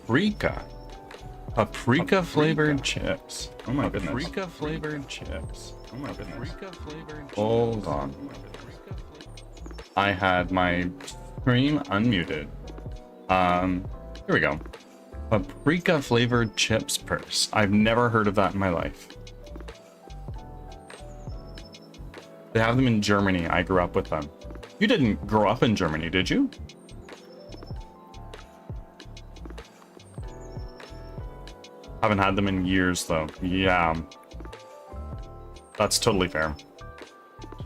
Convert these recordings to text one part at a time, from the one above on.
Paprika. Paprika flavored chips. Oh my goodness. Paprika flavored chips. Oh my goodness. Paprika flavored chips. Hold on. I had my stream unmuted. Here we go. Paprika flavored chips purse. I've never heard of that in my life. They have them in Germany. I grew up with them. You didn't grow up in Germany, did you? Haven't had them in years, though. Yeah. That's totally fair.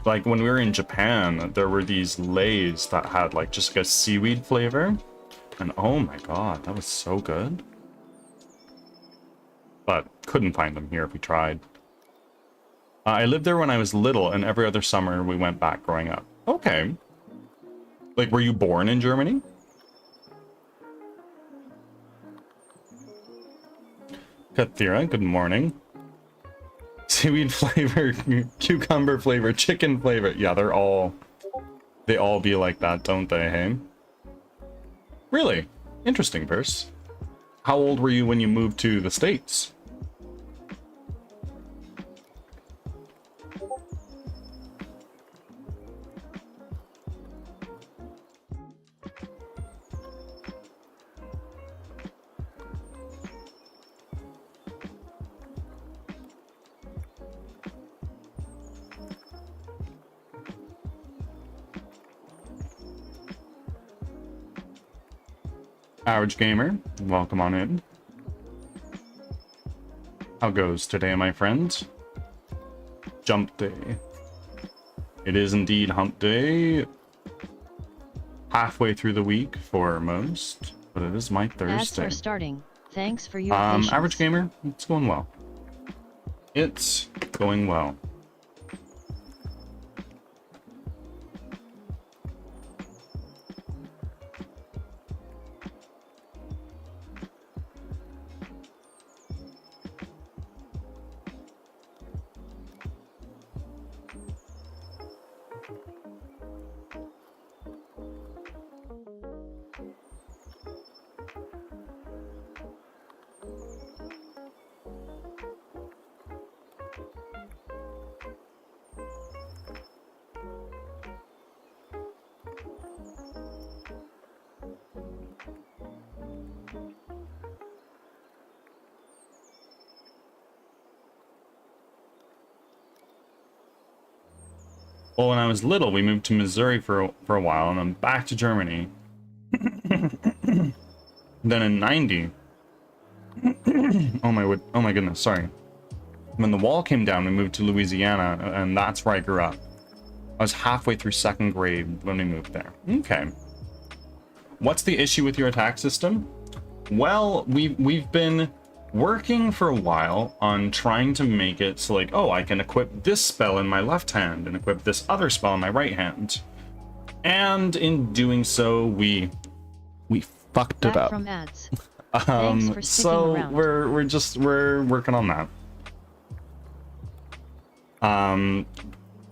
Like, when we were in Japan, there were these Lays that had, like, just like a seaweed flavor. And oh my god, that was so good. But couldn't find them here if we tried. I lived there when I was little, and every other summer we went back growing up. Okay. Like, were you born in Germany? Kathira, good morning. Seaweed flavor, cucumber flavor, chicken flavor. Yeah, they all be like that, don't they, hey? Really? Interesting, Verse. How old were you when you moved to the States? Average Gamer, welcome on in. How goes today, my friends? Jump day. It is indeed hump day. Halfway through the week for most, but it is my Thursday. Ads are starting. Thanks for your patience. Average Gamer, it's going well. It's going well. Well, when I was little, we moved to Missouri for a while, and then back to Germany. Then in '90, oh my goodness, sorry. When the wall came down, we moved to Louisiana, and that's where I grew up. I was halfway through 2nd grade when we moved there. Okay. What's the issue with your attack system? Well, we've been working for a while on trying to make it so, like, oh, I can equip this spell in my left hand and equip this other spell in my right hand. And in doing so, we fucked it up. From ads. Thanks for So around. we're working on that.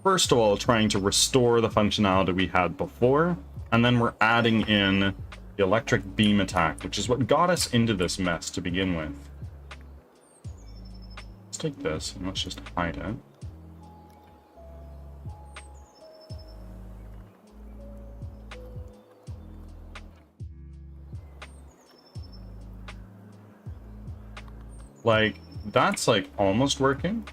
First of all, trying to restore the functionality we had before, and then we're adding in the electric beam attack, which is what got us into this mess to begin with. Let's take this and let's just hide it. Like, that's like almost working.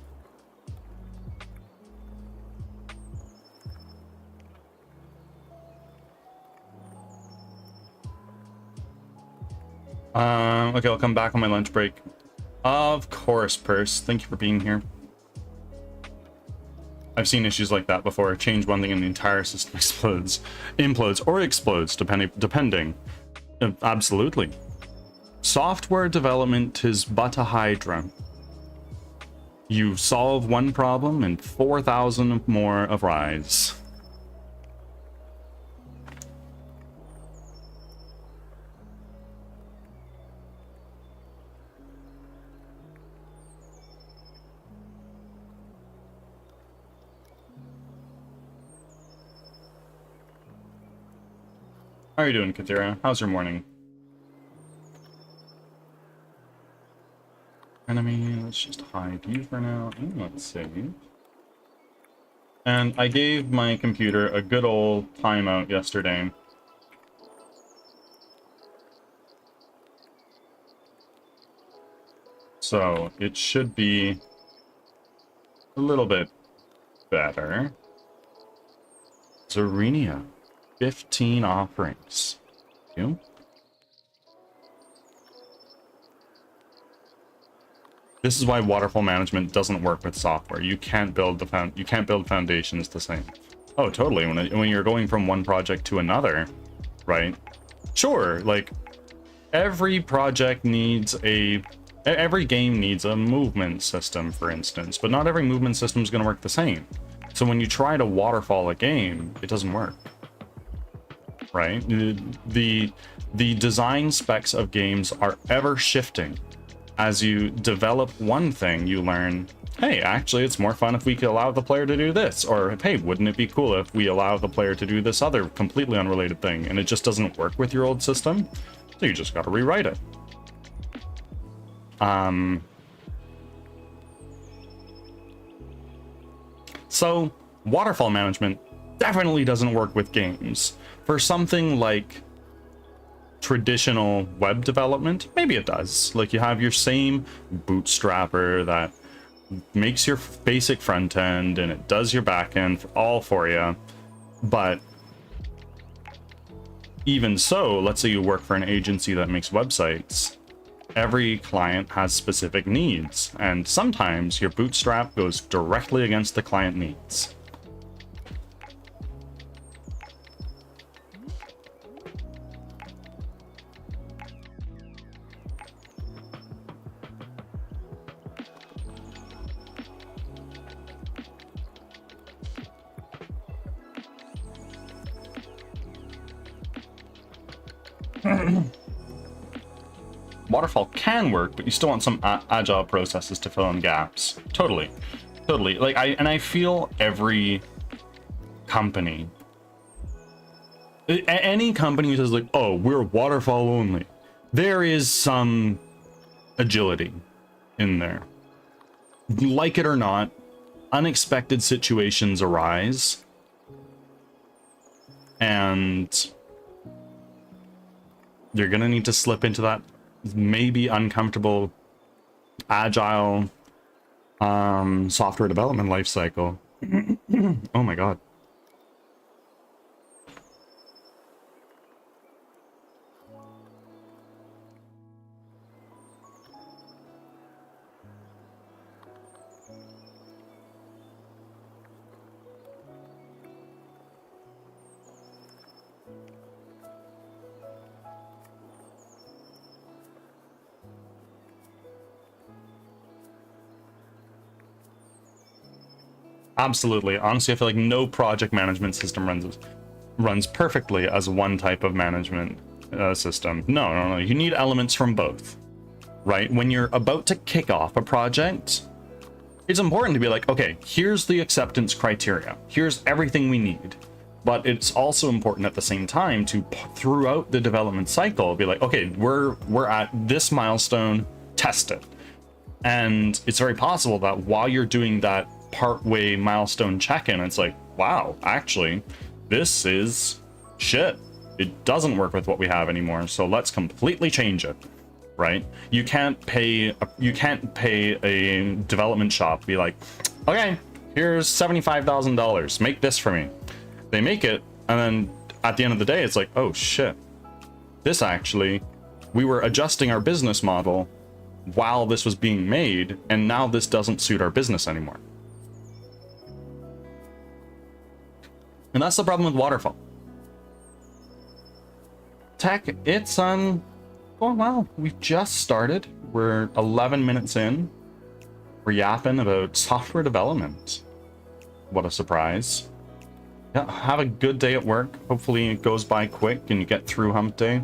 Okay, I'll come back on my lunch break. Of course, Purse. Thank you for being here. I've seen issues like that before. Change one thing and the entire system implodes, or explodes, depending. Absolutely. Software development is but a hydra. You solve one problem and 4,000 more arise. How are you doing, Kathira? How's your morning? Enemy, let's just hide you for now. And let's save. And I gave my computer a good old timeout yesterday. So it should be a little bit better. Zarenia, 15 offerings. You? This is why waterfall management doesn't work with software. You can't build foundations the same. Oh, totally. When you're going from one project to another, right? Sure, like every project needs every game needs a movement system, for instance, but not every movement system is going to work the same. So when you try to waterfall a game, it doesn't work, right? The design specs of games are ever shifting. As you develop one thing, you learn, hey, actually, it's more fun if we could allow the player to do this. Or, hey, wouldn't it be cool if we allow the player to do this other completely unrelated thing? And it just doesn't work with your old system. So you just got to rewrite it. So waterfall management definitely doesn't work with games. For something like traditional web development, maybe it does. Like you have your same bootstrapper that makes your basic front end and it does your back end all for you. But even so, let's say you work for an agency that makes websites. Every client has specific needs, and sometimes your bootstrap goes directly against the client needs. Waterfall can work, but you still want some agile processes to fill in gaps. Totally. Like I feel every company, any company who says like, oh, we're waterfall only, there is some agility in there. Like it or not, unexpected situations arise, and you're gonna need to slip into that maybe uncomfortable agile software development lifecycle. Oh my god. Absolutely. Honestly, I feel like no project management system runs perfectly as one type of management system. No. You need elements from both, right? When you're about to kick off a project, it's important to be like, okay, here's the acceptance criteria. Here's everything we need. But it's also important at the same time to, throughout the development cycle, be like, okay, we're at this milestone, test it. And it's very possible that while you're doing that partway milestone check-in, it's like, wow, actually, this is shit. It doesn't work with what we have anymore, so let's completely change it, right? You can't pay a development shop, be like, okay, here's $75,000, make this for me. They make it, and then at the end of the day, it's like, oh shit, this actually, we were adjusting our business model while this was being made, and now this doesn't suit our business anymore. And that's the problem with waterfall. Tech, it's going well. We've just started. We're 11 minutes in. We're yapping about software development. What a surprise. Yeah, have a good day at work. Hopefully it goes by quick and you get through hump day.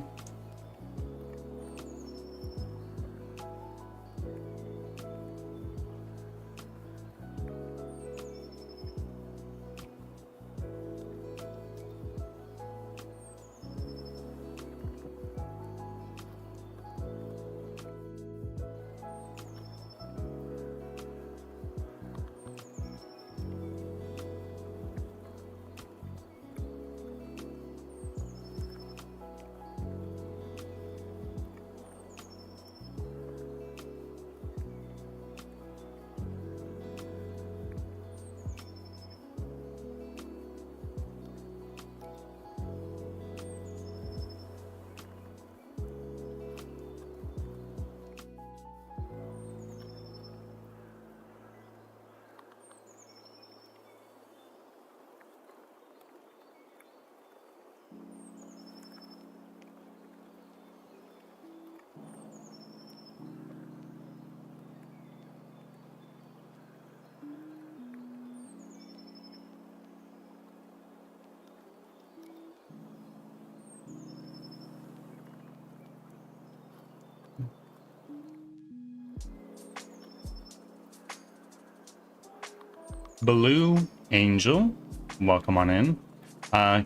Blue Angel, welcome on in.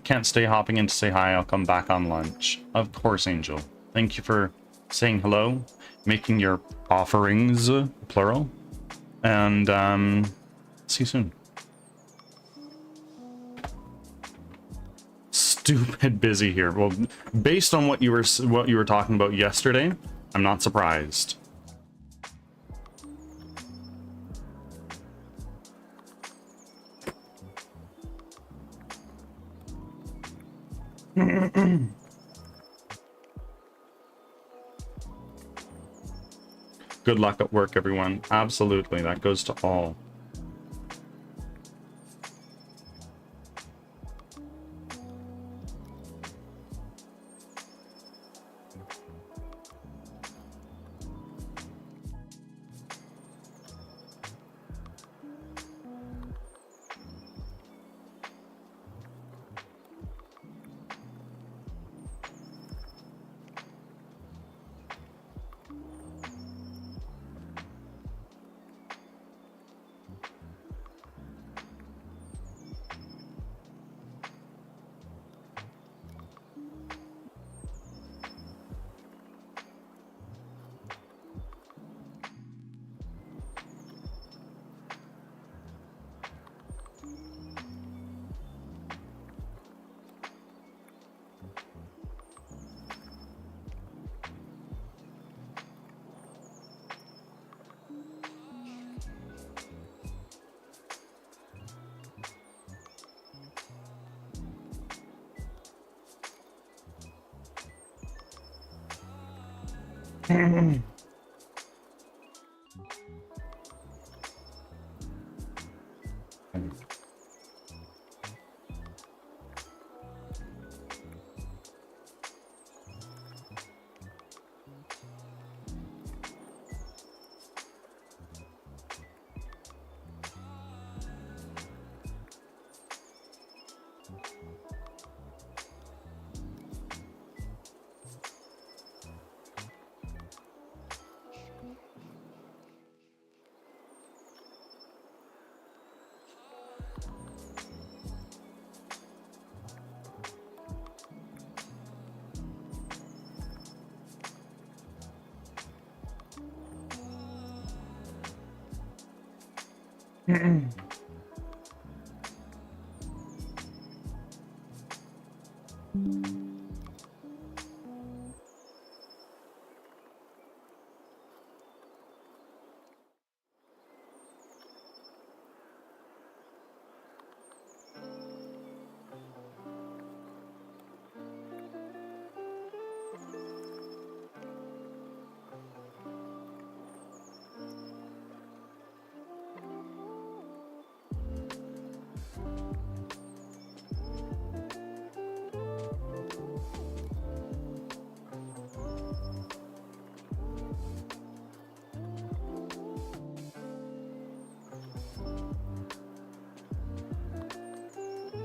Can't stay hopping in to say hi. I'll come back on lunch. Of course, Angel. Thank you for saying hello, making your offerings, plural. And see you soon. Stupid busy here. Well, based on what you were talking about yesterday, I'm not surprised. Good luck at work, everyone. Absolutely, that goes to all.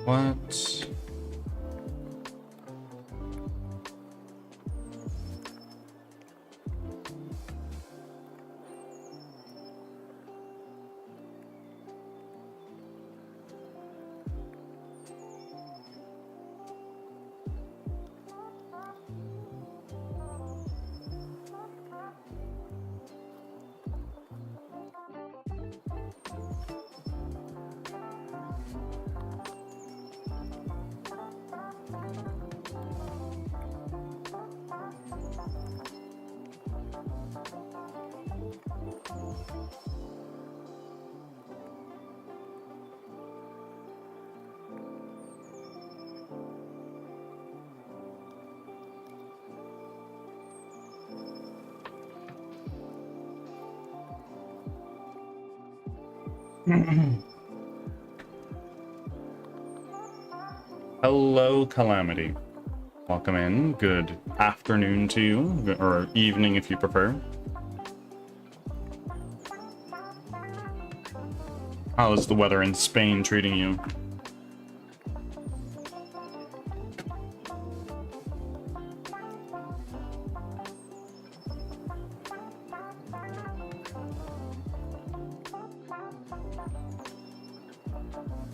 What? Hello, Calamity. Welcome in. Good afternoon to you, or evening if you prefer. How is the weather in Spain treating you?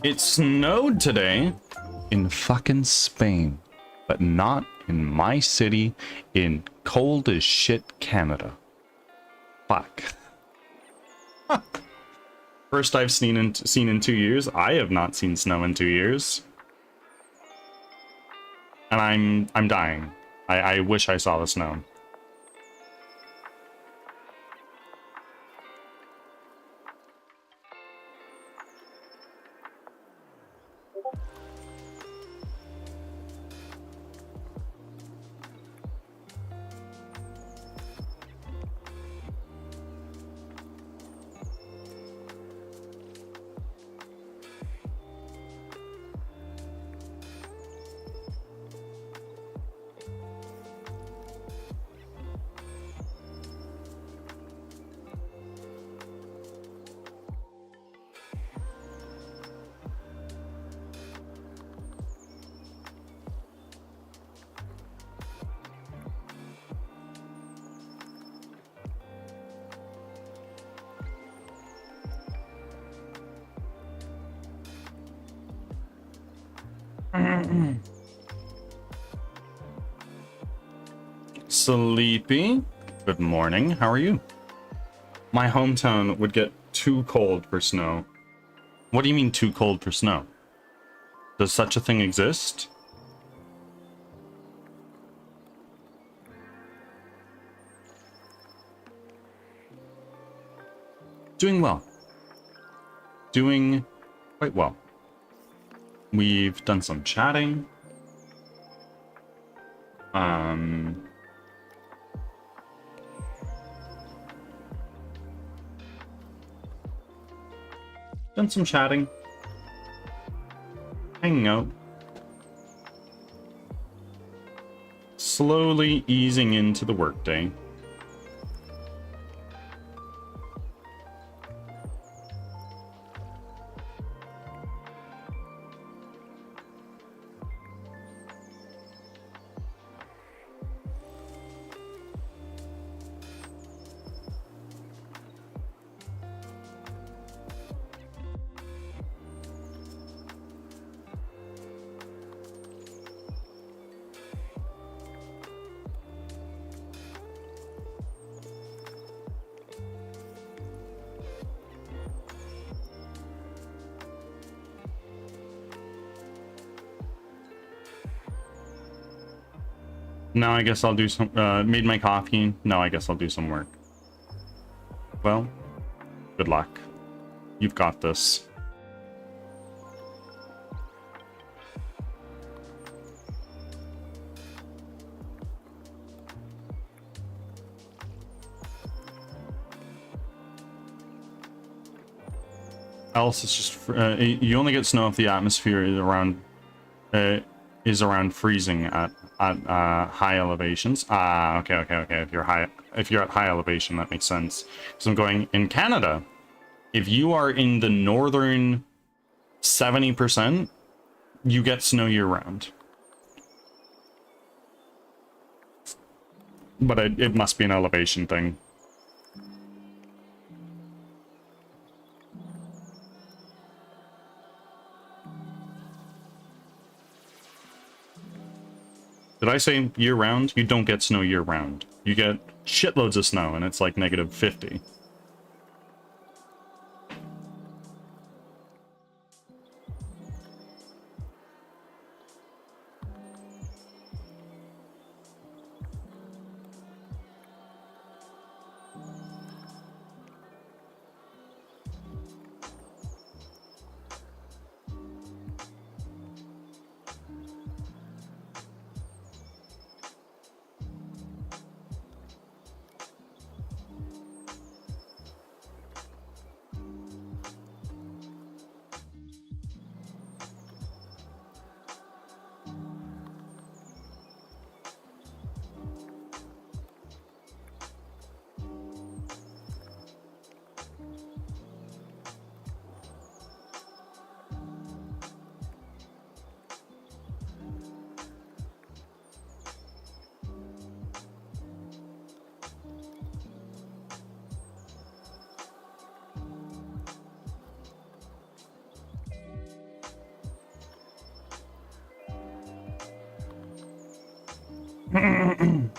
It snowed today in fucking Spain, but not in my city in cold as shit Canada. Fuck. First I've seen in 2 years. I have not seen snow in 2 years. And I'm dying. I wish I saw the snow. Sleepy, good morning. How are you? My hometown would get too cold for snow. What do you mean too cold for snow? Does such a thing exist? Doing well. Doing quite well. We've done some chatting. Done some chatting. Hanging out. Slowly easing into the workday. Now I guess I'll do some, made my coffee. Now I guess I'll do some work. Well, good luck. You've got this. Else it's just, you only get snow if the atmosphere is around freezing at high elevations. Okay. If you're at high elevation, that makes sense. So I'm going in Canada. If you are in the northern 70%, you get snow year round. But it must be an elevation thing. Did I say year-round? You don't get snow year-round. You get shitloads of snow, and it's like -50. There.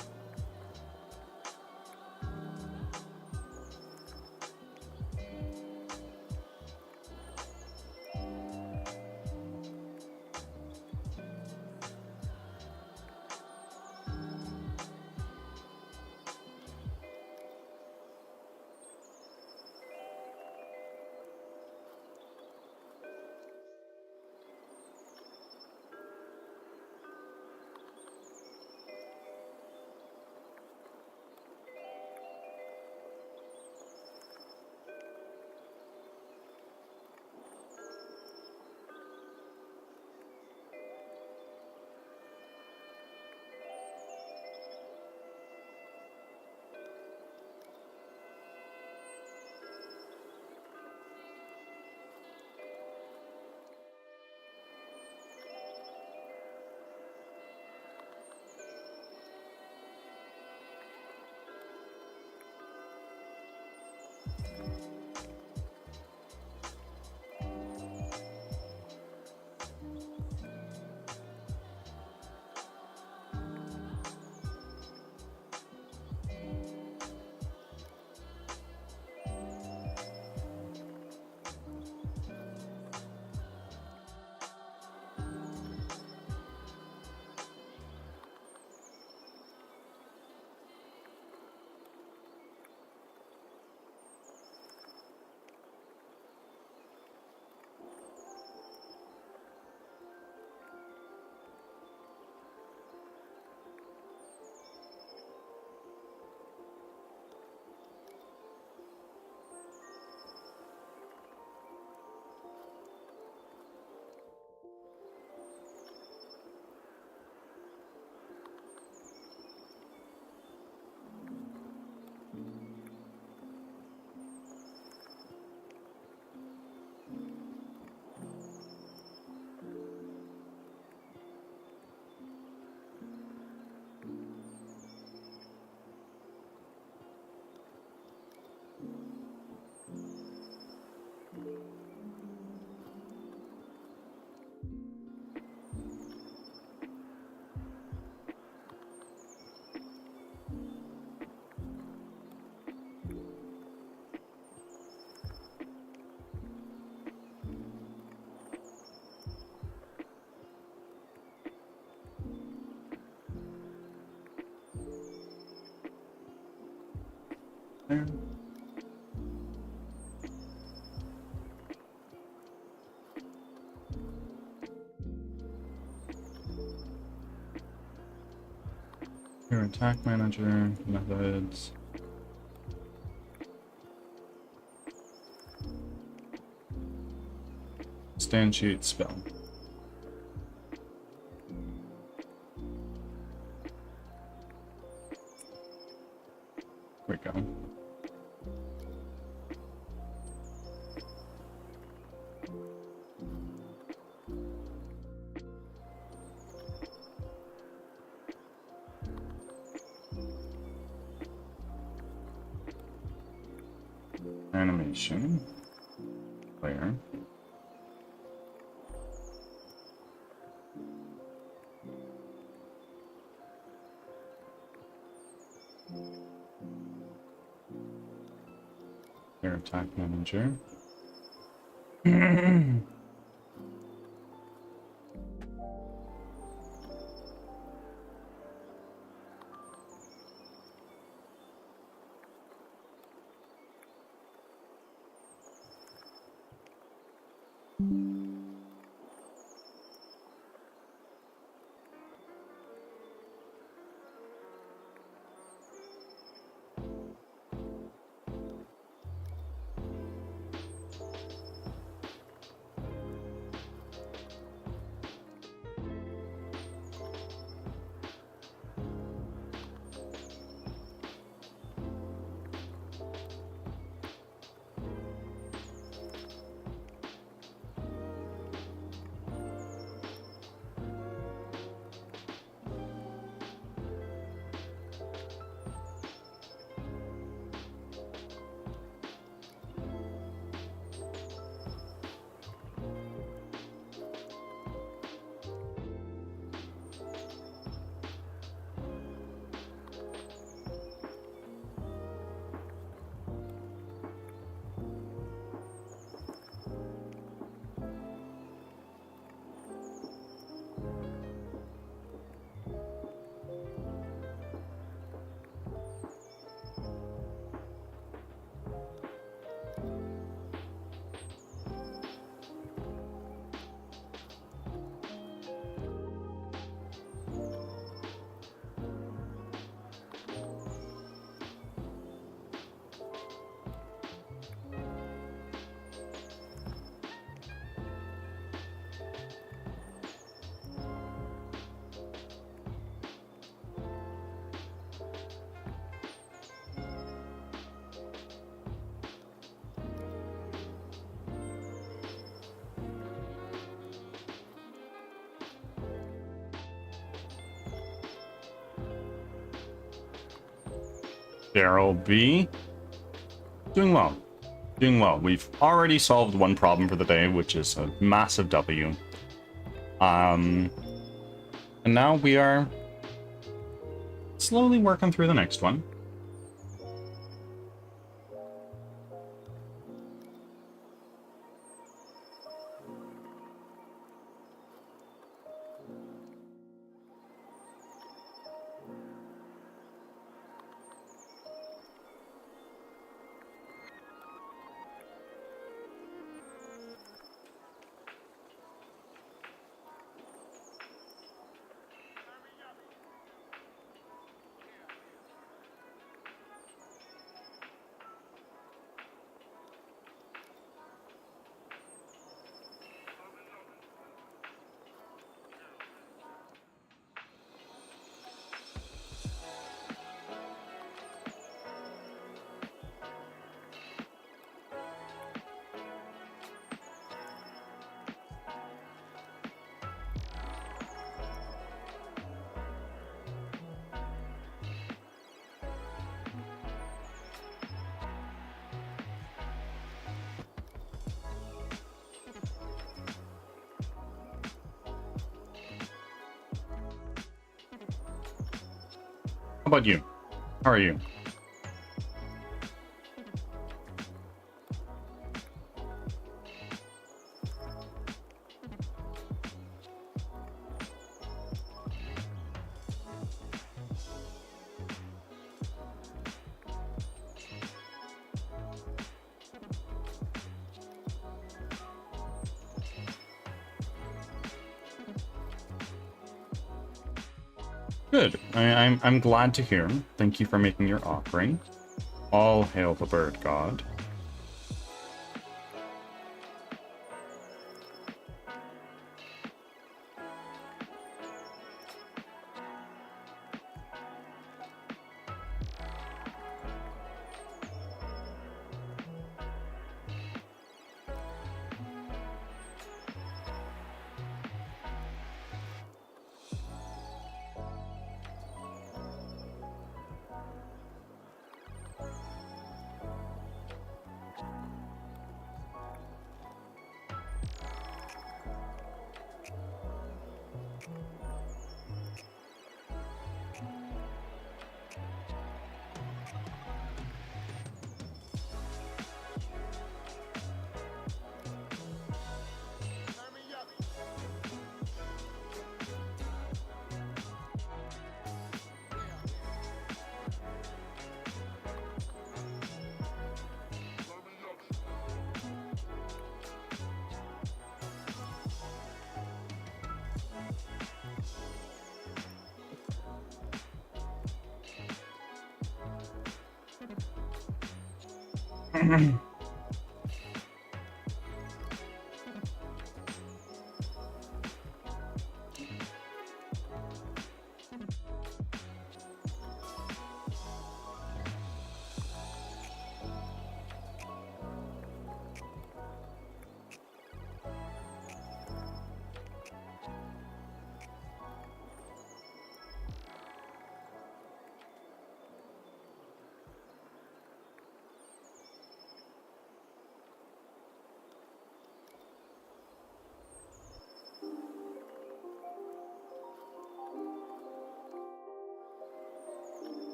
Your attack manager, methods. Instantiate spell. There we go. Animation. Player. Player attack manager. Daryl B. Doing well. Doing well. We've already solved one problem for the day, which is a massive W. And now we are slowly working through the next one. How about you? How are you? Good. I'm glad to hear. Thank you for making your offering. All hail the bird god.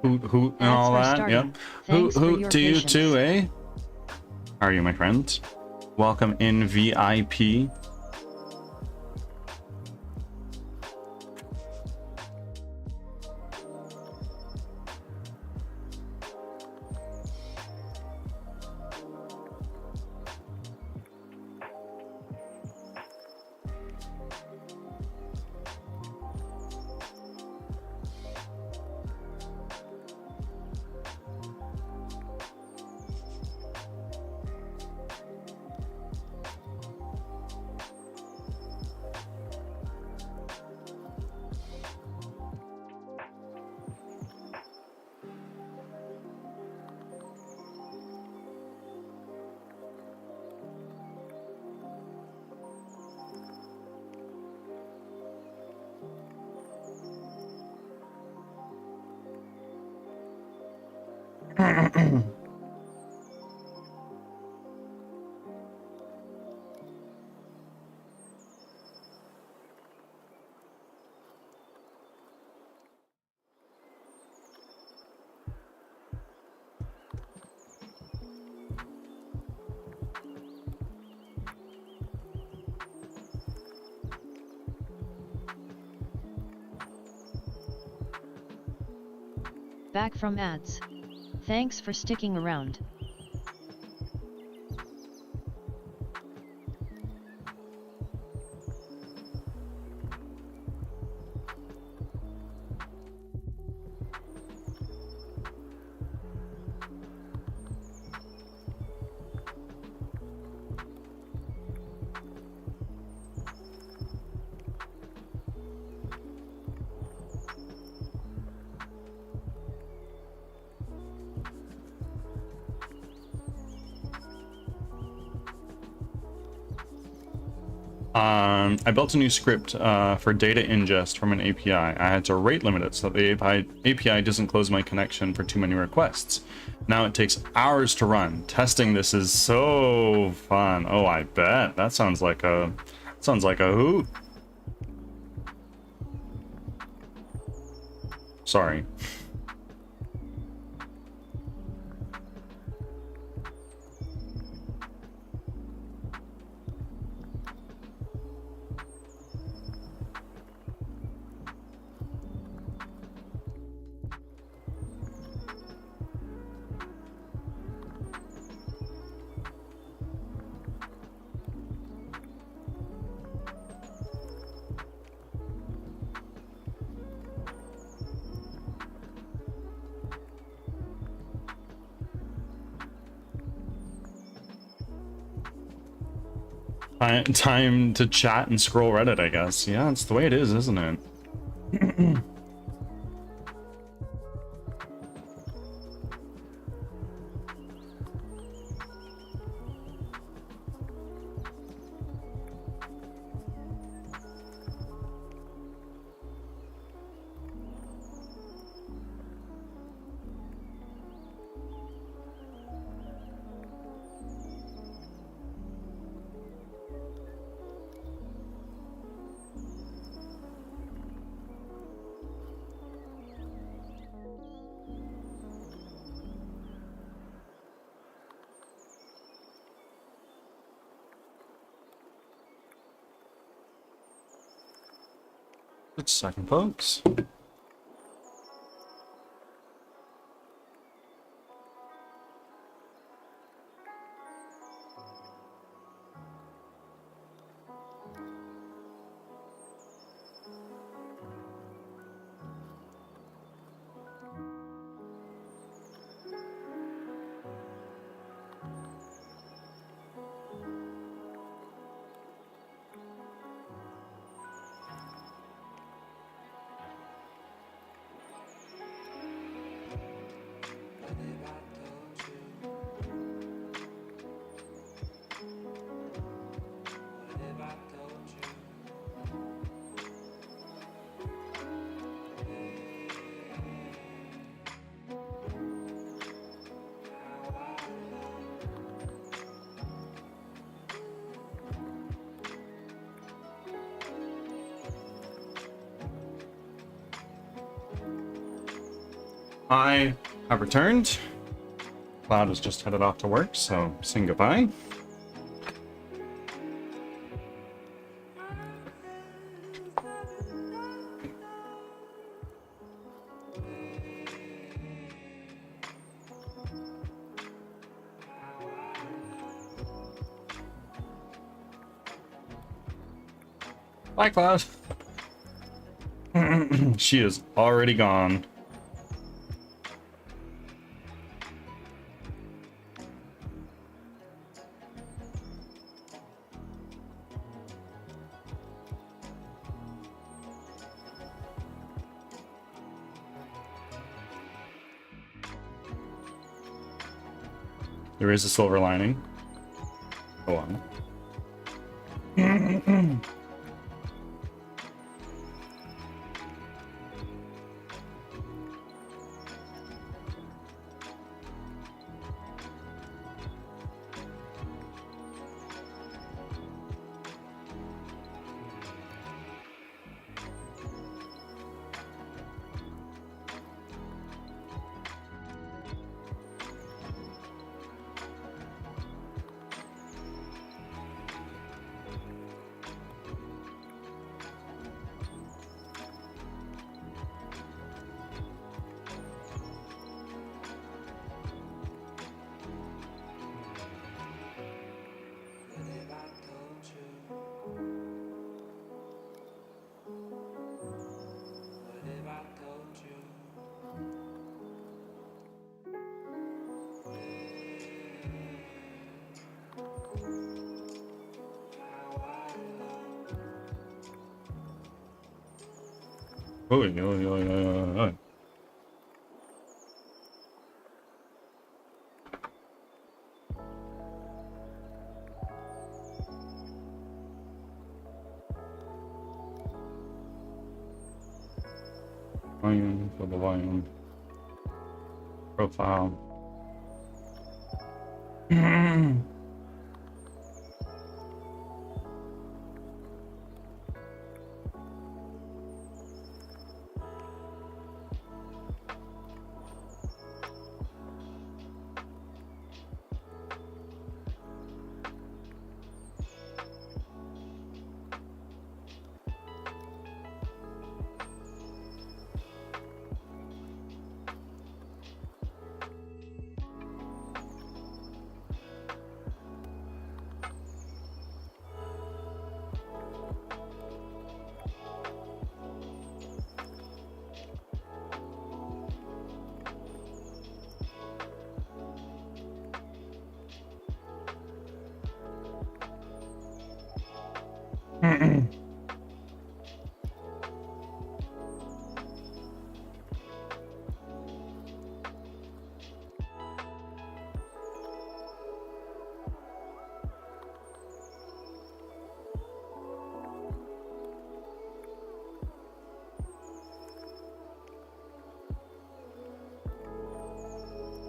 Who and all that? Starting. Yep. Thanks for Who your to you patience. too, eh? How are you, my friends? Welcome in VIP. Back from ads. Thanks for sticking around. I built a new script for data ingest from an API. I had to rate limit it so that the API doesn't close my connection for too many requests. Now it takes hours to run. Testing this is so fun. Oh, I bet. That sounds like a hoot. Sorry. Time to chat and scroll Reddit, I guess. Yeah, it's the way it is, isn't it? Just a second, folks. I have returned. Cloud has just headed off to work, so saying goodbye. Bye, Cloud. She is already gone. There is a silver lining. Go on. Oy, oy, oy, oy, oy. Volume for the volume. Profile.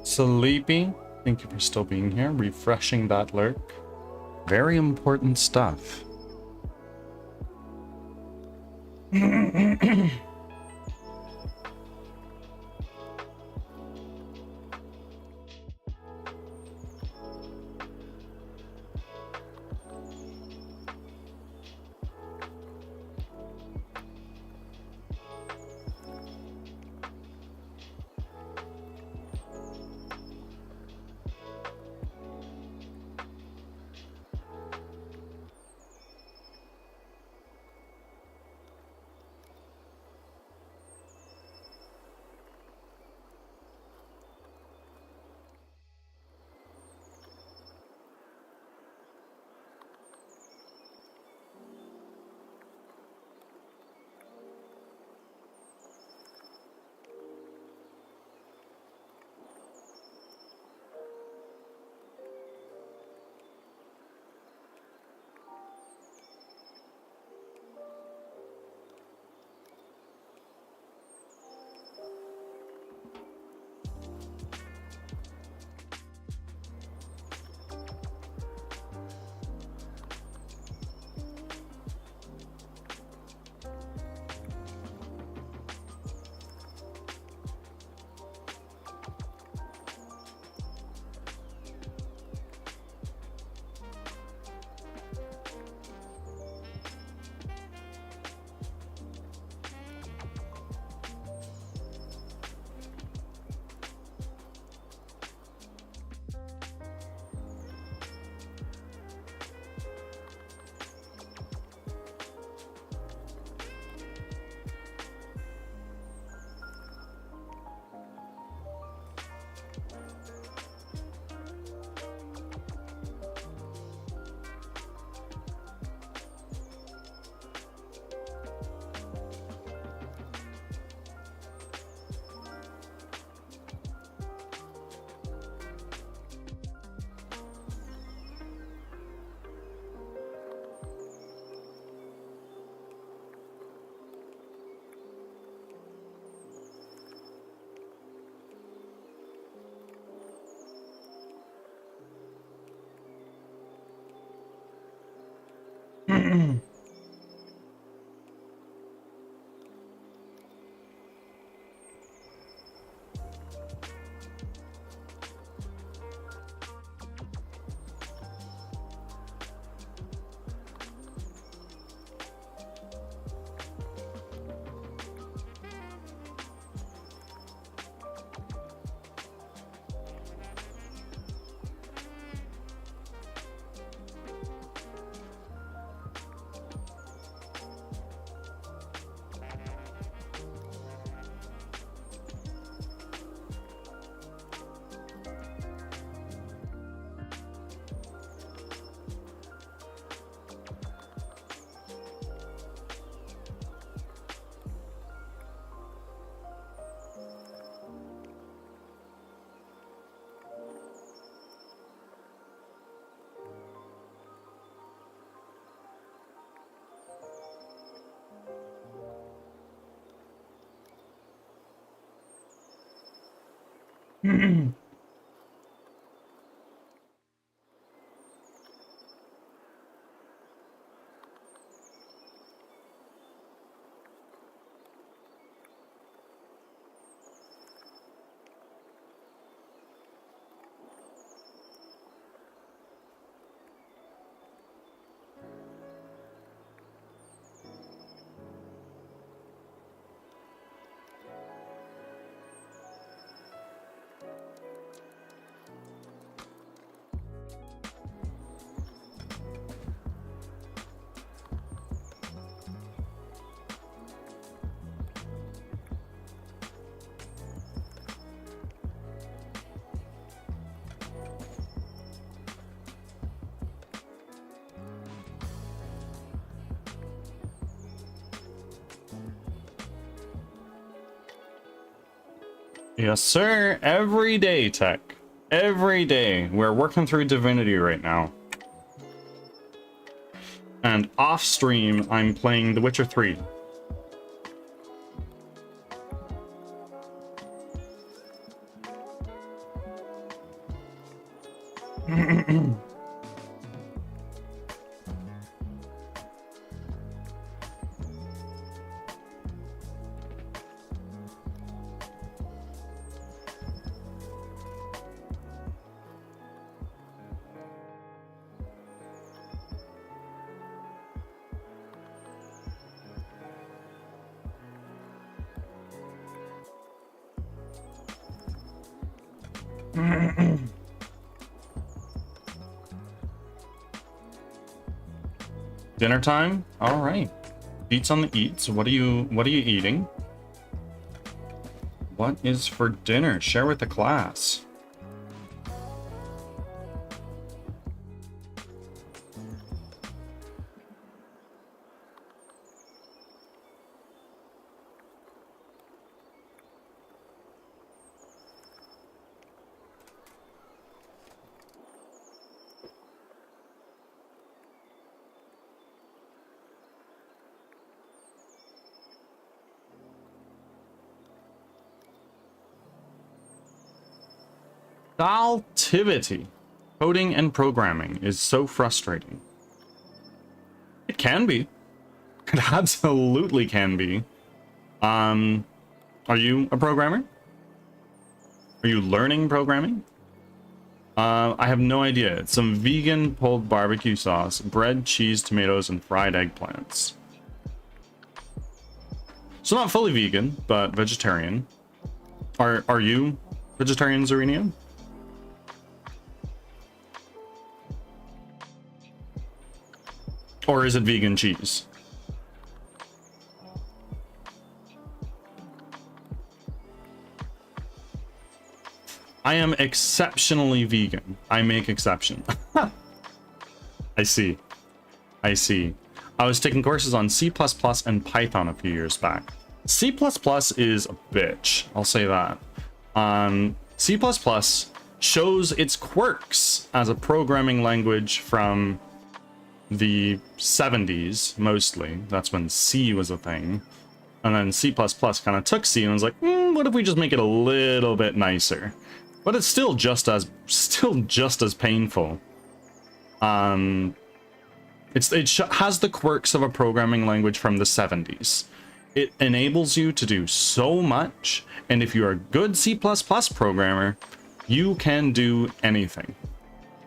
Sleepy, thank you for still being here. Refreshing that lurk. Very important stuff. Yes, sir. Every day, Tech. Every day. We're working through Divinity right now. And off stream, I'm playing The Witcher 3. Dinner time? All right. Eats on the eats. What are you eating? What is for dinner? Share with the class. Activity. Coding and programming is so frustrating. It can be. It absolutely can be. Are you a programmer? Are you learning programming? I have no idea. It's some vegan pulled barbecue sauce, bread, cheese, tomatoes, and fried eggplants. So not fully vegan, but vegetarian. Are you vegetarian, Zerenia? Or is it vegan cheese? I am exceptionally vegan. I make exception. I see. I see. I was taking courses on C++ and Python a few years back. C++ is a bitch. I'll say that. C++ shows its quirks as a programming language from the 70s, mostly. That's when C was a thing. And then C++ kind of took C and was like, what if we just make it a little bit nicer? But it's still just as painful. It has the quirks of a programming language from the 70s. It enables you to do so much, and if you're a good C++ programmer, you can do anything.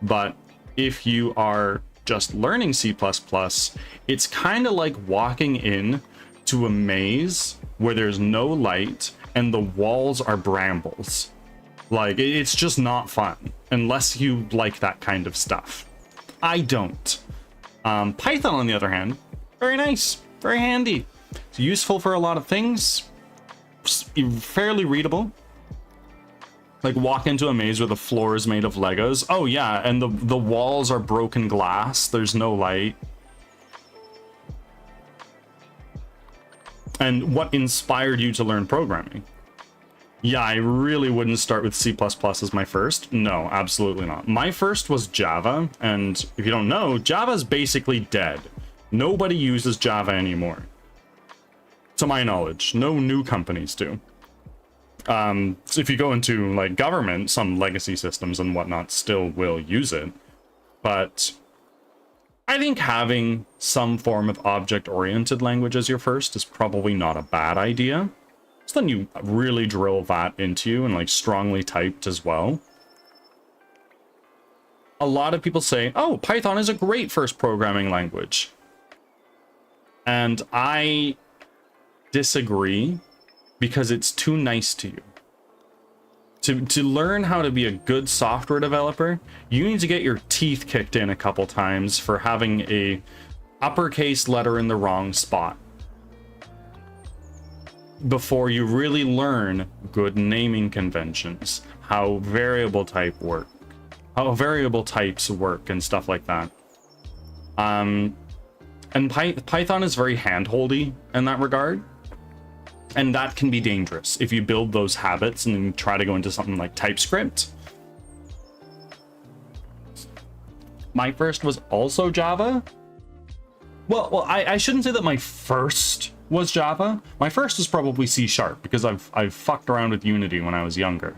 But if you are just learning C++, it's kind of like walking in to a maze where there's no light and the walls are brambles. Like, it's just not fun unless you like that kind of stuff. I don't. Python, on the other hand, very nice, very handy. It's useful for a lot of things. Fairly readable. Like, walk into a maze where the floor is made of Legos. Oh yeah, and the walls are broken glass. There's no light. And what inspired you to learn programming? Yeah, I really wouldn't start with C++ as my first. No, absolutely not. My first was Java, and if you don't know, Java's basically dead. Nobody uses Java anymore. To my knowledge, no new companies do. So if you go into like government, some legacy systems and whatnot still will use it. But I think having some form of object-oriented language as your first is probably not a bad idea. So then you really drill that into you and like strongly typed as well. A lot of people say, oh, Python is a great first programming language. And I disagree because it's too nice to you. To learn how to be a good software developer, you need to get your teeth kicked in a couple times for having a uppercase letter in the wrong spot before you really learn good naming conventions, how variable types work, and stuff like that. And Python is very handholdy in that regard. And that can be dangerous if you build those habits and then try to go into something like TypeScript. My first was also Java. Well, I shouldn't say that my first was Java. My first was probably C# because I've fucked around with Unity when I was younger.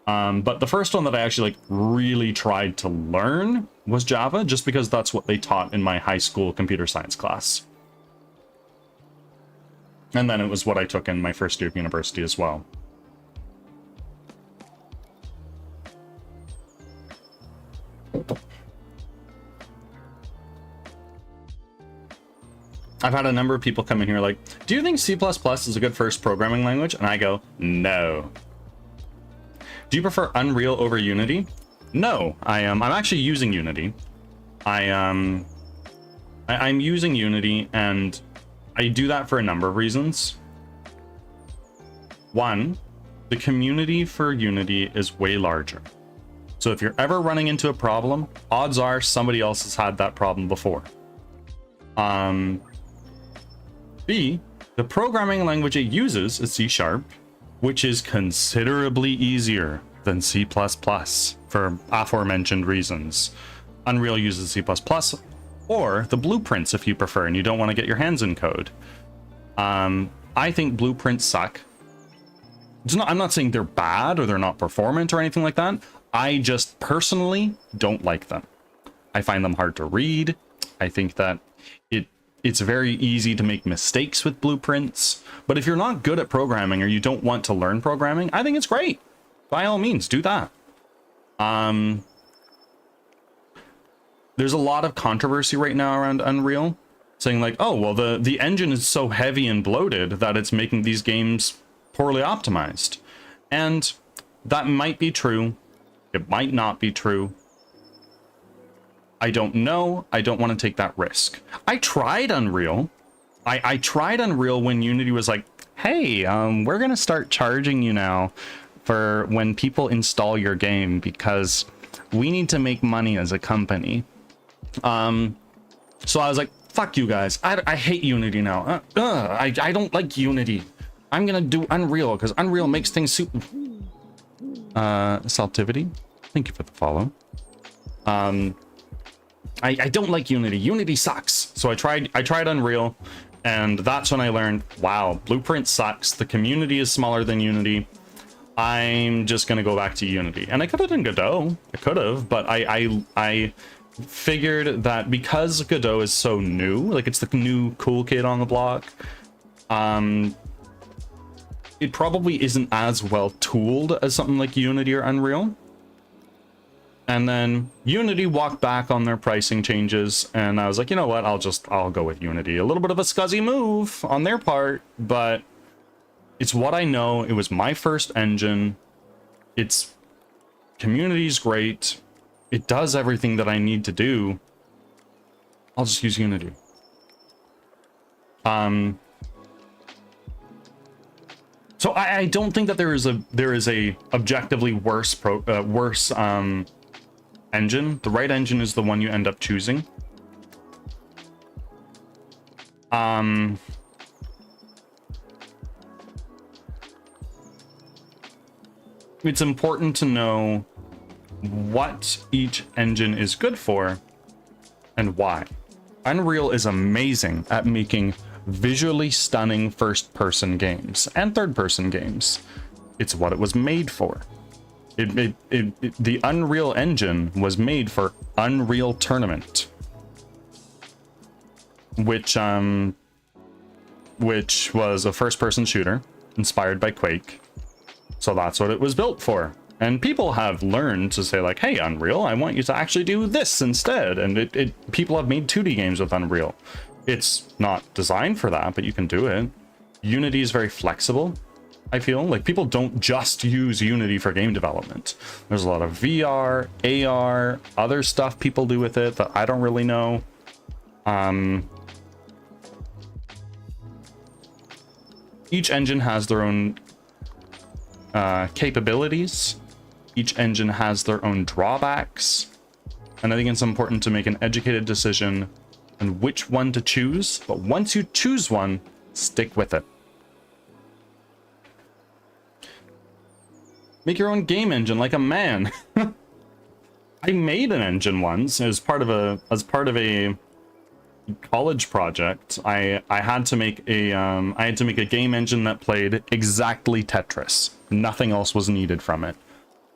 But the first one that I actually like really tried to learn was Java, just because that's what they taught in my high school computer science class. And then it was what I took in my first year of university as well. I've had a number of people come in here like, do you think C++ is a good first programming language? And I go, no. Do you prefer Unreal over Unity? No, I'm actually using Unity. I'm using Unity, and I do that for a number of reasons. One, the community for Unity is way larger. So if you're ever running into a problem, odds are somebody else has had that problem before. B, the programming language it uses is C#, which is considerably easier than C++ for aforementioned reasons. Unreal uses C++, or the blueprints if you prefer and you don't want to get your hands in code. I think blueprints suck. I'm not saying they're bad or they're not performant or anything like that. I just personally don't like them. I find them hard to read. I think that it's very easy to make mistakes with blueprints. But if you're not good at programming or you don't want to learn programming, I think it's great. By all means, do that. There's a lot of controversy right now around Unreal, saying like, oh, well, the engine is so heavy and bloated that it's making these games poorly optimized. And that might be true. It might not be true. I don't know. I don't want to take that risk. I tried Unreal. I tried Unreal when Unity was like, hey, we're going to start charging you now for when people install your game because we need to make money as a company. So I was like, fuck you guys. I hate Unity now. I don't like Unity. I'm going to do Unreal because Unreal makes things super... Saltivity, thank you for the follow. I don't like Unity. Unity sucks. So I tried Unreal, and that's when I learned, wow, Blueprint sucks. The community is smaller than Unity. I'm just gonna go back to Unity. And I could have done Godot. I could have, but I figured that because Godot is so new, like it's the new cool kid on the block, it probably isn't as well tooled as something like Unity or Unreal. And then Unity walked back on their pricing changes, and I was like, you know what, I'll go with Unity. A little bit of a scuzzy move on their part, but it's what I know. It was my first engine. Its community's great. It does everything that I need to do. I'll just use Unity. So I don't think that there is a objectively worse engine. The right engine is the one you end up choosing. It's important to know what each engine is good for and why. Unreal is amazing at making visually stunning first-person games and third-person games. It's what it was made for. The Unreal Engine was made for Unreal Tournament, which was a first-person shooter inspired by Quake. So that's what it was built for. And people have learned to say like, hey, Unreal, I want you to actually do this instead. And people have made 2D games with Unreal. It's not designed for that, but you can do it. Unity is very flexible, I feel. Like, people don't just use Unity for game development. There's a lot of VR, AR, other stuff people do with it that I don't really know. Each engine has their own capabilities. Each engine has their own drawbacks. And I think it's important to make an educated decision on which one to choose. But once you choose one, stick with it. Make your own game engine like a man. I made an engine once as part of a college project. I had to make a game engine that played exactly Tetris. Nothing else was needed from it.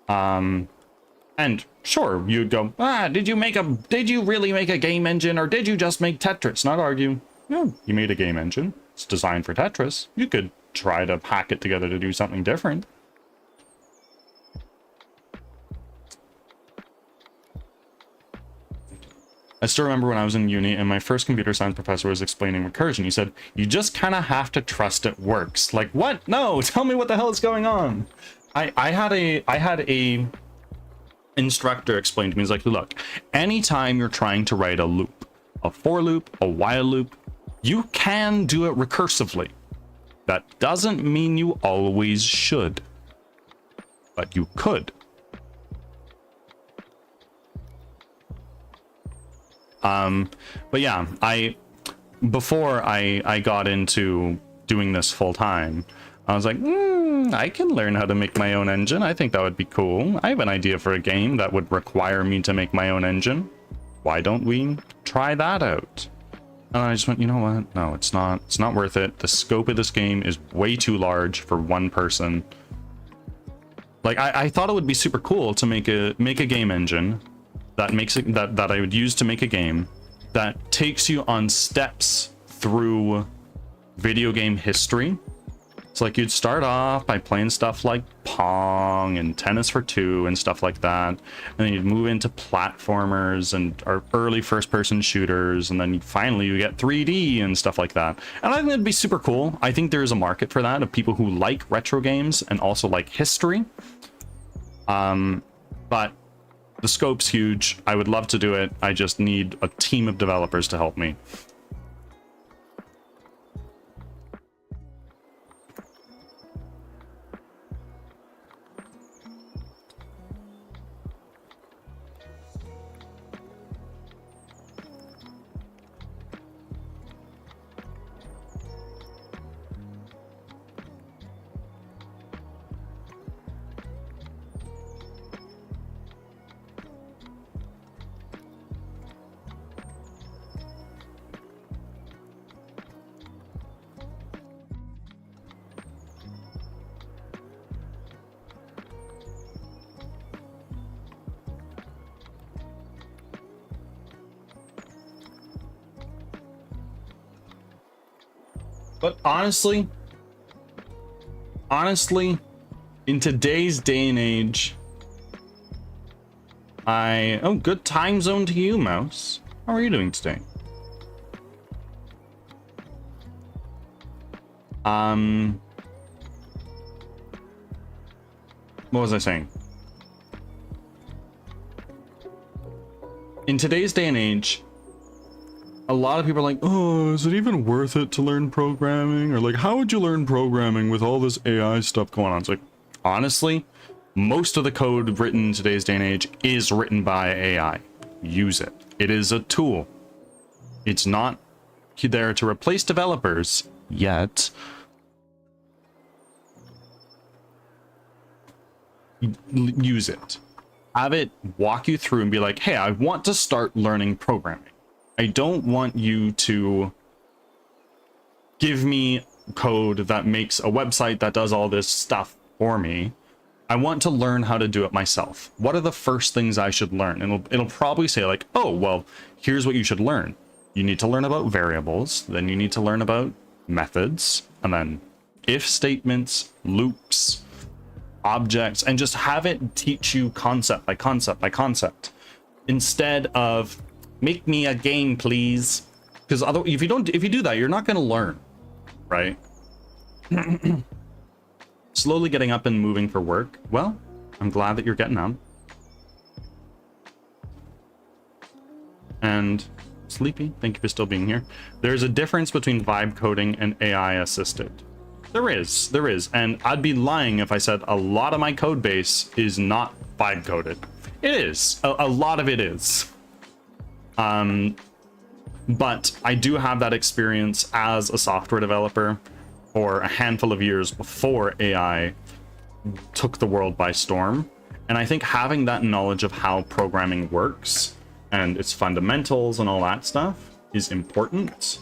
And sure, you'd go, did you really make a game engine, or did you just make Tetris? Not argue. No, you made a game engine. It's designed for Tetris. You could try to hack it together to do something different. I still remember when I was in uni and my first computer science professor was explaining recursion. He said, you just kind of have to trust it works. Like, what? No, tell me what the hell is going on. I had a instructor explain to me, he's like, look, anytime you're trying to write a loop, a for loop, a while loop, you can do it recursively. That doesn't mean you always should, but you could. But yeah, before I got into doing this full time, I was like, I can learn how to make my own engine. I think that would be cool. I have an idea for a game that would require me to make my own engine. Why don't we try that out? And I just went, you know what? No, it's not worth it. The scope of this game is way too large for one person. Like, I thought it would be super cool to make a game engine that makes it that I would use to make a game that takes you on steps through video game history. It's like you'd start off by playing stuff like Pong and Tennis for Two and stuff like that, and then you'd move into platformers and or early first-person shooters, and then finally you get 3D and stuff like that. And I think that'd be super cool. I think there's a market for that, of people who like retro games and also like history. But the scope's huge. I would love to do it. I just need a team of developers to help me. But honestly, in today's day and age, oh, good time zone to you, Mouse. How are you doing today? What was I saying? In today's day and age, a lot of people are like, oh, is it even worth it to learn programming? Or like, how would you learn programming with all this AI stuff going on? It's like, honestly, most of the code written in today's day and age is written by AI. Use it. It is a tool. It's not there to replace developers yet. Use it. Have it walk you through and be like, hey, I want to start learning programming. I don't want you to give me code that makes a website that does all this stuff for me. I want to learn how to do it myself. What are the first things I should learn? And it'll probably say like, oh, well, here's what you should learn. You need to learn about variables, then you need to learn about methods, and then if statements, loops, objects, and just have it teach you concept by concept by concept, instead of make me a game, please. Because if you do that, you're not going to learn, right? Slowly getting up and moving for work. Well, I'm glad that you're getting up. And Sleepy, thank you for still being here. There's a difference between vibe coding and AI assisted. There is. And I'd be lying if I said a lot of my code base is not vibe coded. It is. A lot of it is. But I do have that experience as a software developer for a handful of years before AI took the world by storm. And I think having that knowledge of how programming works and its fundamentals and all that stuff is important.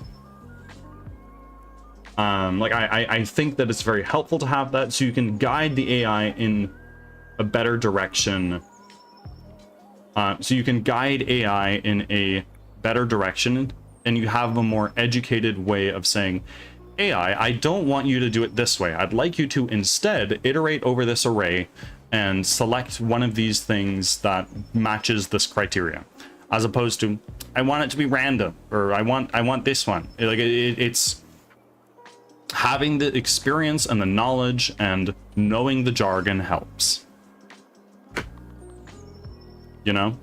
I think that it's very helpful to have that so you can guide the AI in a better direction. So you can guide AI in a better direction, and you have a more educated way of saying, AI, I don't want you to do it this way. I'd like you to instead iterate over this array and select one of these things that matches this criteria, as opposed to I want it to be random, or I want this one. It's having the experience and the knowledge and knowing the jargon helps, you know.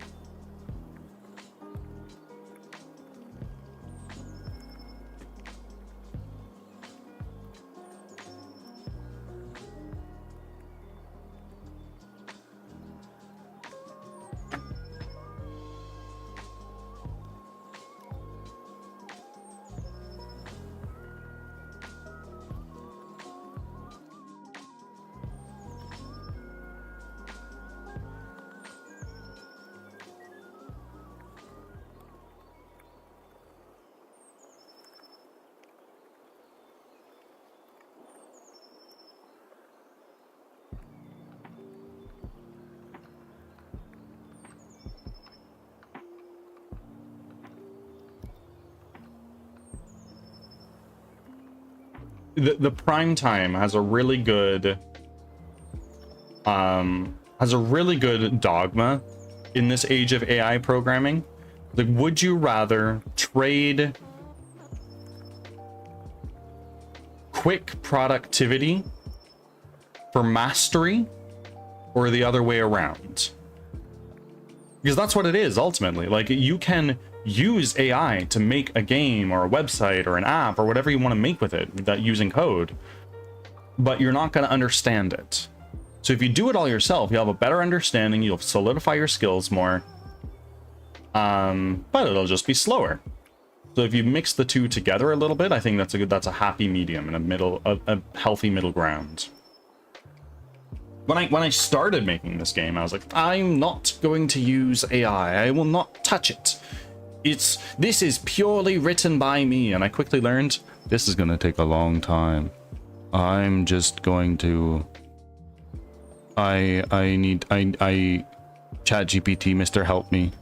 The prime time has a really good dogma in this age of AI programming. Like, would you rather trade quick productivity for mastery, or the other way around? Because that's what it is ultimately. Like, you can use AI to make a game or a website or an app or whatever you want to make with it that using code, but you're not going to understand it. So if you do it all yourself, you'll have a better understanding, you'll solidify your skills more, but it'll just be slower. So if you mix the two together a little bit, I think that's a happy medium and a healthy middle ground. When I started making this game, I was like, I'm not going to use AI. I will not touch it. This is purely written by me. And I quickly learned this is going to take a long time. I'm just going to I need ChatGPT, Mr. Help me.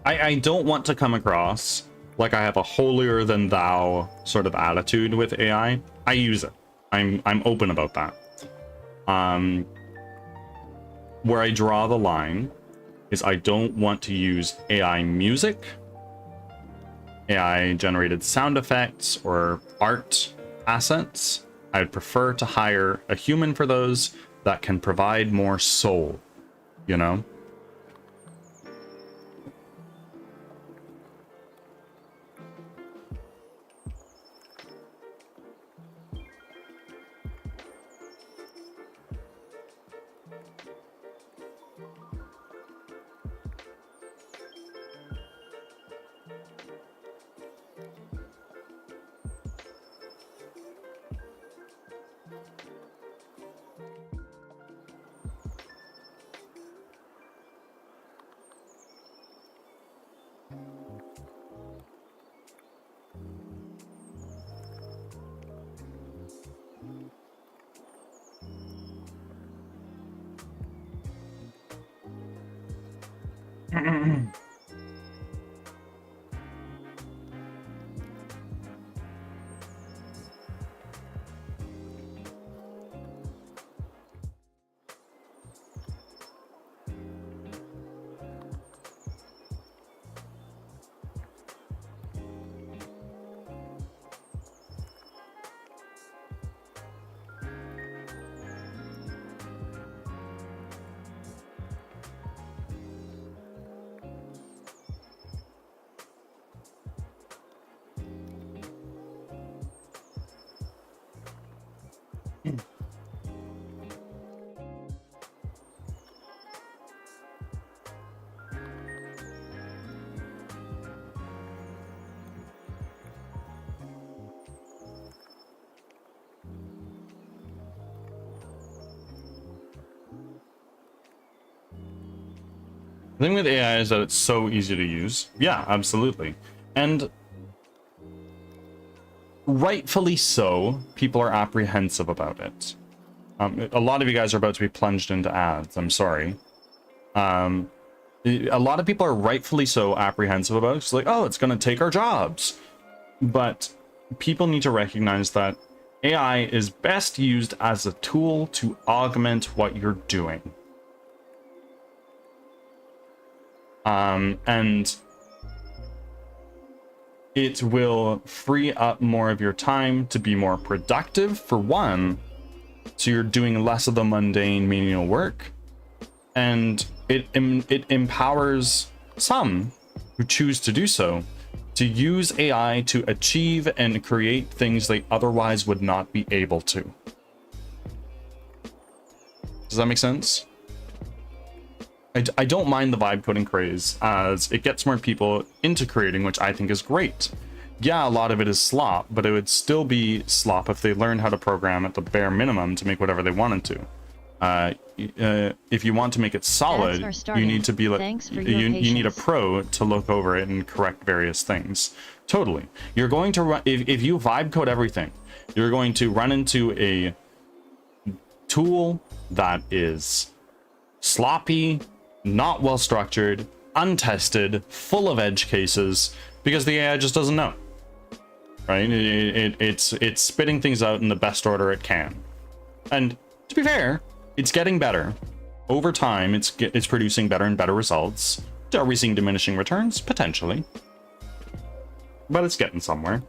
I don't want to come across like I have a holier than thou sort of attitude with AI. I use it. I'm open about that. Where I draw the line is I don't want to use AI music, AI generated sound effects, or art assets. I'd prefer to hire a human for those that can provide more soul, you know? The thing with AI is that it's so easy to use. Yeah, absolutely. And rightfully so, people are apprehensive about it. A lot of you guys are about to be plunged into ads. I'm sorry. A lot of people are rightfully so apprehensive about it. It's like, oh, it's going to take our jobs. But people need to recognize that AI is best used as a tool to augment what you're doing. And it will free up more of your time to be more productive, for one, so you're doing less of the mundane menial work, and it empowers some who choose to do so to use AI to achieve and create things they otherwise would not be able to. Does that make sense? I don't mind the vibe coding craze, as it gets more people into creating, which I think is great. Yeah, a lot of it is slop, but it would still be slop if they learned how to program at the bare minimum to make whatever they wanted to. If you want to make it solid, you need to be like, you need a pro to look over it and correct various things. Totally. You're going to run, if you vibe code everything, you're going to run into a tool that is sloppy, not well structured, untested, full of edge cases, because the AI just doesn't know. Right? It's spitting things out in the best order it can. And to be fair, it's getting better. Over time, it's producing better and better results. Are we seeing diminishing returns? Potentially. But it's getting somewhere.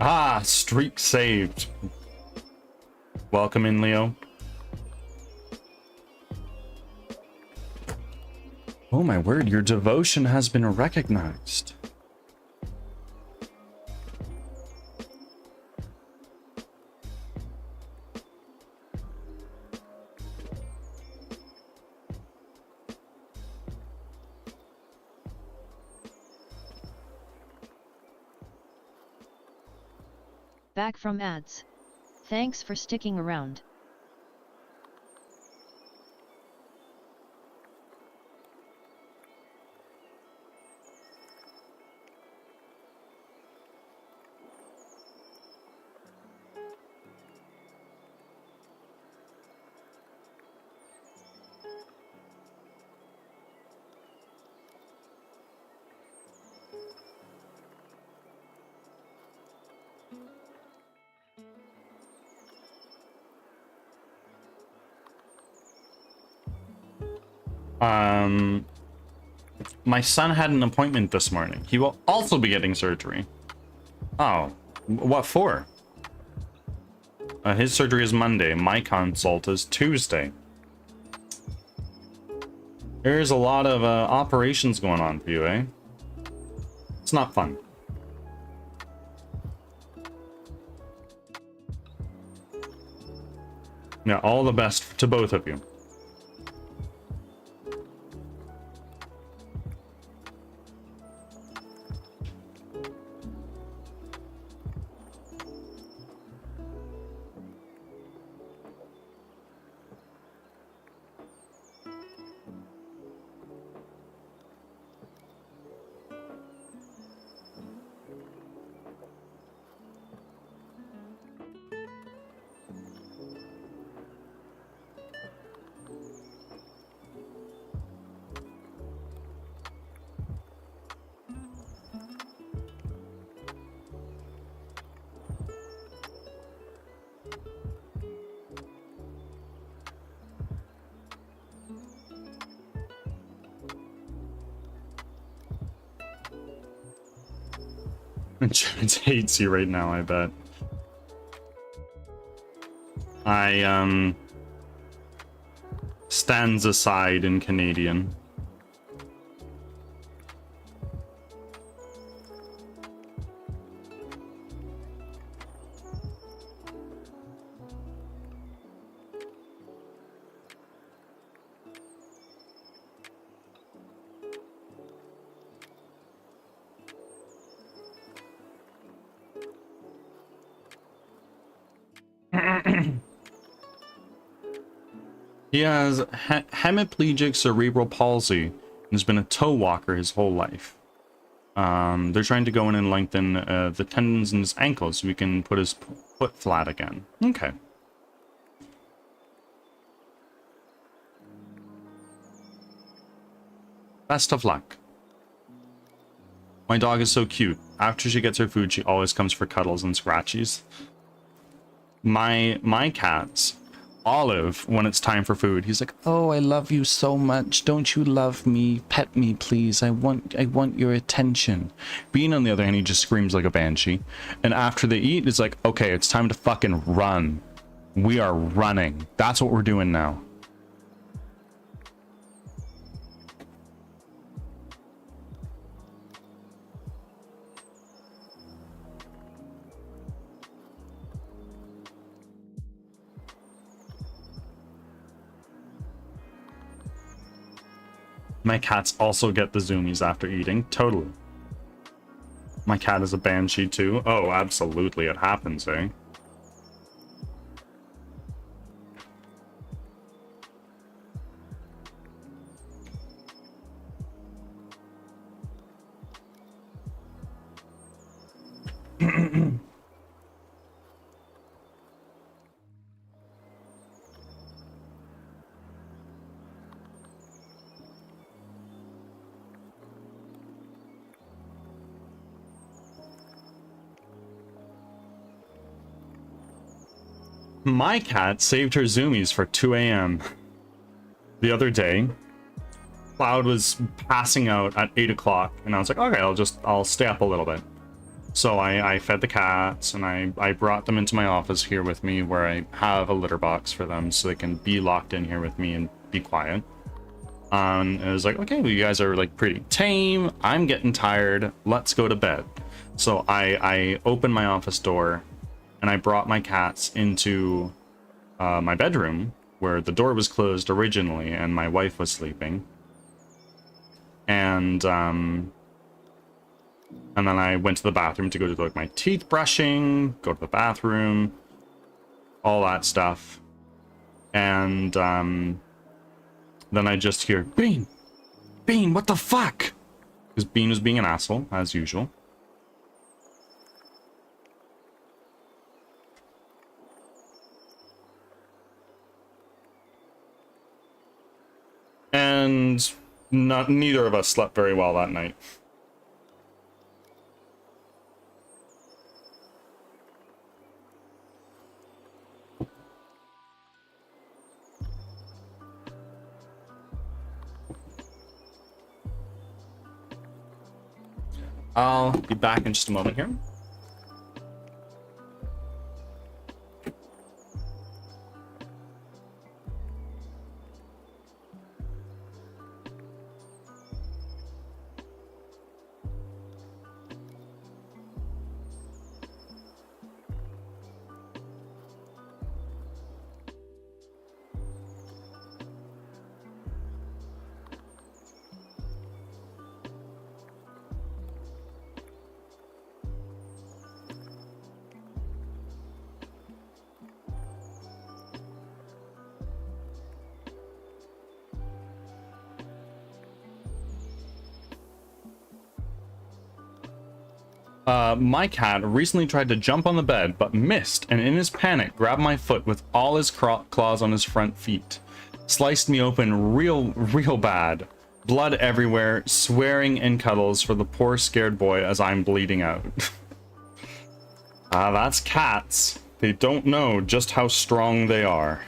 Ah, streak saved. Welcome in, Leo. Oh my word, your devotion has been recognized. Back from ads. Thanks for sticking around. My son had an appointment this morning. He will also be getting surgery. Oh, what for? His surgery is Monday. My consult is Tuesday. There's a lot of operations going on for you, eh? It's not fun. Yeah, all the best to both of you. Insurance hates you right now, I bet. Stands aside in Canadian. He has hemiplegic cerebral palsy and has been a toe walker his whole life. They're trying to go in and lengthen the tendons in his ankles so he can put his foot flat again. Okay. Best of luck. My dog is so cute. After she gets her food, she always comes for cuddles and scratchies. My cats, Olive, when it's time for food, he's like, "Oh, I love you so much. Don't you love me? Pet me, please. I want your attention." Bean, on the other hand, he just screams like a banshee. And after they eat, it's like, "Okay, it's time to fucking run. We are running. That's what we're doing now." My cats also get the zoomies after eating. Totally. My cat is a banshee too. Oh, absolutely. It happens, eh? My cat saved her zoomies for 2 a.m. the other day. Cloud was passing out at 8 o'clock, and I was like, okay, I'll stay up a little bit. So I fed the cats, and I brought them into my office here with me, where I have a litter box for them, so they can be locked in here with me and be quiet. And it was like, okay, well, you guys are like pretty tame. I'm getting tired. Let's go to bed. So I opened my office door, and I brought my cats into my bedroom, where the door was closed originally, and my wife was sleeping. And then I went to the bathroom to go do like my teeth brushing, go to the bathroom, all that stuff. And then I just hear, Bean, what the fuck? Because Bean was being an asshole, as usual. And neither of us slept very well that night. I'll be back in just a moment here. My cat recently tried to jump on the bed, but missed, and in his panic, grabbed my foot with all his claws on his front feet. Sliced me open real bad. Blood everywhere, swearing and cuddles for the poor scared boy as I'm bleeding out. That's cats. They don't know just how strong they are.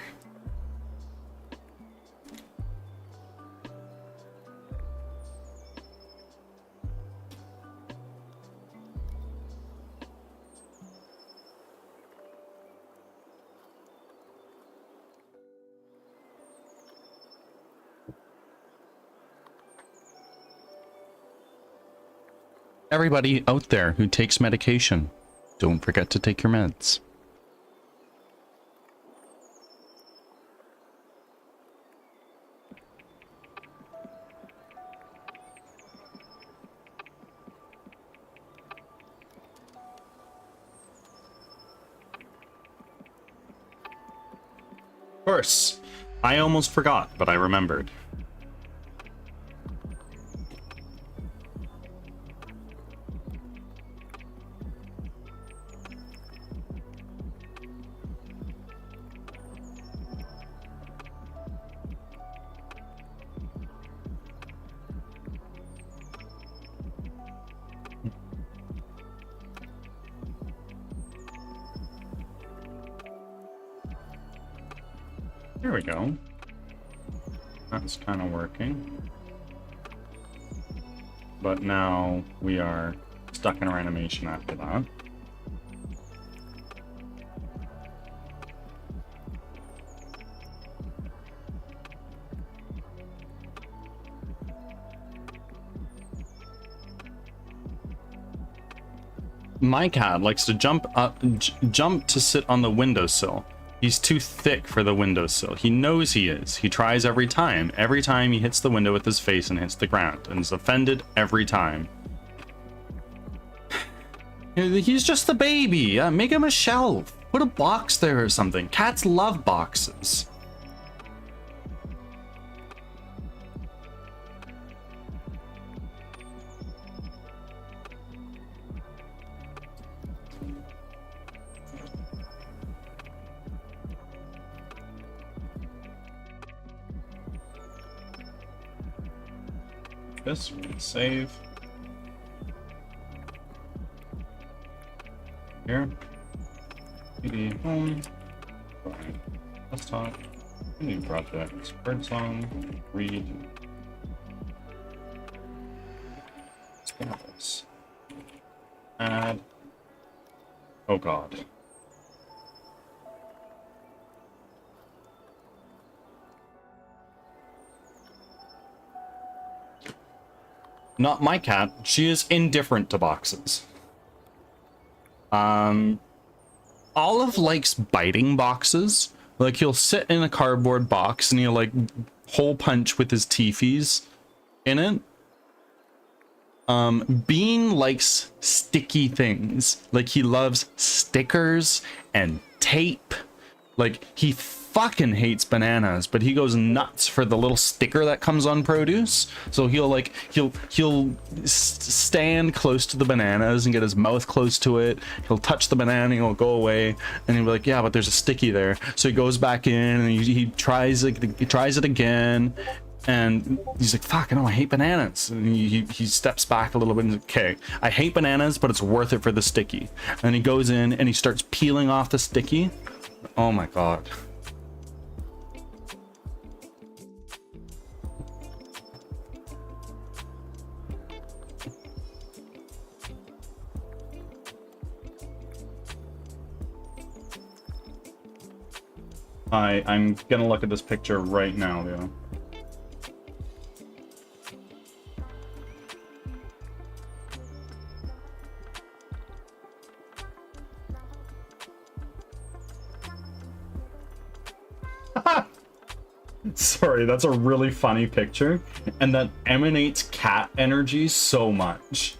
Everybody out there who takes medication, don't forget to take your meds. Of course, I almost forgot, but I remembered. There we go. That's kind of working. But now we are stuck in our animation after that. My cat likes to jump to sit on the windowsill. He's too thick for the windowsill. He knows he is. He tries every time. Every time he hits the window with his face and hits the ground, and is offended every time. He's just a baby. Make him a shelf. Put a box there or something. Cats love boxes. This we can save. Here. PD home. Fine. Desktop. New project. Birdsong. Read. Status. Add. Oh god. Not my cat. She is indifferent to boxes. Olive likes biting boxes. Like, he'll sit in a cardboard box and he'll, like, hole punch with his teethies in it. Bean likes sticky things. Like, he loves stickers and tape. Like, he fucking hates bananas, but he goes nuts for the little sticker that comes on produce. So he'll stand close to the bananas and get his mouth close to it. He'll touch the banana and he'll go away, and he'll be like, yeah, but there's a sticky there. So he goes back in and he tries it again, and he's like, fuck, no, I hate bananas. And he steps back a little bit and he's like, okay, I hate bananas, but it's worth it for the sticky. And he goes in and he starts peeling off the sticky. Oh my god. I'm gonna look at this picture right now, Leo. Sorry, that's a really funny picture, and that emanates cat energy so much.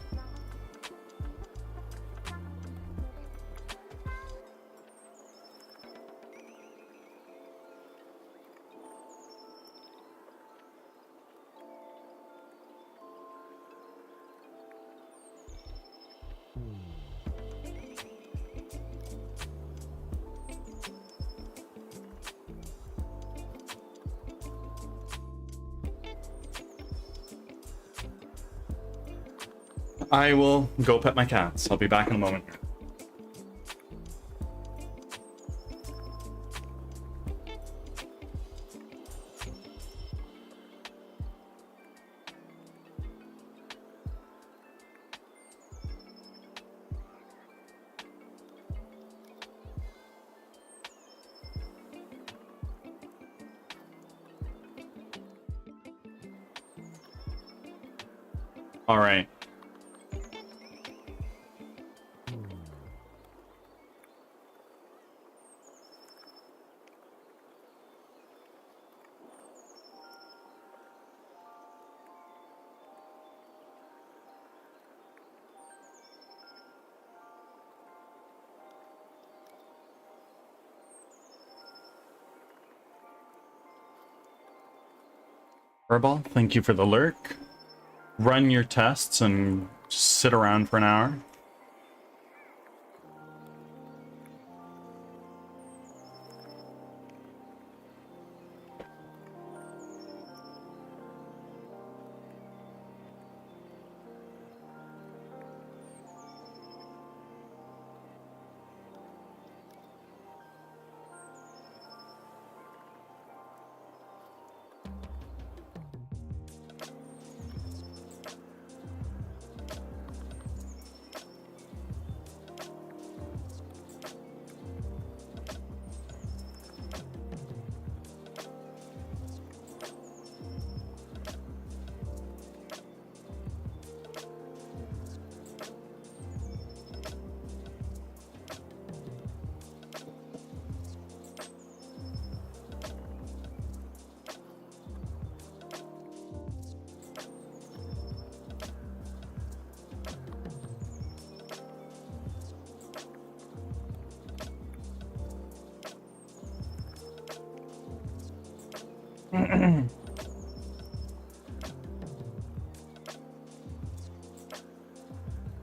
I will go pet my cats. I'll be back in a moment. All right. Furball, thank you for the lurk. Run your tests and sit around for an hour.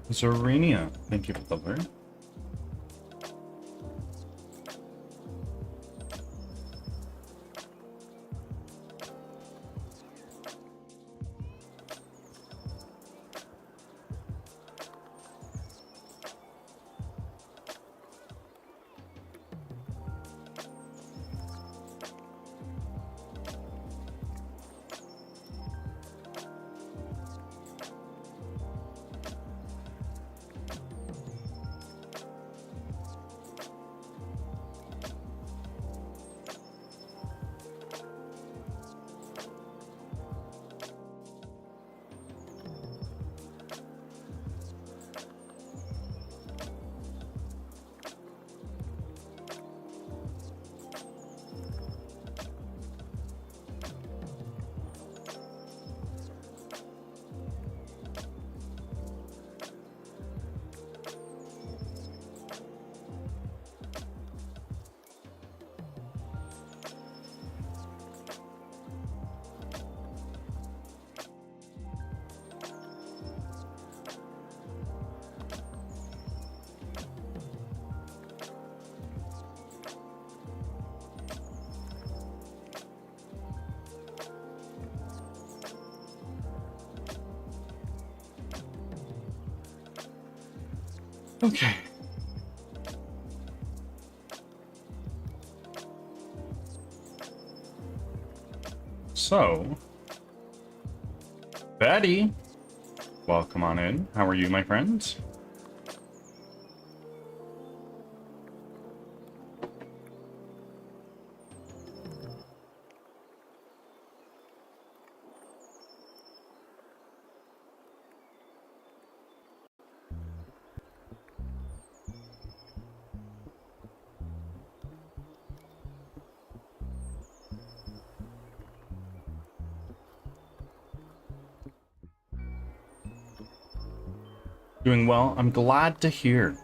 Zorenia, thank you for the lurk. Okay. So, Betty, welcome on in. How are you, my friends? Doing well. I'm glad to hear.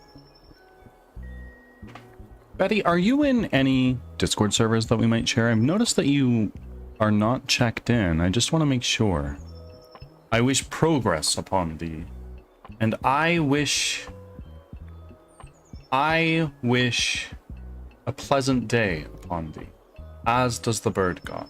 Betty, are you in any Discord servers that we might share? I've noticed that you are not checked in. I just want to make sure. I wish progress upon thee. And I wish a pleasant day upon thee, as does the bird god.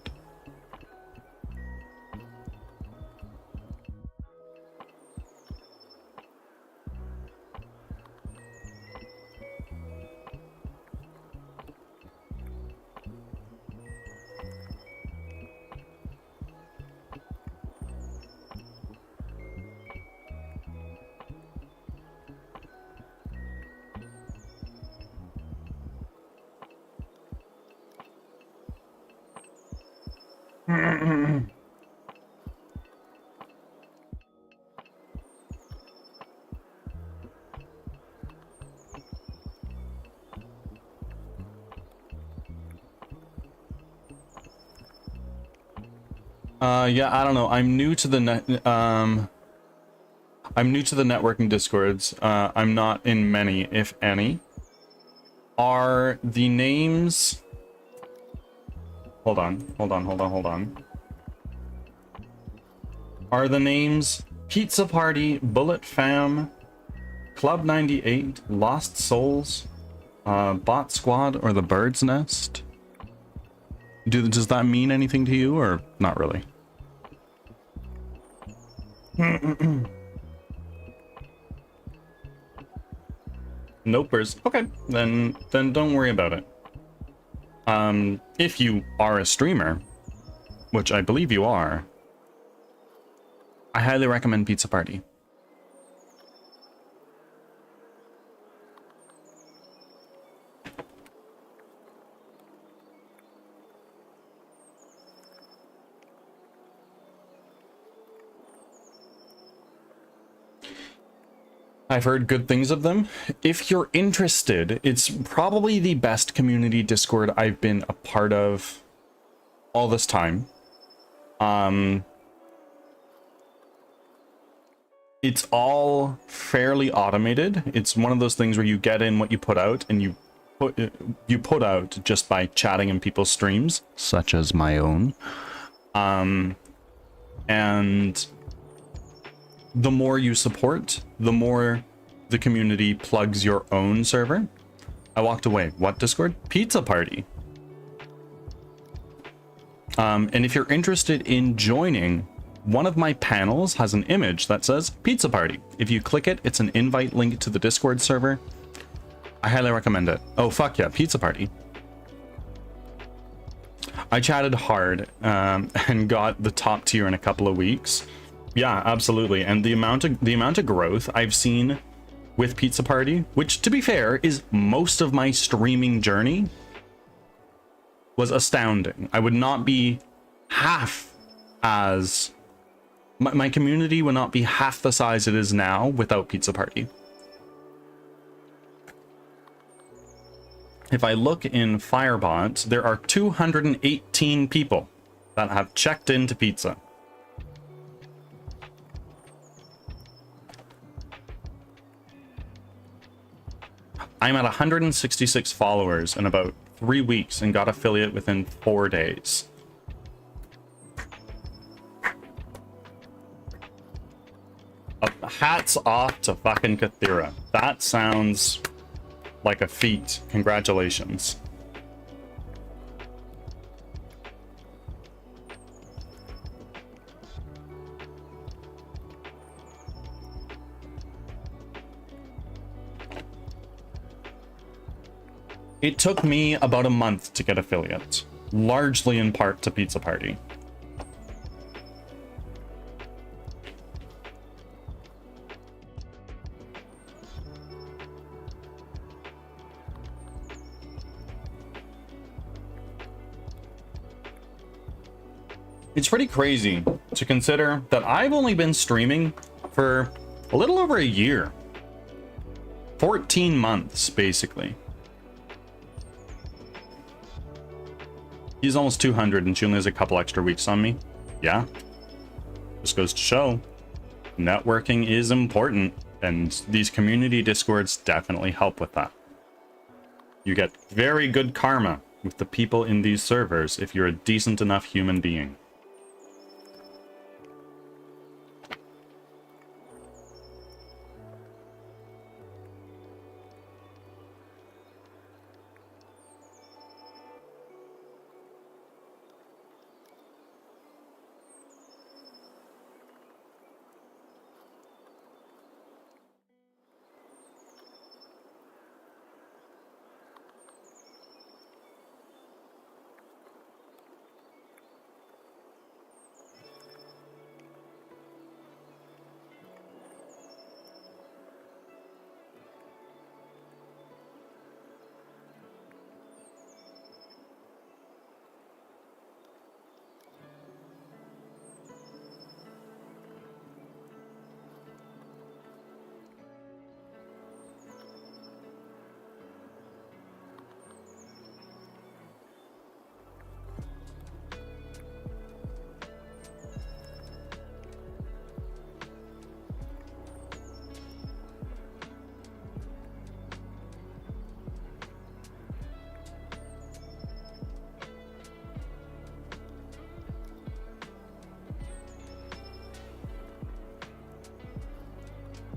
Yeah, I don't know. I'm new to the networking discords. I'm not in many, if any. Are the names... Hold on. are the names Pizza Party, Bullet Fam, Club 98, Lost Souls, Bot Squad, or the Bird's Nest. Does that mean anything to you, or not really? Nopers. Okay, then don't worry about it. If you are a streamer, which I believe you are, I highly recommend Pizza Party. I've heard good things of them. If you're interested, it's probably the best community Discord I've been a part of all this time. It's all fairly automated. It's one of those things where you get in what you put out, and you put out just by chatting in people's streams, such as my own. And the more you support, the more the community plugs your own server. I walked away. What Discord? Pizza Party. And if you're interested in joining, one of my panels has an image that says Pizza Party. If you click it, it's an invite link to the Discord server. I highly recommend it. Oh, fuck yeah, Pizza Party. I chatted hard and got the top tier in a couple of weeks. Yeah, absolutely. And the amount of growth I've seen with Pizza Party, which to be fair is most of my streaming journey, was astounding. I would not be half as my community would not be half the size it is now without Pizza Party. If I look in Firebot, there are 218 people that have checked into pizza. I'm at 166 followers in about 3 weeks and got affiliate within 4 days. Hats off to fucking Kathira. That sounds like a feat. Congratulations. It took me about a month to get affiliate, largely in part to Pizza Party. It's pretty crazy to consider that I've only been streaming for a little over a year. 14 months, basically. He's almost 200 and she only has a couple extra weeks on me. Yeah. Just goes to show, networking is important, and these community discords definitely help with that. You get very good karma with the people in these servers if you're a decent enough human being.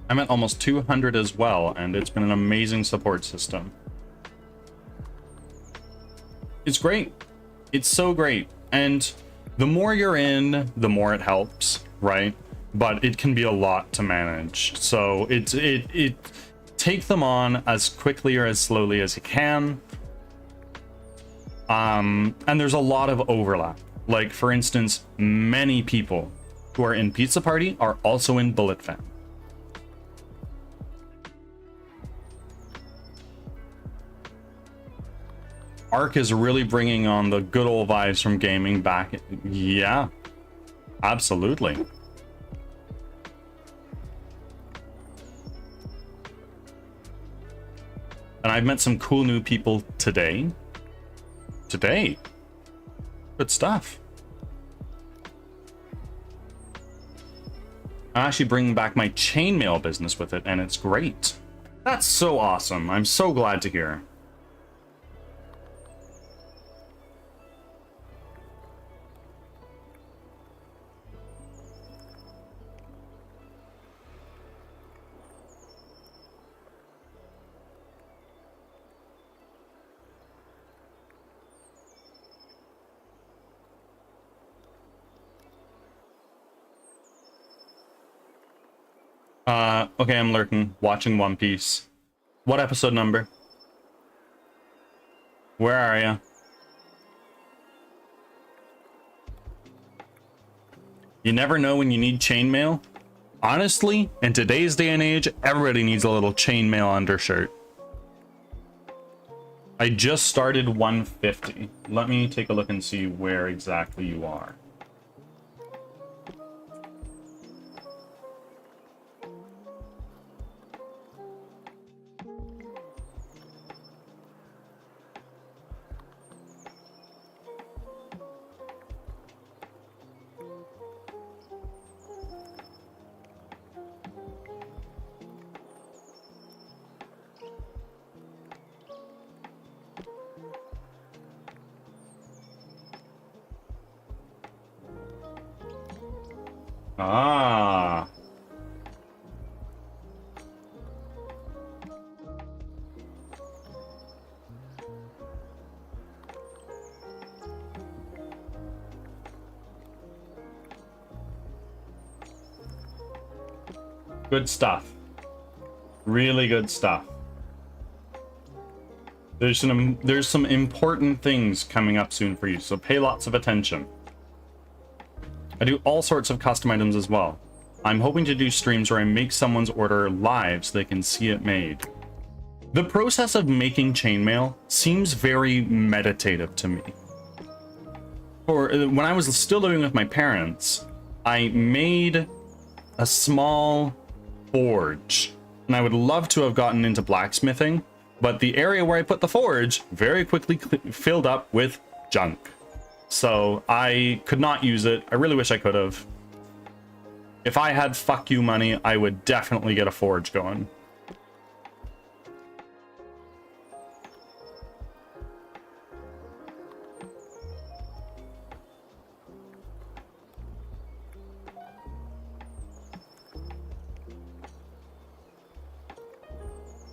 I'm at almost 200 as well, and it's been an amazing support system. It's great. It's so great. And the more you're in, the more it helps, right? But it can be a lot to manage. So it take them on as quickly or as slowly as you can. And there's a lot of overlap. Like, for instance, many people who are in Pizza Party are also in Bullet Fam. Arc is really bringing on the good old vibes from gaming back. Yeah, absolutely. And I've met some cool new people today. Good stuff. I'm actually bringing back my chainmail business with it, and it's great. That's so awesome. I'm so glad to hear. Okay, I'm lurking, watching One Piece. What episode number? Where are ya? You never know when you need chainmail. Honestly, in today's day and age, everybody needs a little chainmail undershirt. I just started 150. Let me take a look and see where exactly you are. Ah. Good stuff. Really good stuff. There's some important things coming up soon for you, so pay lots of attention. I do all sorts of custom items as well. I'm hoping to do streams where I make someone's order live so they can see it made. The process of making chainmail seems very meditative to me. When I was still living with my parents, I made a small forge, and I would love to have gotten into blacksmithing, but the area where I put the forge very quickly filled up with junk. So I could not use it. I really wish I could have. If I had fuck you money, I would definitely get a forge going.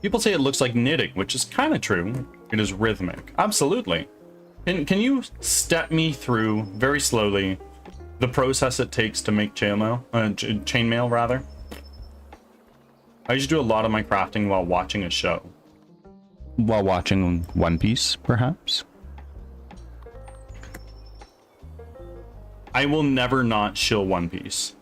People say it looks like knitting, which is kind of true. It is rhythmic. Absolutely. Can you step me through, very slowly, the process it takes to make chainmail, rather? I usually do a lot of my crafting while watching a show. While watching One Piece, perhaps? I will never not shill One Piece.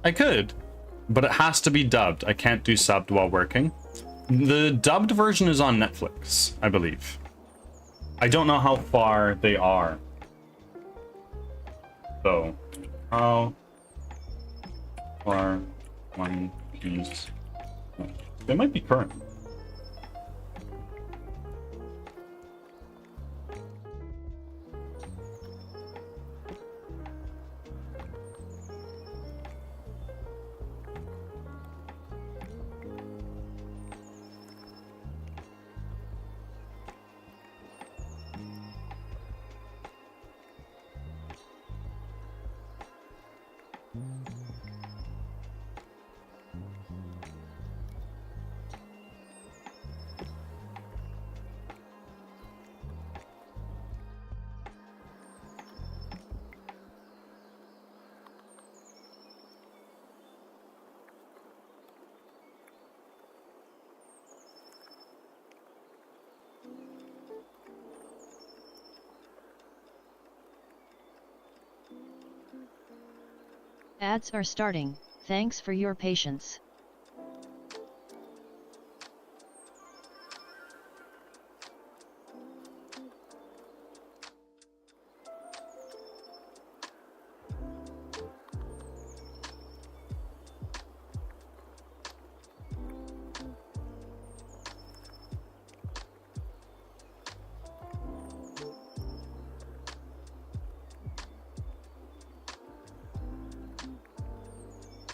I could, but it has to be dubbed. I can't do subbed while working. The dubbed version is on Netflix, I believe. I don't know how far they are. So, how far One Piece? They might be current. Ads are starting, thanks for your patience.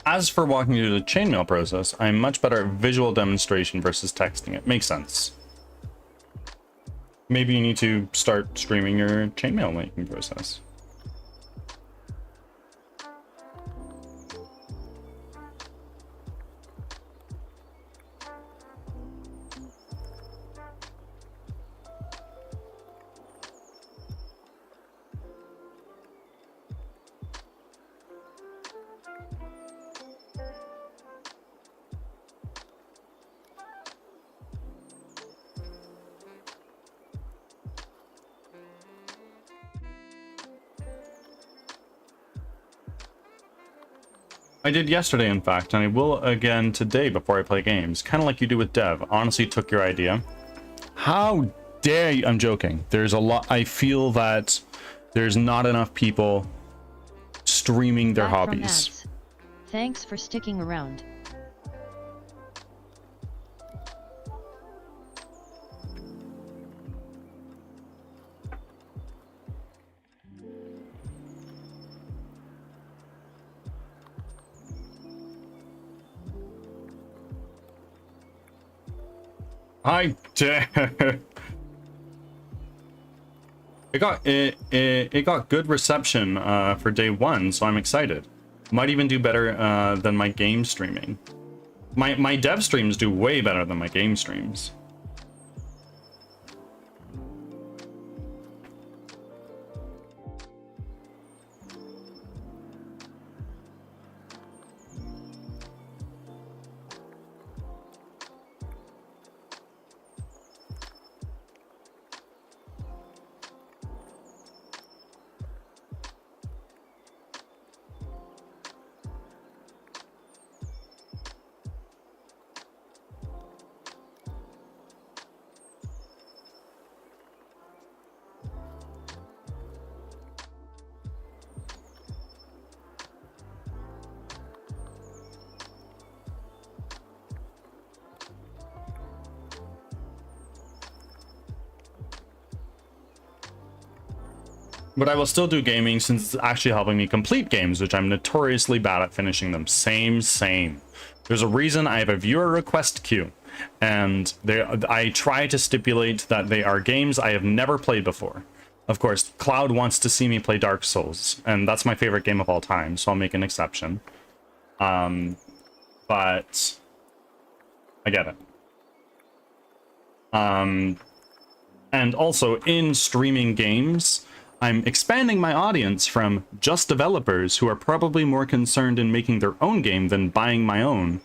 As for walking through the chainmail process, I'm much better at visual demonstration versus texting it. Makes sense. Maybe you need to start streaming your chainmail making process. I did yesterday, in fact, and I will again today before I play games. Kind of like you do with Dev. Honestly, took your idea. How dare you? I'm joking. There's a lot. I feel that there's not enough people streaming their Back from hobbies. ads. Thanks for sticking around. I dare. It got good reception for day one, so I'm excited. Might even do better than my game streaming. My dev streams do way better than my game streams. But I will still do gaming since it's actually helping me complete games, which I'm notoriously bad at finishing them. Same. There's a reason I have a viewer request queue, and I try to stipulate that they are games I have never played before. Of course, Cloud wants to see me play Dark Souls, and that's my favorite game of all time, so I'll make an exception. But I get it. And also, in streaming games, I'm expanding my audience from just developers who are probably more concerned in making their own game than buying my own,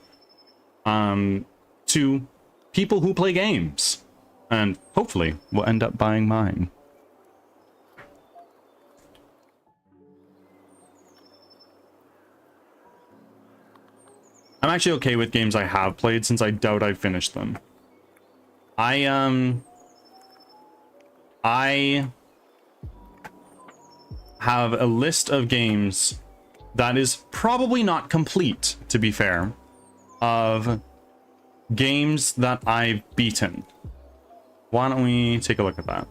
to people who play games, and hopefully will end up buying mine. I'm actually okay with games I have played since I doubt I've finished them. I have a list of games that is probably not complete, to be fair, of games that I've beaten. Why don't we take a look at that?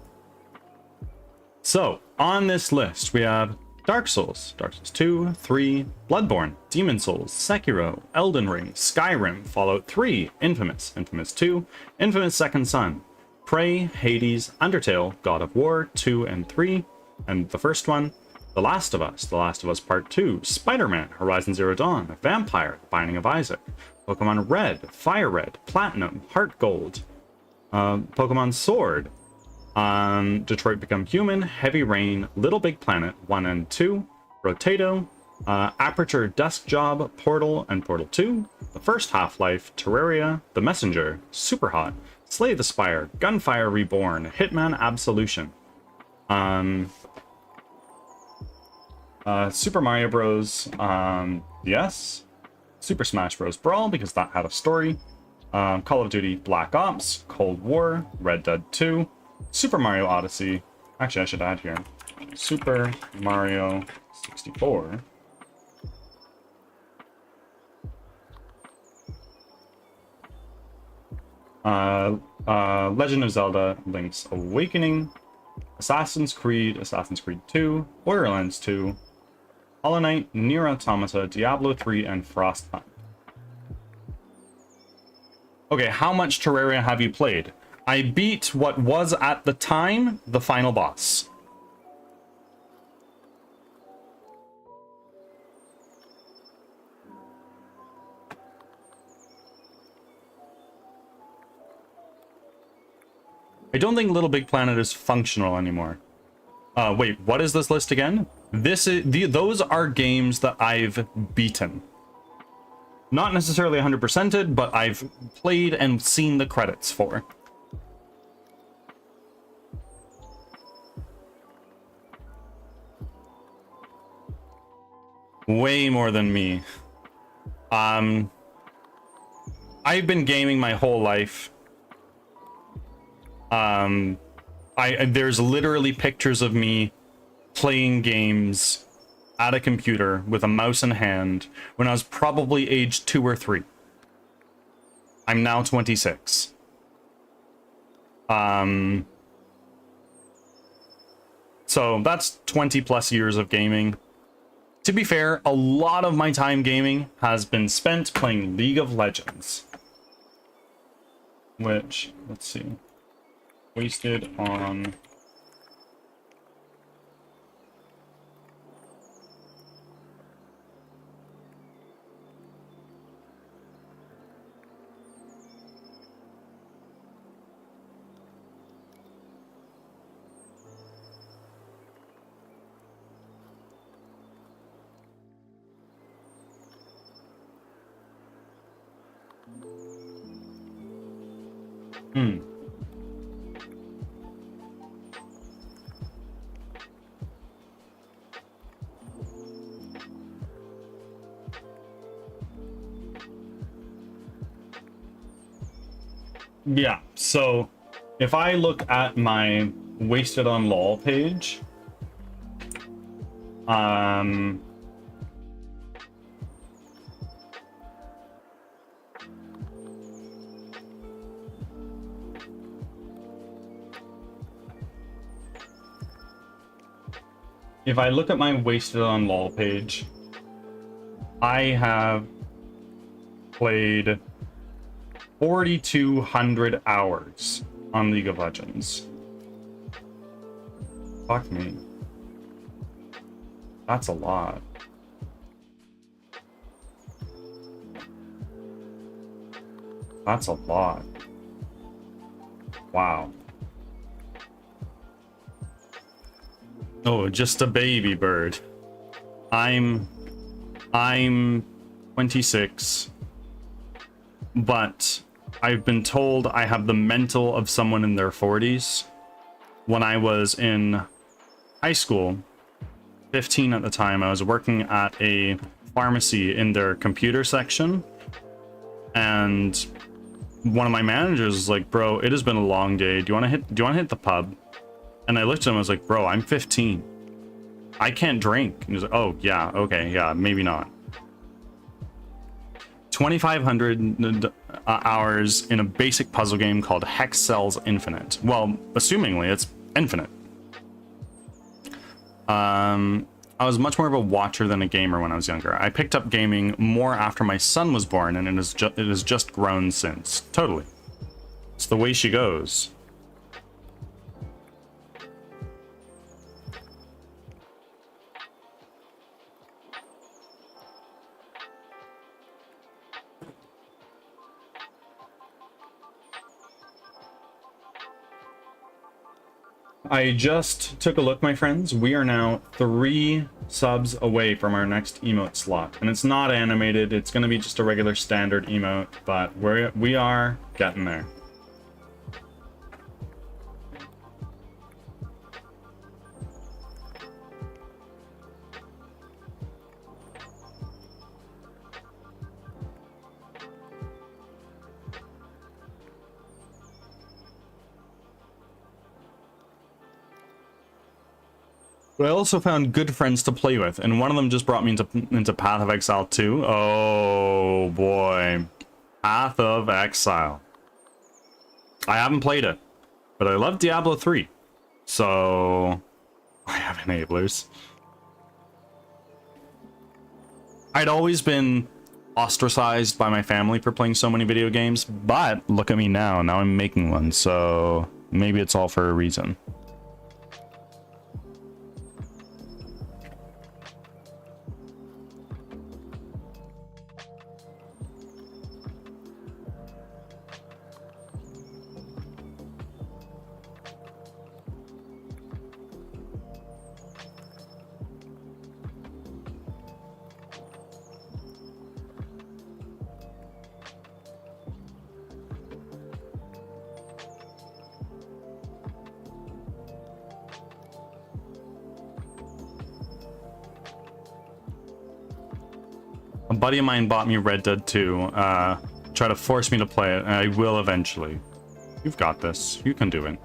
So, on this list, we have Dark Souls 2, 3, Bloodborne, Demon Souls, Sekiro, Elden Ring, Skyrim, Fallout 3, Infamous, Infamous 2, Infamous Second Son, Prey, Hades, Undertale, God of War 2 and 3, and the first one, The Last of Us Part 2, Spider-Man, Horizon Zero Dawn, Vampire, The Binding of Isaac, Pokemon Red, Fire Red, Platinum, Heart Gold, Pokemon Sword, Detroit Become Human, Heavy Rain, Little Big Planet 1 and 2, Rotato, Aperture Desk Job, Portal and Portal 2, The First Half-Life, Terraria, The Messenger, Superhot, Slay the Spire, Gunfire Reborn, Hitman Absolution. Super Mario Bros. Yes. Super Smash Bros. Brawl, because that had a story. Call of Duty Black Ops, Cold War, Red Dead 2, Super Mario Odyssey. Actually, I should add here. Super Mario 64. Legend of Zelda Link's Awakening, Assassin's Creed 2, Borderlands 2, Hollow Knight, Nier Automata, Diablo 3, and Frostpunk. Okay, how much Terraria have you played? I beat what was at the time the final boss. I don't think Little Big Planet is functional anymore. Wait, what is this list again? Those are games that I've beaten. Not necessarily 100%ed, but I've played and seen the credits for. Way more than me. I've been gaming my whole life. There's literally pictures of me playing games at a computer with a mouse in hand when I was probably age 2 or 3. I'm now 26. So that's 20 plus years of gaming. To be fair, a lot of my time gaming has been spent playing League of Legends. Which, let's see, wasted on... Yeah, so if I look at my Wasted on LOL page, if I look at my Wasted on LOL page, I have played 4,200 hours on League of Legends. Fuck me. That's a lot. That's a lot. Wow. Oh, just a baby bird. I'm 26, but I've been told I have the mental of someone in their 40s. When I was in high school, 15 at the time, I was working at a pharmacy in their computer section, and one of my managers was like, "Bro, it has been a long day. Do you want to hit the pub?" And I looked at him, I was like, "Bro, I'm 15. I can't drink." And he was like, "Oh, yeah, okay, yeah, maybe not." 2,500 hours in a basic puzzle game called Hex Cells Infinite. Well, assumingly, it's infinite. I was much more of a watcher than a gamer when I was younger. I picked up gaming more after my son was born, and it has just grown since. Totally. It's the way she goes. I just took a look, my friends. We are now 3 subs away from our next emote slot. And it's not animated. It's going to be just a regular standard emote, but we are getting there. But I also found good friends to play with, and one of them just brought me into Path of Exile 2. Oh boy. Path of Exile. I haven't played it, but I love Diablo 3. So I have enablers. I'd always been ostracized by my family for playing so many video games, but look at me now. Now I'm making one, so maybe it's all for a reason. A buddy of mine bought me Red Dead 2, try to force me to play it, and I will eventually. You've got this. You can do it.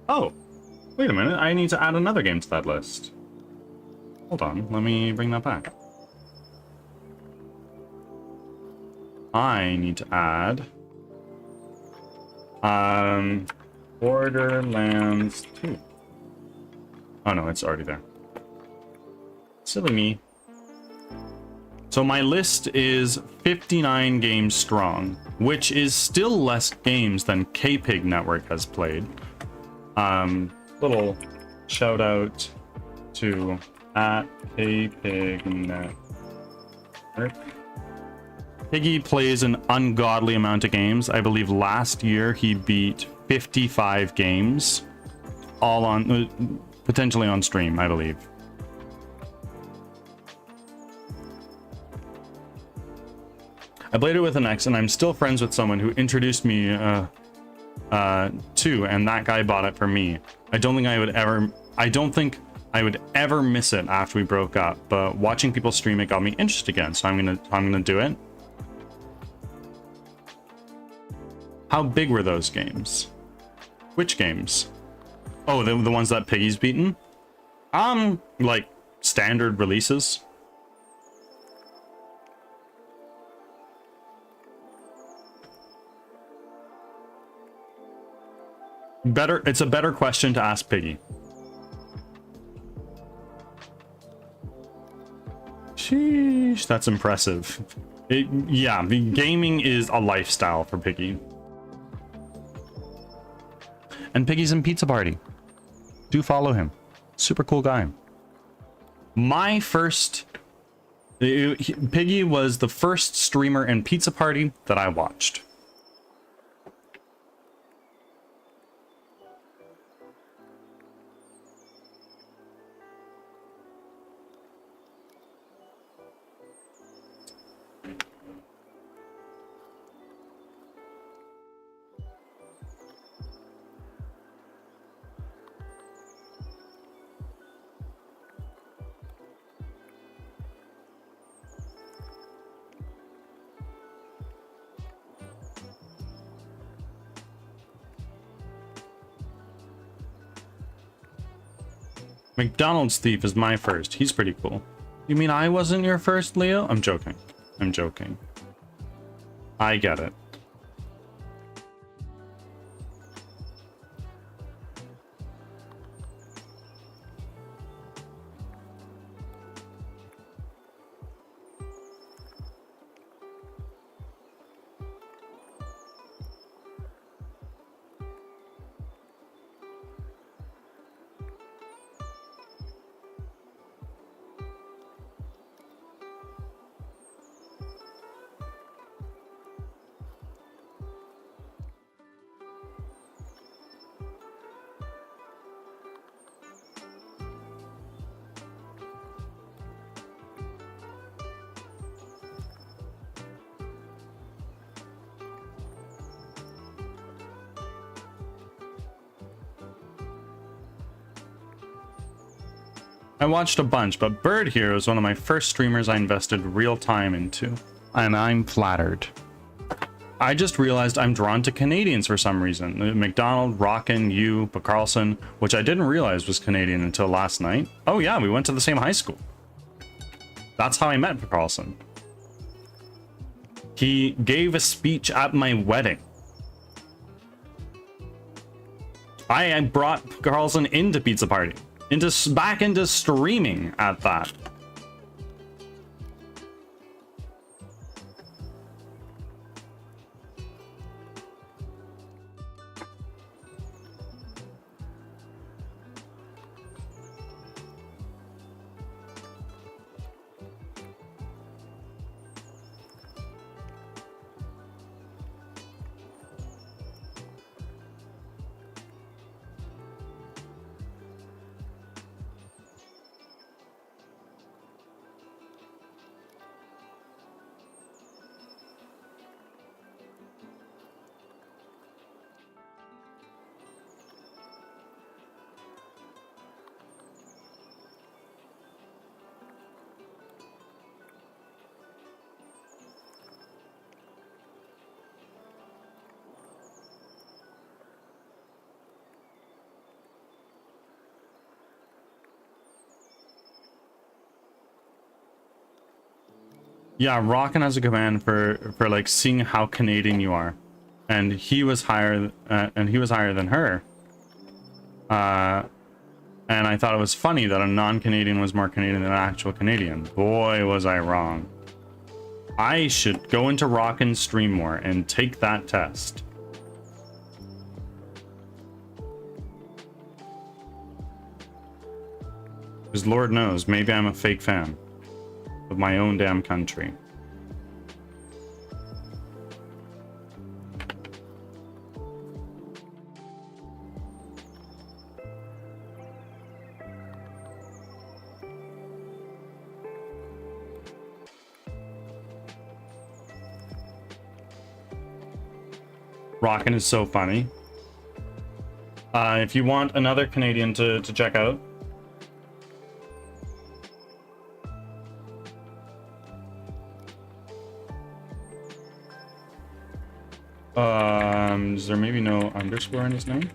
Oh, wait a minute. I need to add another game to that list. Hold on. Let me bring that back. I need to add Borderlands 2. Oh no, it's already there. Silly me. So my list is 59 games strong, which is still less games than K-Pig Network has played. Little shout out to @K-Pig Network. Piggy plays an ungodly amount of games. I believe last year he beat 55 games, all on potentially on stream, I believe. I played it with an ex, and I'm still friends with someone who introduced me to, and that guy bought it for me. I don't think I would ever miss it after we broke up, but watching people stream it got me interested again, so I'm gonna do it. How big were those games? Which games? Oh, the ones that Piggy's beaten? Like standard releases. It's a better question to ask Piggy. Sheesh, that's impressive. Yeah, the gaming is a lifestyle for Piggy. And Piggy's in Pizza Party. Do follow him. Super cool guy. My first... Piggy was the first streamer in Pizza Party that I watched. McDonald's Thief is my first. He's pretty cool. You mean I wasn't your first, Leo? I'm joking. I'm joking. I get it. I watched a bunch, but Bird here was one of my first streamers I invested real time into. And I'm flattered. I just realized I'm drawn to Canadians for some reason. McDonald, Rockin, you, Carlson, which I didn't realize was Canadian until last night. Oh yeah, we went to the same high school. That's how I met Carlson. He gave a speech at my wedding. I brought Carlson into Pizza Party, back into streaming at that. Yeah, Rockin has a command for like seeing how Canadian you are, and he was higher than her. And I thought it was funny that a non-Canadian was more Canadian than an actual Canadian. Boy, was I wrong. I should go into Rockin' stream more and take that test. Because Lord knows, maybe I'm a fake fan of my own damn country. Rockin' is so funny. If you want another Canadian to check out, is there maybe no underscore in his name?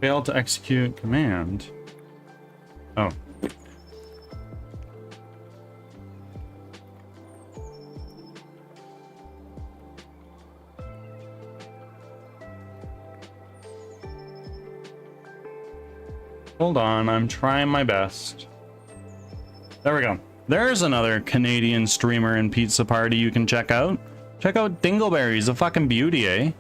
Failed to execute command. Oh. Hold on, I'm trying my best. There we go. There's another Canadian streamer in Pizza Party you can check out. Check out Dingleberry, he's a fucking beauty, eh?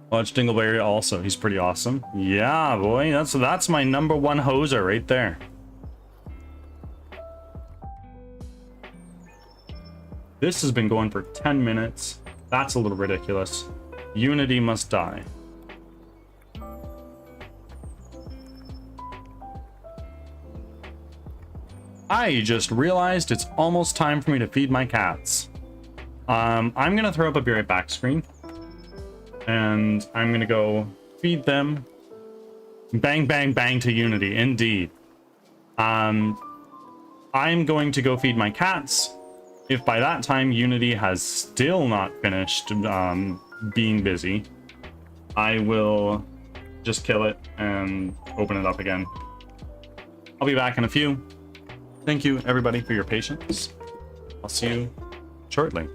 Watch Dingleberry also. He's pretty awesome. Yeah, boy. That's my number one hoser right there. This has been going for 10 minutes. That's a little ridiculous. Unity must die. I just realized it's almost time for me to feed my cats. I'm gonna throw up a be right back screen. And I'm gonna go feed them. Bang, bang, bang to Unity, indeed. I'm going to go feed my cats. If by that time Unity has still not finished being busy, I will just kill it and open it up again. I'll be back in a few. Thank you, everybody, for your patience. I'll see you shortly.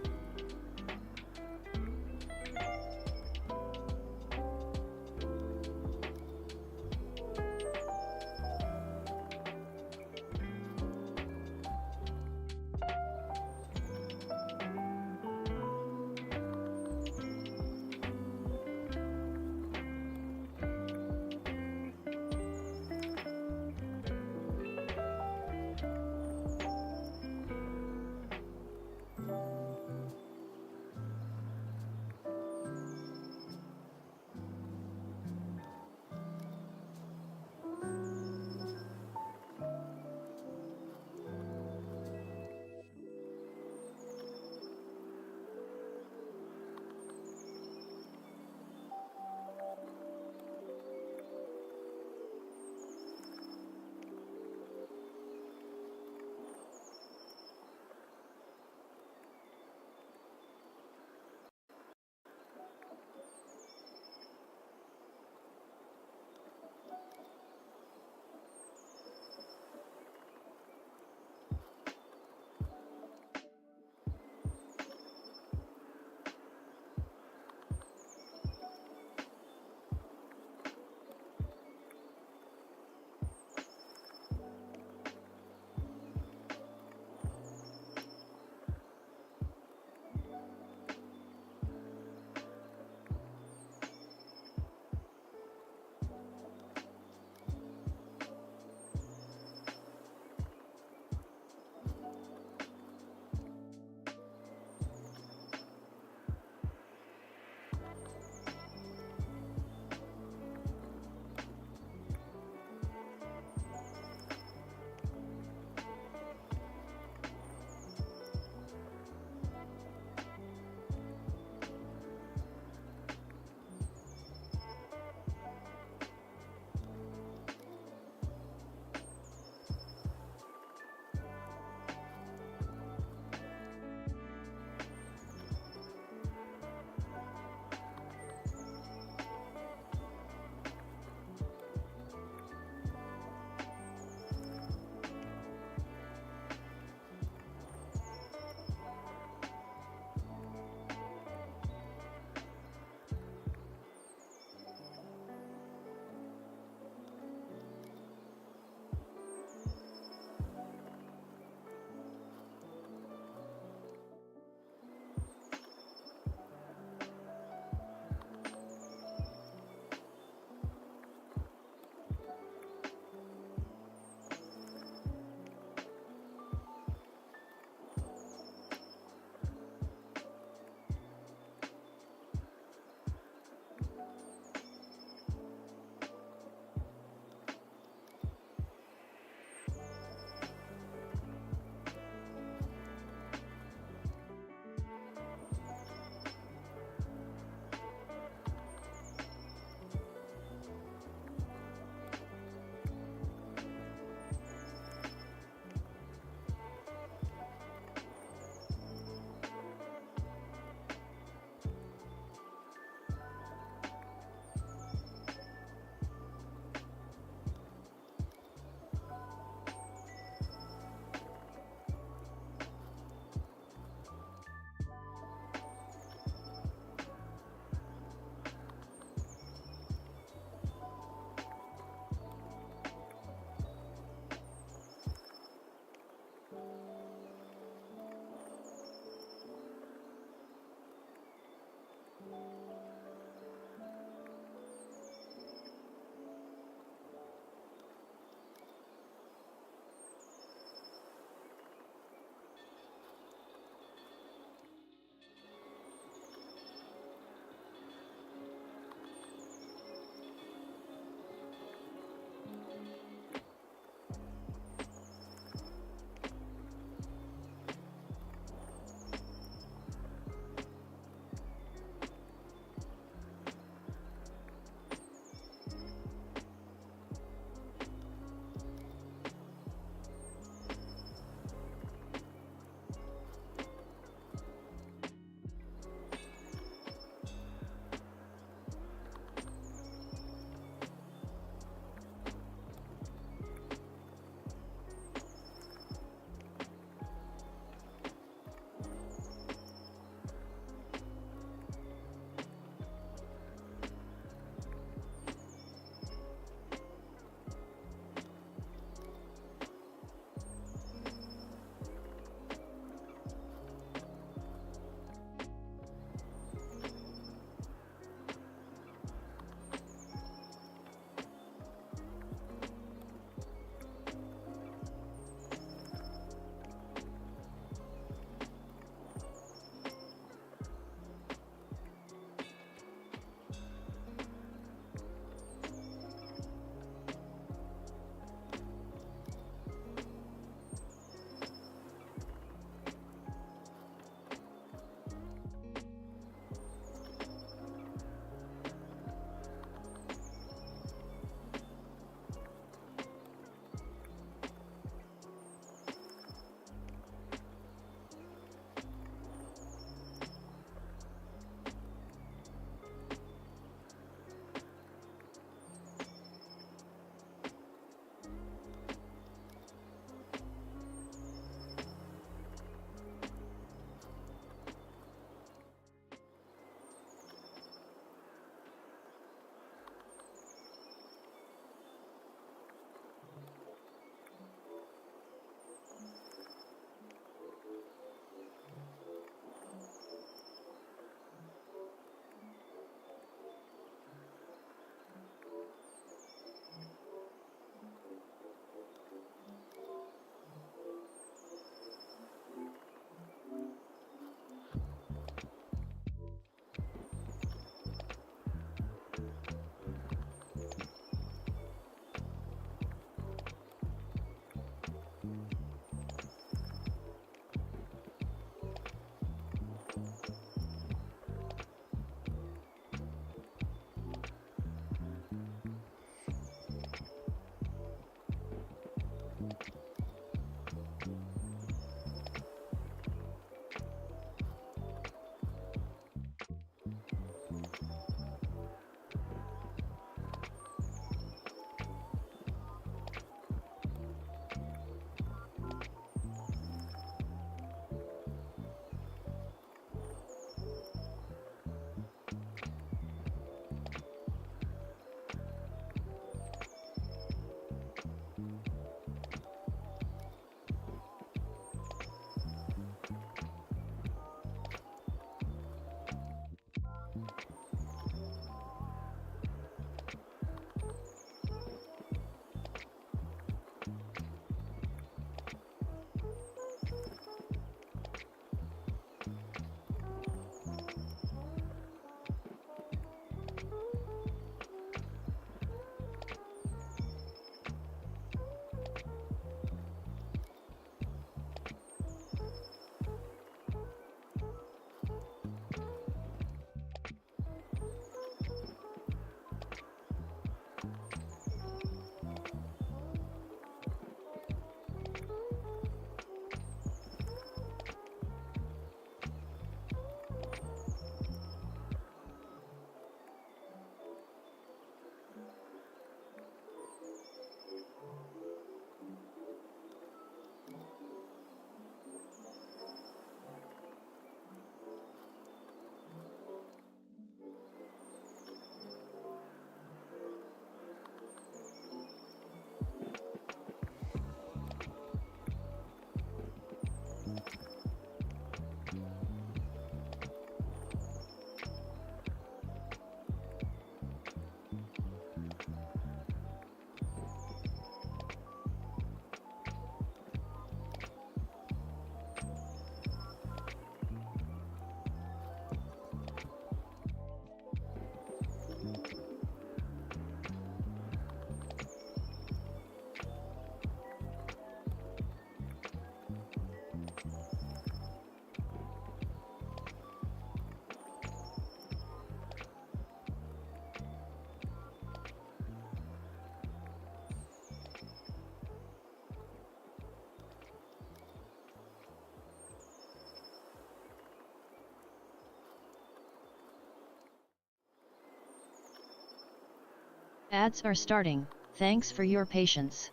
Ads are starting, thanks for your patience.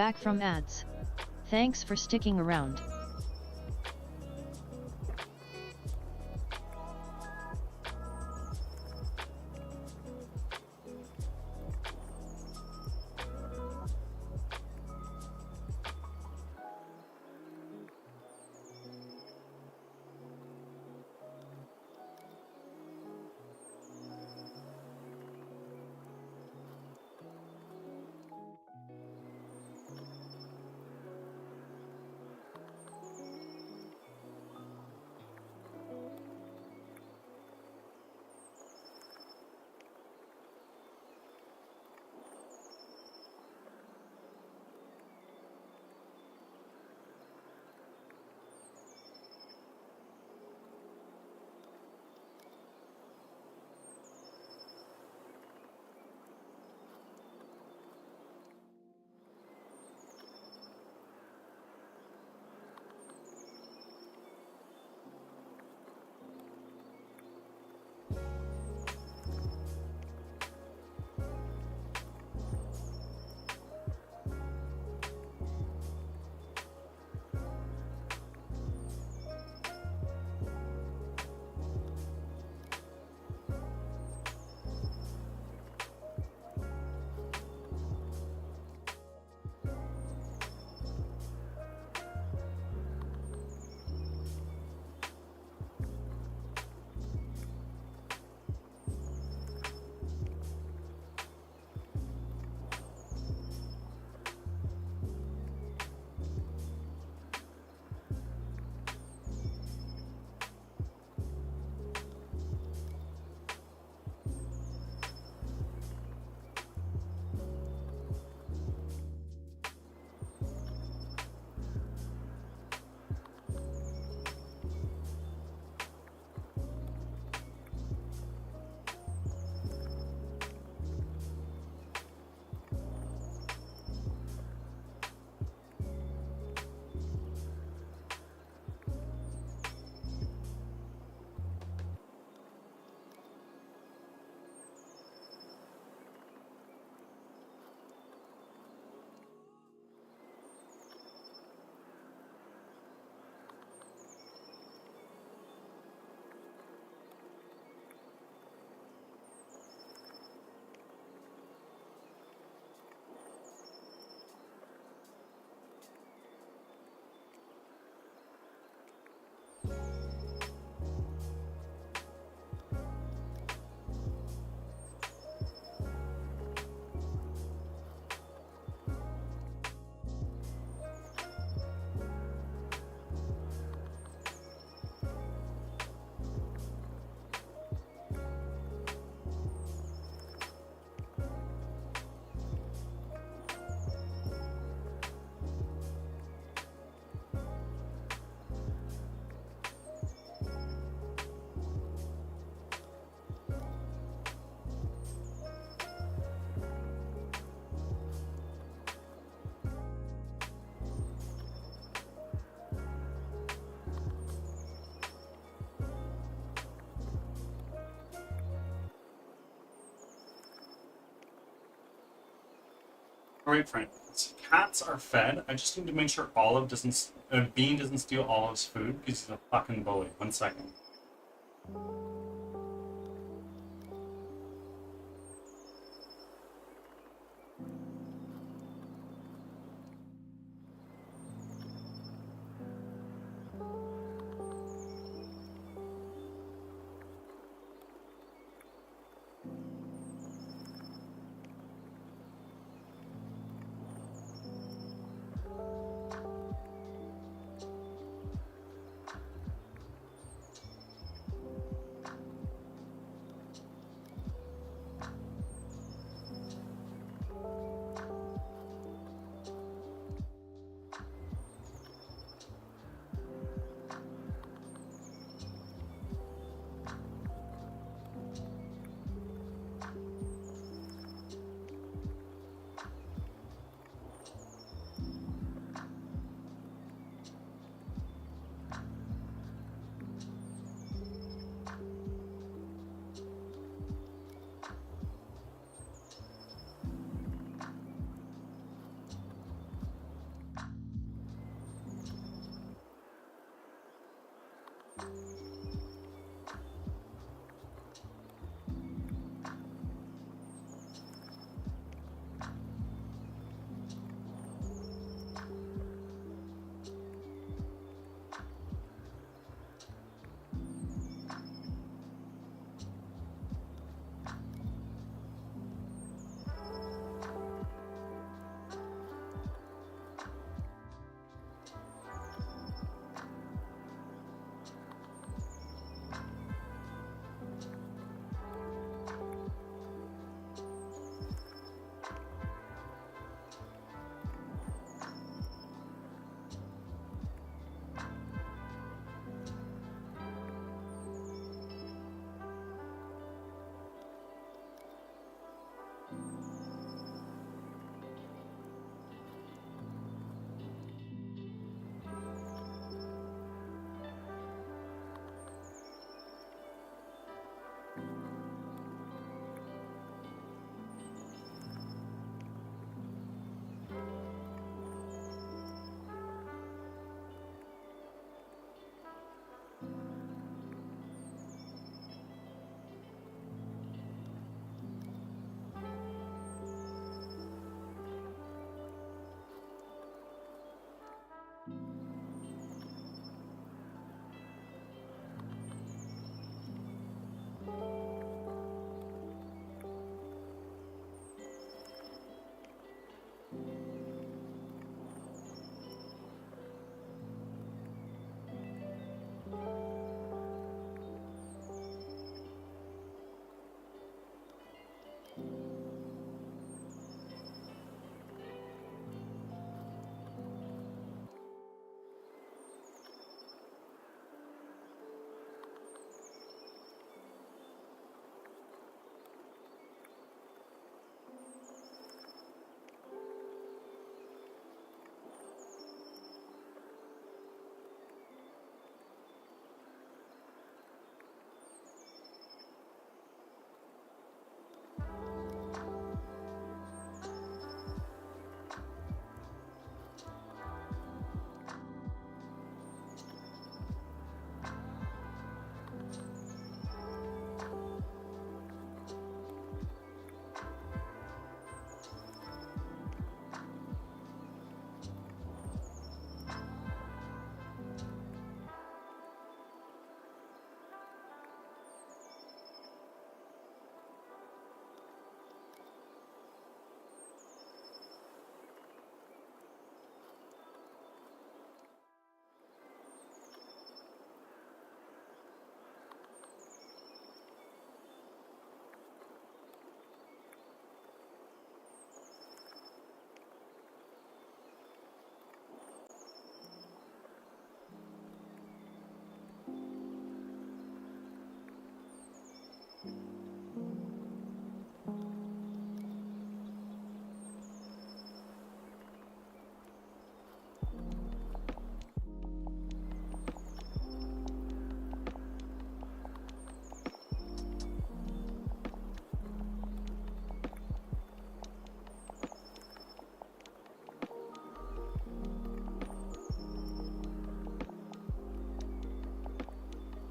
Back from ads. Thanks for sticking around. Alright, friends. Cats are fed. I just need to make sure Olive doesn't... Bean doesn't steal Olive's food, because he's a fucking bully. 1 second.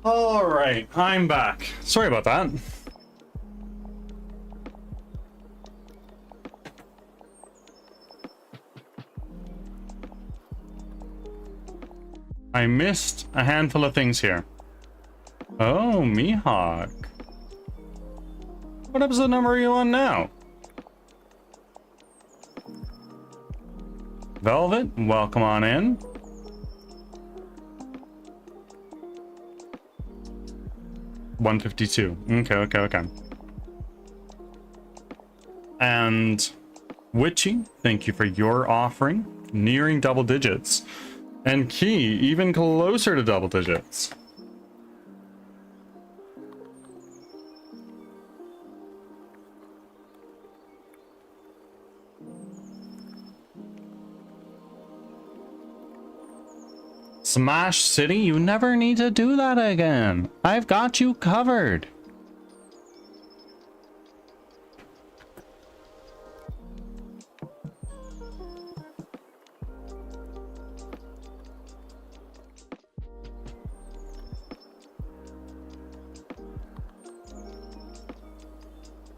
All right, I'm back. Sorry about that. I missed a handful of things here. Oh, Mihawk. What episode number are you on now? Velvet, welcome on in. $152. Okay. And Witchy, thank you for your offering. Nearing double digits. And Key, even closer to double digits. Smash City, you never need to do that again. I've got you covered.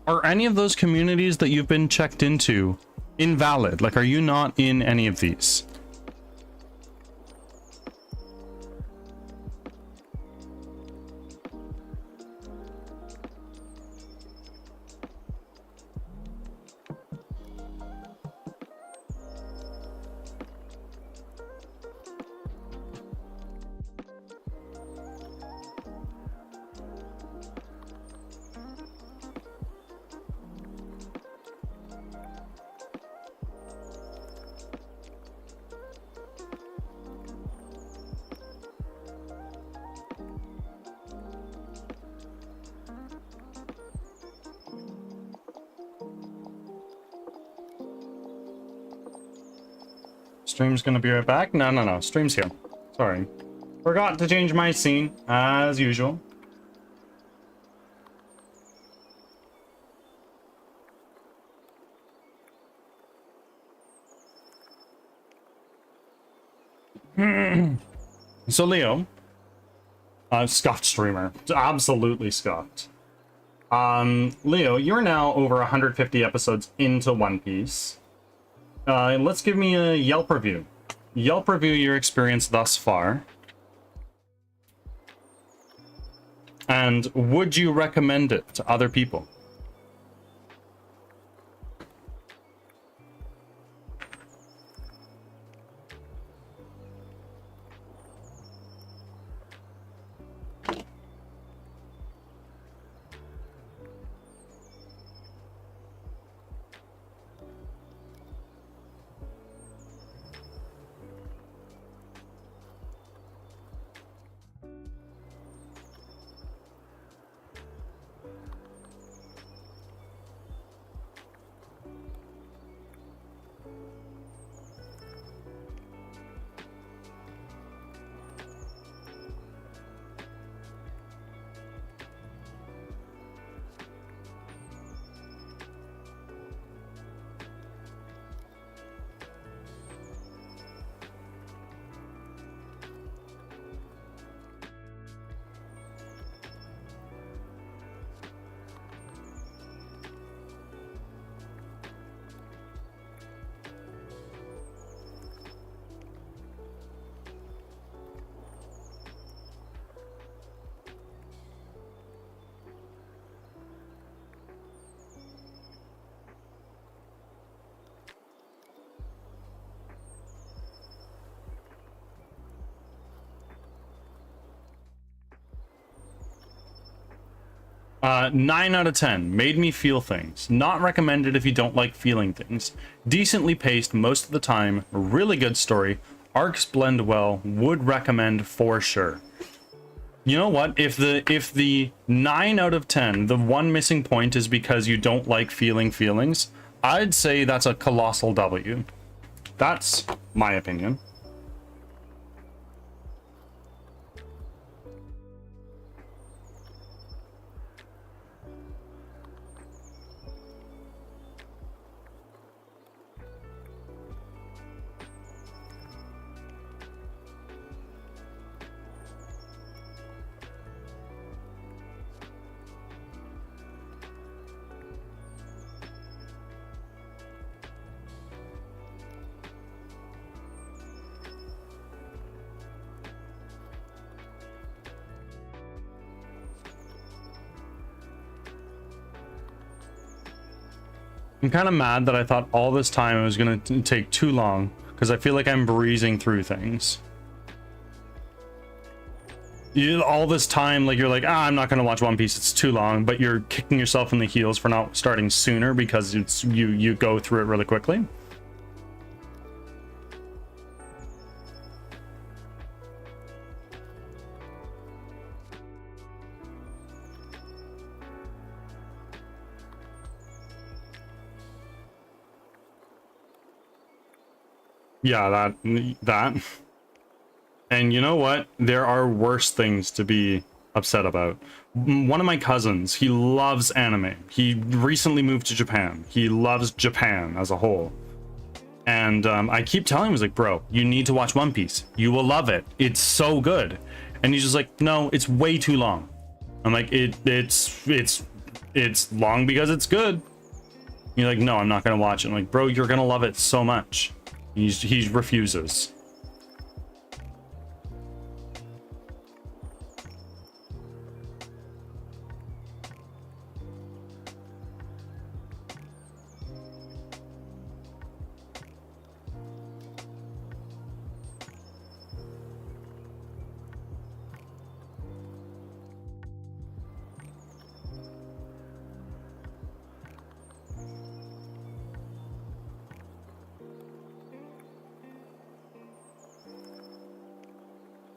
Are any of those communities that you've been checked into invalid? Like, are you not in any of these? Stream's gonna be right back. No. Stream's here. Sorry. Forgot to change my scene, as usual. So, Leo. Scuffed streamer. Absolutely scuffed. Leo, you're now over 150 episodes into One Piece. Let's give me a Yelp review. Yelp review your experience thus far. And would you recommend it to other people? Nine out of 10. Made me feel things. Not recommended if you don't like feeling things. Decently paced most of the time. Really good story. Arcs blend well. Would recommend for sure. You know what? If the 9 out of 10, the one missing point is because you don't like feeling feelings, I'd say that's a colossal W. That's my opinion. I'm kind of mad that I thought all this time it was going to take too long, because I feel like I'm breezing through things. All this time, like, you're like, I'm not going to watch One Piece, it's too long, but you're kicking yourself in the heels for not starting sooner because it's you go through it really quickly. Yeah, that. And you know what? There are worse things to be upset about. One of my cousins, he loves anime. He recently moved to Japan. He loves Japan as a whole. And I keep telling him, I was like, bro, you need to watch One Piece. You will love it. It's so good. And he's just like, no, it's way too long. I'm like, it's long because it's good. You're like, no, I'm not gonna watch it. I'm like, bro, you're gonna love it so much. He refuses.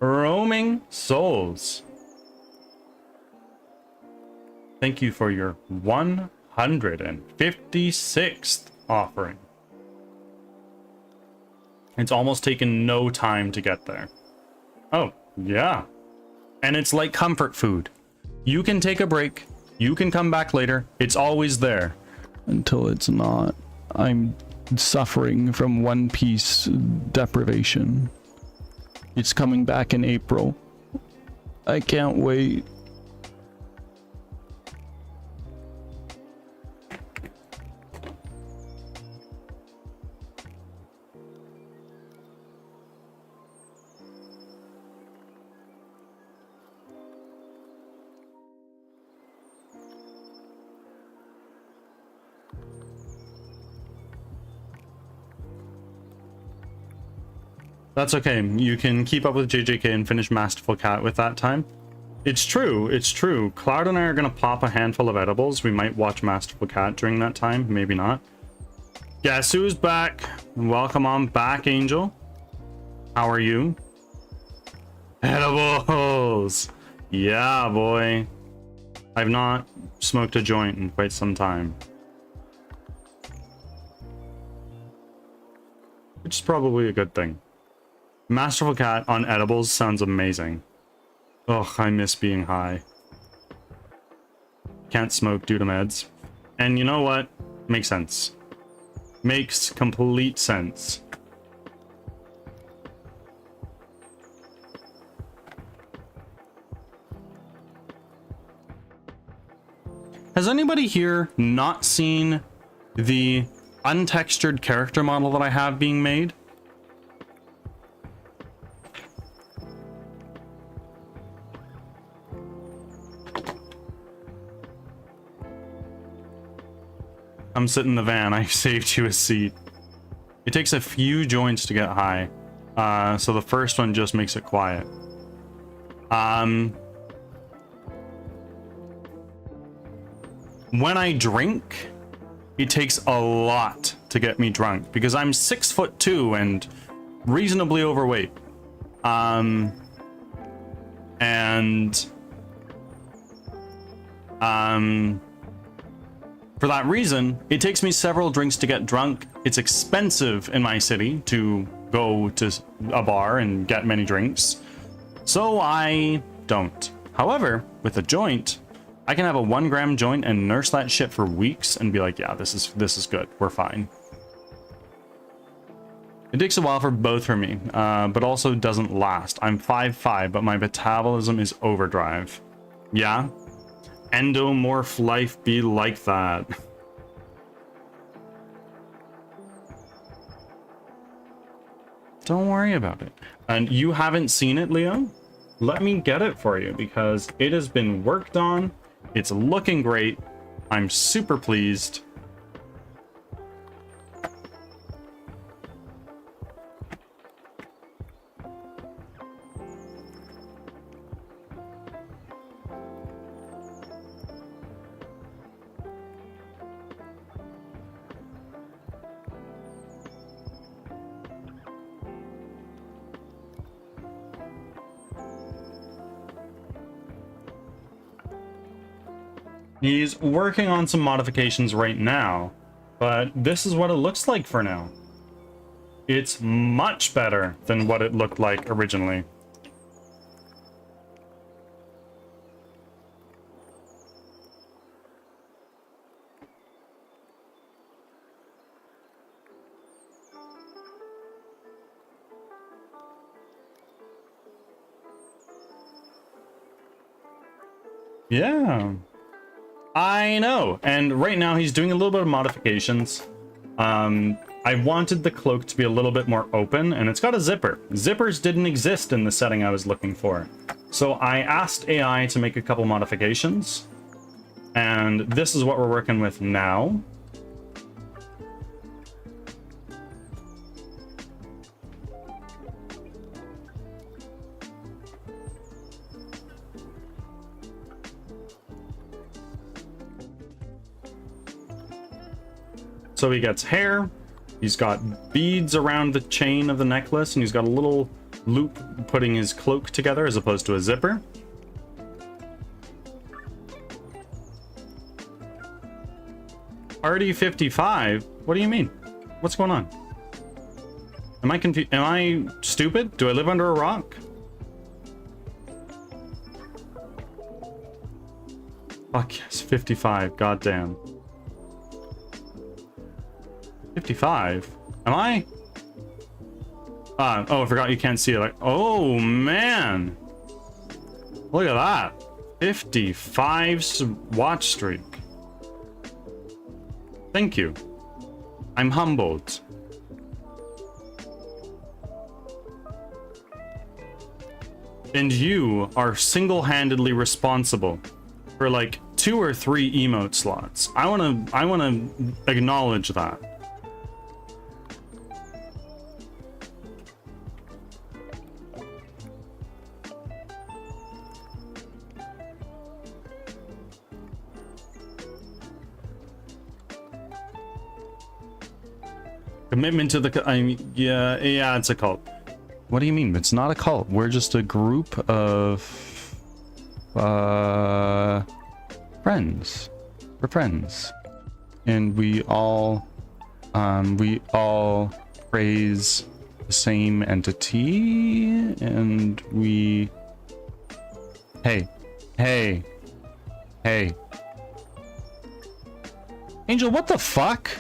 Roaming Souls. Thank you for your 156th offering. It's almost taken no time to get there. Oh, yeah. And it's like comfort food. You can take a break. You can come back later. It's always there. Until it's not. I'm suffering from One Piece deprivation. It's coming back in April. I can't wait. That's okay. You can keep up with JJK and finish Masterful Cat with that time. It's true. It's true. Cloud and I are going to pop a handful of edibles. We might watch Masterful Cat during that time. Maybe not. Guess who's back? Welcome on back, Angel. How are you? Edibles! Yeah, boy. I've not smoked a joint in quite some time. Which is probably a good thing. Masterful Cat on edibles sounds amazing. Ugh, I miss being high. Can't smoke due to meds. And you know what? Makes sense. Makes complete sense. Has anybody here not seen the untextured character model that I have being made? Come sit in the van. I saved you a seat. It takes a few joints to get high. So the first one just makes it quiet. When I drink, it takes a lot to get me drunk because I'm 6'2" and reasonably overweight. For that reason, it takes me several drinks to get drunk. It's expensive in my city to go to a bar and get many drinks, so I don't. However, with a joint, I can have a 1 gram joint and nurse that shit for weeks and be like, yeah, this is good. We're fine. It takes a while for both for me, but also doesn't last. I'm 5'5", but my metabolism is overdrive. Yeah? Endomorph life be like that. Don't worry about it. And you haven't seen it, Leo? Let me get it for you because it has been worked on. It's looking great. I'm super pleased. He's working on some modifications right now, but this is what it looks like for now. It's much better than what it looked like originally. Yeah, I know. And right now he's doing a little bit of modifications. I wanted the cloak to be a little bit more open, and it's got a zipper. Zippers didn't exist in the setting I was looking for. So I asked AI to make a couple modifications, and this is what we're working with now. So he gets hair, he's got beads around the chain of the necklace, and he's got a little loop putting his cloak together as opposed to a zipper. Already 55? What do you mean? What's going on? Am I confused? Am I stupid? Do I live under a rock? Fuck yes, 55, goddamn. 55? Am I? Oh, I forgot you can't see it. Like, oh man, look at that. 55 watch streak. Thank you. I'm humbled. And you are single-handedly responsible for like 2 or 3 emote slots. I wanna acknowledge that. Commitment to the, I mean, yeah, it's a cult. What do you mean? It's not a cult. We're just a group of friends. We're friends, and we all praise the same entity, and we. Hey, Angel, what the fuck?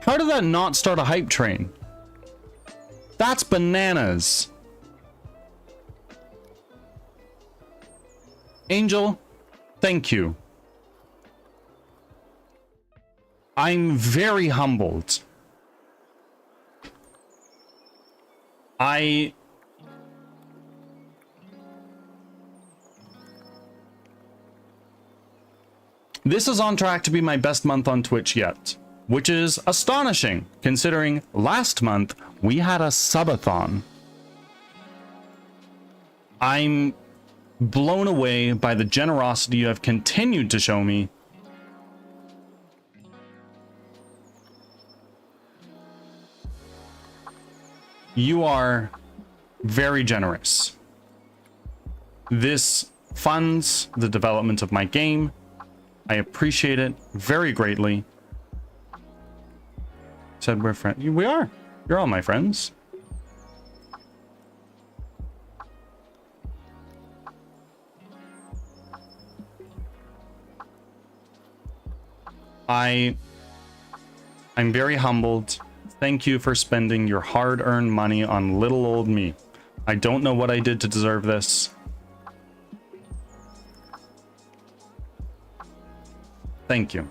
How did that not start a hype train? That's bananas. Angel, thank you. I'm very humbled. This is on track to be my best month on Twitch yet, which is astonishing, considering last month we had a subathon. I'm blown away by the generosity you have continued to show me. You are very generous. This funds the development of my game. I appreciate it very greatly. Said we're friends. We are. You're all my friends. I'm very humbled. Thank you for spending your hard-earned money on little old me. I don't know what I did to deserve this. Thank you.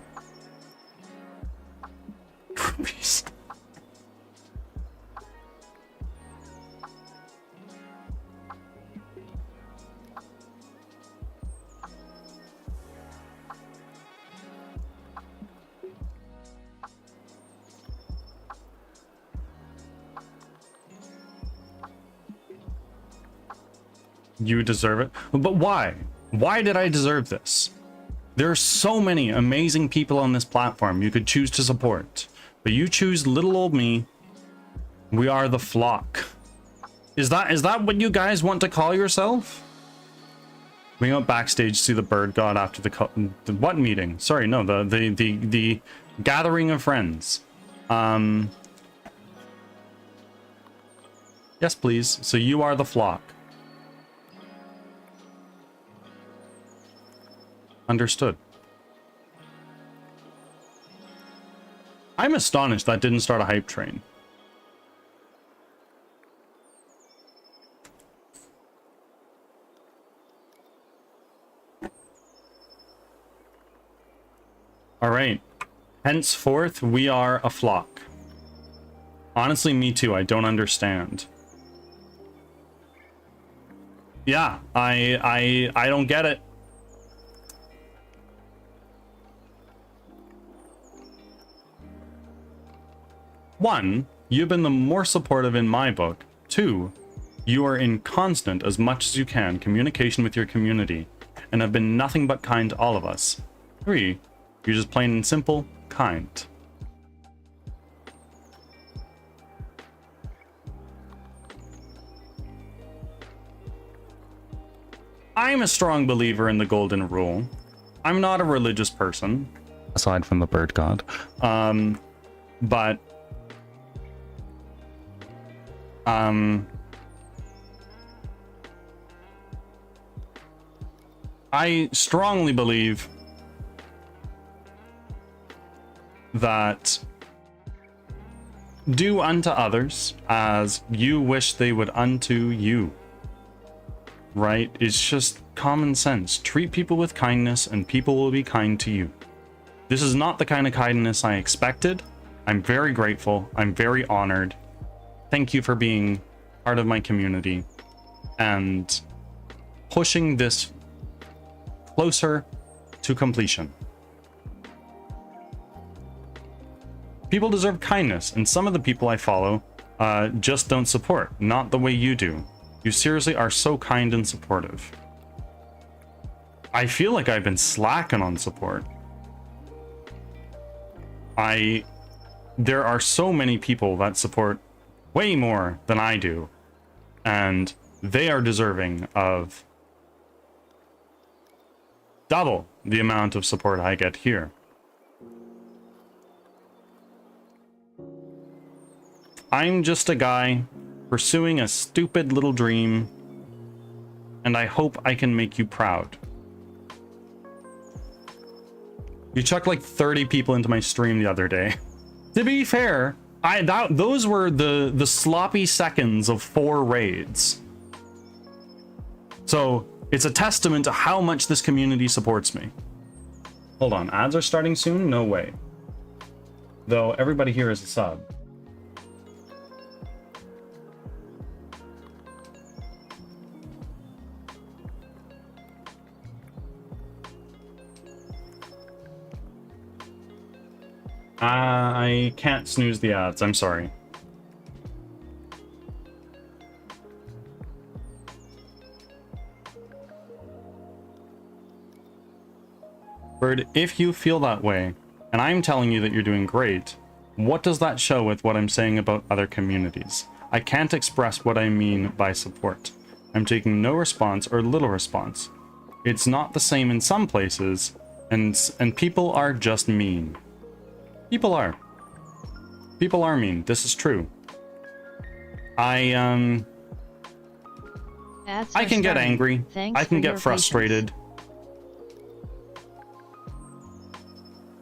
Rupees. You deserve it. But why? Why did I deserve this? There are so many amazing people on this platform you could choose to support, but you choose little old me. We are the flock. Is that what you guys want to call yourself? We went backstage to see the bird god after the what meeting? Sorry, no, the gathering of friends. Yes, please. So you are the flock. Understood. I'm astonished that didn't start a hype train. All right. Henceforth, we are a flock. Honestly, me too. I don't understand. Yeah, I don't get it. One, you've been the more supportive in my book. Two, you are in constant, as much as you can, communication with your community, and have been nothing but kind to all of us. Three, you're just plain and simple, kind. I'm a strong believer in the golden rule. I'm not a religious person, aside from the bird god. But I strongly believe that do unto others as you wish they would unto you. Right? It's just common sense. Treat people with kindness and people will be kind to you. This is not the kind of kindness I expected. I'm very grateful. I'm very honored. Thank you for being part of my community and pushing this closer to completion. People deserve kindness, and some of the people I follow just don't support, not the way you do. You seriously are so kind and supportive. I feel like I've been slacking on support. There are so many people that support way more than I do, and they are deserving of double the amount of support I get here. I'm just a guy pursuing a stupid little dream, and I hope I can make you proud. You chucked like 30 people into my stream the other day. To be fair, those were the sloppy seconds of 4 raids. So it's a testament to how much this community supports me. Hold on, ads are starting soon? No way. Though everybody here is a sub. I can't snooze the ads, I'm sorry. Bird, if you feel that way, and I'm telling you that you're doing great, what does that show with what I'm saying about other communities? I can't express what I mean by support. I'm taking no response or little response. It's not the same in some places, and people are just mean. People are. People are mean. This is true. I can get angry. I can get frustrated.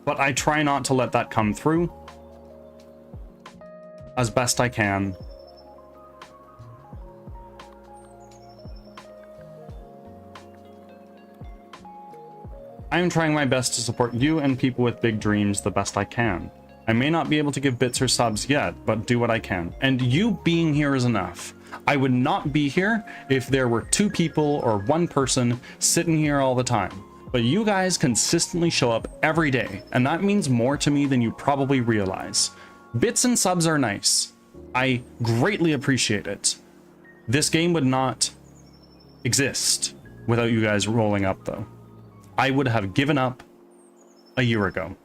But I try not to let that come through as best I can. I am trying my best to support you and people with big dreams the best I can. I may not be able to give bits or subs yet, but do what I can. And you being here is enough. I would not be here if there were 2 people or 1 person sitting here all the time. But you guys consistently show up every day, and that means more to me than you probably realize. Bits and subs are nice. I greatly appreciate it. This game would not exist without you guys rolling up, though. I would have given up a year ago.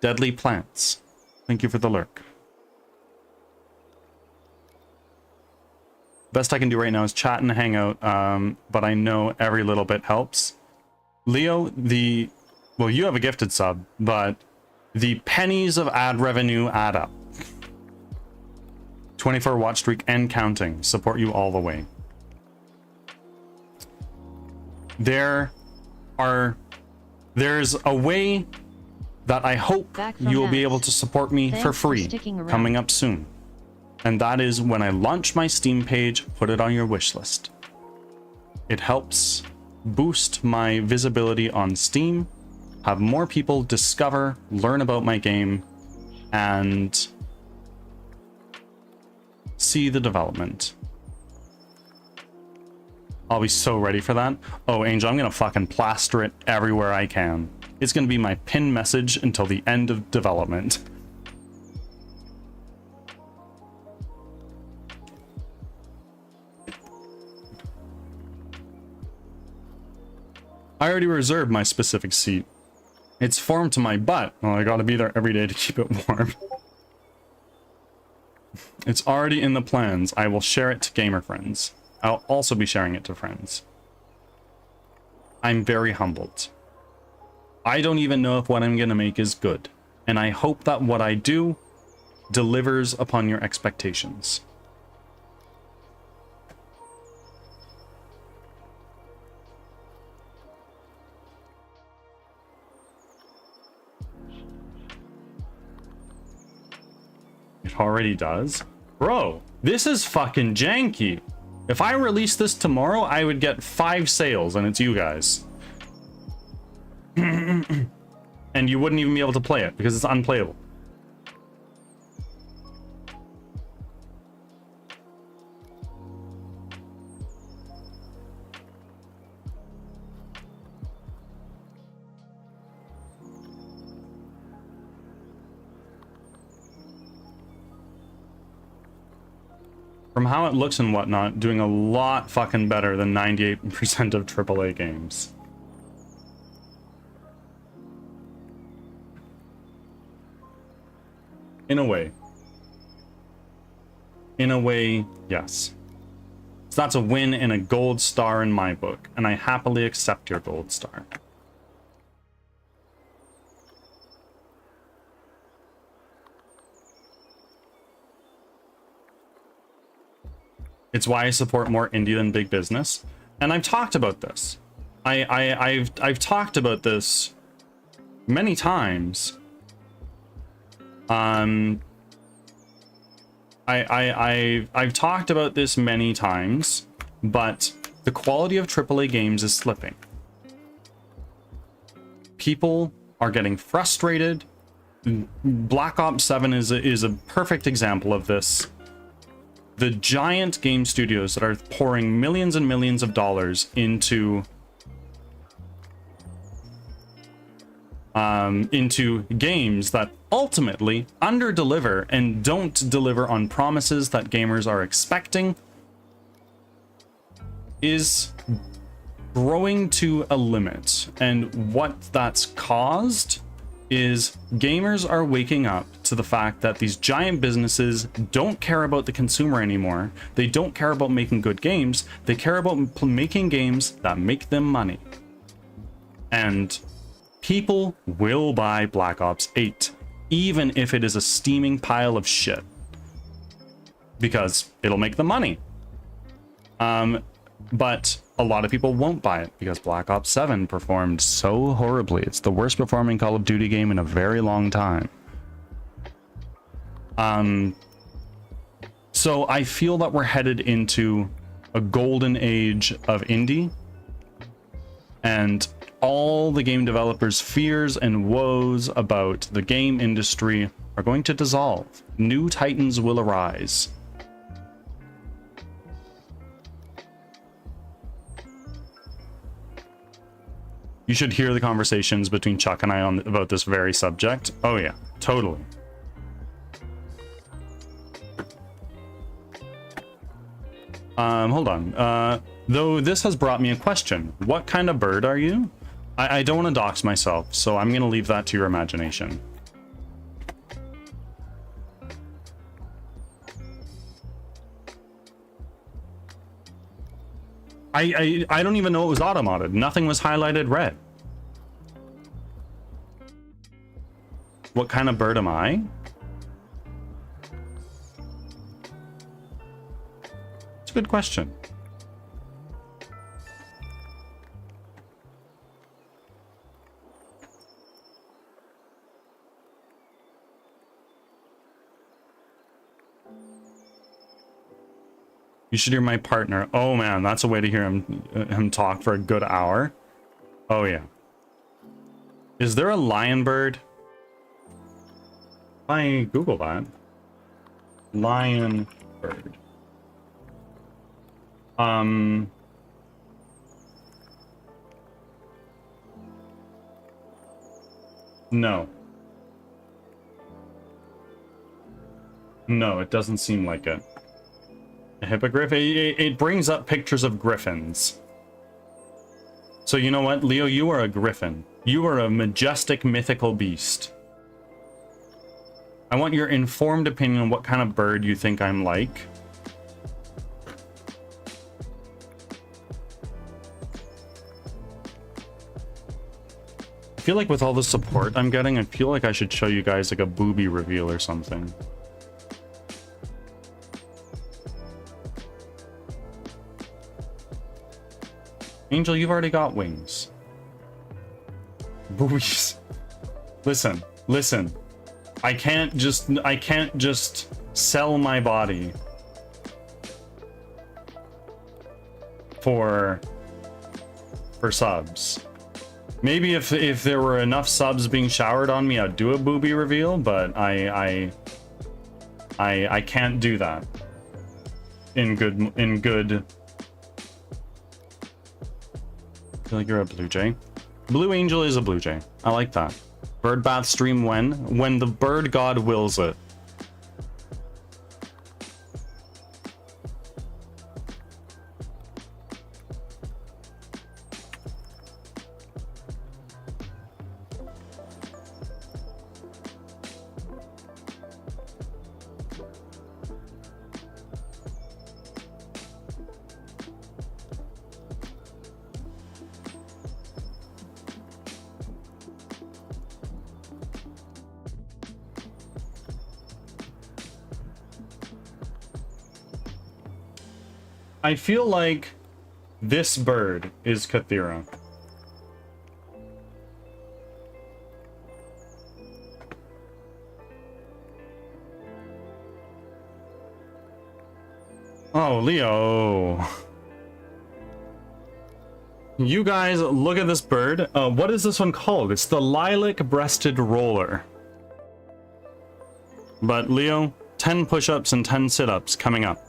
Deadly plants. Thank you for the lurk. Best I can do right now is chat and hang out, but I know every little bit helps. Leo, well, you have a gifted sub, but the pennies of ad revenue add up. 24 watch streak and counting. Support you all the way. There's a way that I hope you will be able to support me for free coming up soon. And that is when I launch my Steam page, put it on your wish list. It helps boost my visibility on Steam, have more people discover, learn about my game, and see the development. I'll be so ready for that. Oh, Angel, I'm gonna fucking plaster it everywhere I can. It's gonna be my pin message until the end of development. I already reserved my specific seat. It's formed to my butt. Well, I gotta be there every day to keep it warm. It's already in the plans. I will share it to gamer friends. I'll also be sharing it to friends. I'm very humbled. I don't even know if what I'm gonna make is good, and I hope that what I do delivers upon your expectations. It already does? Bro, this is fucking janky. If I release this tomorrow, I would get 5 sales, and it's you guys. And you wouldn't even be able to play it, because it's unplayable. From how it looks and whatnot, doing a lot fucking better than 98% of AAA games. In a way. In a way, yes. So that's a win and a gold star in my book, and I happily accept your gold star. It's why I support more indie than big business. And I've talked about this. I've talked about this many times. I've talked about this many times, but the quality of AAA games is slipping. People are getting frustrated. Black Ops 7 is a perfect example of this. The giant game studios that are pouring millions and millions of dollars into games that ultimately under-deliver and don't deliver on promises that gamers are expecting is growing to a limit. And what that's caused is gamers are waking up to the fact that these giant businesses don't care about the consumer anymore. They don't care about making good games. They care about making games that make them money. And people will buy Black Ops 8, even if it is a steaming pile of shit, because it'll make them money. But a lot of people won't buy it because Black Ops 7 performed so horribly. It's the worst performing Call of Duty game in a very long time. So I feel that we're headed into a golden age of indie, and all the game developers' fears and woes about the game industry are going to dissolve. New titans will arise. You should hear the conversations between Chuck and I about this very subject. Oh yeah, totally. Hold on. Though this has brought me a question. What kind of bird are you? I don't want to dox myself, so I'm going to leave that to your imagination. I don't even know it was auto-modded. Nothing was highlighted red. What kind of bird am I? It's a good question. You should hear my partner. Oh man, that's a way to hear him talk for a good hour. Oh yeah. Is there a lion bird? I Google that. Lion bird. No. No, it doesn't seem like it. A hippogriff? It brings up pictures of griffins. So you know what, Leo, you are a griffin. You are a majestic mythical beast. I want your informed opinion on what kind of bird you think I'm like. I feel like with all the support I'm getting, I feel like I should show you guys like a booby reveal or something. Angel, you've already got wings. Boobies. Listen, listen. I can't just sell my body for subs. Maybe if there were enough subs being showered on me, I'd do a booby reveal, but I can't do that in good. I feel like you're a blue jay. Blue Angel is a blue jay. I like that. Bird bath stream when the bird god wills it. I feel like this bird is Kathira. Oh, Leo. You guys, look at this bird. What is this one called? It's the lilac-breasted roller. But Leo, 10 push-ups and 10 sit-ups coming up.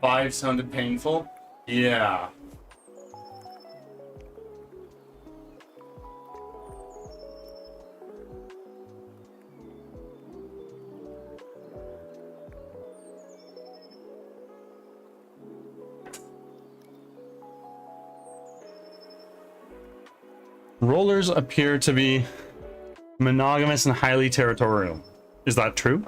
Five sounded painful? Yeah. Rollers appear to be monogamous and highly territorial. Is that true?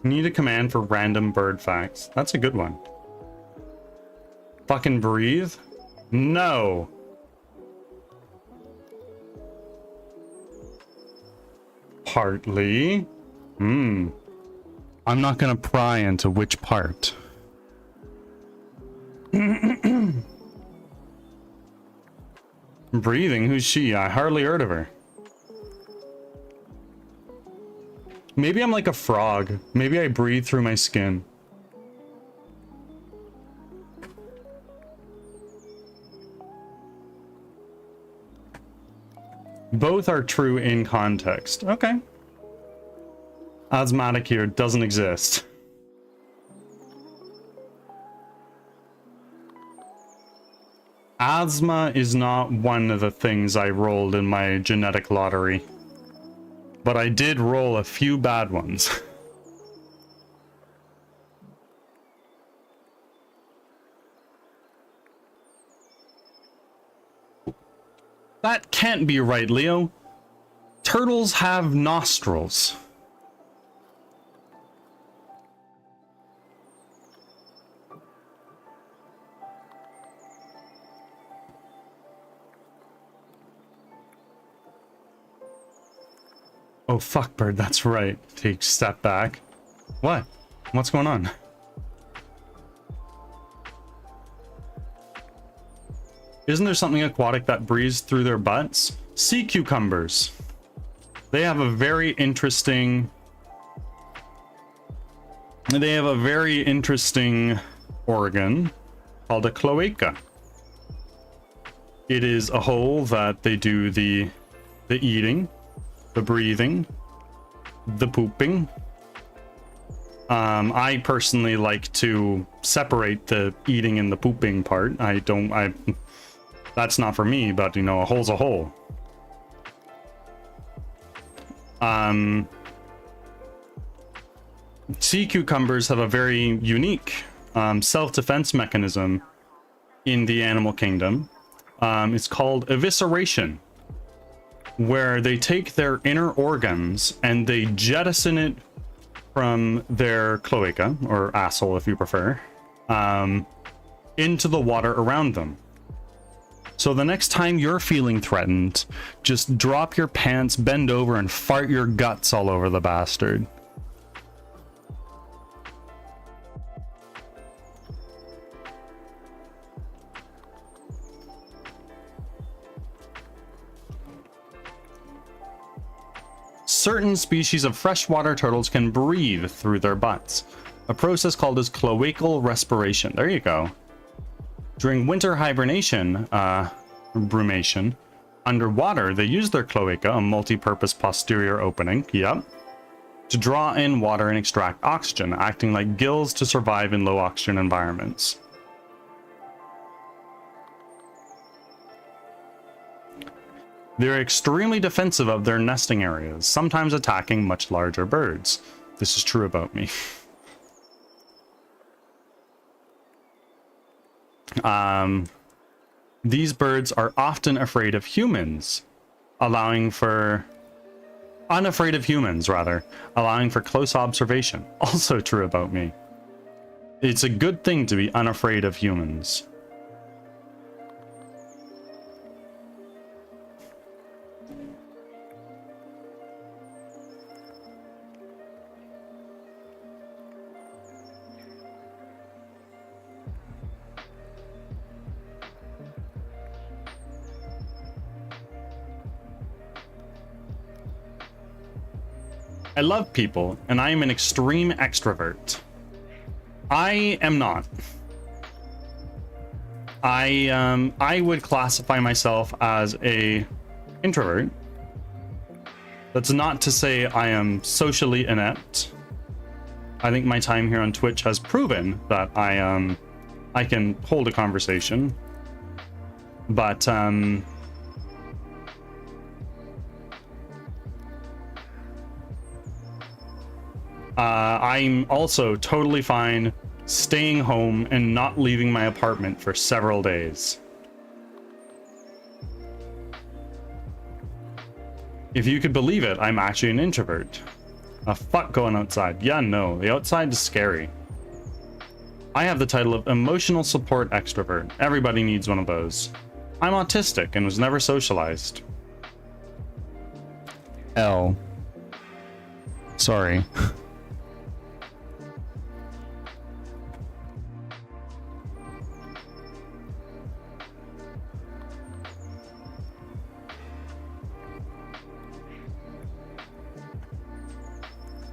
Need a command for random bird facts. That's a good one. Fucking breathe? No. partly. I'm not gonna pry into which part. Breathing? Who's she? I hardly heard of her. Maybe I'm like a frog. Maybe I breathe through my skin. Both are true in context. Okay. Asthmatic here doesn't exist. Asthma is not one of the things I rolled in my genetic lottery. But I did roll a few bad ones. That can't be right, Leo. Turtles have nostrils. Oh, fuck, Bird, that's right. Take a step back. What? What's going on? Isn't there something aquatic that breathes through their butts? Sea cucumbers. They have a very interesting... organ called a cloaca. It is a hole that they do the eating, the breathing, the pooping. I personally like to separate the eating and the pooping part. That's not for me, but you know, a hole's a hole. Sea cucumbers have a very unique self-defense mechanism in the animal kingdom. It's called evisceration, where they take their inner organs and they jettison it from their cloaca, or asshole if you prefer, into the water around them. So the next time you're feeling threatened, just drop your pants, bend over, and fart your guts all over the bastard. Certain species of freshwater turtles can breathe through their butts, a process called as cloacal respiration. There you go. During winter hibernation, brumation, underwater, they use their cloaca, a multi-purpose posterior opening, yep, to draw in water and extract oxygen, acting like gills to survive in low oxygen environments. They're extremely defensive of their nesting areas, sometimes attacking much larger birds. This is true about me. These birds are often afraid of humans, allowing for close observation. Also true about me. It's a good thing to be unafraid of humans. I love people, and I am an extreme extrovert. I am not. I would classify myself as a introvert. That's not to say I am socially inept. I think my time here on Twitch has proven that I can hold a conversation. But I'm also totally fine staying home and not leaving my apartment for several days. If you could believe it, I'm actually an introvert. Fuck going outside. Yeah, no, the outside is scary. I have the title of emotional support extrovert. Everybody needs one of those. I'm autistic and was never socialized. L. Sorry.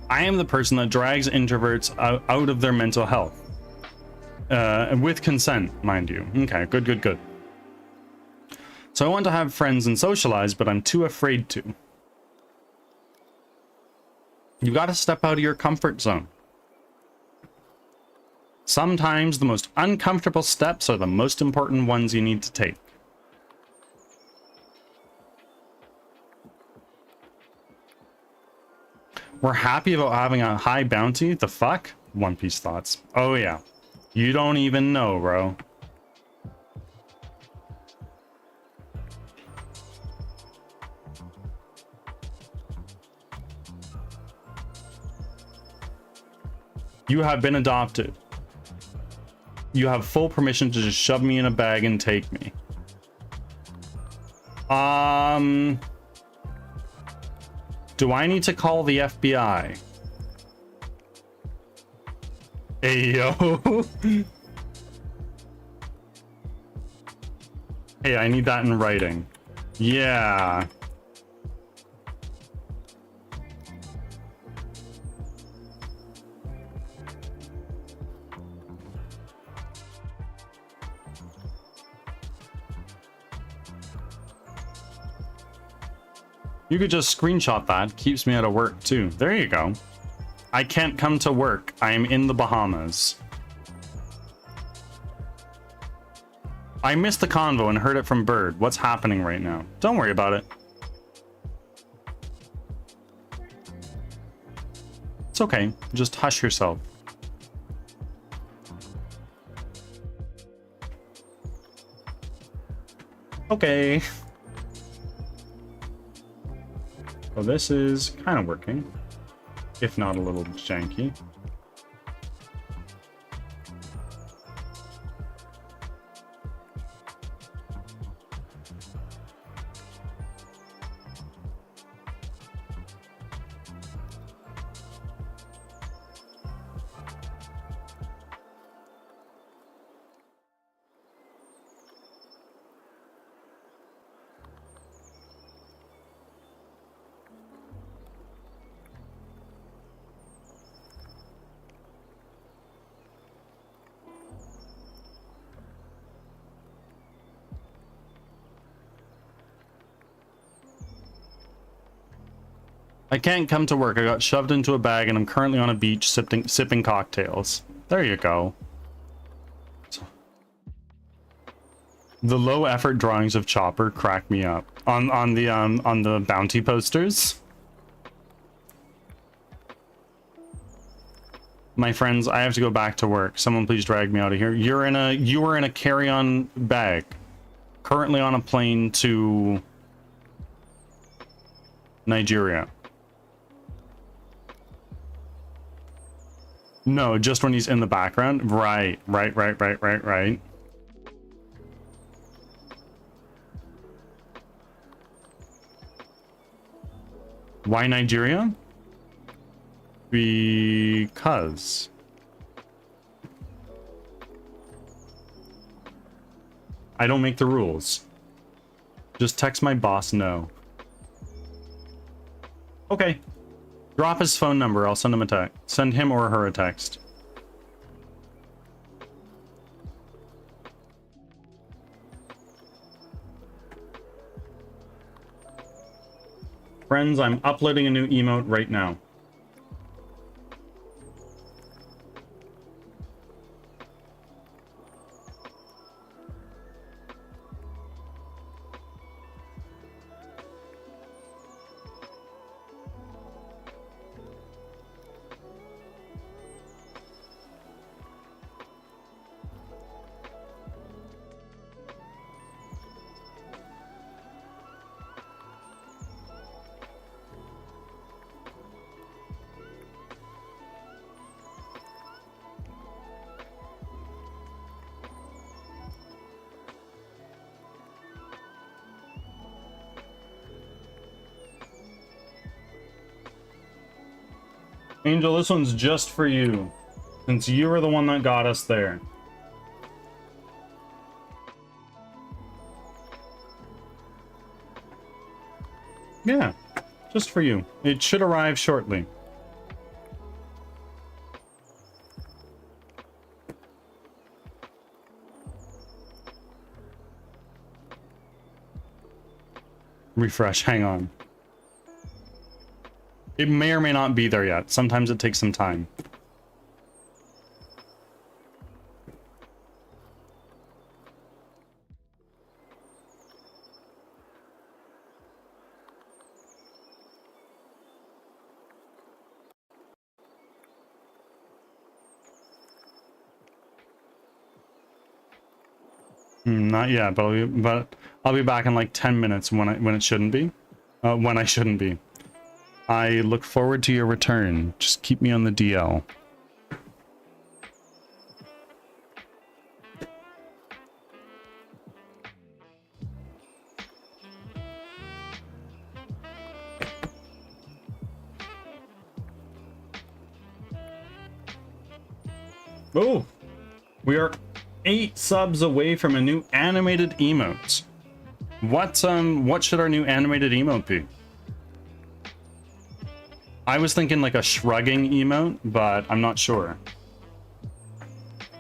I am the person that drags introverts out of their mental health. With consent, mind you. Okay, good, good, good. So I want to have friends and socialize, but I'm too afraid to. You gotta step out of your comfort zone. Sometimes the most uncomfortable steps are the most important ones you need to take. We're happy about having a high bounty? The fuck? One Piece thoughts. Oh yeah. You don't even know, bro. You have been adopted. You have full permission to just shove me in a bag and take me. Do I need to call the FBI? Hey, yo. Hey, I need that in writing. Yeah. You could just screenshot that. Keeps me out of work, too. There you go. I can't come to work. I am in the Bahamas. I missed the convo and heard it from Bird. What's happening right now? Don't worry about it. It's okay. Just hush yourself. Okay. So this is kind of working, if not a little janky. I can't come to work. I got shoved into a bag and I'm currently on a beach sipping cocktails. There you go. The low effort drawings of Chopper crack me up on the bounty posters. My friends, I have to go back to work. Someone please drag me out of here. You were in a carry-on bag. Currently on a plane to Nigeria. No, just when he's in the background. Right. Why Nigeria? Because I don't make the rules. Just text my boss no. Okay. Drop his phone number. I'll send him a text. Send him or her a text. Friends, I'm uploading a new emote right now. Angel, this one's just for you. Since you were the one that got us there. Yeah, just for you. It should arrive shortly. Refresh, hang on. It may or may not be there yet. Sometimes it takes some time. Not yet, but I'll be back in like 10 minutes when it shouldn't be. When I shouldn't be. I look forward to your return. Just keep me on the DL. Oh, we are 8 subs away from a new animated emote. What should our new animated emote be? I was thinking like a shrugging emote, but I'm not sure.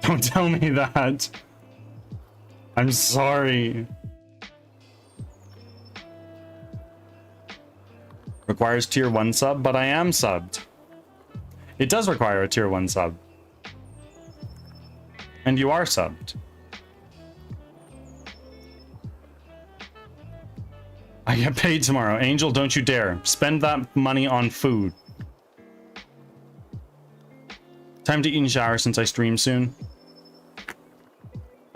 Don't tell me that. I'm sorry. Requires tier 1 sub, but I am subbed. It does require a tier 1 sub. And you are subbed. I get paid tomorrow. Angel, don't you dare. Spend that money on food. Time to eat and shower since I stream soon.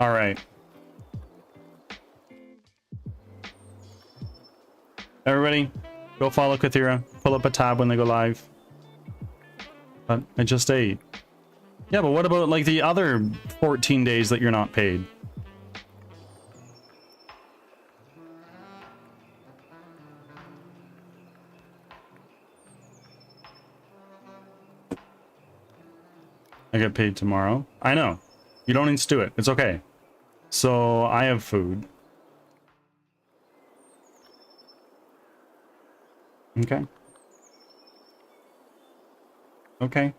Alright. Everybody, go follow Kathira. Pull up a tab when they go live. But I just ate. Yeah, but what about like the other 14 days that you're not paid? I get paid tomorrow. I know. You don't need to do it. It's okay. So I have food. Okay. Okay.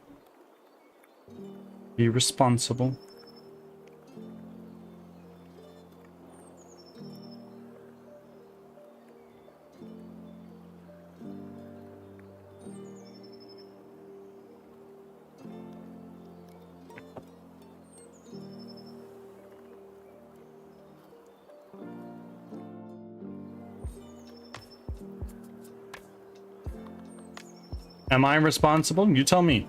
Be responsible. Am I responsible? You tell me.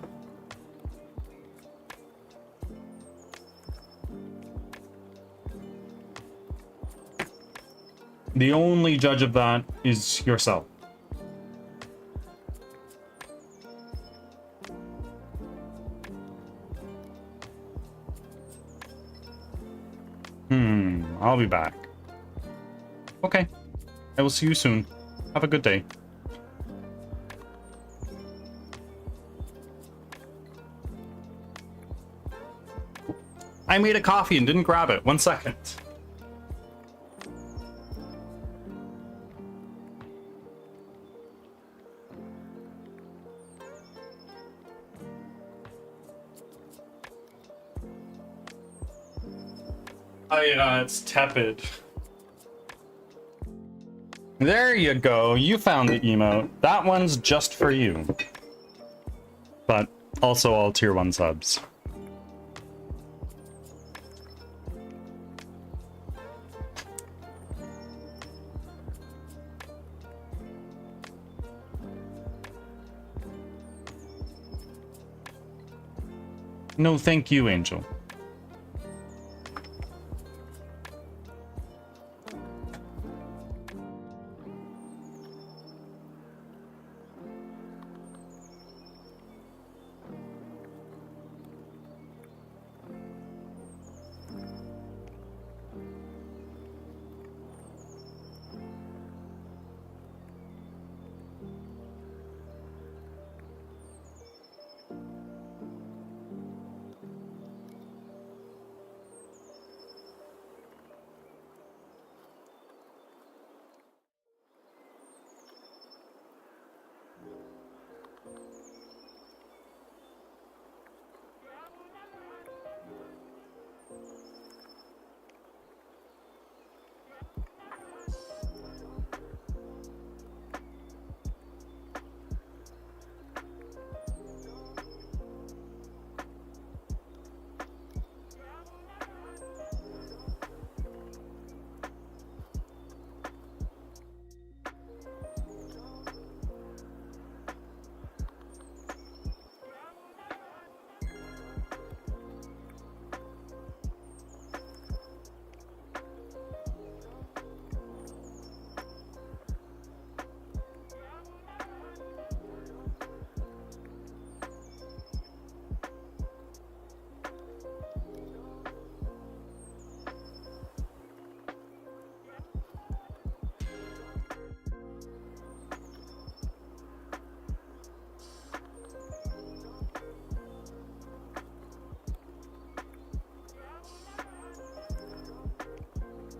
The only judge of that is yourself. I'll be back. Okay. I will see you soon. Have a good day. I made a coffee and didn't grab it. 1 second. It's tepid. There you go. You found the emote. That one's just for you. But also all tier 1 subs. No, thank you, Angel.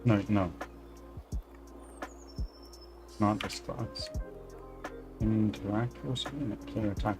No, no. Not this class. Interact with something? Player attack.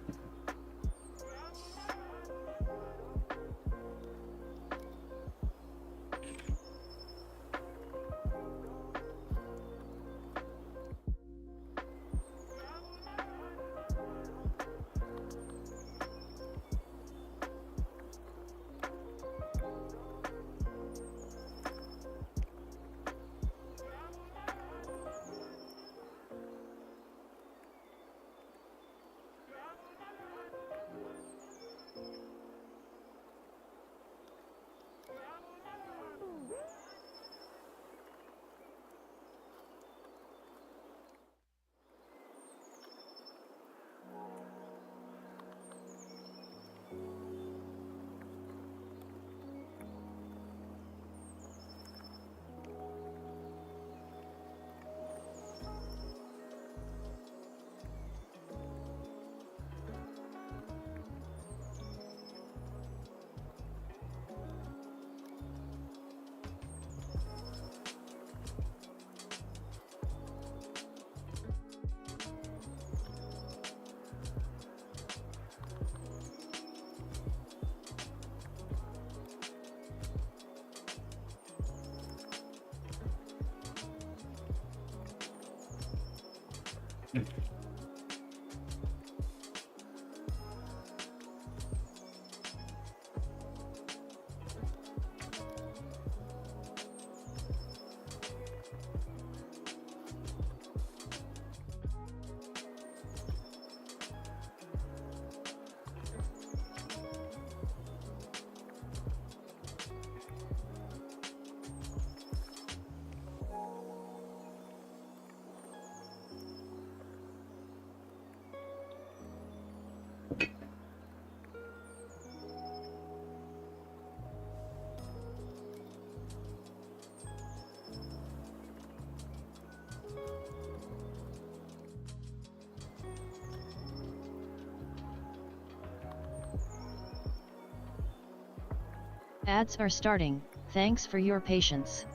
Ads are starting, thanks for your patience.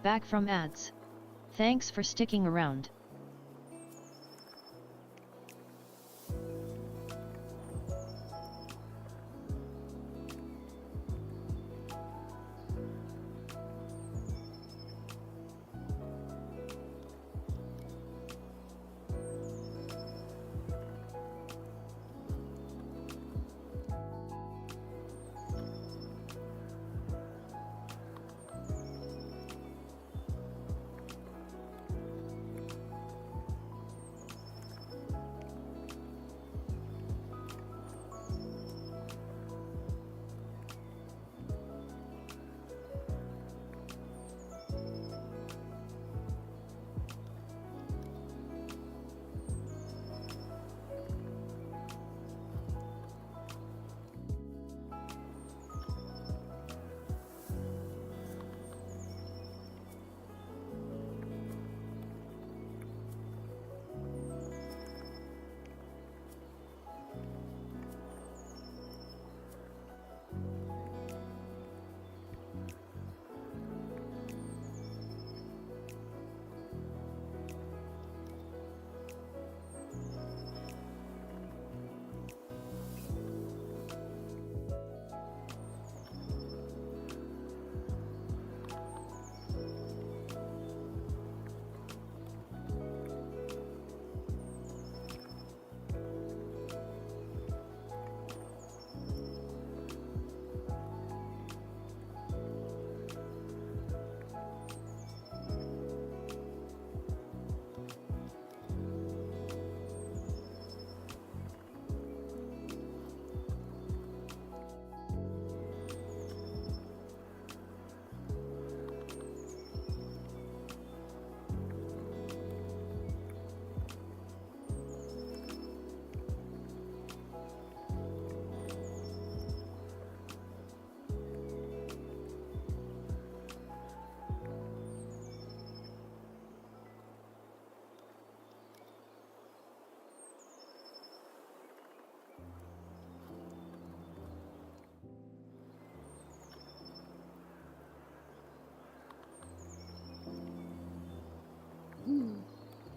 Back from ads. Thanks for sticking around.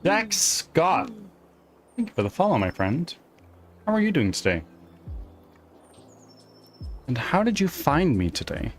Dex Scott, thank you for the follow, my friend. How are you doing today? And how did you find me today?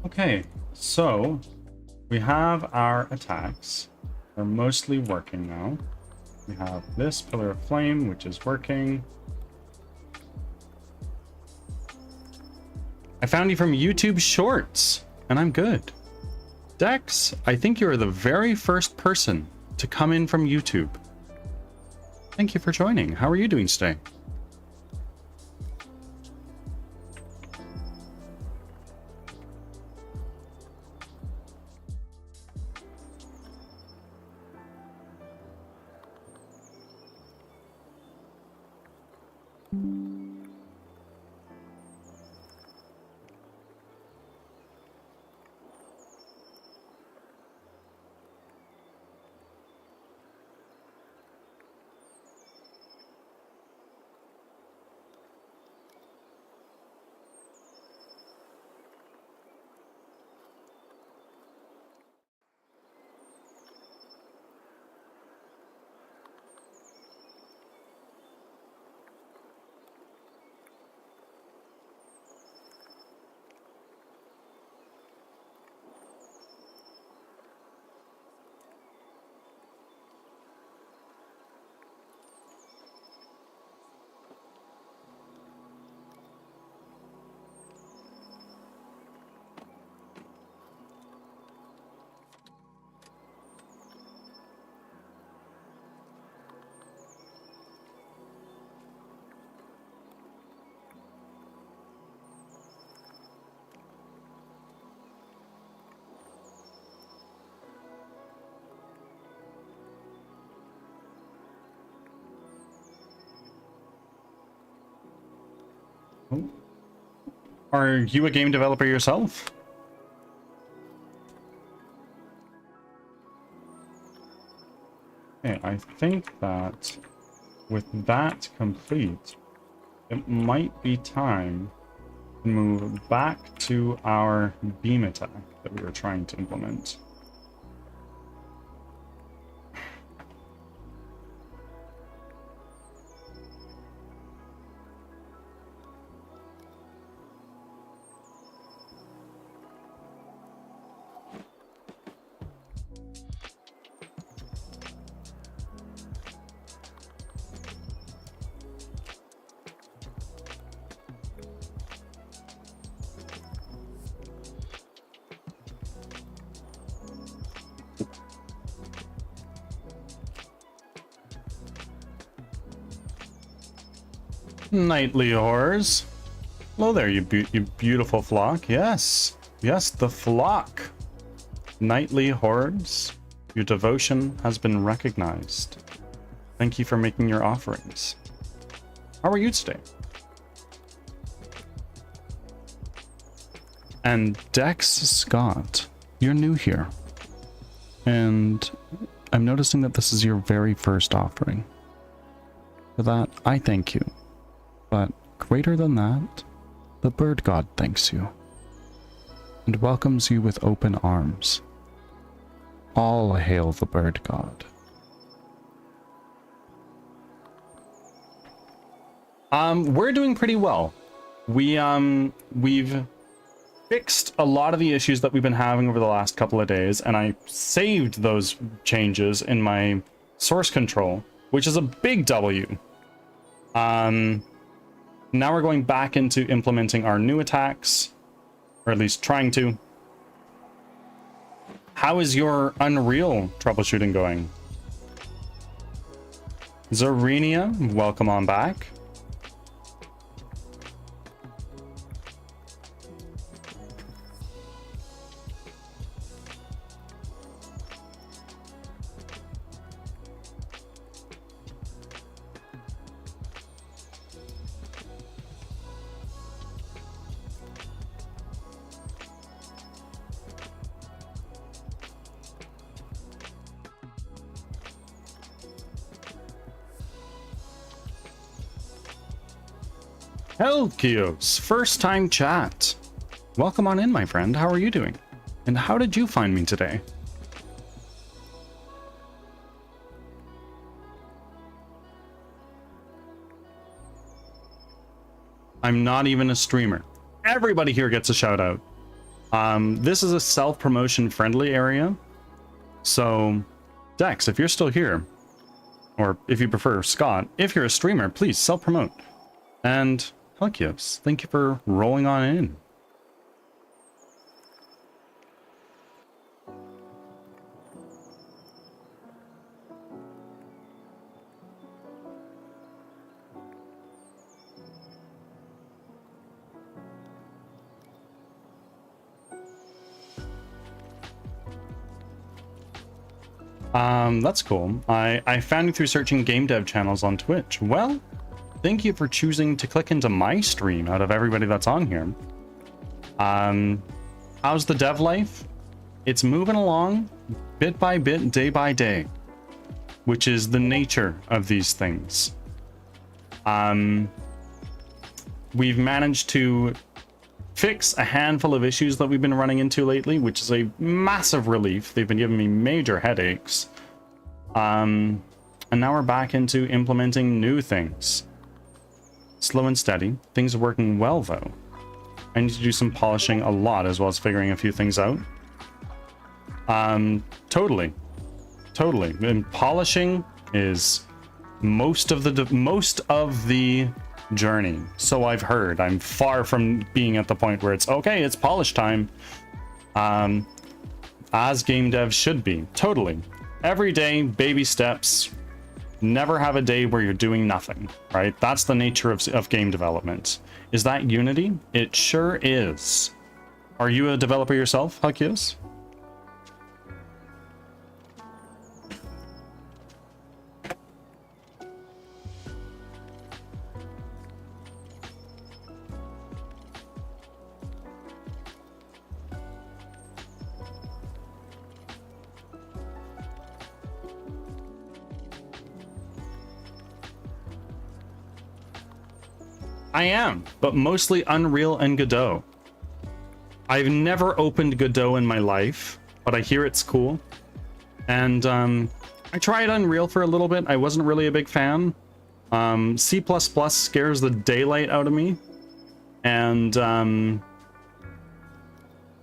Okay, so we have our attacks. They're mostly working now. We have this Pillar of Flame, which is working. I found you from YouTube Shorts, and I'm good. Dex, I think you're the very first person to come in from YouTube. Thank you for joining. How are you doing today? Are you a game developer yourself? Okay, I think that with that complete, it might be time to move back to our beam attack that we were trying to implement. Nightly horrors. Hello there, you beautiful flock. Yes, yes, the flock. Nightly hordes. Your devotion has been recognized. Thank you for making your offerings. How are you today? And Dex Scott, you're new here. And I'm noticing that this is your very first offering. For that, I thank you. But greater than that, the bird god thanks you and welcomes you with open arms. All hail the bird god. We're doing pretty well. We've fixed a lot of the issues that we've been having over the last couple of days, and I saved those changes in my source control, which is a big W. Now we're going back into implementing our new attacks, or at least trying to. How is your Unreal troubleshooting going? Zarenia, welcome on back. Helkios, first time chat. Welcome on in, my friend. How are you doing? And how did you find me today? I'm not even a streamer. Everybody here gets a shout out. This is a self-promotion friendly area. So, Dex, if you're still here, or if you prefer Scott, if you're a streamer, please self-promote. And Helkios, thank you for rolling on in. That's cool. I found you through searching game dev channels on Twitch. Well, thank you for choosing to click into my stream out of everybody that's on here. How's the dev life? It's moving along bit by bit, day by day, which is the nature of these things. We've managed to fix a handful of issues that we've been running into lately, which is a massive relief. They've been giving me major headaches. And now we're back into implementing new things. Slow and steady. Things are working well, though. I need to do some polishing a lot, as well as figuring a few things out. Totally. And polishing is most of the journey. So I've heard. I'm far from being at the point where it's okay, it's polish time. As game devs should be. Totally. Every day, baby steps. Never have a day where you're doing nothing, right? That's the nature of game development. Is that Unity? It sure is. Are you a developer yourself, Hakios? I am, but mostly Unreal and Godot. I've never opened Godot in my life, but I hear it's cool. And I tried Unreal for a little bit. I wasn't really a big fan. C++ scares the daylight out of me. And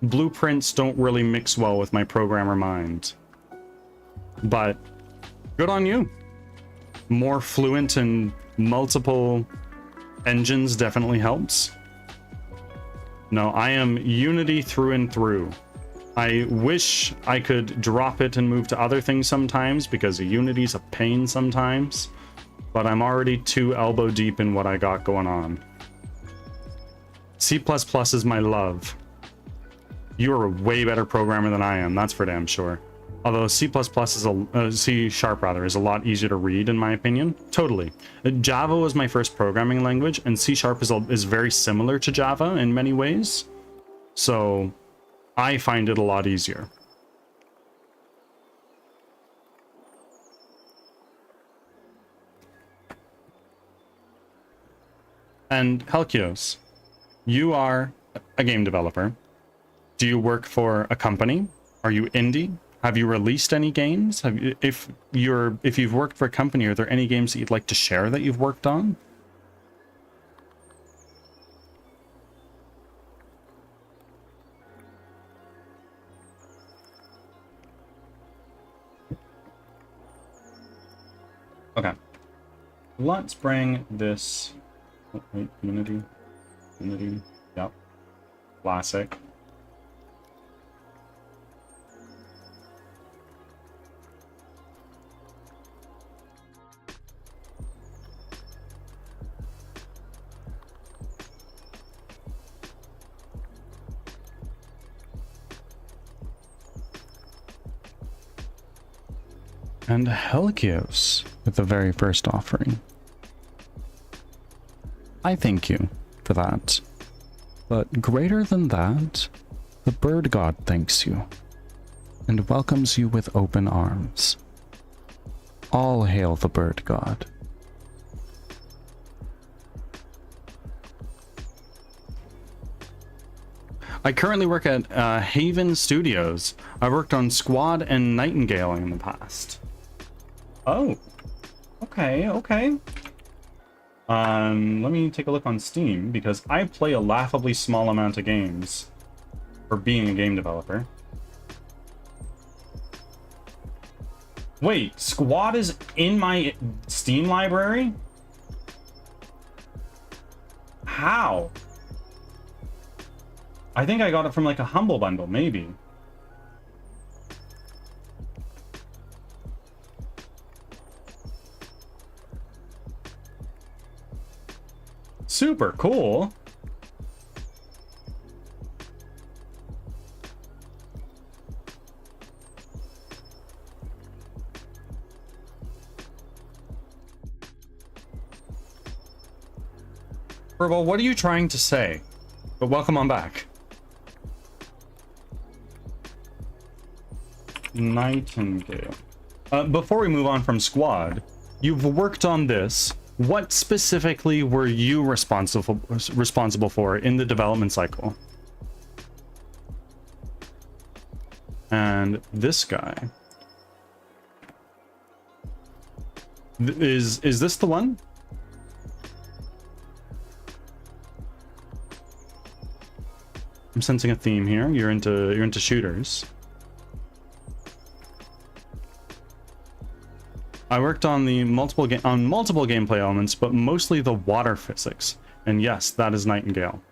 blueprints don't really mix well with my programmer mind. But good on you. More fluent in multiple engines definitely helps. No, I am Unity through and through. I wish I could drop it and move to other things sometimes, because Unity's a pain sometimes, but I'm already too elbow deep in what I got going on. C++ is my love. You're a way better programmer than I am, that's for damn sure. Although C++ is C# rather, is a lot easier to read in my opinion. Totally. Java was my first programming language, and C# is very similar to Java in many ways. So I find it a lot easier. And Helkios, you are a game developer. Do you work for a company? Are you indie? Have you released any games? If you've worked for a company, are there any games that you'd like to share that you've worked on? Let's bring this... Oh, wait, Unity. Unity. Yep. Classic. And Helgios with the very first offering. I thank you for that. But greater than that, the bird god thanks you and welcomes you with open arms. All hail the bird god. I currently work at Haven Studios. I worked on Squad and Nightingale in the past. Oh, okay, okay. Let me take a look on Steam, because I play a laughably small amount of games for being a game developer. Wait, Squad is in my Steam library? How? I think I got it from like a Humble Bundle, maybe. Super cool. Purple, what are you trying to say? But welcome on back. Nightingale. Before we move on from Squad, you've worked on this. What specifically were you responsible for in the development cycle? And this guy. Is this the one? I'm sensing a theme here. You're into shooters. I worked on the multiple gameplay elements, but mostly the water physics. And yes, that is Nightingale.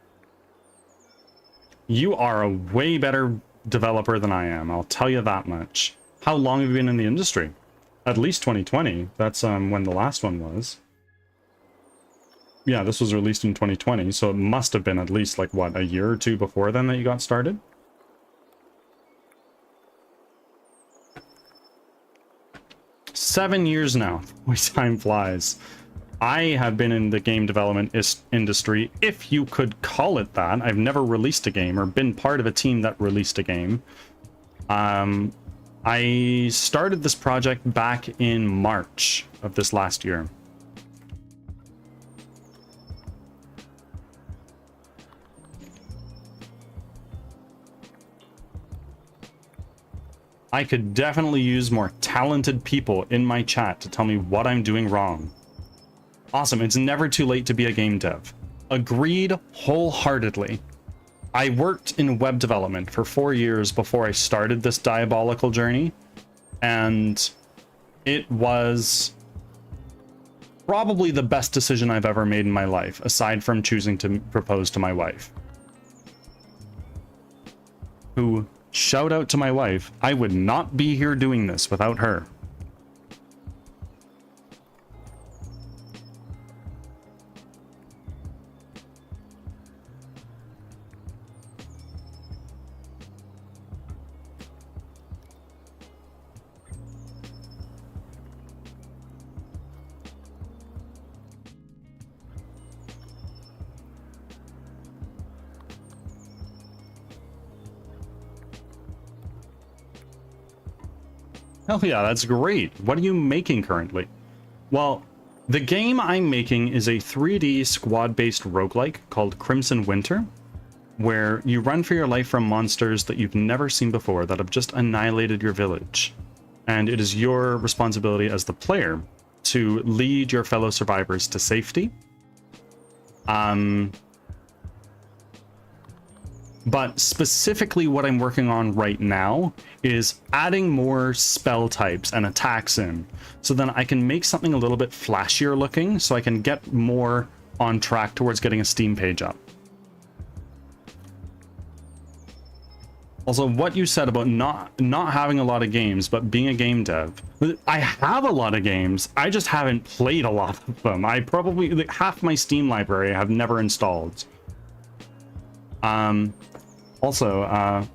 You are a way better developer than I am, I'll tell you that much. How long have you been in the industry? At least 2020. That's when the last one was. Yeah, this was released in 2020, so it must have been at least like what, a year or two before then that you got started? Seven years now. Boy, time flies. I have been in the game development industry, if you could call it that. I've never released a game or been part of a team that released a game. I started this project back in March of this last year. I could definitely use more talented people in my chat to tell me what I'm doing wrong. Awesome, it's never too late to be a game dev. Agreed wholeheartedly. I worked in web development for 4 years before I started this diabolical journey, and it was probably the best decision I've ever made in my life, aside from choosing to propose to my wife. Who, shout out to my wife, I would not be here doing this without her. Hell yeah, that's great. What are you making currently? Well, the game I'm making is a 3D squad-based roguelike called Crimson Winter, where you run for your life from monsters that you've never seen before that have just annihilated your village. And it is your responsibility as the player to lead your fellow survivors to safety. But specifically what I'm working on right now is adding more spell types and attacks in, so then I can make something a little bit flashier looking, so I can get more on track towards getting a Steam page up. Also, what you said about not having a lot of games, but being a game dev. I have a lot of games, I just haven't played a lot of them. I probably, like, half my Steam library I have never installed. Also,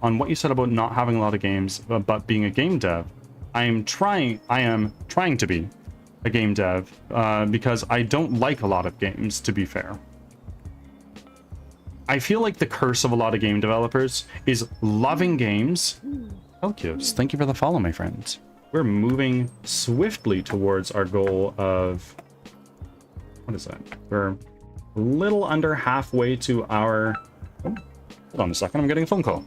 on what you said about not having a lot of games, but being a game dev, I am trying to be a game dev, because I don't like a lot of games, to be fair. I feel like the curse of a lot of game developers is loving games. Elkios, thank you for the follow, my friends. We're moving swiftly towards our goal of... What is that? We're a little under halfway to our... Oh, hold on a second, I'm getting a phone call.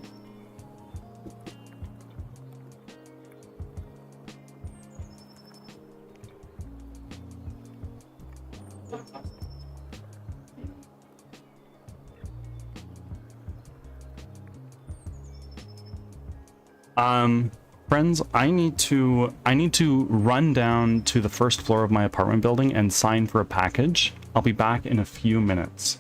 Friends, I need to run down to the first floor of my apartment building and sign for a package. I'll be back in a few minutes.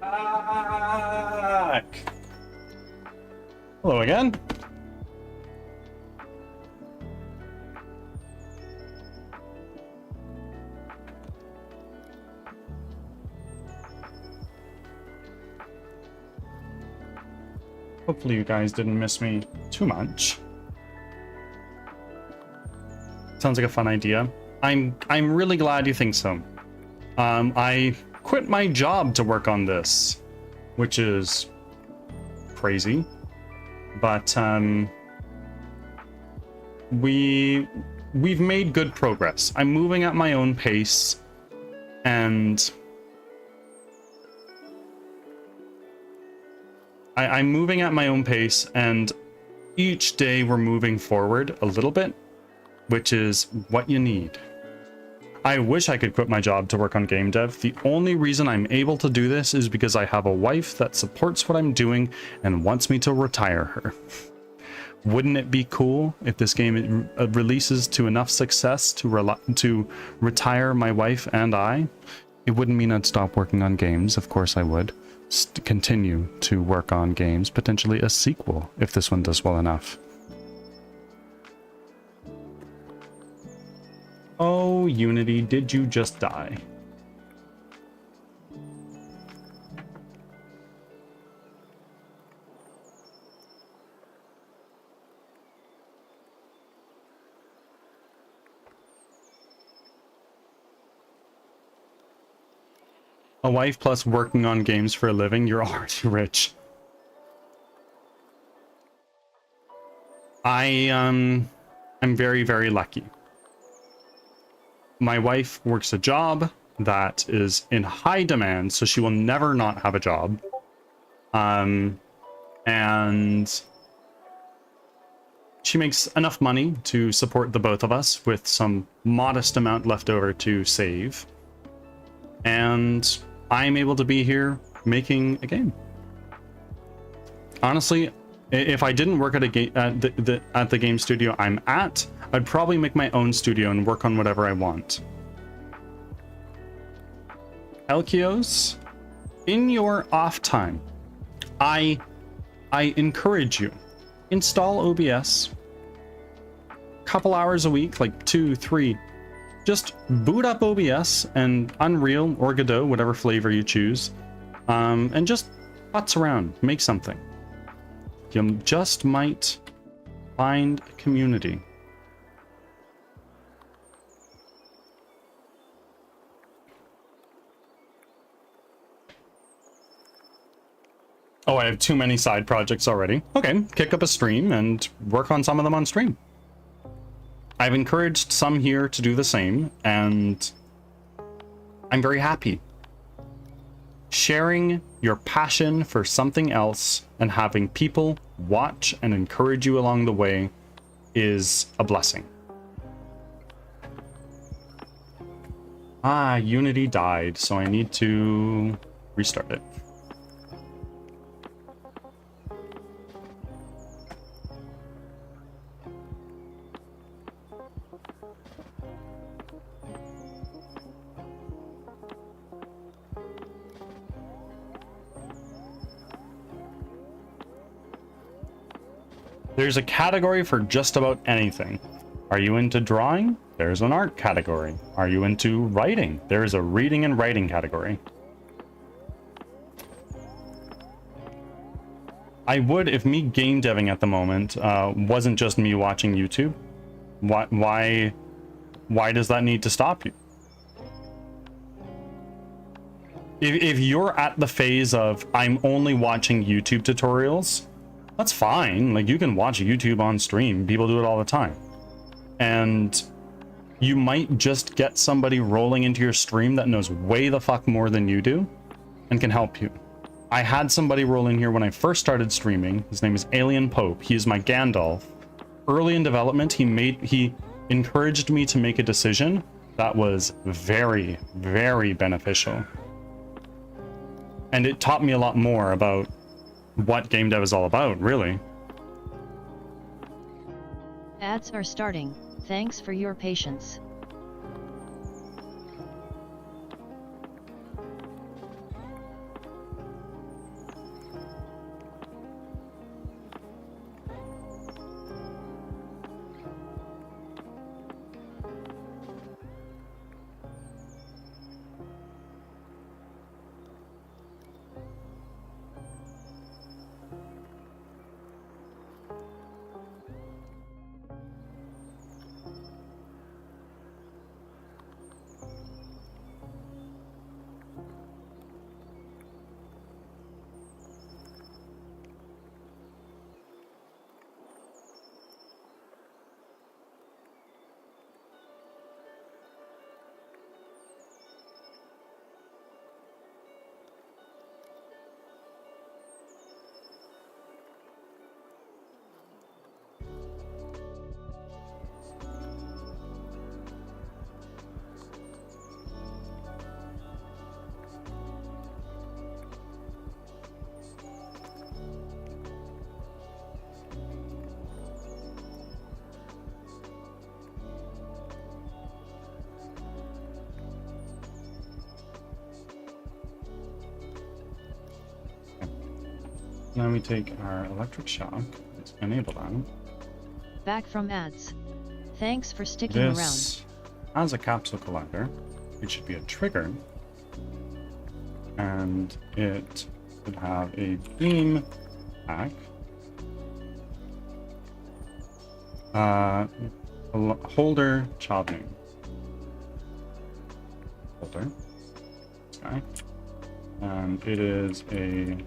Back. Hello again. Hopefully you guys didn't miss me too much. Sounds like a fun idea. I'm really glad you think so. I quit my job to work on this, which is crazy. But we've made good progress. I'm moving at my own pace, and I'm moving at my own pace, and each day we're moving forward a little bit, which is what you need. I wish I could quit my job to work on game dev. The only reason I'm able to do this is because I have a wife that supports what I'm doing and wants me to retire her. Wouldn't it be cool if this game releases to enough success to retire my wife and I? It wouldn't mean I'd stop working on games, of course I would. Continue to work on games, potentially a sequel if this one does well enough. Oh, Unity, did you just die? A wife plus working on games for a living, you're already rich. I'm very, very lucky. My wife works a job that is in high demand, so she will never not have a job. And she makes enough money to support the both of us with some modest amount left over to save. And I'm able to be here making a game. Honestly, if I didn't work at the game studio I'm at, I'd probably make my own studio and work on whatever I want. Elkios, in your off time, I encourage you, install OBS, couple hours a week, like 2, 3. Just boot up OBS and Unreal or Godot, whatever flavor you choose, and just putz around, make something. You just might find a community. Oh, I have too many side projects already. Okay, kick up a stream and work on some of them on stream. I've encouraged some here to do the same, and I'm very happy. Sharing your passion for something else and having people watch and encourage you along the way is a blessing. Ah, Unity died, so I need to restart it. There's a category for just about anything. Are you into drawing? There's an art category. Are you into writing? There's a reading and writing category. I would, if me game deving at the moment wasn't just me watching YouTube. Why does that need to stop you? If you're at the phase of I'm only watching YouTube tutorials, that's fine. Like, you can watch YouTube on stream. People do it all the time. And you might just get somebody rolling into your stream that knows way the fuck more than you do and can help you. I had somebody roll in here when I first started streaming. His name is Alien Pope. He is my Gandalf. Early in development, he encouraged me to make a decision that was very, very beneficial. And it taught me a lot more about what game dev is all about, really. Ads are starting. Thanks for your patience. Now we take our electric shock. Let's enable that. Back from ads. Thanks for sticking around. This has a capsule collider. It should be a trigger. And it should have a beam pack. A holder chopping. Holder. This guy. And it is a...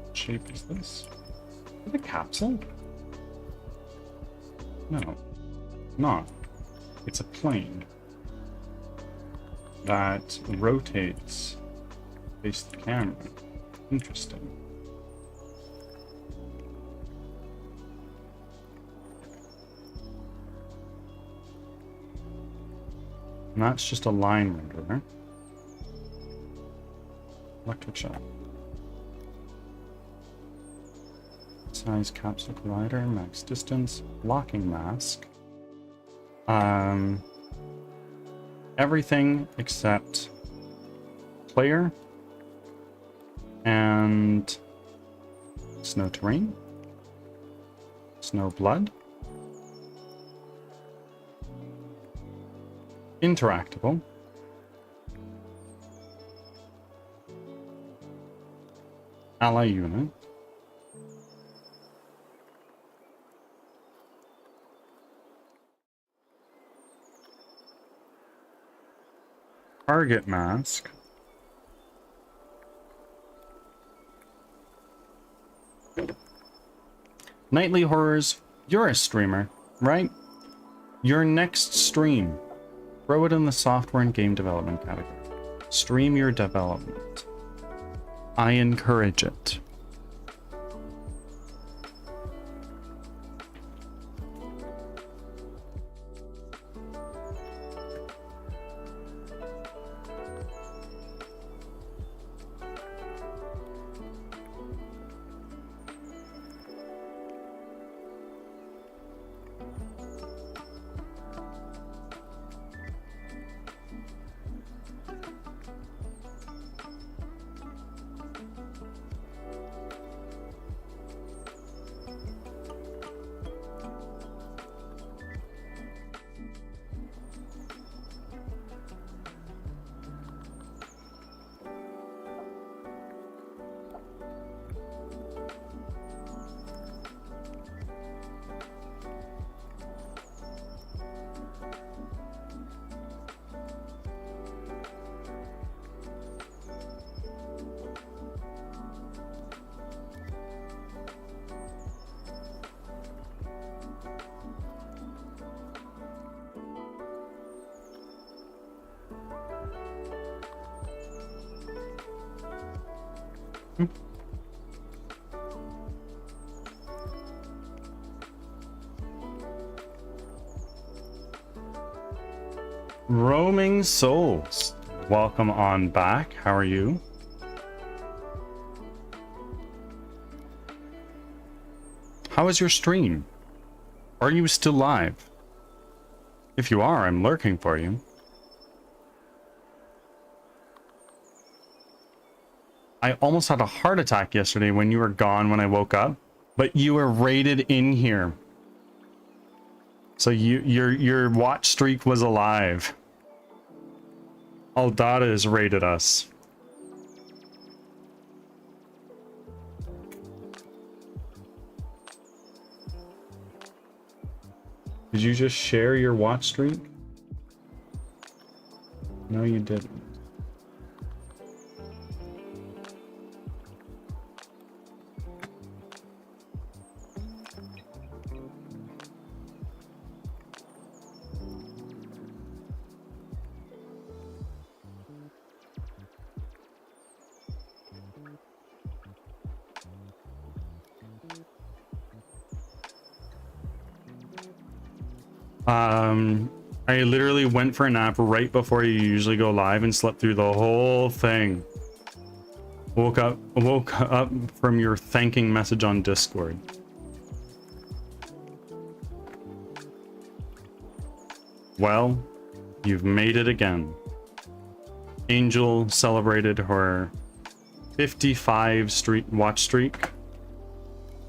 What shape is this? Is it a capsule? No. Not. It's a plane that rotates face the camera. Interesting. And that's just a line renderer. Electric shock. Size capsule collider, max distance, locking mask. Everything except player and snow terrain, snow blood, interactable, ally unit, target mask, Nightly Horrors. You're a streamer, right? Your next stream, throw it in the software and game development category. Stream your development. I encourage it. Roaming Souls, welcome on back. How are you? How is your stream? Are you still live? If you are, I'm lurking for you. I almost had a heart attack yesterday when you were gone when I woke up, but you were rated in here. So your watch streak was alive. Aldada has rated us. Did you just share your watch streak? No, you didn't. I literally went for a nap right before you usually go live and slept through the whole thing. Woke up from your thanking message on Discord. Well, you've made it again. Angel celebrated her 55 watch streak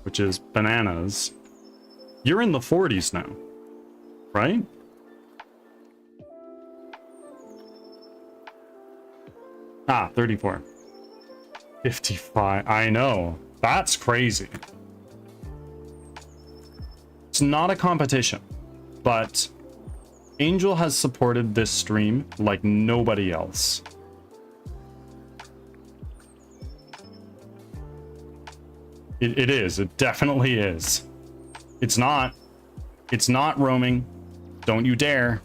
which is bananas. You're in the 40s now, right? Ah, 34. 55. I know. That's crazy. It's not a competition, but Angel has supported this stream like nobody else. It is. It definitely is. It's not. It's not roaming. Don't you dare.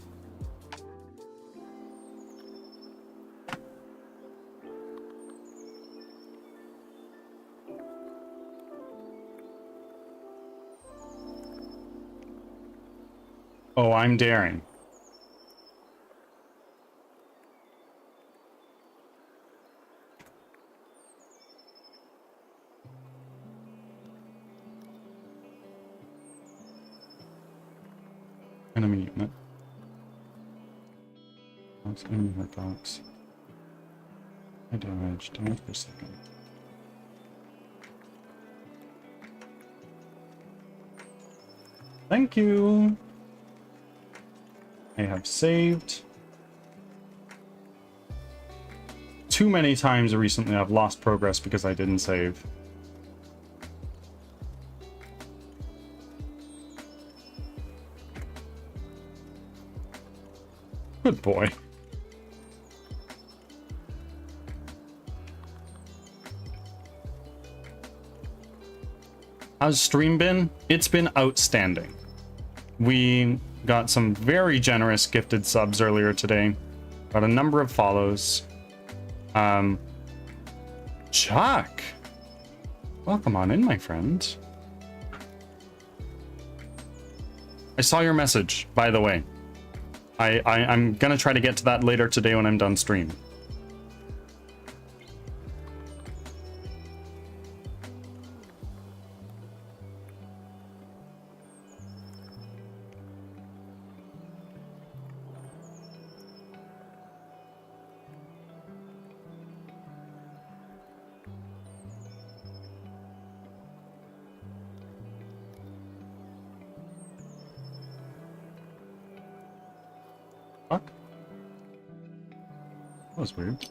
Oh, I'm daring. Enemy unit. Enemy hurt dogs. I damage. Damage per second. Thank you. I have saved. Too many times recently I've lost progress because I didn't save. Good boy. How's stream been? It's been outstanding. We got some very generous gifted subs earlier today. Got a number of follows. Chuck! Welcome on in, my friend. I saw your message, by the way. I'm gonna try to get to that later today when I'm done stream. Fuck. That was weird.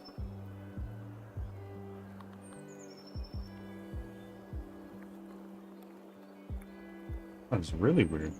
That was really weird.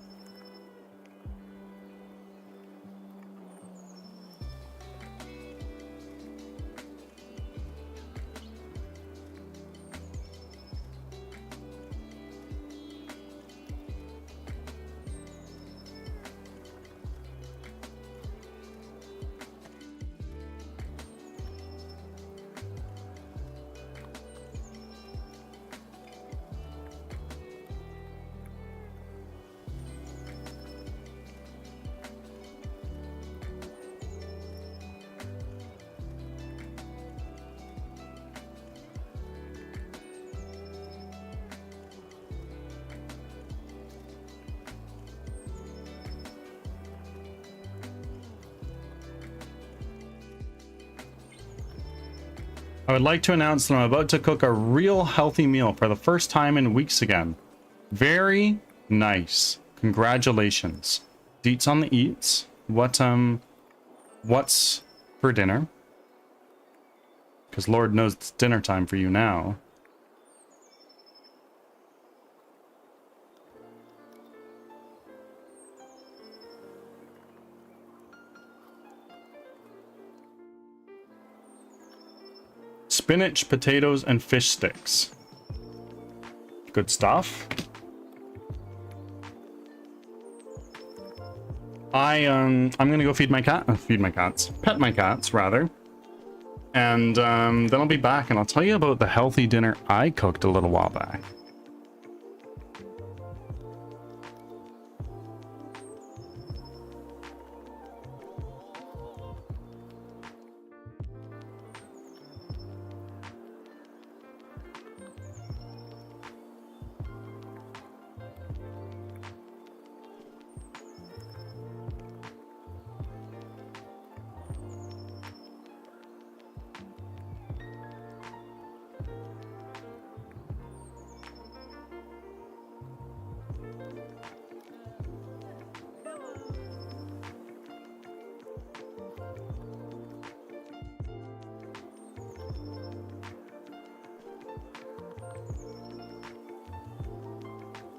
I would like to announce that I'm about to cook a real healthy meal for the first time in weeks again. Very nice. Congratulations. Deets on the eats. What's for dinner? Because Lord knows it's dinner time for you now. Spinach, potatoes, and fish sticks. Good stuff. I'm gonna go feed my cats, pet my cats rather, and then I'll be back and I'll tell you about the healthy dinner I cooked a little while back.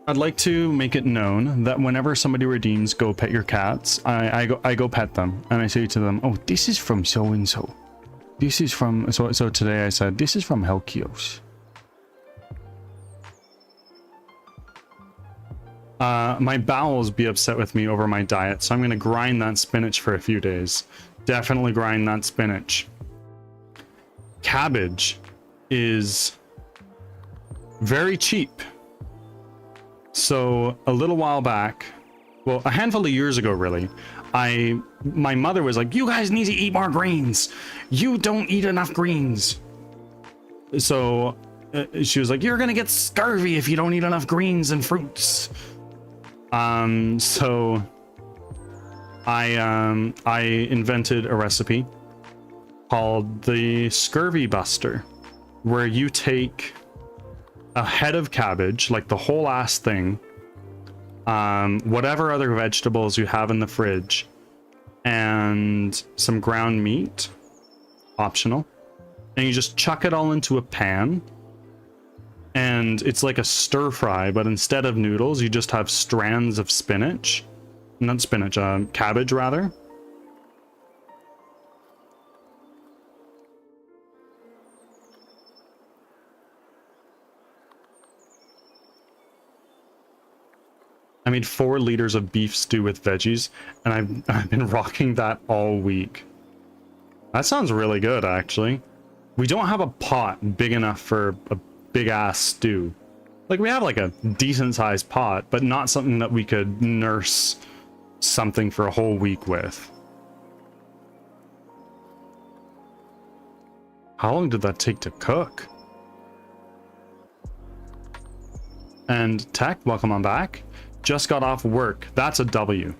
I'd like to make it known that whenever somebody redeems go pet your cats, I go pet them and I say to them, oh, this is from so and so. This is from so today I said this is from Helkios. My bowels be upset with me over my diet, so I'm gonna grind that spinach for a few days. Definitely grind that spinach. Cabbage is very cheap. So a little while back, well, a handful of years ago, really, my mother was like, you guys need to eat more greens. You don't eat enough greens. So she was like, you're gonna get scurvy if you don't eat enough greens and fruits. So I invented a recipe called the Scurvy Buster, where you take a head of cabbage, like the whole ass thing, whatever other vegetables you have in the fridge, and some ground meat, optional, and you just chuck it all into a pan, and it's like a stir fry, but instead of noodles, you just have strands of spinach, not spinach, cabbage rather. I made 4 liters of beef stew with veggies, and I've been rocking that all week. That sounds really good, actually. We don't have a pot big enough for a big ass stew. Like, we have like a decent sized pot, but not something that we could nurse something for a whole week with. How long did that take to cook? And Tech, welcome on back. Just got off work. That's a W.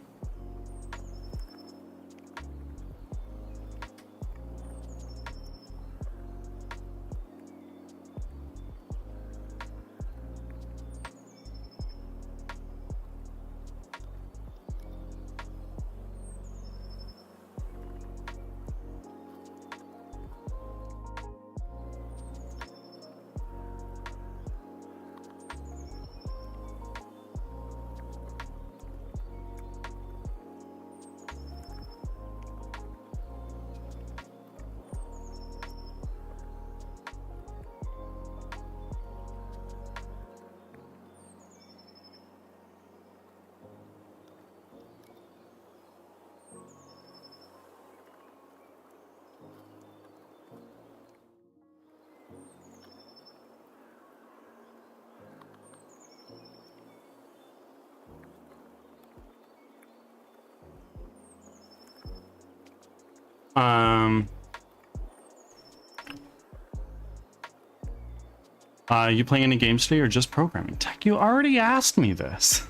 You playing any games today or just programming? Tech, you already asked me this.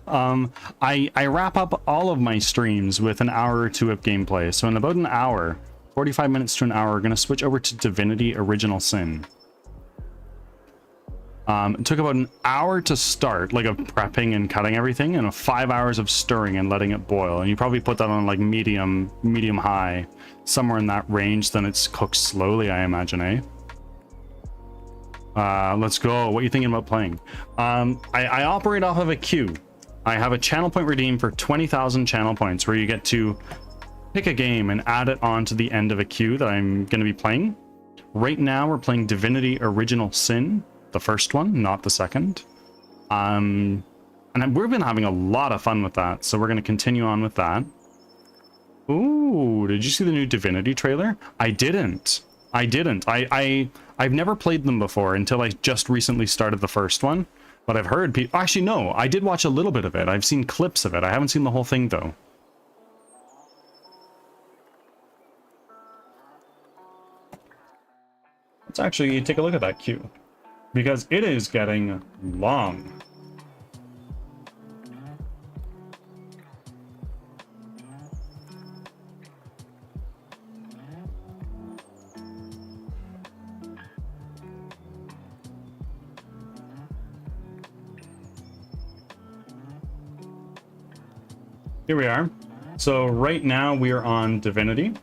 I wrap up all of my streams with an hour or two of gameplay. So in about an hour, 45 minutes to an hour, we're going to switch over to Divinity Original Sin. It took about an hour to start, like of prepping and cutting everything, and 5 hours of stirring and letting it boil. And you probably put that on like medium high, somewhere in that range. Then it's cooked slowly, I imagine, eh? Let's go. What are you thinking about playing? I operate off of a queue. I have a channel point redeem for 20,000 channel points, where you get to pick a game and add it on to the end of a queue that I'm going to be playing. Right now, we're playing Divinity Original Sin. The first one, not the second. And we've been having a lot of fun with that, so we're going to continue on with that. Ooh, did you see the new Divinity trailer? I didn't. I've never played them before until I just recently started the first one. But I've heard people... Actually, no, I did watch a little bit of it. I've seen clips of it. I haven't seen the whole thing, though. Let's actually take a look at that queue, because it is getting long. Here we are. So right now we are on Divinity.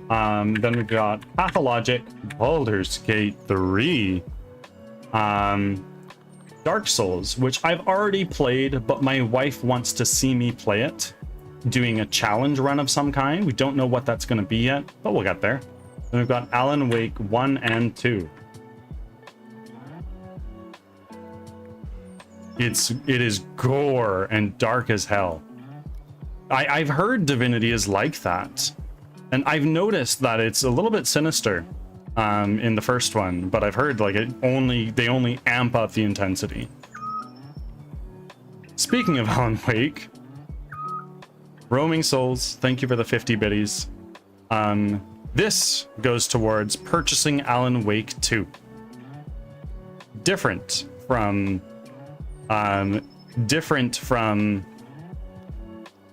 Then we've got Pathologic, Baldur's Gate 3, Dark Souls, which I've already played, but my wife wants to see me play it, doing a challenge run of some kind. We don't know what that's going to be yet, but we'll get there. Then we've got Alan Wake 1 and 2. It is gore and dark as hell. I've heard Divinity is like that, and I've noticed that it's a little bit sinister in the first one, but I've heard like they only amp up the intensity. Speaking of Alan Wake, Roaming Souls, thank you for the 50 biddies. This goes towards purchasing Alan Wake 2. Different from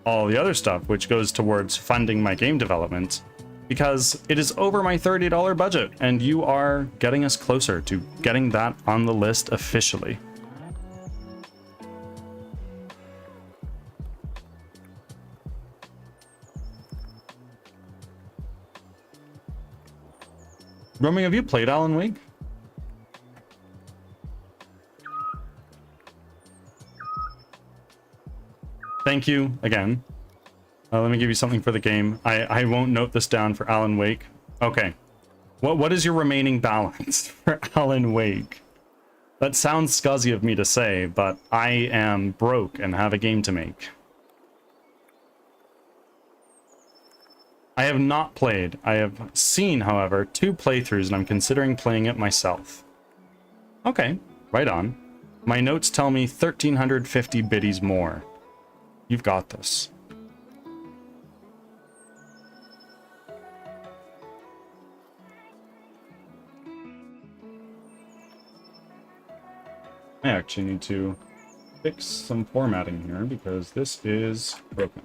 all the other stuff, which goes towards funding my game development, because it is over my $30 budget, and you are getting us closer to getting that on the list officially. Roaming, have you played Alan Wake? Thank you again. Let me give you something for the game. I won't note this down for Alan Wake. Okay. What is your remaining balance for Alan Wake? That sounds scuzzy of me to say, but I am broke and have a game to make. I have not played. I have seen, however, 2 playthroughs, and I'm considering playing it myself. Okay, right on. My notes tell me 1,350 biddies more. You've got this. I actually need to fix some formatting here because this is broken.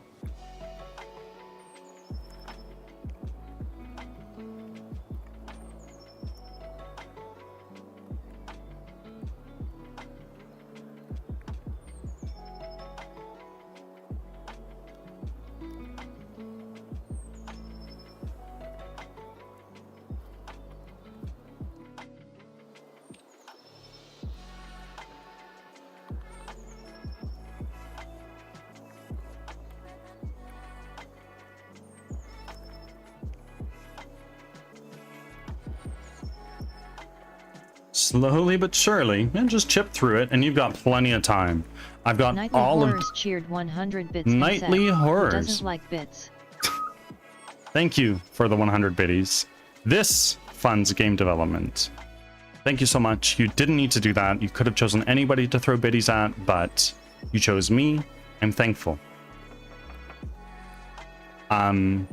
Slowly but surely, and just chip through it, and you've got plenty of time. I've got Nightly all Horrors cheered 100 bits. Nightly Horrors. Doesn't like bits. Thank you for the 100 biddies. This funds game development. Thank you so much. You didn't need to do that. You could have chosen anybody to throw biddies at, but you chose me. I'm thankful. You're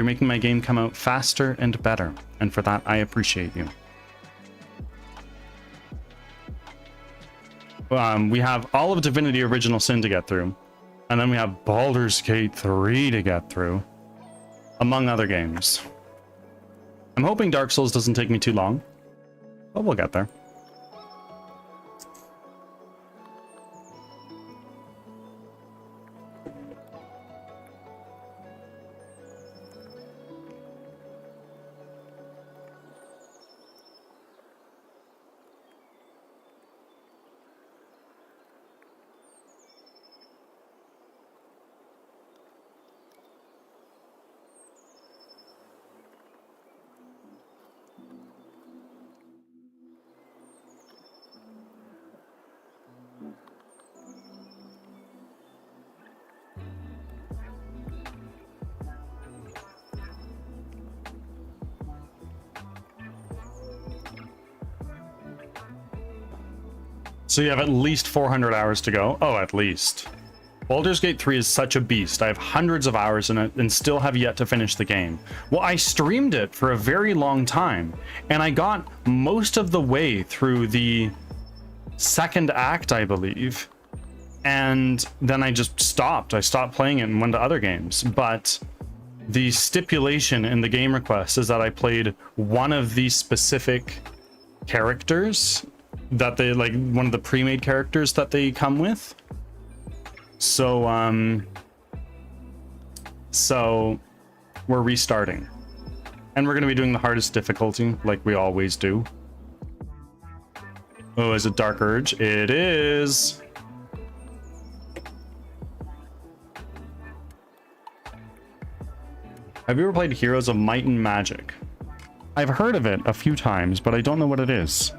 making my game come out faster and better, and for that I appreciate you. We have all of Divinity Original Sin to get through, and then we have Baldur's Gate 3 to get through, among other games. I'm hoping Dark Souls doesn't take me too long, but we'll get there. So you have at least 400 hours to go. Oh, at least. Baldur's Gate 3 is such a beast. I have hundreds of hours in it and still have yet to finish the game. Well, I streamed it for a very long time, and I got most of the way through the second act, I believe. And then I just stopped. I stopped playing it and went to other games. But the stipulation in the game request is that I played one of these specific characters that they, like, one of the pre-made characters that they come with. So we're restarting, and we're going to be doing the hardest difficulty like we always do. Oh, is it Dark Urge? It is. Have you ever played Heroes of Might and Magic? I've heard of it a few times, but I don't know what it is.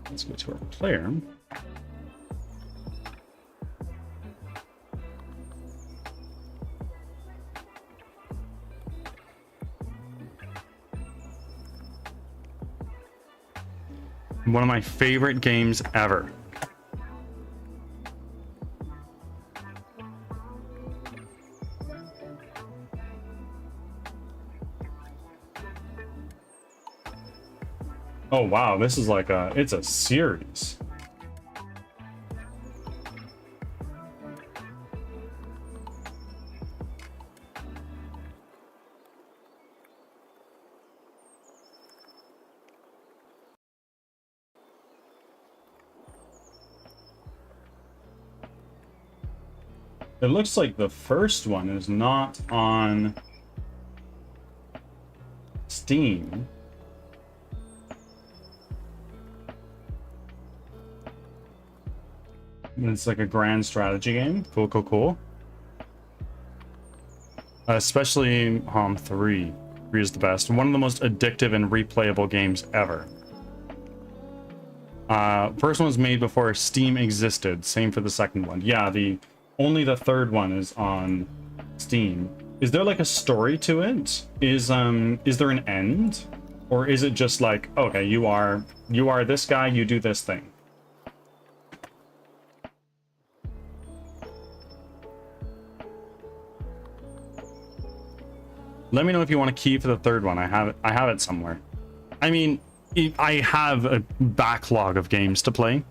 Let's go to our player. One of my favorite games ever. Oh wow, this is like it's a series. It looks like the first one is not on Steam. It's like a grand strategy game. Cool, cool, cool. Especially 3. 3 is the best. One of the most addictive and replayable games ever. First one was made before Steam existed. Same for the second one. Yeah, only the third one is on Steam. Is there like a story to it? Is there an end? Or is it just like, okay, you are this guy, you do this thing? Let me know if you want a key for the third one. I have it somewhere. I mean, I have a backlog of games to play.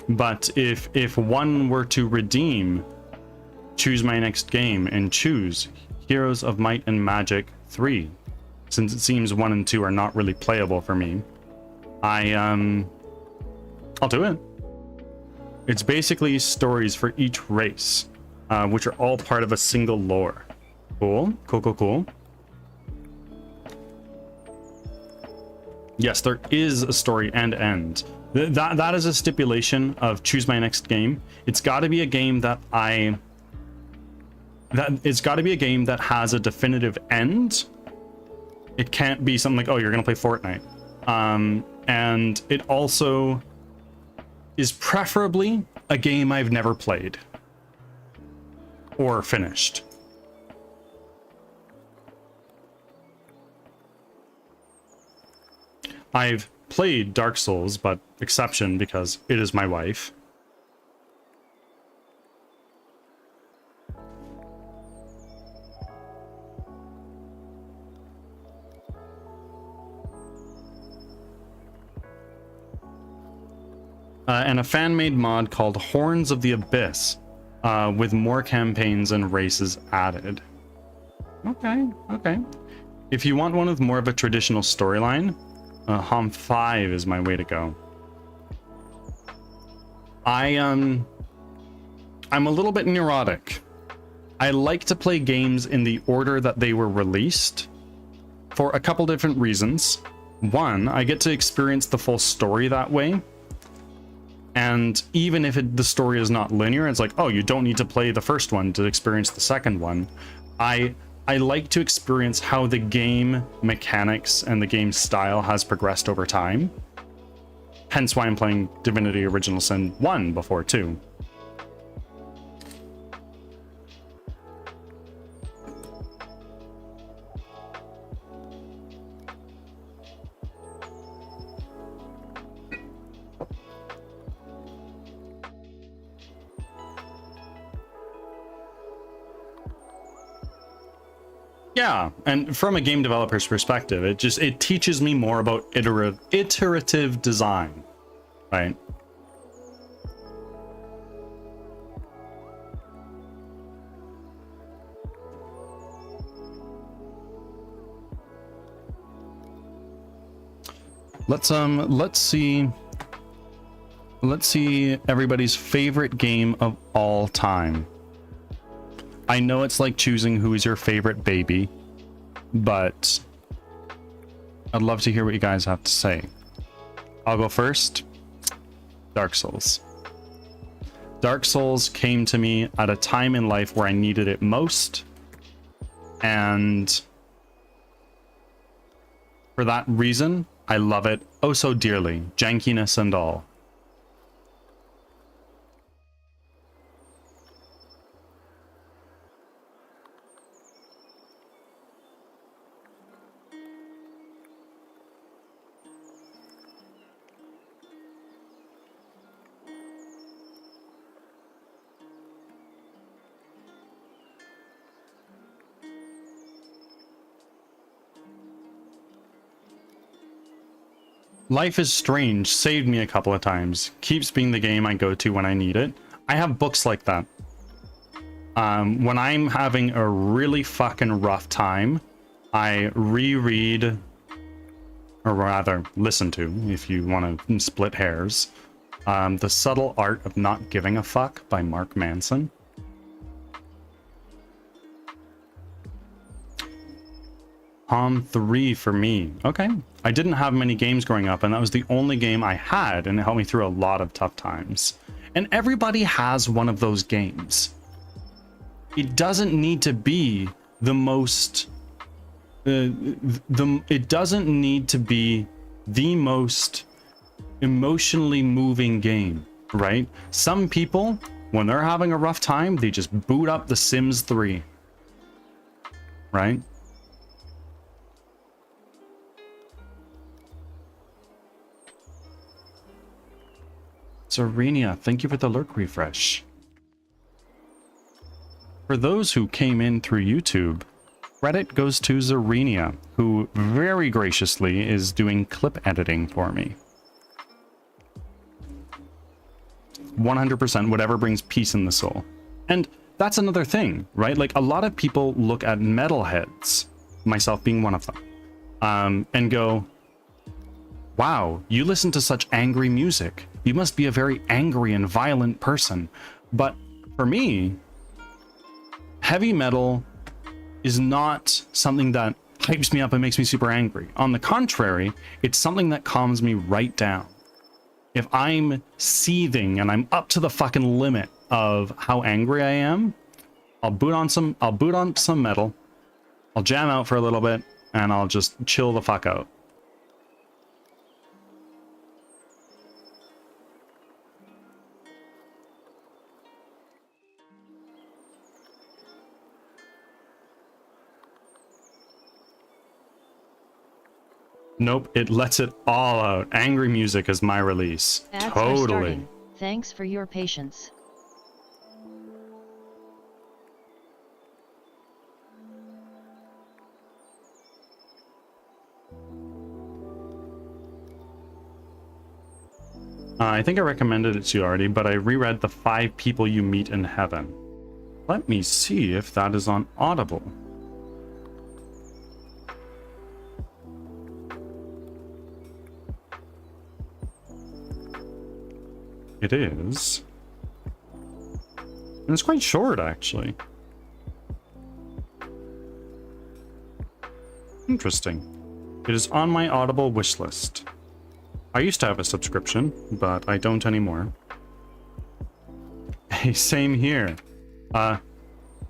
But if one were to redeem, choose my next game and choose Heroes of Might and Magic 3, since it seems 1 and 2 are not really playable for me, I'll do it. It's basically stories for each race, which are all part of a single lore. Cool, cool, cool, cool. Yes, there is a story and end. That is a stipulation of choose my next game. It's got to be a game that it's got to be a game that has a definitive end. It can't be something like, oh, you're gonna play Fortnite. And it also is preferably a game I've never played or finished. I've played Dark Souls, but exception because it is my wife. And a fan-made mod called Horns of the Abyss, with more campaigns and races added. Okay, okay. If you want one with more of a traditional storyline, HOM 5 is my way to go. I'm a little bit neurotic. I like to play games in the order that they were released for a couple different reasons. One, I get to experience the full story that way. And even if the story is not linear, it's like, oh, you don't need to play the first one to experience the second one. I like to experience how the game mechanics and the game style has progressed over time. Hence why I'm playing Divinity Original Sin 1 before 2. Yeah, and from a game developer's perspective, it teaches me more about iterative design, right? Let's see Let's see everybody's favorite game of all time. I know it's like choosing who is your favorite baby, but I'd love to hear what you guys have to say. I'll go first. Dark Souls. Dark Souls came to me at a time in life where I needed it most, and for that reason, I love it oh so dearly, jankiness and all. Life is Strange saved me a couple of times. Keeps being the game I go to when I need it. I have books like that. When I'm having a really fucking rough time, I reread, or rather listen to, if you want to split hairs, The Subtle Art of Not Giving a Fuck by Mark Manson. Palm 3 for me. Okay. I didn't have many games growing up, and that was the only game I had, and it helped me through a lot of tough times. And everybody has one of those games. It doesn't need to be the most... it doesn't need to be the most emotionally moving game, right? Some people, when they're having a rough time, they just boot up The Sims 3. Right? Serenia, thank you for the lurk refresh. For those who came in through YouTube, credit goes to Serenia, who very graciously is doing clip editing for me. 100% whatever brings peace in the soul. And that's another thing, right? Like, a lot of people look at metalheads, myself being one of them, and go, wow, you listen to such angry music. You must be a very angry and violent person. But for me, heavy metal is not something that hypes me up and makes me super angry. On the contrary, it's something that calms me right down. If I'm seething and I'm up to the fucking limit of how angry I am, I'll boot on some metal, I'll jam out for a little bit, and I'll just chill the fuck out. Nope, it lets it all out. Angry music is my release. Ads are Totally. starting. Thanks for your patience. I think I recommended it to you already, but I reread The 5 People You Meet in Heaven. Let me see if that is on Audible. It is. And it's quite short, actually. Interesting. It is on my Audible wish list. I used to have a subscription, but I don't anymore. Hey, same here.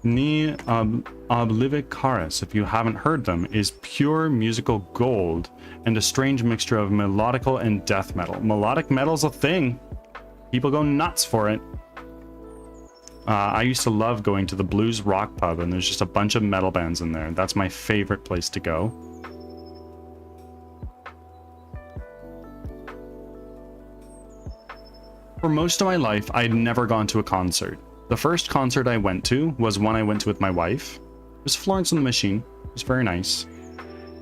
Ni Oblivicaris, if you haven't heard them, is pure musical gold and a strange mixture of melodical and death metal. Melodic metal's a thing. People go nuts for it. I used to love going to the Blues Rock Pub, and there's just a bunch of metal bands in there. That's my favorite place to go. For most of my life, I'd never gone to a concert. The first concert I went to was one I went to with my wife. It was Florence and the Machine. It was very nice.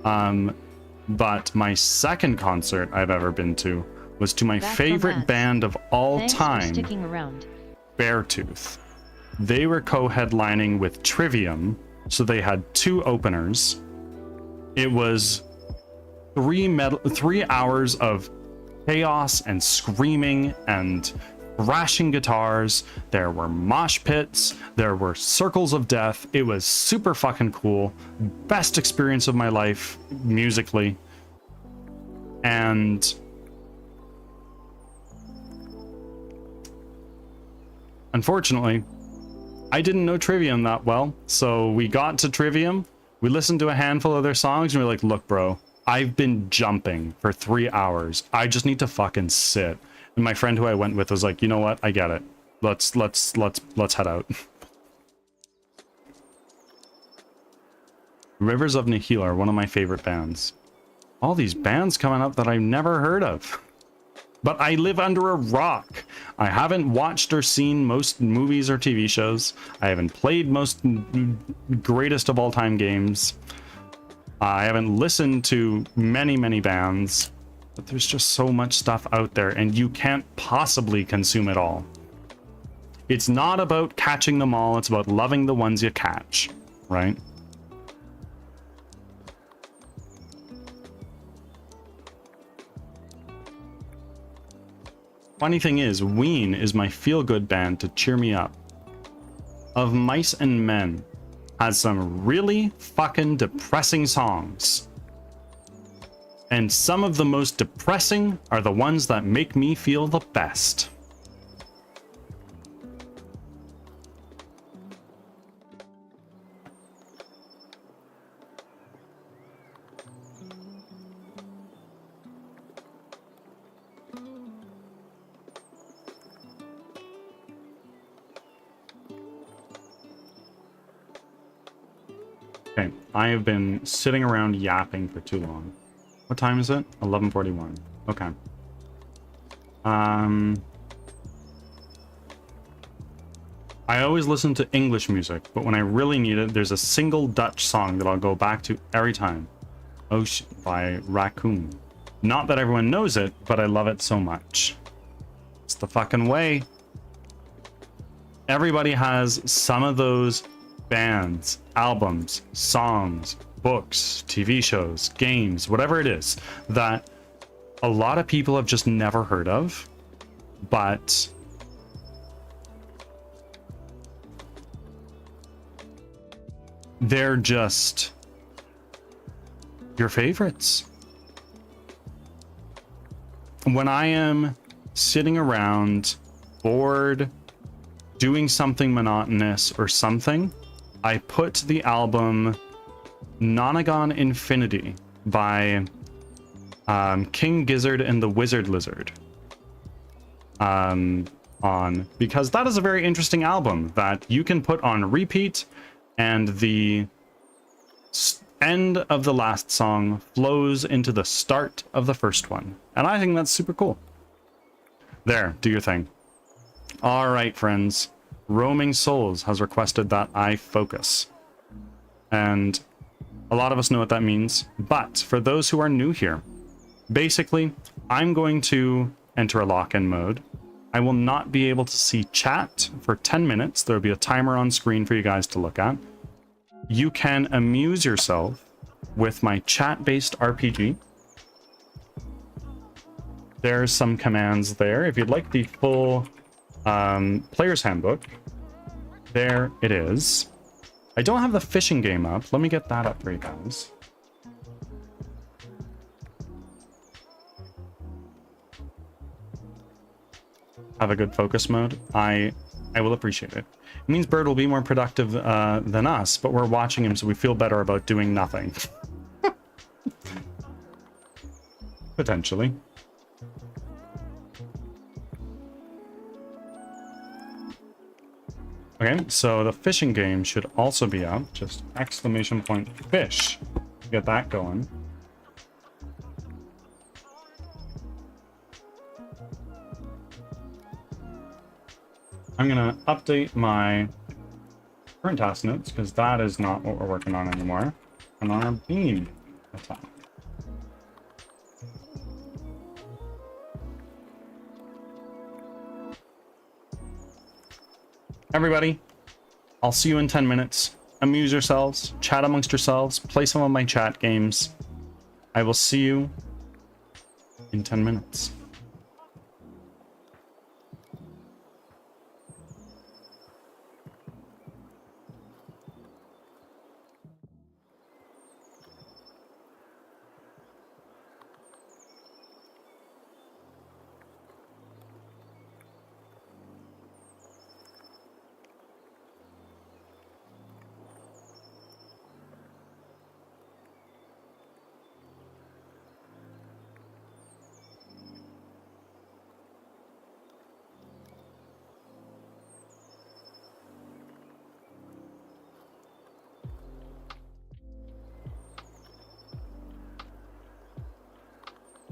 But my second concert I've ever been to was to my favorite band of all time, sticking around. Beartooth. They were co-headlining with Trivium, so they had 2 openers. It was 3 hours of chaos and screaming and thrashing guitars. There were mosh pits. There were circles of death. It was super fucking cool. Best experience of my life musically. And unfortunately, I didn't know Trivium that well. So we got to Trivium. We listened to a handful of their songs and we were like, look, bro, I've been jumping for 3 hours. I just need to fucking sit. And my friend who I went with was like, you know what? I get it. Let's head out. Rivers of Nihil are one of my favorite bands. All these bands coming up that I've never heard of. But I live under a rock. I haven't watched or seen most movies or TV shows. I haven't played most greatest of all time games. I haven't listened to many bands. But there's just so much stuff out there and you can't possibly consume it all. It's not about catching them all, it's about loving the ones you catch, right? Funny thing is, Ween is my feel-good band to cheer me up. Of Mice and Men has some really fucking depressing songs. And some of the most depressing are the ones that make me feel the best. Okay, I have been sitting around yapping for too long. What time is it? 11:41. Okay. I always listen to English music, but when I really need it, there's a single Dutch song that I'll go back to every time. Ocean by Raccoon. Not that everyone knows it, but I love it so much. It's the fucking way. Everybody has some of those bands, albums, songs, books, TV shows, games, whatever it is that a lot of people have just never heard of, but they're just your favorites. When I am sitting around bored, doing something monotonous or something, I put the album Nonagon Infinity by King Gizzard and the Wizard Lizard on, because that is a very interesting album that you can put on repeat, and the end of the last song flows into the start of the first one, and I think that's super cool. There, do your thing. All right, friends. Roaming Souls has requested that I focus, and a lot of us know what that means, but for those who are new here, basically, I'm going to enter a lock-in mode. I will not be able to see chat for 10 minutes. There'll be a timer on screen for you guys to look at. You can amuse yourself with my chat-based RPG. There's some commands there. If you'd like the full player's handbook, there it is. I don't have the fishing game up. Let me get that up for you guys. Have a good focus mode. I will appreciate it. It means Bird will be more productive than us, but we're watching him, so we feel better about doing nothing. Potentially. Okay, so the fishing game should also be up. Just exclamation point fish. Get that going. I'm gonna update my current task notes because that is not what we're working on anymore. And on our beam attack. Everybody, I'll see you in 10 minutes. Amuse yourselves, chat amongst yourselves, play some of my chat games. I will see you in 10 minutes.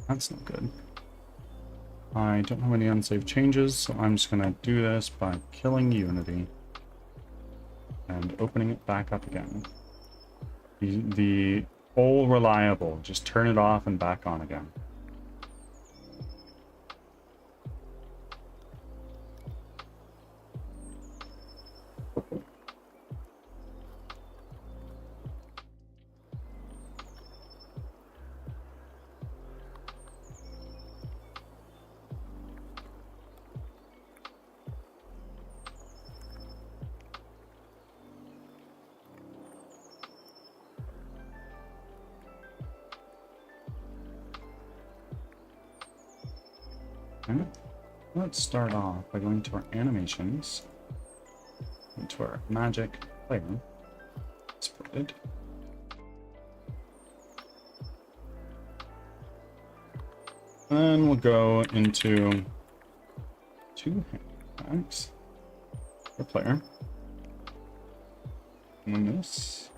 That's not good. I don't have any unsaved changes, so I'm just gonna do this by killing Unity and opening it back up again. The all reliable, just turn it off and back on again. Okay. Let's start off by going to our animations, into our magic player, spread. Then we'll go into two handbags for player. And then this.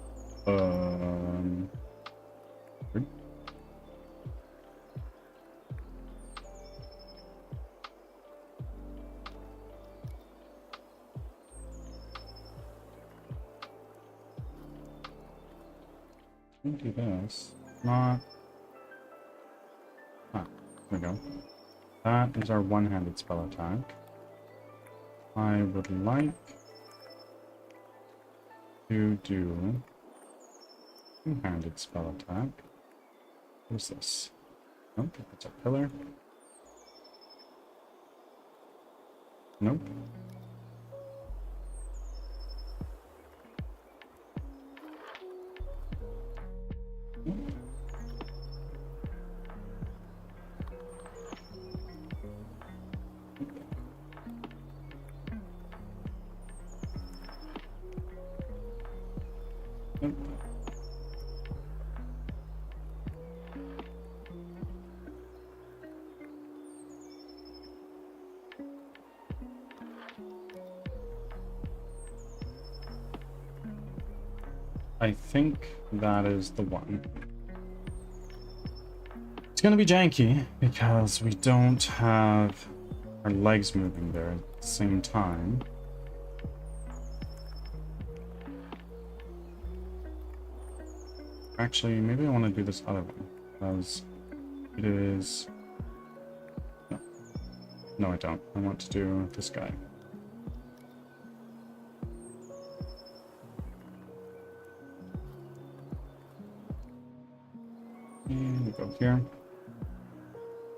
Do this. Not. Ah, there we go. That is our one-handed spell attack. I would like to do two-handed spell attack. What is this? Nope, it's a pillar. Nope. Nope. I think that is the one. It's gonna be janky because we don't have our legs moving there at the same time. Actually, maybe I want to do this other one because it is... No. No, I don't. I want to do this guy. And we go here.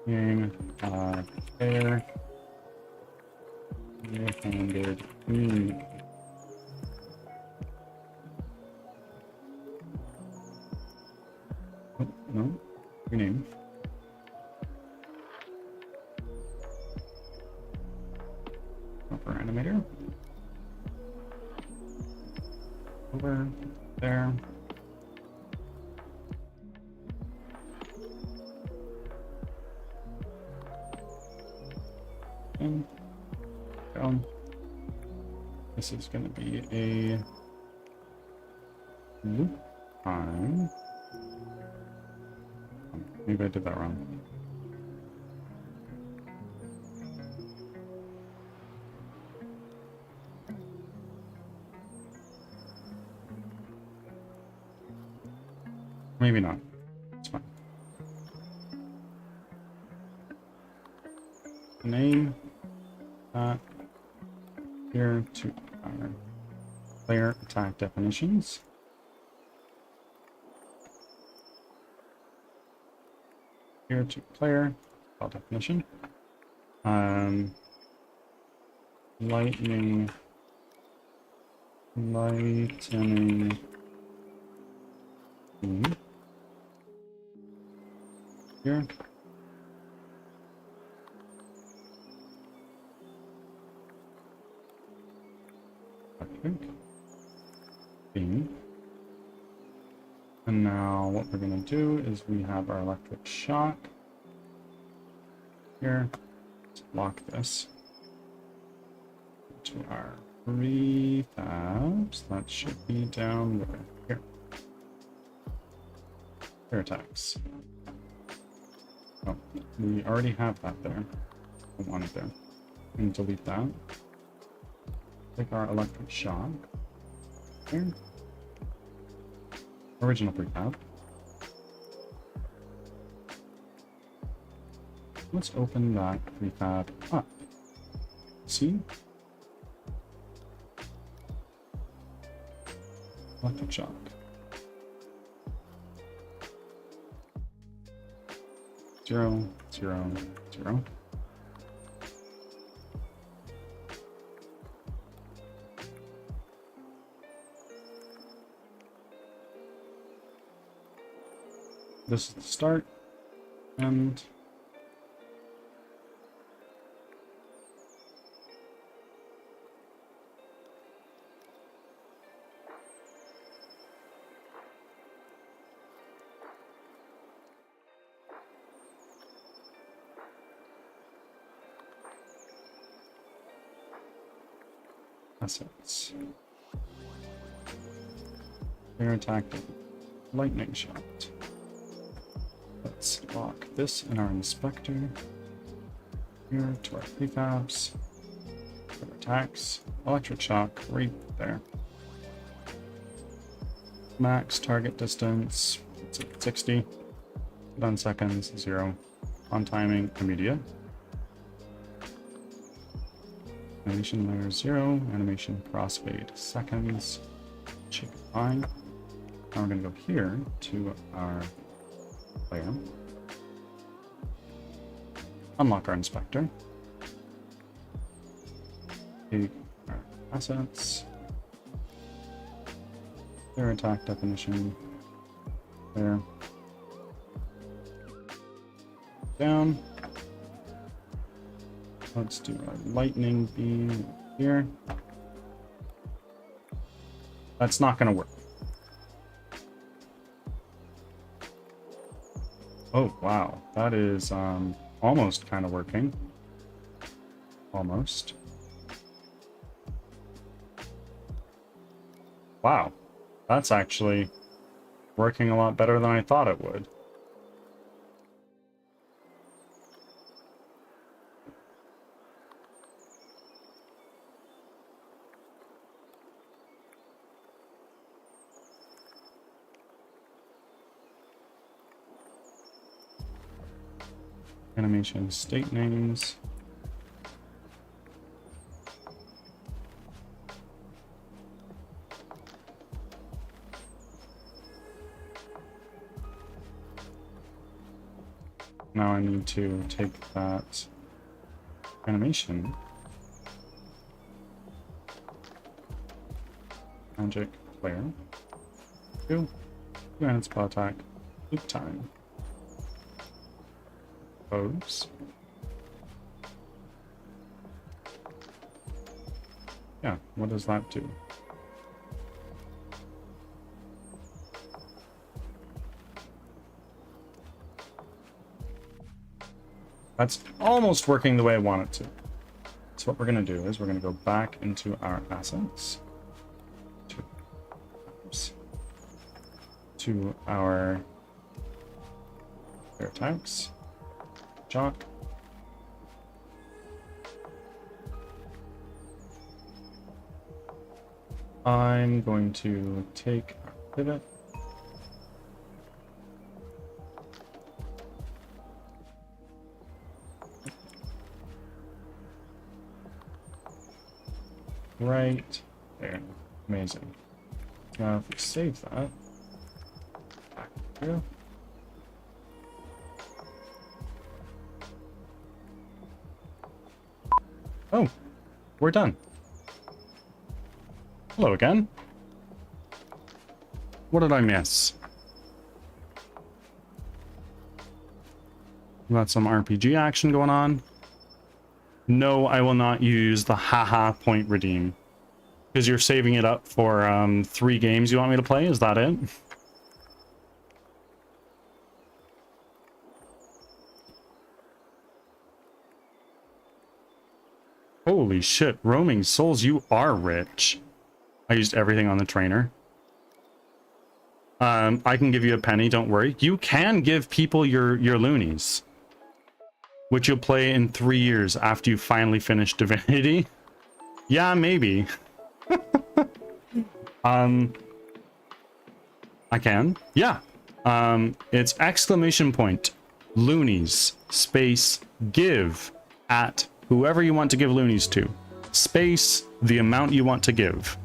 And there. Handed. Oh, no. Rename. Upper animator. Over there. And down. This is going to be a loop time. Maybe I did that wrong. Maybe not. It's fine. Name that here to our player attack definitions. Here to player spell definition. Lightning here. Okay. Beam. And now what we're going to do is we have our electric shock here. Let's lock this to our prefabs. That should be down there. Here. Air attacks. Oh, we already have that there. I want it there. And delete that. Take our electric shock. Here. Original prefab. Let's open that prefab up. See? Electric shock. Zero, zero, zero. This is the start, and assets. Air attack, lightning shot. Let's lock this in our inspector. Here to our prefabs. Our attacks. Electric shock right there. Max target distance. It's at 60. On seconds, 0. On timing, immediate. Animation layer 0. Animation crossfade seconds. Check fine. Now we're going to go here to our layer. Unlock our inspector. Take our assets. Their attack definition. There. Down. Let's do our lightning beam here. That's not going to work. Oh, wow. That is almost kind of working. Almost. Wow. That's actually working a lot better than I thought it would. Animation state names. Now I need to take that animation, magic player, 2 spell attack, loop time. Pose. Yeah, what does that do? That's almost working the way I want it to. So what we're going to do is we're going to go back into our assets. To our air attacks. Shock. I'm going to take our pivot. Right there. Amazing. Now if we save that, back here. Oh, we're done. Hello again. What did I miss? We got some RPG action going on. No, I will not use the haha point redeem. Because you're saving it up for 3 games you want me to play? Is that it? Holy shit, roaming souls, you are rich. I used everything on the trainer. I can give you a penny, don't worry. You can give people your loonies. which you'll play in 3 years after you finally finish Divinity. Yeah, maybe. I can. Yeah. It's exclamation point, loonies, space, give, at whoever you want to give loonies to. Space, the amount you want to give.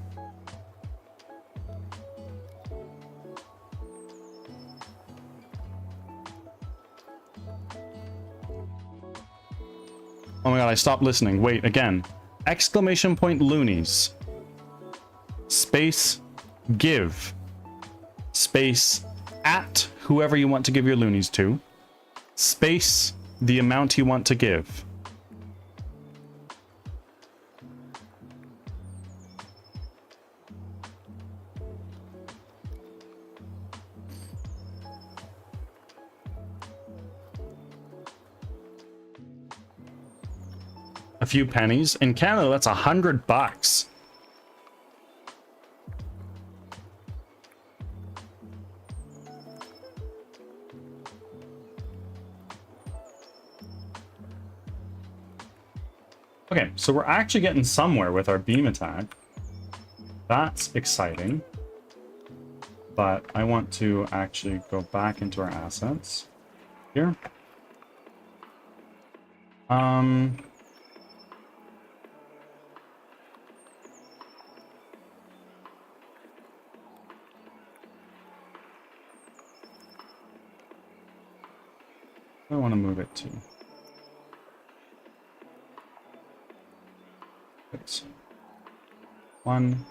Oh my god, I stopped listening. Wait, again. Exclamation point loonies. Space, give. Space, at whoever you want to give your loonies to. Space, the amount you want to give. A few pennies. In Canada, that's $100. Okay, so we're actually getting somewhere with our beam attack. That's exciting. But I want to actually go back into our assets here. I want to move it to. It's 1,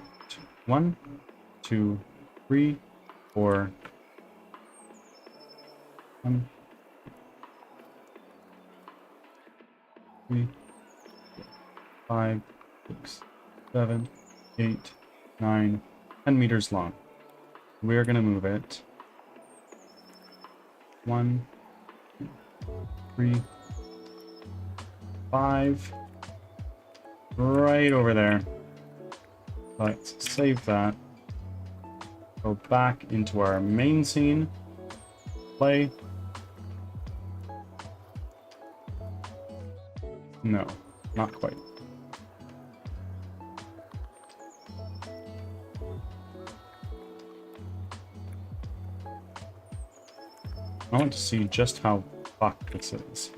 2, 3, 4. 1, 3, 5, 6, 7, 8, 9, 10 meters long. We're gonna move it 1, 2, 3, 5, right over there. Let's save that. Go back into our main scene. Play. No, not quite. I want to see just how fucked this is.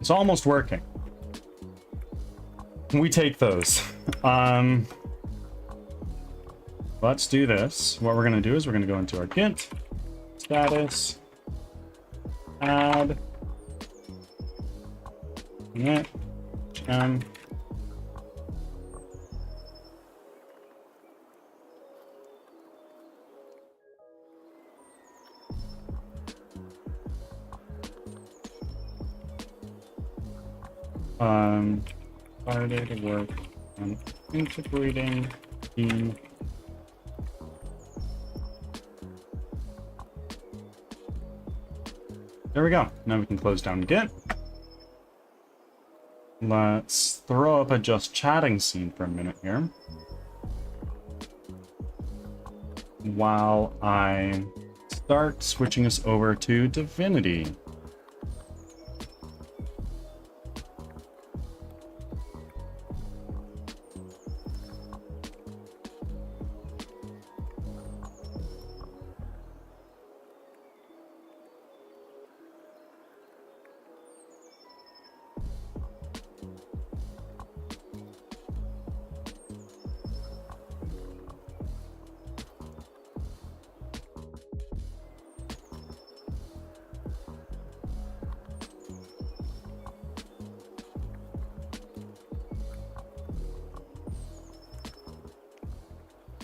It's almost working. We take those. Let's do this. What we're gonna do is we're gonna go into our Gint, status, add, net, gem. Started work on integrating beam. There we go. Now we can close down Git. Let's throw up a just chatting scene for a minute here. While I start switching us over to Divinity.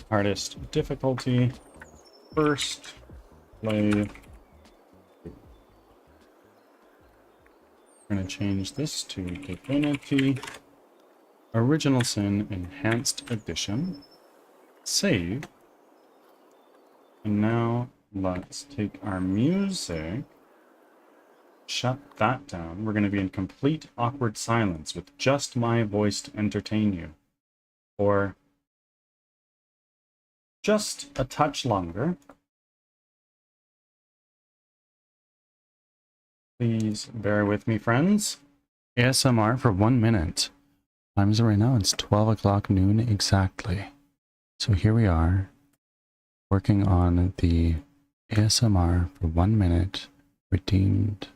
Hardest difficulty, first play. We're going to change this to Divinity, Original Sin Enhanced Edition, save, And now let's take our music, shut that down. We're going to be in complete awkward silence with just my voice to entertain you. Or just a touch longer. Please bear with me, friends. ASMR for 1 minute. Times right now, it's 12 o'clock noon exactly. So here we are, working on the ASMR for 1 minute, redeemed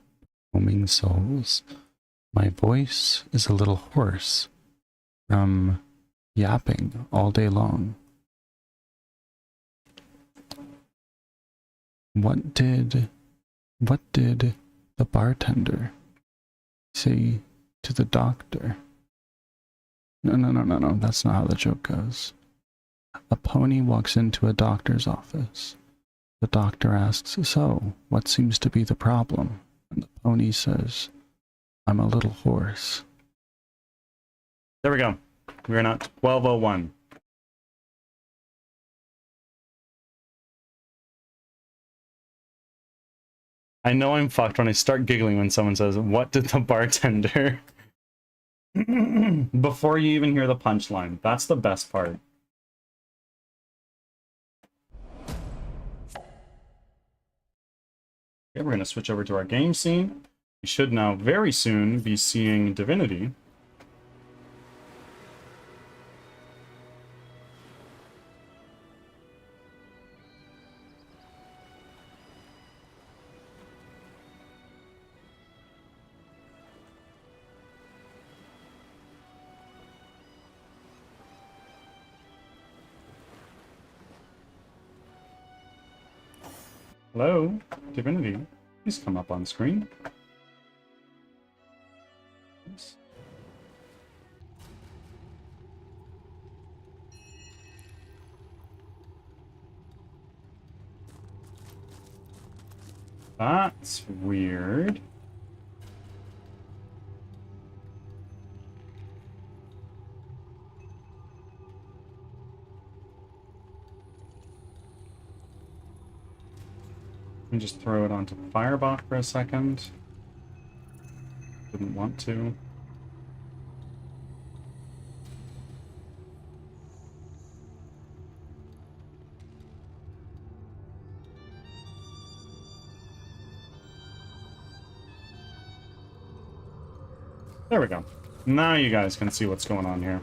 homing souls. My voice is a little hoarse from yapping all day long. What did the bartender say to the doctor? No, that's not how the joke goes. A pony walks into a doctor's office. The doctor asks, "So, what seems to be the problem?" And the pony says, "I'm a little hoarse." There we go. We're at 12:01. I know I'm fucked when I start giggling when someone says, "What did the bartender?" Before you even hear the punchline. That's the best part. Okay, we're going to switch over to our game scene. We should now very soon be seeing Divinity. Hello, Divinity. Please come up on screen. Yes. That's weird. Let me just throw it onto Firebot for a second. Didn't want to. There we go. Now you guys can see what's going on here.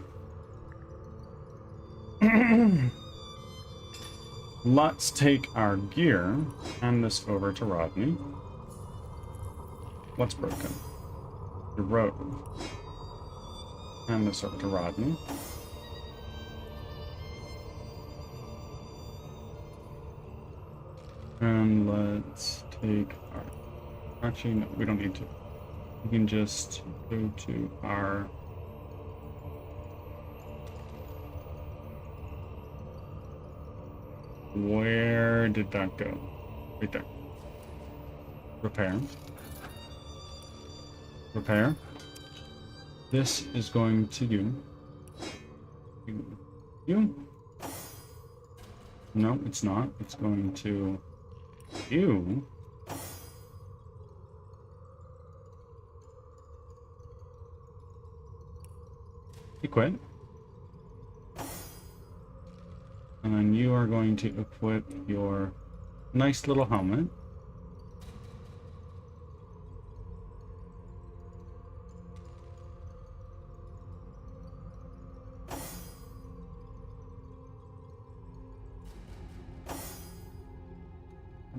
Let's take our gear, hand this over to Rodney. What's broken? The road. Hand this over to Rodney. And let's take our... Actually, no, we don't need to. We can just go to our... Where did that go? Right there. Repair. Repair. This is going to do. You. No, it's not. It's going to you. Equip. And then you are going to equip your nice little helmet.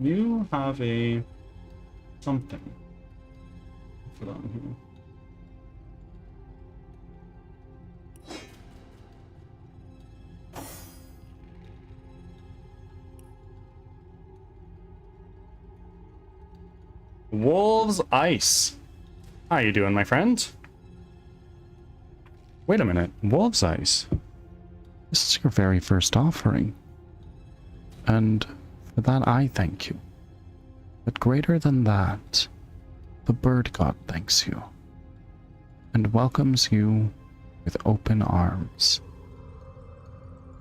You have a something. Put on here. Wolves Ice. How you doing, my friend? Wait a minute, Wolves Ice. This is your very first offering. And for that I thank you. But greater than that, the bird god thanks you. And welcomes you with open arms.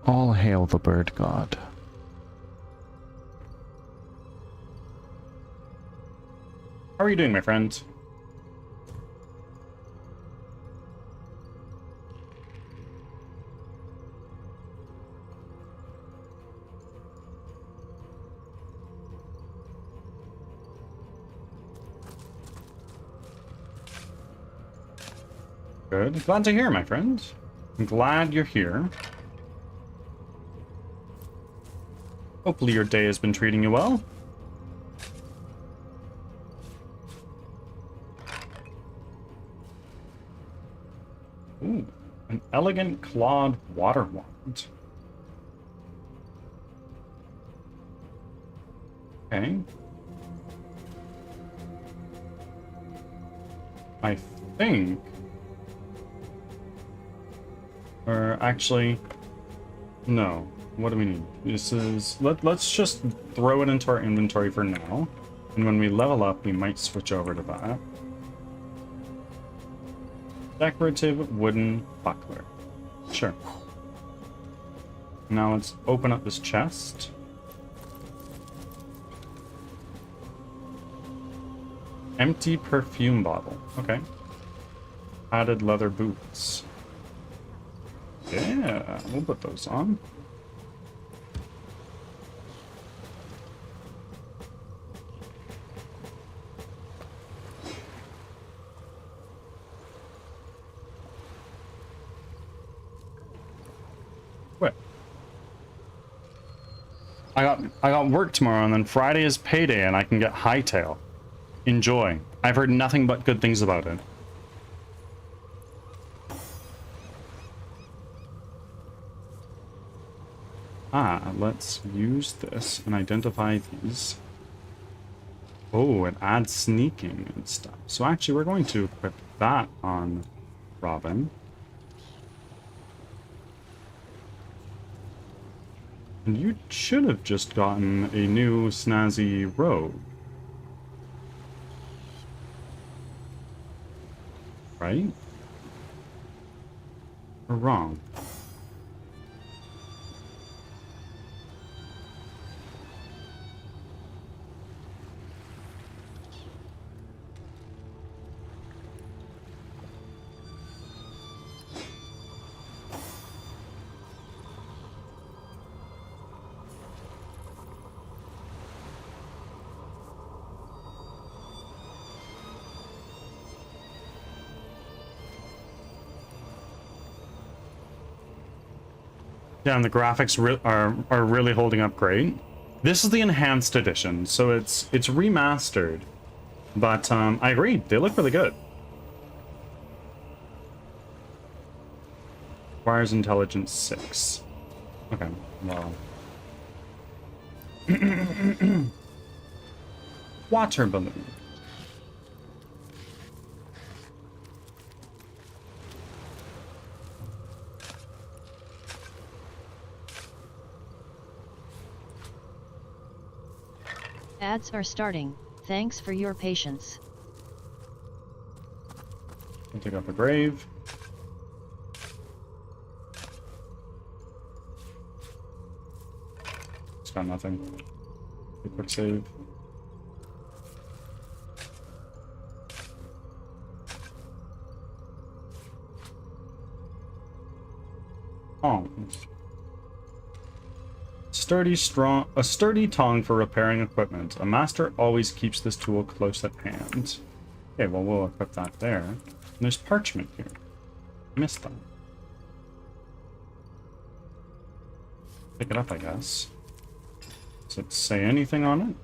All hail the bird god. How are you doing, my friend? Good. Glad to hear, my friend. I'm glad you're here. Hopefully your day has been treating you well. Ooh, an elegant clawed water wand. Okay. I think... Or actually... No. What do we need? This is... Let's just throw it into our inventory for now. And when we level up, we might switch over to that. Decorative wooden buckler. Sure. Now let's open up this chest. Empty perfume bottle. Okay. Padded leather boots. Yeah, we'll put those on. What? I got work tomorrow, and then Friday is payday, and I can get hightail. Enjoy. I've heard nothing but good things about it. Let's use this and identify these. Oh, it adds sneaking and stuff. So actually, we're going to equip that on Robin. And you should have just gotten a new snazzy robe. Right? Or wrong? Yeah, and the graphics are really holding up great. This is the enhanced edition, so it's remastered. But I agree, they look really good. Requires intelligence 6. Okay, well. Water balloon. Ads are starting. Thanks for your patience. I'll dig up a grave. It's got nothing. Quick save. Oh. A sturdy tong for repairing equipment. A master always keeps this tool close at hand. Okay, well, we'll equip that there. And there's parchment here. Missed them. Pick it up, I guess. Does it say anything on it?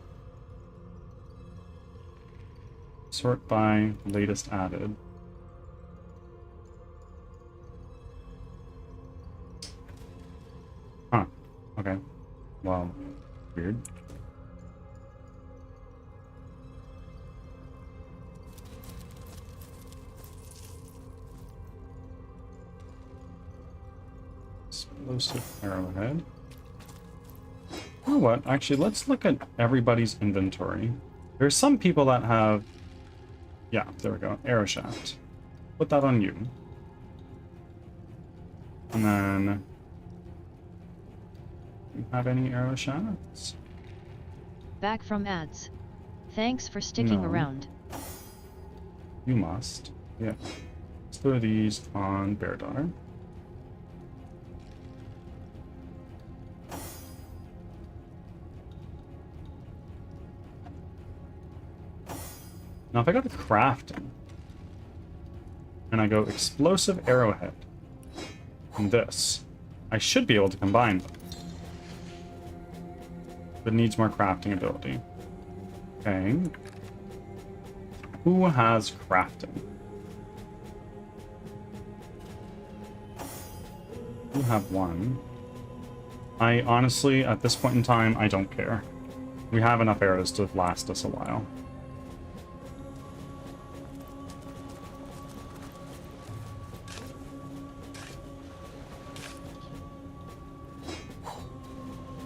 Sort by latest added. Huh. Okay. Wow. Weird. Explosive arrowhead. You know what? Actually, let's look at everybody's inventory. There's some people that have... Yeah, there we go. Arrow shaft. Put that on you. And then... Do you have any arrow shafts? Back from ads. Thanks for sticking No. around. You must. Yeah. Let's throw these on Bear Daughter. Now if I go to crafting, and I go explosive arrowhead, and this, I should be able to combine them. But it needs more crafting ability. Okay. Who has crafting? You have one. I honestly, at this point in time, I don't care. We have enough arrows to last us a while.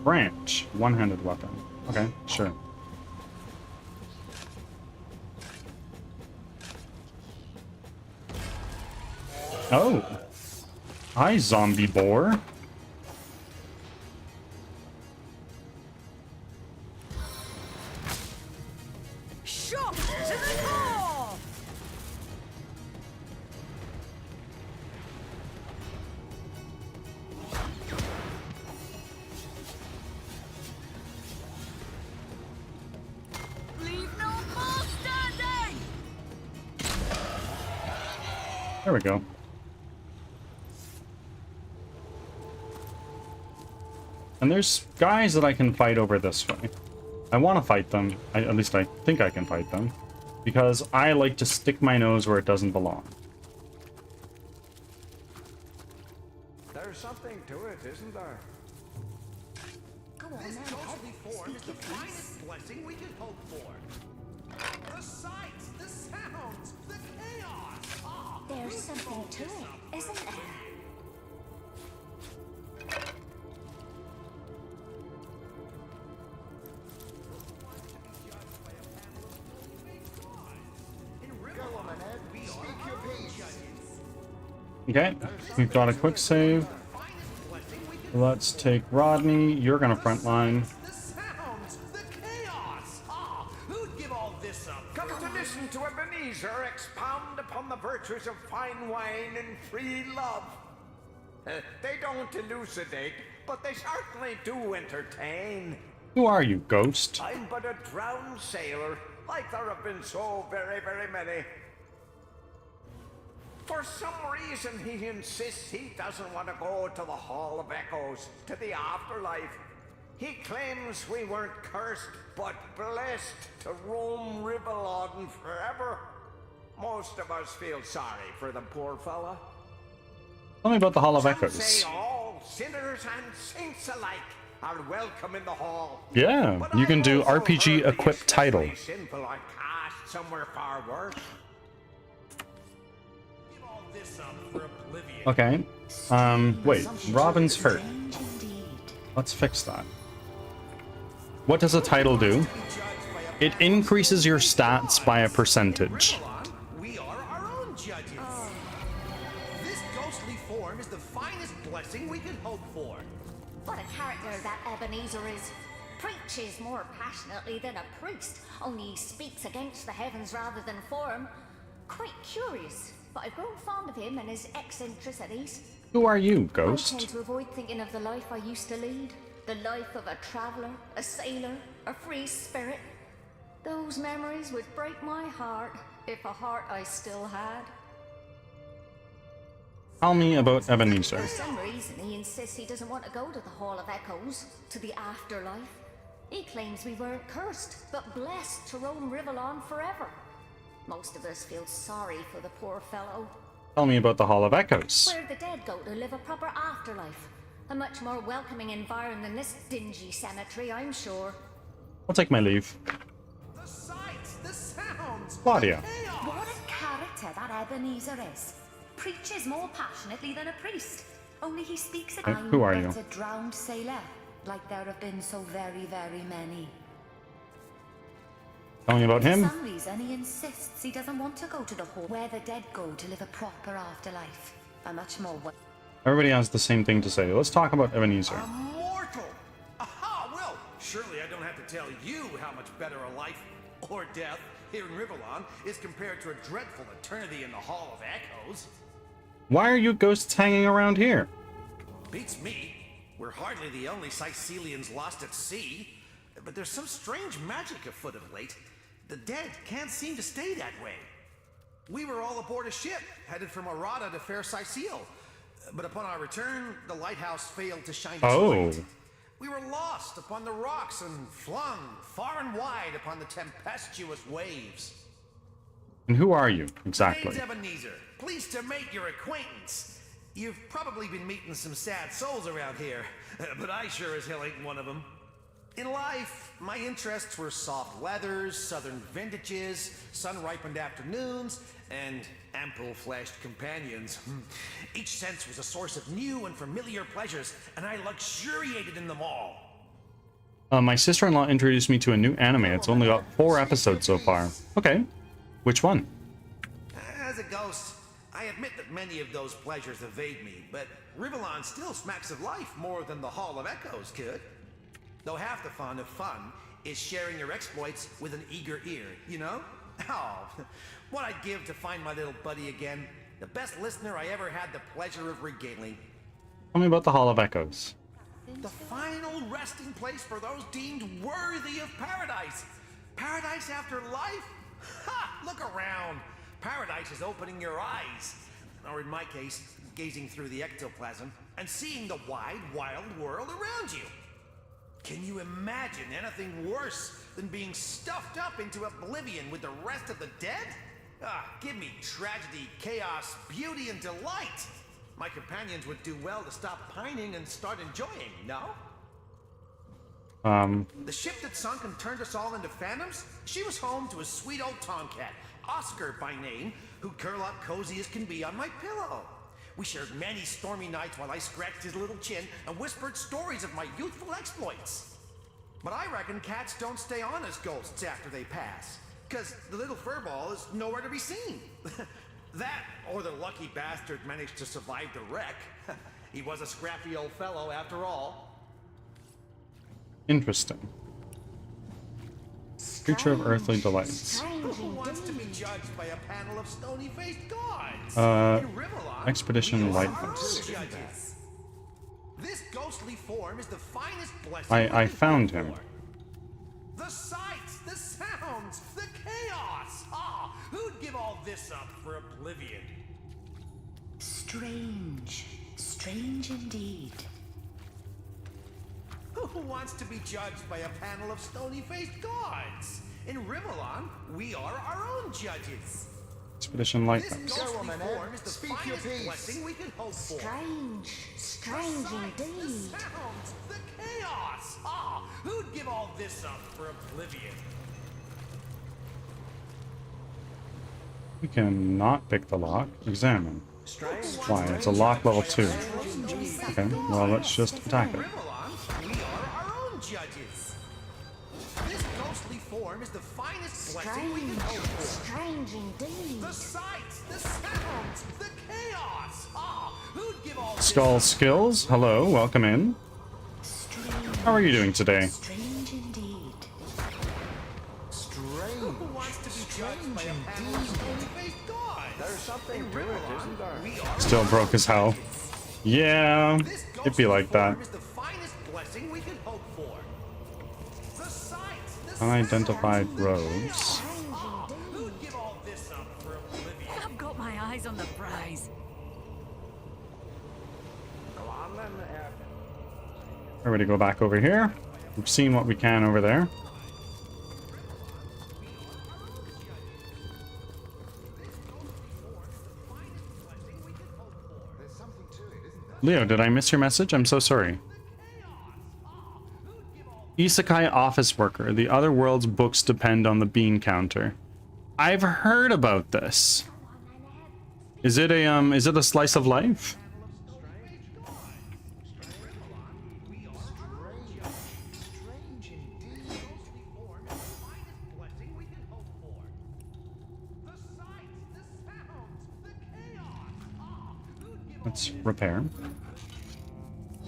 Branch. One-handed weapon. Okay, sure. Oh. Hi, zombie boar. Shot to the core! Leave no more standing! There we go. And there's guys that I can fight over this way. I want to fight them. At least I think I can fight them. Because I like to stick my nose where it doesn't belong. There's something to it, isn't there? Go on This now, ghostly form is the finest blessing we can hope for. The sights, the sounds, the chaos. Ah, There's something to it, isn't there? Okay, we've got a quick save. Let's take Rodney. You're gonna frontline. the sounds, the chaos. Ah, who'd give all this up? Come to listen to Ebenezer expound upon the virtues of fine wine and free love. They don't elucidate, but they certainly do entertain. Who are you, ghost? I'm but a drowned sailor, like there have been so very, very many. For some reason, he insists he doesn't want to go to the Hall of Echoes, to the afterlife. He claims we weren't cursed, but blessed to roam Rivelon forever. Most of us feel sorry for the poor fella. Tell me about the Hall of Some Echoes. say all sinners and saints alike are welcome in the hall. Yeah, But you can I've do also RPG heard the equip title. especially sinful are cast somewhere far worse. Give all this up for oblivion. Okay. Wait, Robin's hurt. Let's fix that. What does a title do? It increases your stats by a percentage. We are our own judges. This ghostly form is the finest blessing we could hope for. What a character that Ebenezer is. Preaches more passionately than a priest, only he speaks against the heavens rather than for 'em. Quite curious, but I've grown fond of him and his eccentricities. Who are you, I tend ghost? to avoid thinking of the life I used to lead. The life of a traveler, a sailor, a free spirit. Those memories would break my heart, if a heart I still had. Tell me about Ebenezer. For some reason, he insists he doesn't want to go to the Hall of Echoes, to the afterlife. He claims we weren't cursed, but blessed to roam Rivelon forever. Most of us feel sorry for the poor fellow. Tell me about the Hall of Echoes. Where the dead go to live a proper afterlife. A much more welcoming environment than this dingy cemetery, I'm sure. I'll take my leave. The sights, the sounds, Claudia. the chaos. What a character that Ebenezer is. Preaches more passionately than a priest. Only he speaks again. Who are you? A drowned sailor, like there have been so very, very many. Tell me about For him. some reason, he insists he doesn't want to go to the hall where the dead go to live a proper afterlife. A much more Everybody has the same thing to say. Let's talk about Ebenezer. Immortal. Aha, well, surely I don't have to tell you how much better a life or death here in Rivellon is compared to a dreadful eternity in the Hall of Echoes. Why are you ghosts hanging around here? Beats me. We're hardly the only Sicilians lost at sea. But there's some strange magic afoot of late. The dead can't seem to stay that way. We were all aboard a ship, headed from Arata to Fair Sicile. But upon our return, the lighthouse failed to shine its light. We were lost upon the rocks and flung far and wide upon the tempestuous waves. And who are you, exactly? My name's Ebenezer. Pleased to make your acquaintance. You've probably been meeting some sad souls around here, but I sure as hell ain't one of them. In life, my interests were soft weathers, southern vintages, sun-ripened afternoons, and ample-fleshed companions. Each sense was a source of new and familiar pleasures, and I luxuriated in them all. My sister-in-law introduced me to a new anime. It's only got 4 episodes so far. Okay. Which one? As a ghost, I admit that many of those pleasures evade me, but Rivellon still smacks of life more than the Hall of Echoes could. Though half the fun of fun is sharing your exploits with an eager ear, you know? Oh, what I'd give to find my little buddy again. The best listener I ever had the pleasure of regaling. Tell me about the Hall of Echoes. The final resting place for those deemed worthy of paradise. Paradise after life? Ha! Look around. Paradise is opening your eyes. Or in my case, gazing through the ectoplasm and seeing the wide, wild world around you. Can you imagine anything worse than being stuffed up into oblivion with the rest of the dead? Give me tragedy, chaos, beauty, and delight. My companions would do well to stop pining and start enjoying, no? The ship that sunk and turned us all into phantoms, she was home to a sweet old tomcat, Oscar by name, who'd curl up cozy as can be on my pillow. We shared many stormy nights while I scratched his little chin and whispered stories of my youthful exploits. But I reckon cats don't stay on as ghosts after they pass, because the little furball is nowhere to be seen. That, or the lucky bastard managed to survive the wreck. He was a scrappy old fellow after all. Interesting. Creature of earthly delights. Who wants to be judged by a panel of stony-faced gods? Expedition Lighthouse. This ghostly form is the finest blessing. I found him. The sights, the sounds, the chaos. Who'd give all this up for oblivion? Strange. Strange indeed. Who wants to be judged by a panel of stony-faced gods? In Rivellon, we are our own judges. Expedition This Lighthouse. ghostly form is the finest blessing we can hope for. Strange. Strange The indeed. sounds, the chaos. Who'd give all this up for oblivion? We cannot pick the lock. Examine. Why? It's a lock level 2. Okay, well, let's just attack it. Rivellon, we are our own judges. This ghostly form is the finest blessing we can hope for. Strange indeed. The sights, the sounds, the chaos. Who'd give all this Skull up? Skills, hello, welcome in. Strange. How are you doing today? Strange indeed. Who wants to be judged by a panel of stony-faced gods? There's something In to it, Rivellon, isn't there? we are Still our broke as hell. Yeah, This it'd be like that. form is the finest blessing we could hope for. The sights, the Unidentified sounds, the rogues. chaos. Who'd give all this up for oblivion? I've got my eyes on the prize. Go on then, Everybody go back over here. We've seen what we can over there. Leo, did I miss your message? I'm so sorry. Isekai office worker. The other world's books depend on the bean counter. I've heard about this. Is it a slice of life? Let's repair.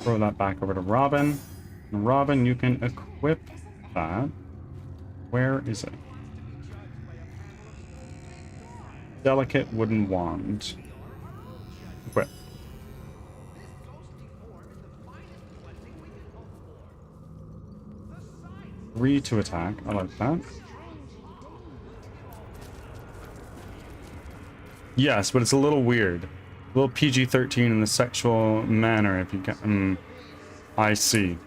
Throw that back over to Robin. And Robin, you can equip that. Where is it? Delicate wooden wand. Equip. 3 to attack. I like that. Yes, but it's a little weird. A little PG-13 in the sexual manner, if you can. I see.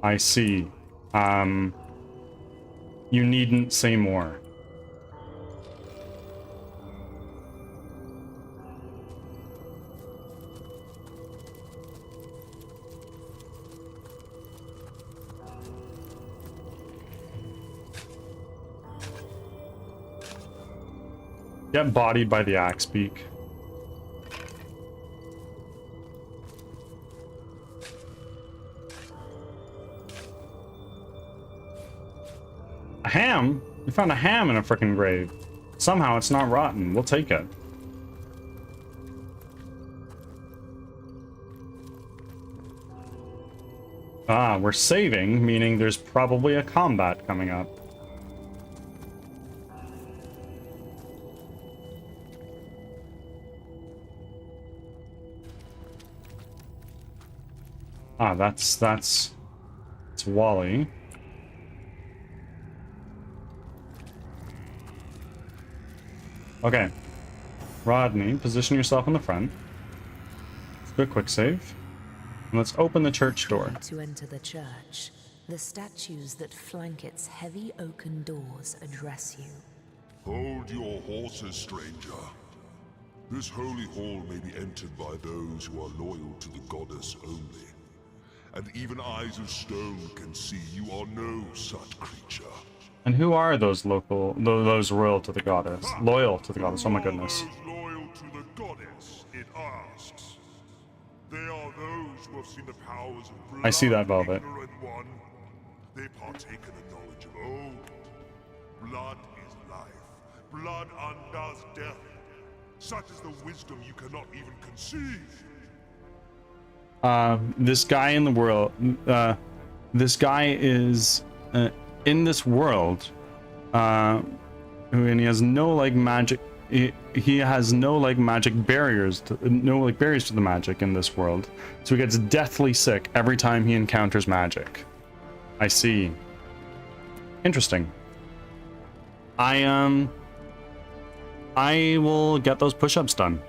I see. You needn't say more. Get bodied by the axe beak. A ham? We found a ham in a frickin' grave. Somehow it's not rotten. We'll take it. Ah, we're saving, meaning there's probably a combat coming up. Ah, that's Wally. Okay. Rodney, position yourself in the front. Let's do a quick save. And let's open the church door. To enter the church, the statues that flank its heavy oaken doors address you. Hold your horses, stranger. This holy hall may be entered by those who are loyal to the goddess only. And even eyes of stone can see you are no such creature. And who are those those loyal to the goddess? Loyal to the goddess, oh my goodness. Those loyal to the goddess, it asks. They are those who have seen the powers of blood. I see that, Velvet. Ignorant one. They partake in the knowledge of old. Blood is life. Blood undoes death. Such is the wisdom you cannot even conceive. This guy in the world, this guy is in this world, and he has no like magic. He has no like magic barriers, barriers to the magic in this world. So he gets deathly sick every time he encounters magic. I see. Interesting. I will get those push-ups done.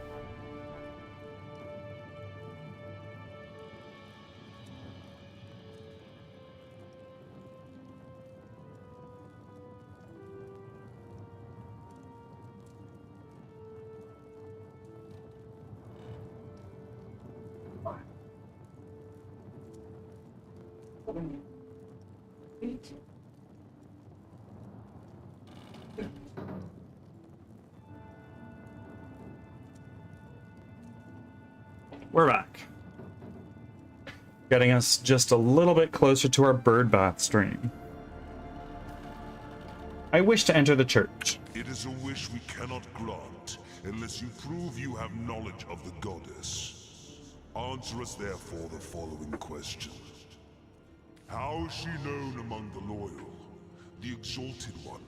We're back. Getting us just a little bit closer to our birdbath stream. I wish to enter the church. It is a wish we cannot grant unless you prove you have knowledge of the goddess. Answer us therefore the following question. How is she known among the loyal, the exalted one,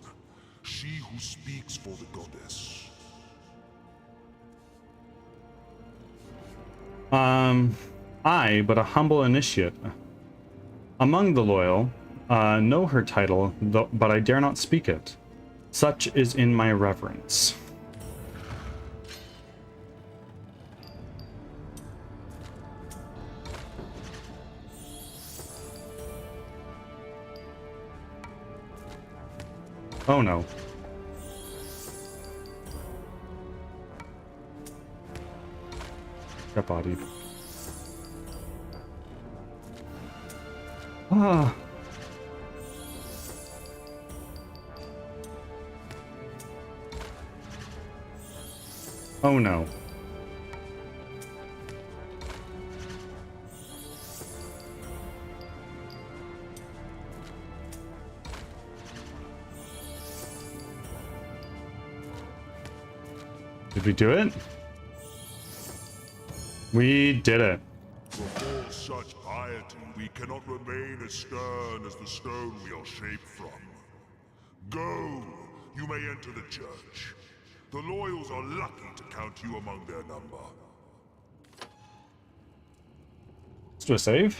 she who speaks for the goddess? I, but a humble initiate. Among the loyal, know her title, but I dare not speak it. Such is in my reverence. Oh no. Got bodied. Ah. Oh no. Did we do it? We did it. Before such piety, we cannot remain as stern as the stone we are shaped from. Go! You may enter the church. The loyals are lucky to count you among their number. Let's do a save.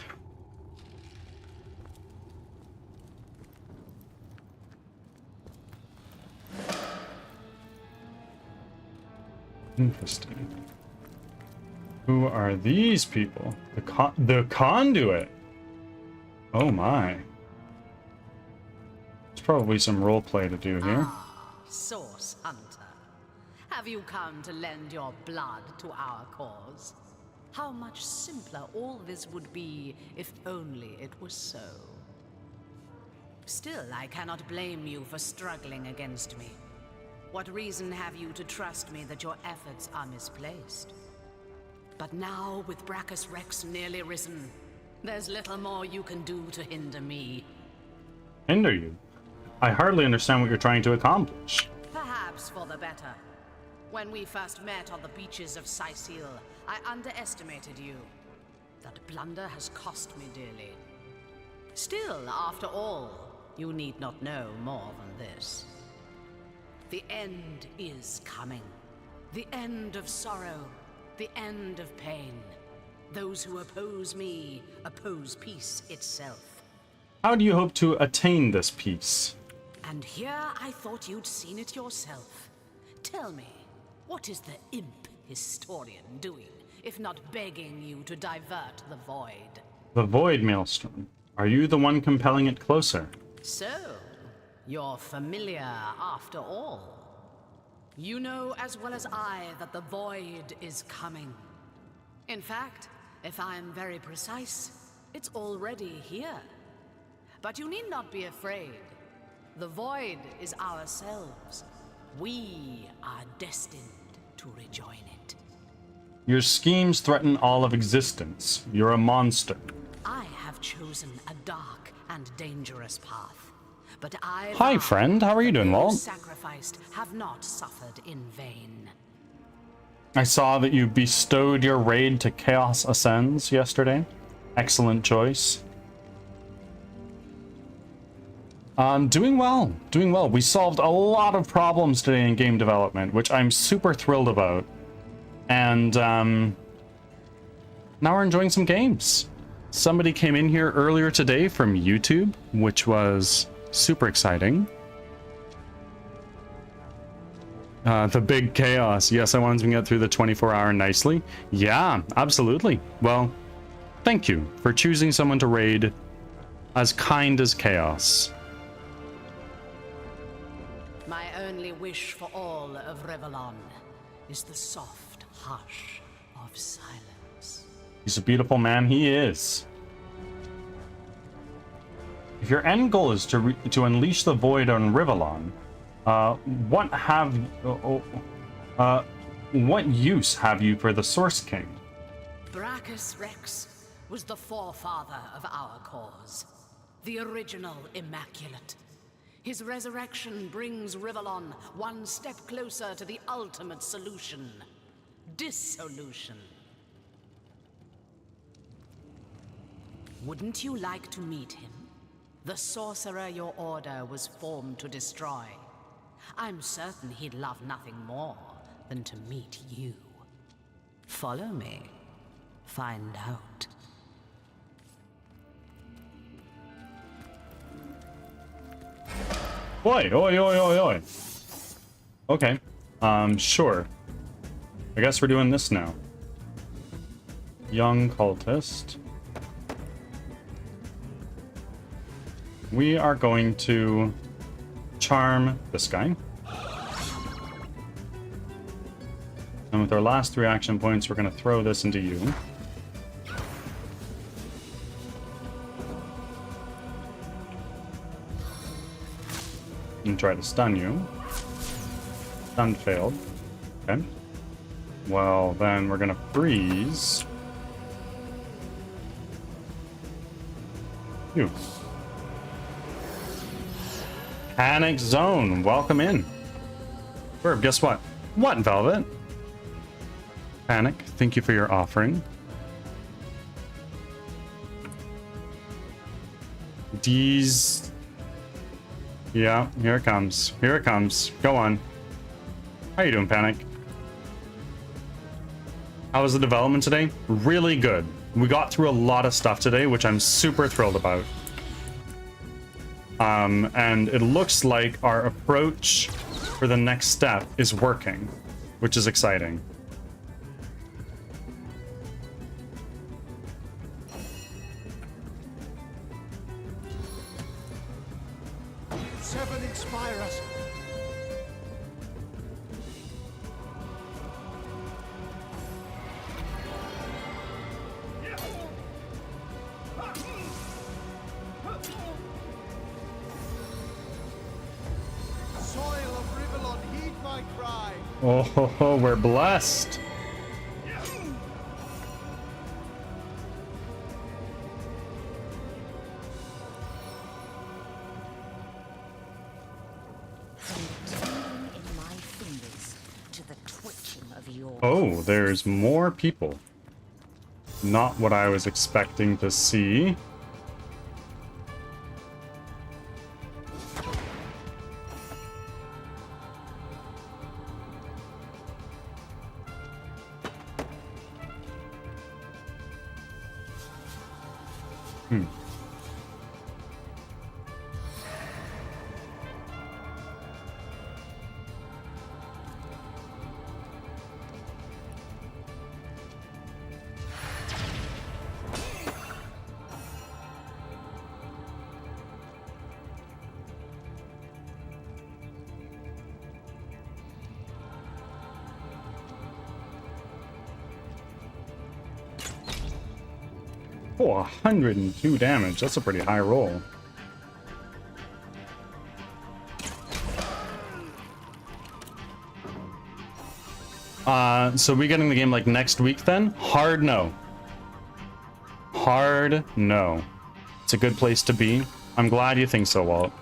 Interesting. Who are these people? The conduit. Oh my. There's probably some role play to do here. Source Hunter. Have you come to lend your blood to our cause? How much simpler all this would be if only it was so. Still, I cannot blame you for struggling against me. What reason have you to trust me that your efforts are misplaced? But now, with Brachus Rex nearly risen, there's little more you can do to hinder me. Hinder you? I hardly understand what you're trying to accomplish. Perhaps for the better. When we first met on the beaches of Sicil, I underestimated you. That blunder has cost me dearly. Still, after all, you need not know more than this. The end is coming. The end of sorrow. The end of pain. Those who oppose me oppose peace itself. How do you hope to attain this peace? And here I thought you'd seen it yourself. Tell me, what is the imp historian doing, if not begging you to divert the void? The void, Maelstrom. Are you the one compelling it closer? So, you're familiar after all. You know as well as I that the void is coming. In fact, if I'm very precise, it's already here. But you need not be afraid. The void is ourselves. We are destined to rejoin it. Your schemes threaten all of existence. You're a monster. I have chosen a dark and dangerous path. But I Hi, friend. How are you doing, Walt? Sacrificed have not suffered in vain. I saw that you bestowed your raid to Chaos Ascends yesterday. Excellent choice. Doing well. Doing well. We solved a lot of problems today in game development, which I'm super thrilled about. And now we're enjoying some games. Somebody came in here earlier today from YouTube, which was super exciting. The big chaos. Yes, I wanted to get through the 24-hour nicely. Yeah, absolutely. Well, thank you for choosing someone to raid as kind as chaos. My only wish for all of Revellon is the soft hush of silence. He's a beautiful man, he is. If your end goal is to unleash the void on Rivellon, what use have you for the Source King? Brachus Rex was the forefather of our cause, the original Immaculate. His resurrection brings Rivellon one step closer to the ultimate solution: dissolution. Wouldn't you like to meet him? The sorcerer your order was formed to destroy. I'm certain he'd love nothing more than to meet you. Follow me. Find out. Oi, oi, oi, oi, oi. Okay. Sure. I guess we're doing this now. Young cultist. We are going to charm this guy. And with our last 3 action points, we're going to throw this into you. And try to stun you. Stun failed. Okay. Well, then we're gonna freeze you. Panic Zone, welcome in. Verb, guess what? What, Velvet? Panic, thank you for your offering. D's. Yeah, here it comes. Here it comes. Go on. How you doing, Panic? How was the development today? Really good. We got through a lot of stuff today, which I'm super thrilled about. And it looks like our approach for the next step is working, which is exciting. Seven inspire us. Soil of Rivalon, heed my cry. Oh, we're blessed. Oh, there's more people. Not what I was expecting to see. Oh, 102 damage. That's a pretty high roll. So we getting the game like next week then? Hard no. Hard no. It's a good place to be. I'm glad you think so, Walt.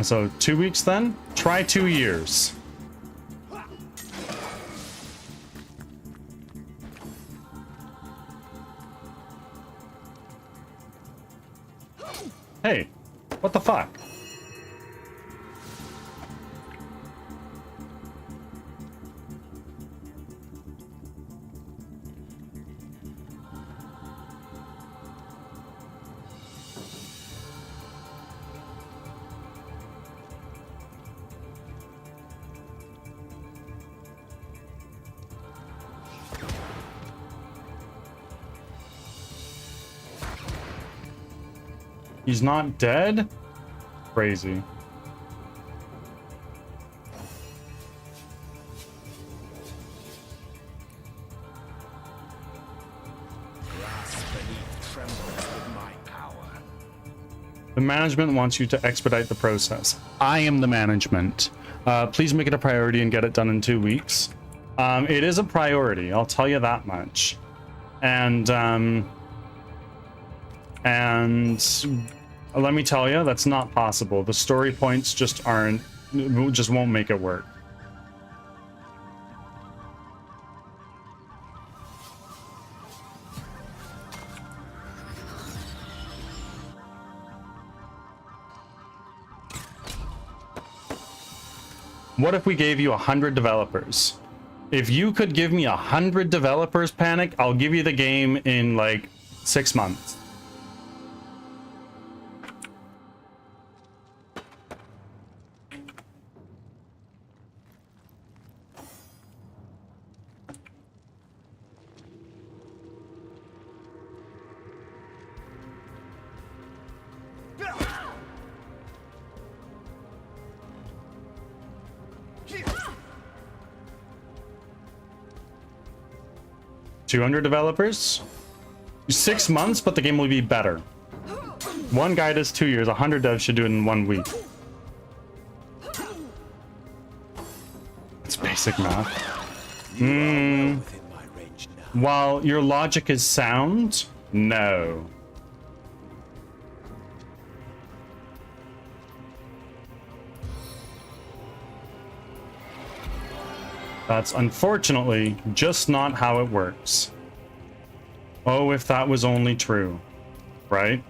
So 2 weeks then? Try 2 years. Hey, what the fuck? He's not dead? Crazy. The management wants you to expedite the process. I am the management. Please make it a priority and get it done in 2 weeks. It is a priority, I'll tell you that much. And let me tell you, that's not possible. The story points just won't make it work. What if we gave you 100 developers? If you could give me 100 developers, Panic, I'll give you the game in like 6 months. $200 developers? 6 months, but the game will be better. One guy does 2 years. 100 devs should do it in 1 week. It's basic math. While your logic is sound, no. That's unfortunately just not how it works. Oh, if that was only true, right?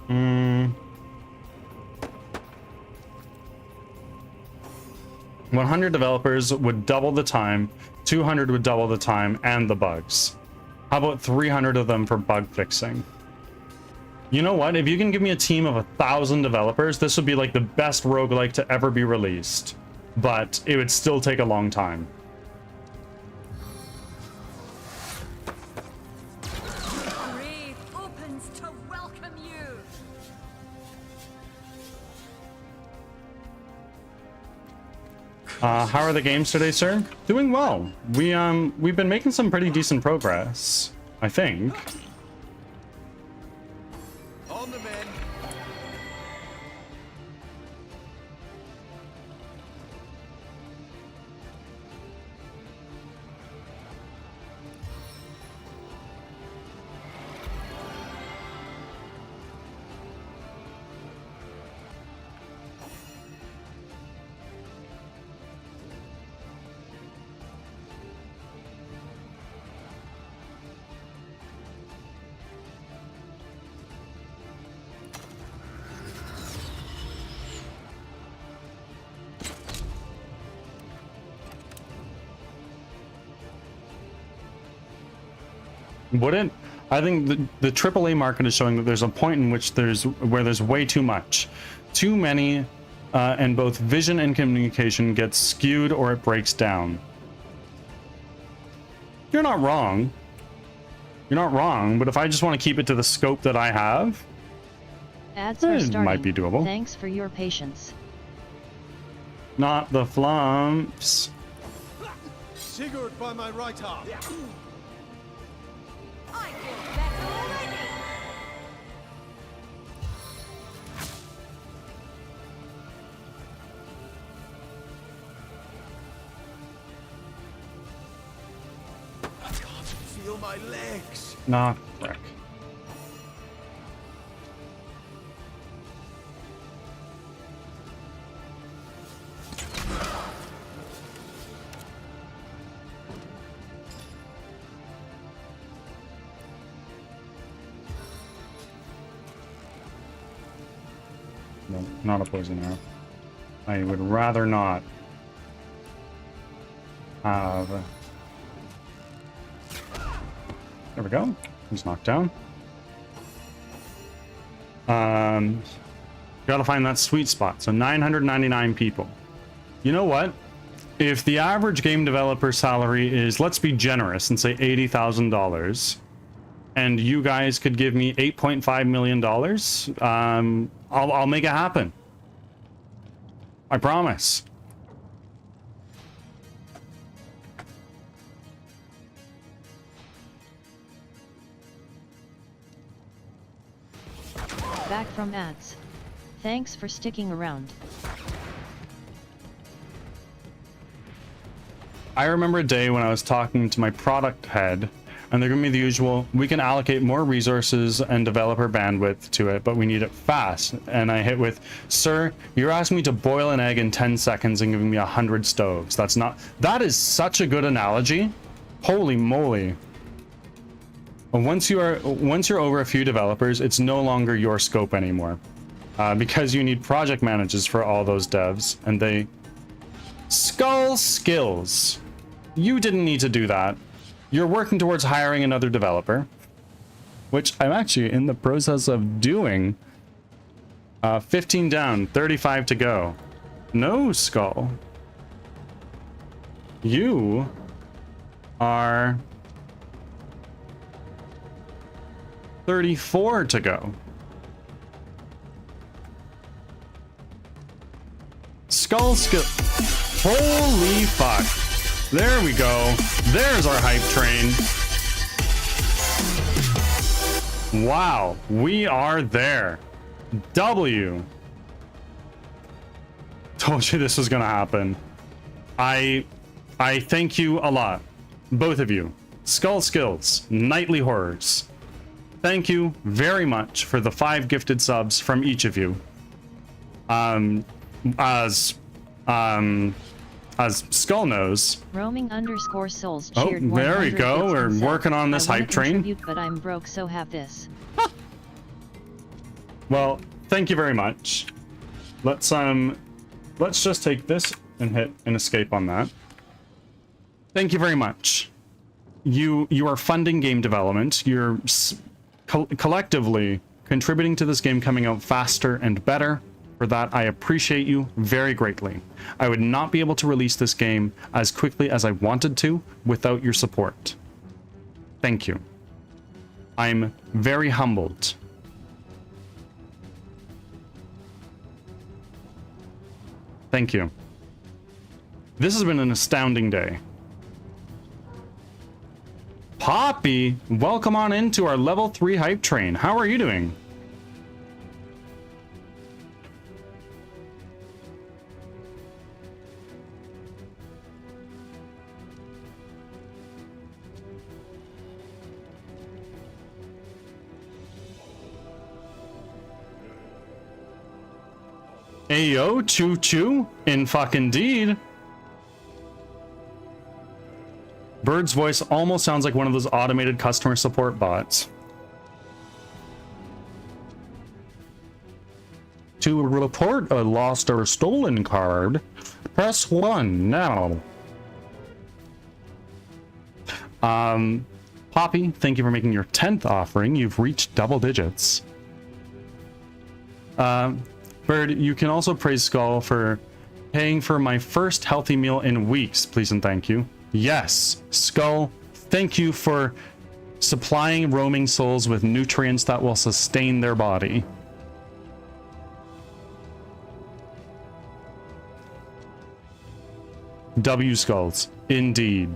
Hmm. 100 developers would double the time, 200 would double the time and the bugs. How about 300 of them for bug fixing? You know what? If you can give me a team of 1,000 developers, this would be like the best roguelike to ever be released. But it would still take a long time. Grave opens to welcome you. How are the games today, sir? Doing well. We've been making some pretty decent progress, I think. On the men. Wouldn't I think the AAA market is showing that there's a point in which there's way too much, too many, and both vision and communication gets skewed or it breaks down. You're not wrong. You're not wrong, but if I just want to keep it to the scope that I have, Ads are it starting. might be doable. Thanks for your patience. Not the flumps. Sigurd by my right arm. I feel better already. I can't feel my legs. Nah, frick. No, not a poison arrow. I would rather not have. There we go. He's knocked down. Gotta find that sweet spot. So 999 people. You know what? If the average game developer salary is, let's be generous and say $80,000, and you guys could give me $8.5 million, I'll make it happen. I promise. Back from ads. Thanks for sticking around. I remember a day when I was talking to my product head, and they're giving me the usual, we can allocate more resources and developer bandwidth to it, but we need it fast. And I hit with, sir, you're asking me to boil an egg in 10 seconds and giving me 100 stoves. That is such a good analogy. Holy moly. Once you're over a few developers, it's no longer your scope anymore. Because you need project managers for all those devs, and they... Skull skills. You didn't need to do that. You're working towards hiring another developer, which I'm actually in the process of doing. 15 down, 35 to go. No, Skull. You are 34 to go. Skull skill. Holy fuck. There we go. There's our hype train. Wow, we are there. W. Told you this was gonna happen. I thank you a lot. Both of you. Skull Skills, Nightly Horrors. Thank you very much for the 5 gifted subs from each of you. As Skull knows. Roaming_souls Oh, cheered there we 100 go. bits We're himself. working on this I wanna hype train. contribute, but I'm broke, so have this. Well, thank you very much. Let's just take this and hit an escape on that. Thank you very much. You are funding game development. You're collectively contributing to this game coming out faster and better. For that, I appreciate you very greatly. I would not be able to release this game as quickly as I wanted to without your support. Thank you. I'm very humbled. Thank you. This has been an astounding day. Poppy, welcome on into our level 3 hype train. How are you doing? Ayo, choo choo, in fucking deed. Bird's voice almost sounds like one of those automated customer support bots. To report a lost or stolen card, press 1 now. Poppy, thank you for making your 10th offering. You've reached double digits. Bird, you can also praise Skull for paying for my first healthy meal in weeks, please and thank you. Yes, Skull, thank you for supplying roaming souls with nutrients that will sustain their body. W Skulls, indeed.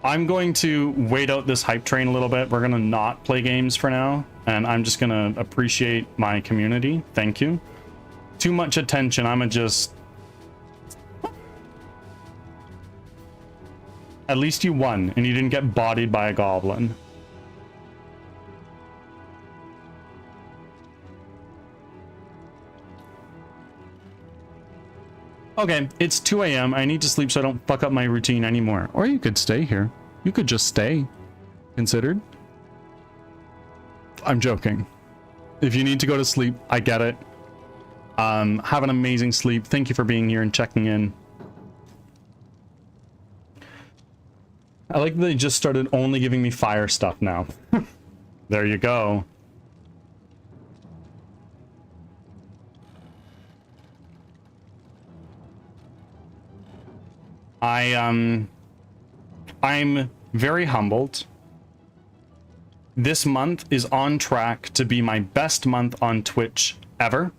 I'm going to wait out this hype train a little bit. We're going to not play games for now, and I'm just going to appreciate my community. Thank you. Too much attention. I'm going to just... At least you won, and you didn't get bodied by a goblin. Okay, it's 2 a.m. I need to sleep so I don't fuck up my routine anymore. Or you could stay here. You could just stay. Considered. I'm joking. If you need to go to sleep, I get it. Have an amazing sleep. Thank you for being here and checking in. I like that they just started only giving me fire stuff now. There you go. I'm very humbled. This month is on track to be my best month on Twitch ever.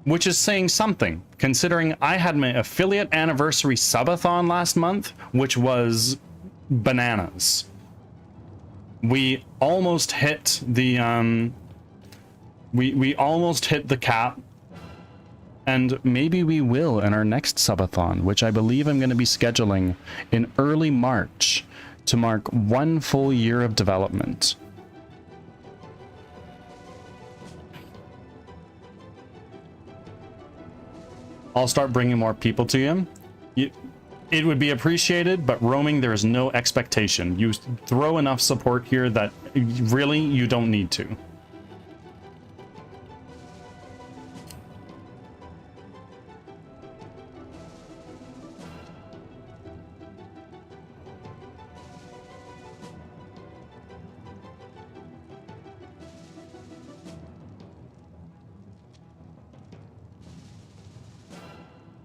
Which is saying something, considering I had my affiliate anniversary subathon last month, which was bananas. We almost hit the we almost hit the cap. And maybe we will in our next subathon, which I believe I'm going to be scheduling in early March to mark 1 full year of development. I'll start bringing more people to you. It would be appreciated, but roaming, there is no expectation. You throw enough support here that really you don't need to.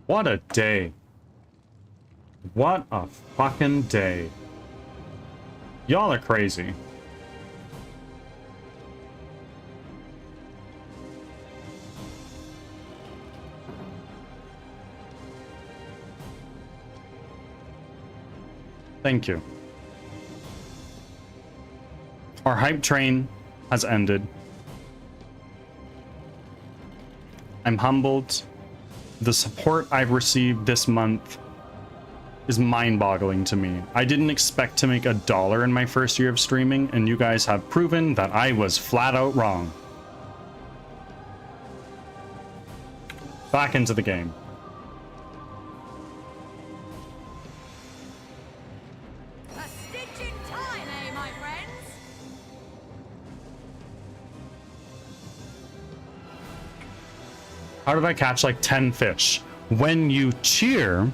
What a day. What a fucking day. Y'all are crazy. Thank you. Our hype train has ended. I'm humbled. The support I've received this month is mind-boggling to me. I didn't expect to make $1 in my first year of streaming, and you guys have proven that I was flat out wrong. Back into the game. A stitch in time, eh, my friends? How did I catch like 10 fish? When you cheer,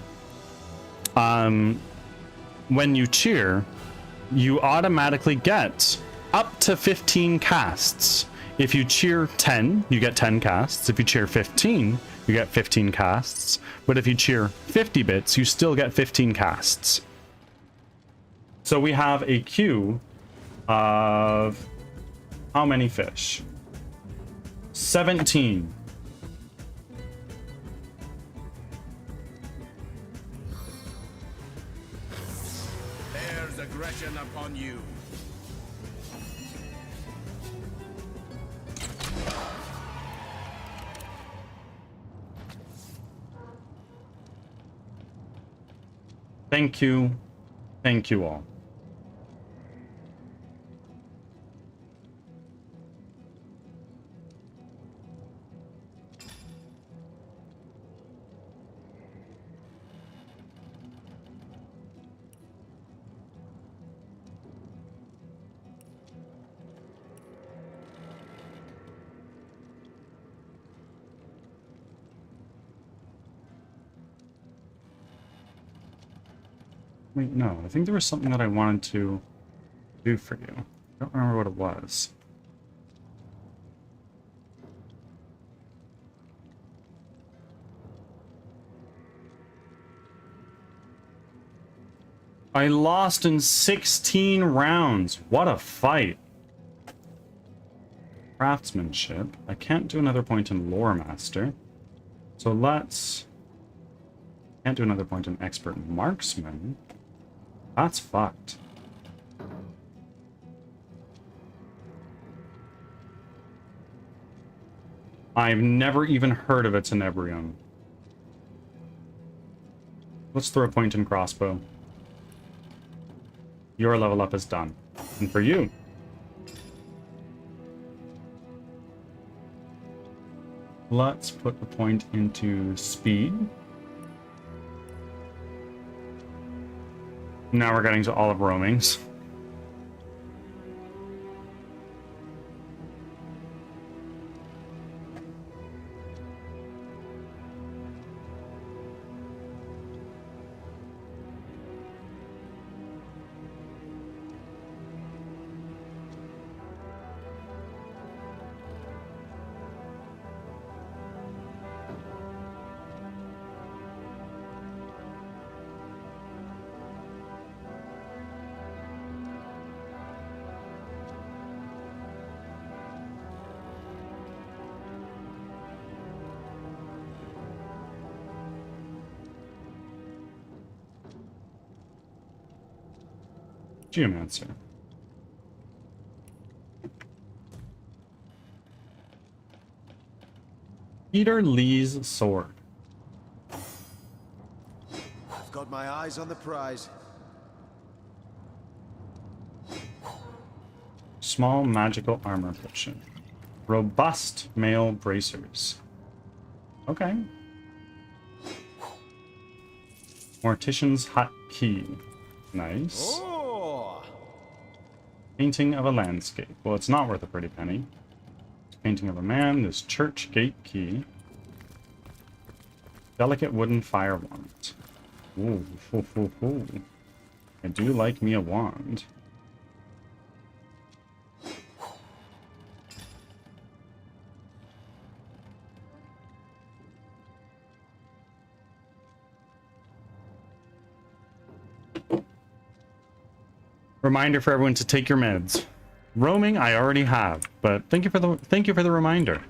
you automatically get up to 15 casts. If you cheer 10, you get 10 casts. If you cheer 15, you get 15 casts. But if you cheer 50 bits, you still get 15 casts. So we have a queue of how many fish? 17. There's aggression upon you. Thank you. Thank you all. Wait, no, I think there was something that I wanted to do for you. I don't remember what it was. I lost in 16 rounds. What a fight. Craftsmanship. I can't do another point in Lore Master. So let's... Can't do another point in Expert Marksman. That's fucked. I've never even heard of a Tenebrium. Let's throw a point in Crossbow. Your level up is done. And for you. Let's put a point into Speed. Now we're getting to all of roamings. Geomancer. Peter Lee's sword. I've got my eyes on the prize. Small magical armor potion. Robust male bracers. Okay. Mortician's hut key. Nice. Oh! Painting of a landscape. Well, it's not worth a pretty penny. Painting of a man. This church gate key. Delicate wooden fire wand. Ooh, hoo, hoo, hoo. I do like me a wand. Reminder for everyone to take your meds. Roaming, I already have, but thank you for the reminder.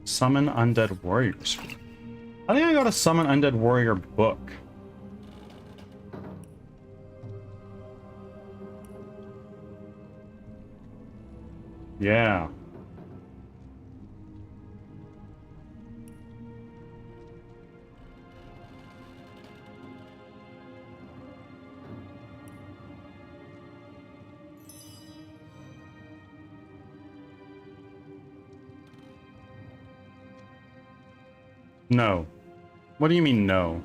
Summon undead warriors. I think I got a summon undead warrior book. Yeah. No. What do you mean no?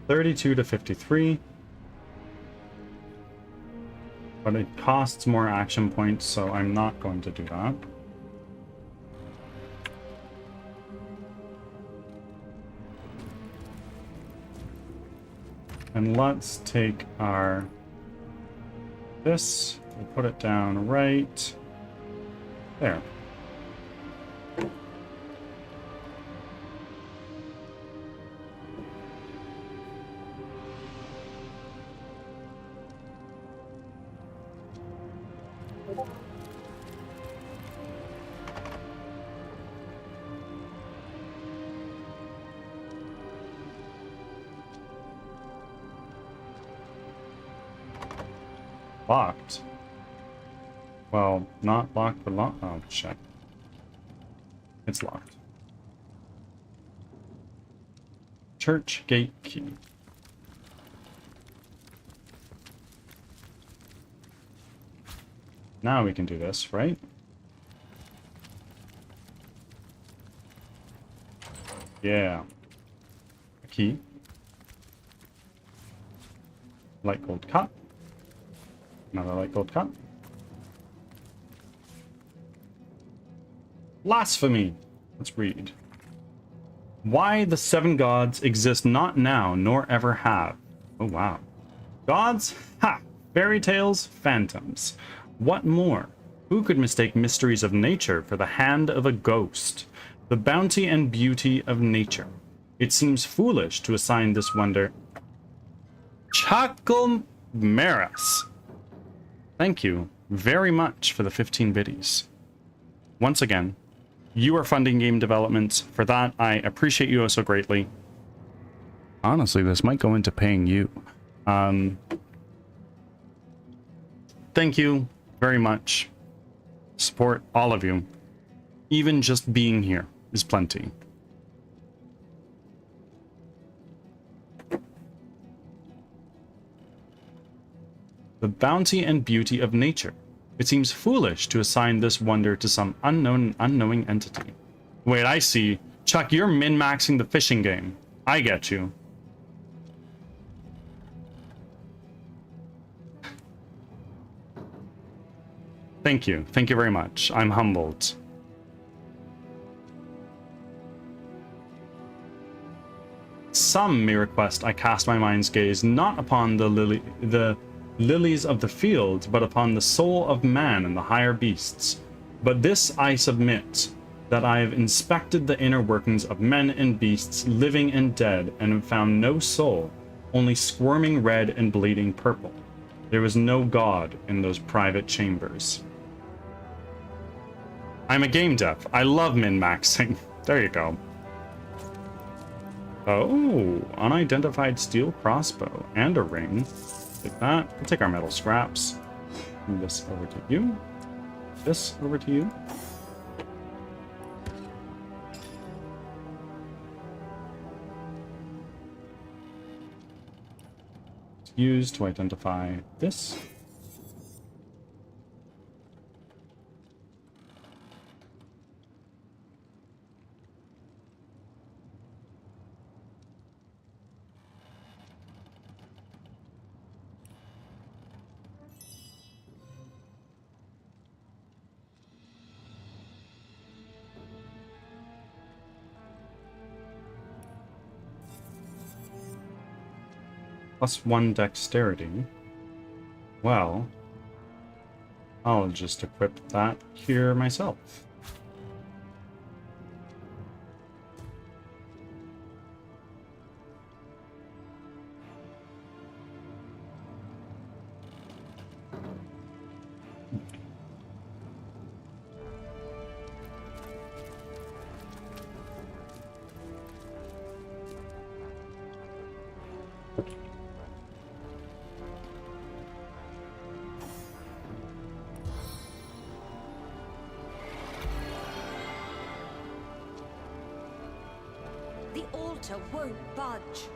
$32 to $53. But it costs more action points, so I'm not going to do that. And let's take our this, we'll put it down right there. Locked. Well, not locked, but locked. Oh, shit. It's locked. Church gate key. Now we can do this, right? Yeah. A key. Light gold cup. Another light gold cup. Blasphemy! Let's read. Why the 7 gods exist not now, nor ever have. Oh, wow. Gods? Ha! Fairy tales? Phantoms. What more? Who could mistake mysteries of nature for the hand of a ghost? The bounty and beauty of nature. It seems foolish to assign this wonder. Chakalmaris. Thank you very much for the 15 biddies. Once again, you are funding game development. For that, I appreciate you so greatly. Honestly, this might go into paying you. Thank you very much. Support all of you. Even just being here is plenty. The bounty and beauty of nature. It seems foolish to assign this wonder to some unknowing entity. Wait, I see. Chuck, you're min-maxing the fishing game. I get you. Thank you. Thank you very much. I'm humbled. Some may request I cast my mind's gaze not upon the lilies of the field, but upon the soul of man and the higher beasts. But this I submit, that I have inspected the inner workings of men and beasts, living and dead, and have found no soul, only squirming red and bleeding purple. There was no god in those private chambers. I'm a game dev. I love min-maxing. There you go. Oh, unidentified steel crossbow and a ring. Take that. We'll take our metal scraps. Move this over to you. This over to you. It's used to identify this. +1 dexterity. Well, I'll just equip that here myself. The altar won't budge.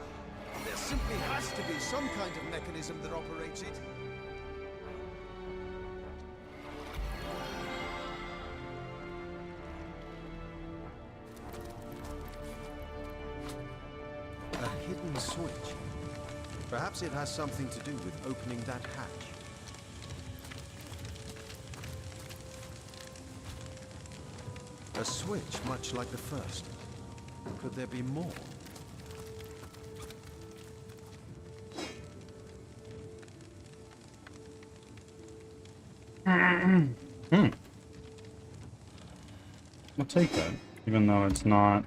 There simply has to be some kind of mechanism that operates it. A hidden switch. Perhaps it has something to do with opening that hatch. A switch much like the first. Could there be more? I'll take that, even though it's not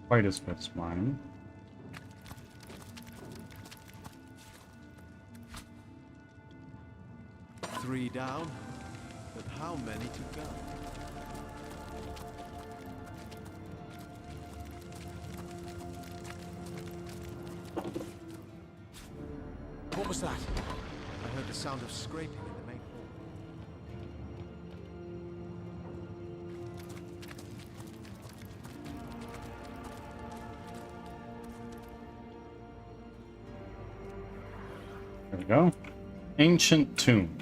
quite as good as mine. Three down, but how many to go? What was that? I heard the sound of scraping in the main hall. There we go. Ancient tomb.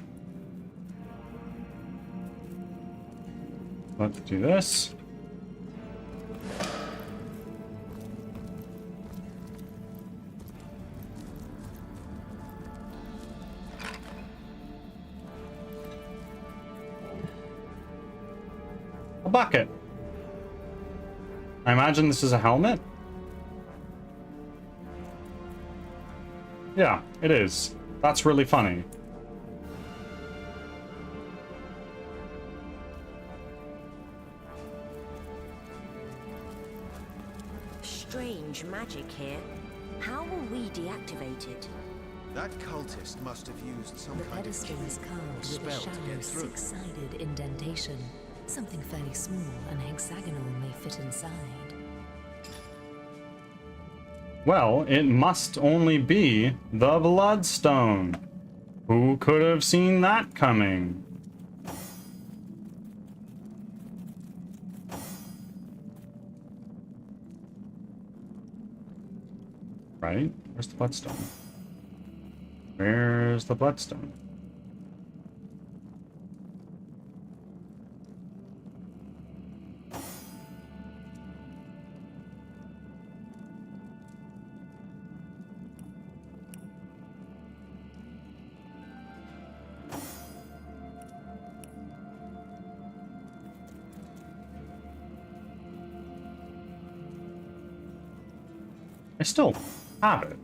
Let's do this. A bucket. I imagine this is a helmet. Yeah, it is. That's really funny. Strange magic here. How will we deactivate it? That cultist must have used some The kind of pedestal is key or carved with a spell to shallow, get through. six-sided indentation. Something fairly small and hexagonal may fit inside. Well, it must only be the Bloodstone. Who could have seen that coming? Right? Where's the Bloodstone? Where's the Bloodstone? I still have it,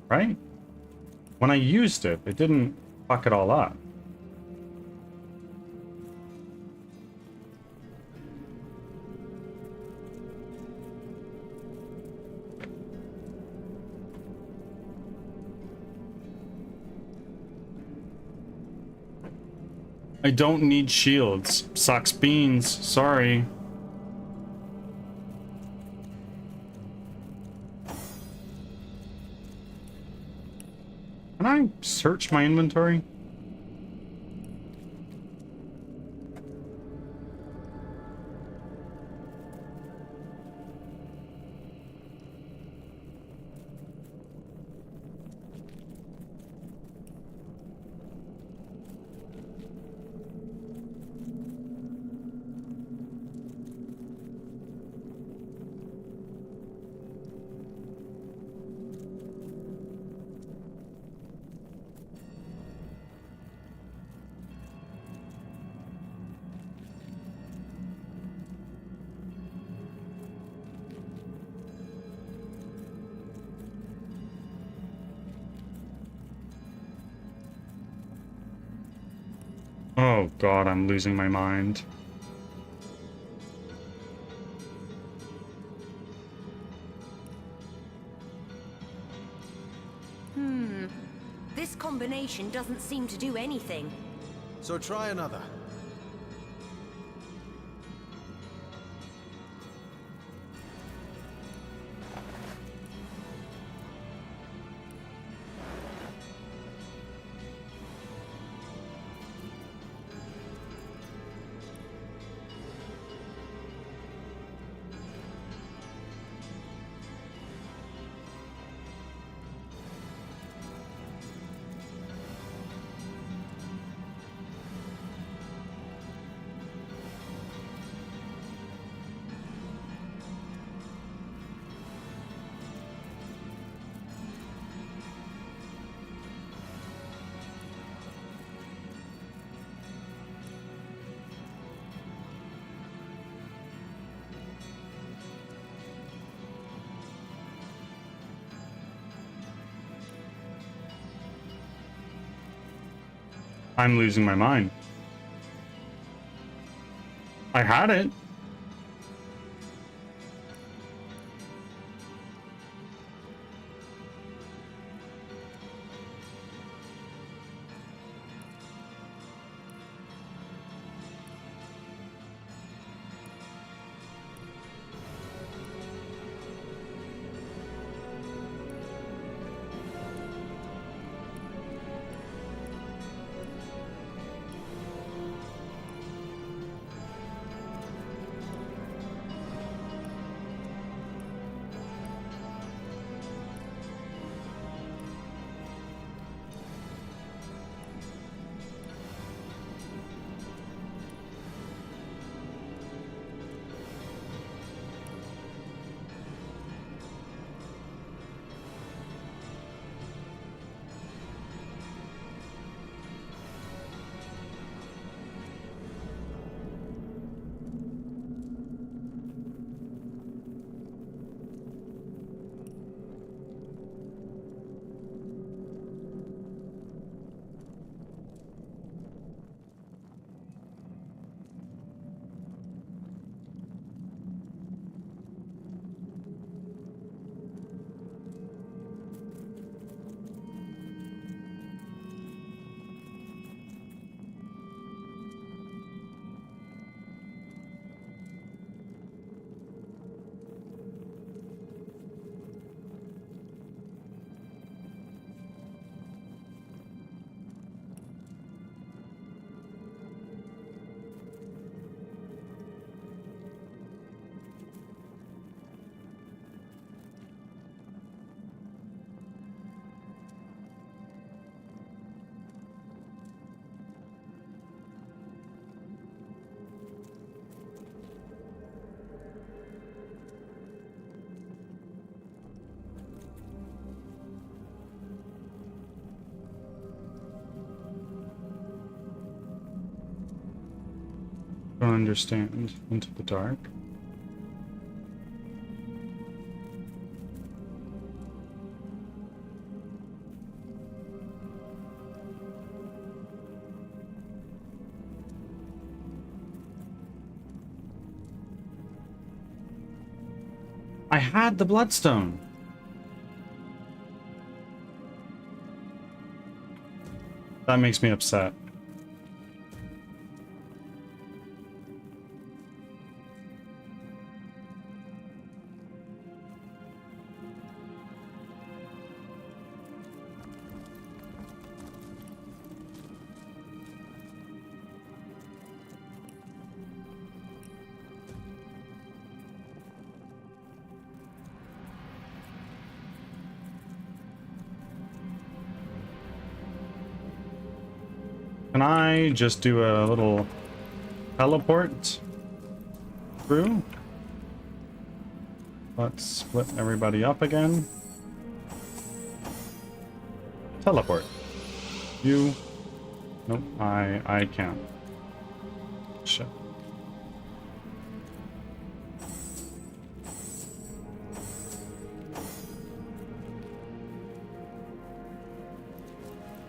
right? When I used it, it didn't fuck it all up. I don't need shields. Sucks beans. Sorry. Can I search my inventory? Oh god, I'm losing my mind. This combination doesn't seem to do anything. So try another. I'm losing my mind. I had it. Don't understand. Into the dark. I had the bloodstone. That makes me upset. Can I just do a little teleport through? Let's split everybody up again. Teleport. You. Nope, I can't. Shit.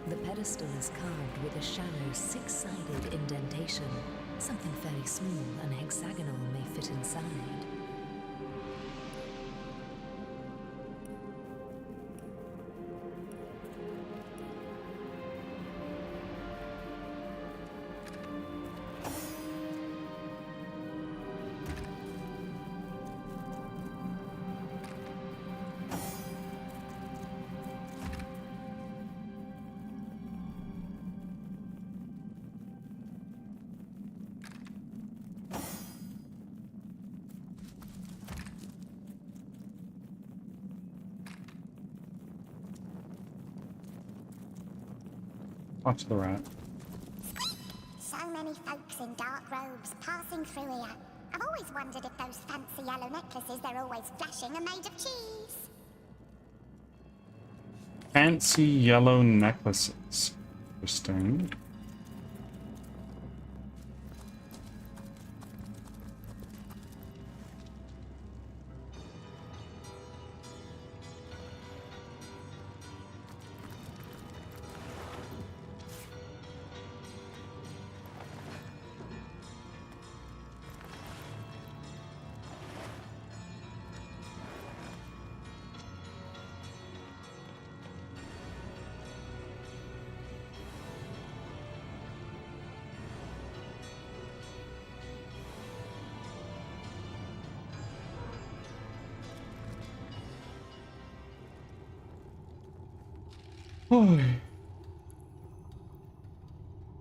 The pedestal is carved with a shallow six-sided indentation. Something fairly small and hexagonal may fit inside. Watch the rat. So many folks in dark robes passing through here. I've always wondered if those fancy yellow necklaces they're always flashing are made of cheese. Fancy yellow necklaces. Interesting.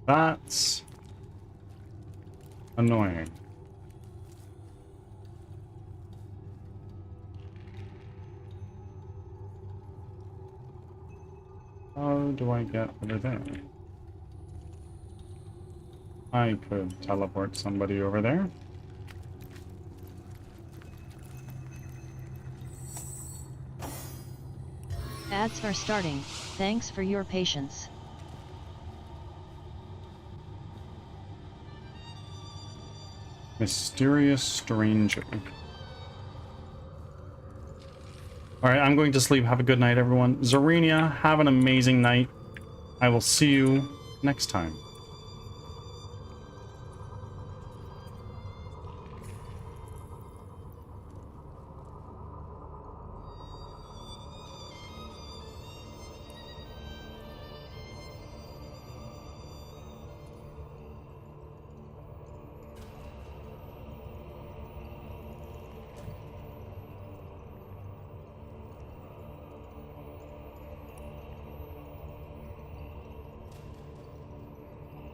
That's annoying. How do I get over there? I could teleport somebody over there. Ads are starting. Thanks for your patience. Mysterious stranger. Alright, I'm going to sleep. Have a good night, everyone. Zarenia, have an amazing night. I will see you next time.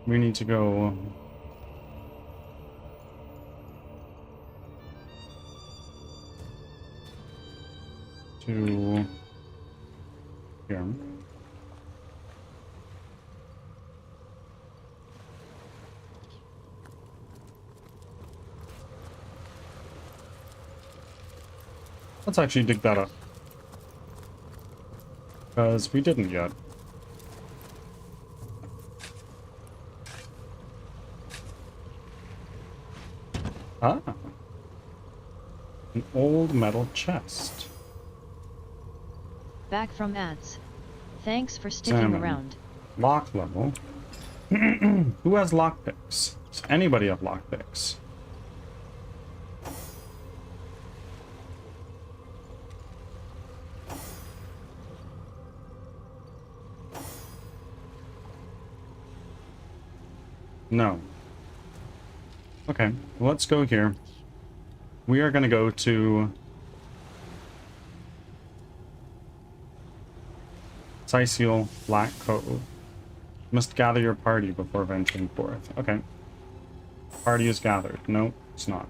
We need to go to here. Let's actually dig that up, because we didn't yet. Ah, an old metal chest. Back from ads. Thanks for sticking Salmon. around. Lock level. Who has lockpicks? Does anybody have lockpicks? No. Okay, let's go here. We are going to go to Sicil Black Cove. Must gather your party before venturing forth. Okay. Party is gathered. No, it's not.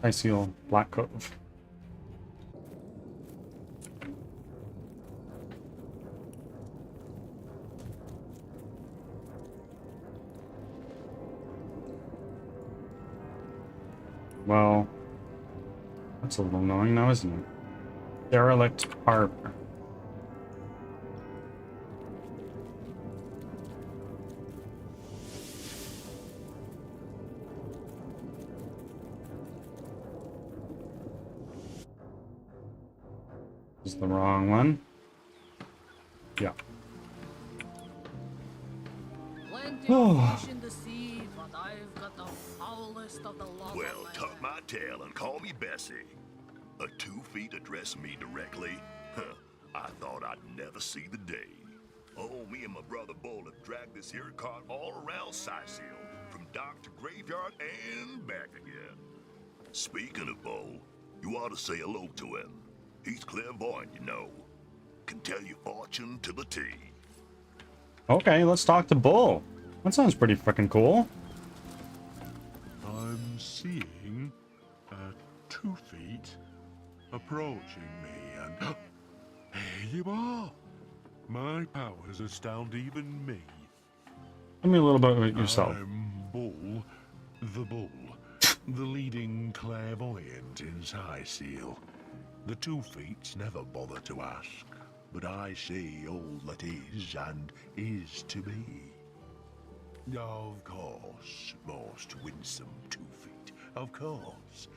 Sicil Black Cove. Well, that's a little annoying now, isn't it? Derelict harbor. This is the wrong one. Yeah. Plenty of fish in the sea, but I've got the foulest of the lot. Well, tuck my tail and call me Bessie. A 2 feet addressing me directly? Huh, I thought I'd never see the day. Oh, me and my brother Bull have dragged this here cart all around Sightseal, from dock to graveyard and back again. Speaking of Bull, you ought to say hello to him. He's clairvoyant, you know. Can tell your fortune to the T. Okay, let's talk to Bull. That sounds pretty freaking cool. I'm seeing 2 feet approaching me, and here you are. My powers astound even me. Tell me a little bit about yourself. I'm Bull, the leading clairvoyant in Sightseal. The 2 feets never bother to ask, but I see all that is and is to be. Of course, most winsome 2 feet, of course.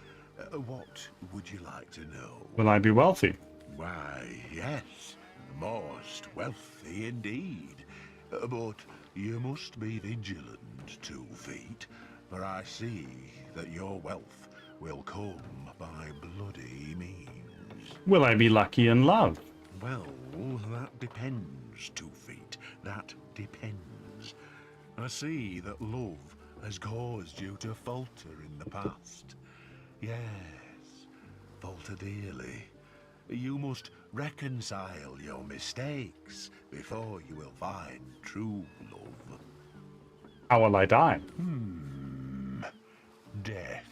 What would you like to know? Will I be wealthy? Why, yes, most wealthy indeed. But you must be vigilant, 2 feet, for I see that your wealth will come by bloody means. Will I be lucky in love? Well, that depends, 2 feet. That depends. I see that love has caused you to falter in the past. Yes, falter dearly. You must reconcile your mistakes before you will find true love. How will I die? Death.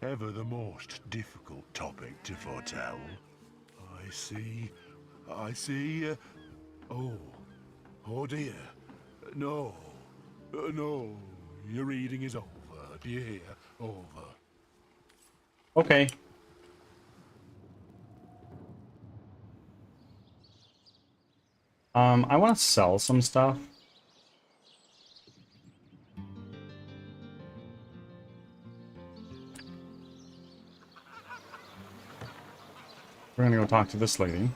Ever the most difficult topic to foretell. I see. Oh dear. No. No. Your reading is over. Do you hear? Over. Okay. I want to sell some stuff. We're gonna go talk to this lady.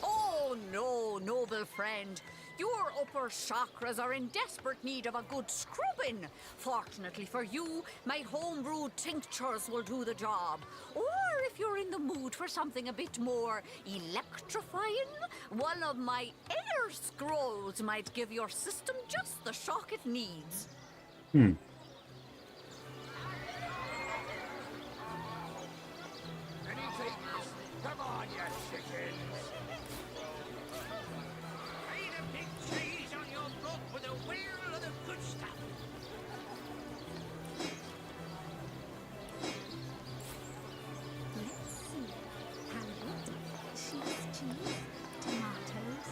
Oh no, noble friend. Your upper chakras are in desperate need of a good scrubbing. Fortunately for you, my homebrewed tinctures will do the job. Or if you're in the mood for something a bit more electrifying, one of my air scrolls might give your system just the shock it needs. Any takers? Come on, you chickens! Ain't a big cheese on your book with a wheel of the good stuff. Let's see. Carrot, cheese, tomatoes.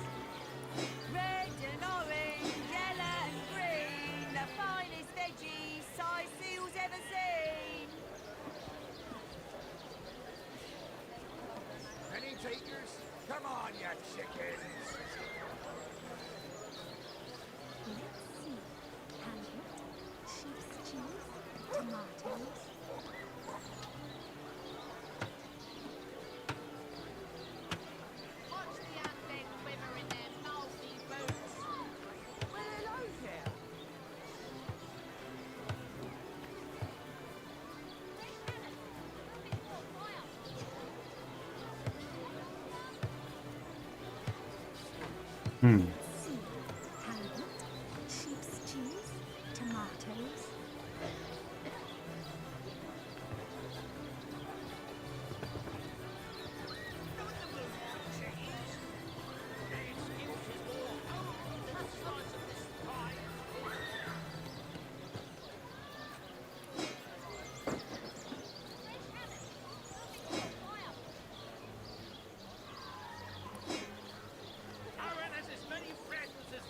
Red and orange, yellow and green, the finest veggies Sightseal's ever seen. Any takers? Come on, you chickens! Let's see. Carrot, sheep's cheese, tomatoes. Watch the undead quiver in their mousy boots. Well, hello there. Halibut, sheep's cheese, tomatoes.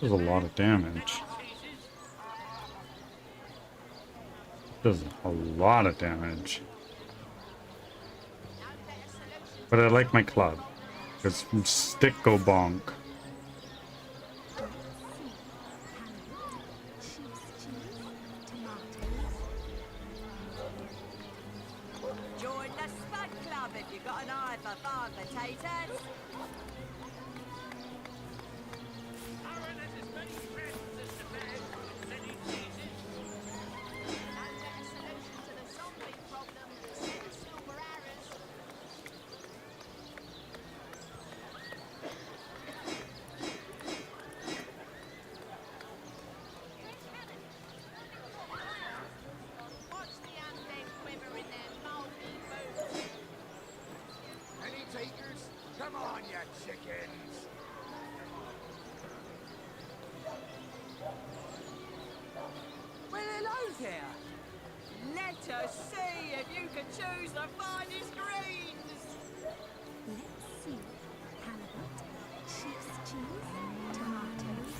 Does a lot of damage. Does a lot of damage. But I like my club. Because stick go bonk. Join the Spud Club if you got an eye for farm potatoes. Any takers? Come on, you chickens! Well, hello there. Let us see if you can choose the finest greens. Let's see. Halibut, sheep's cheese, tomatoes.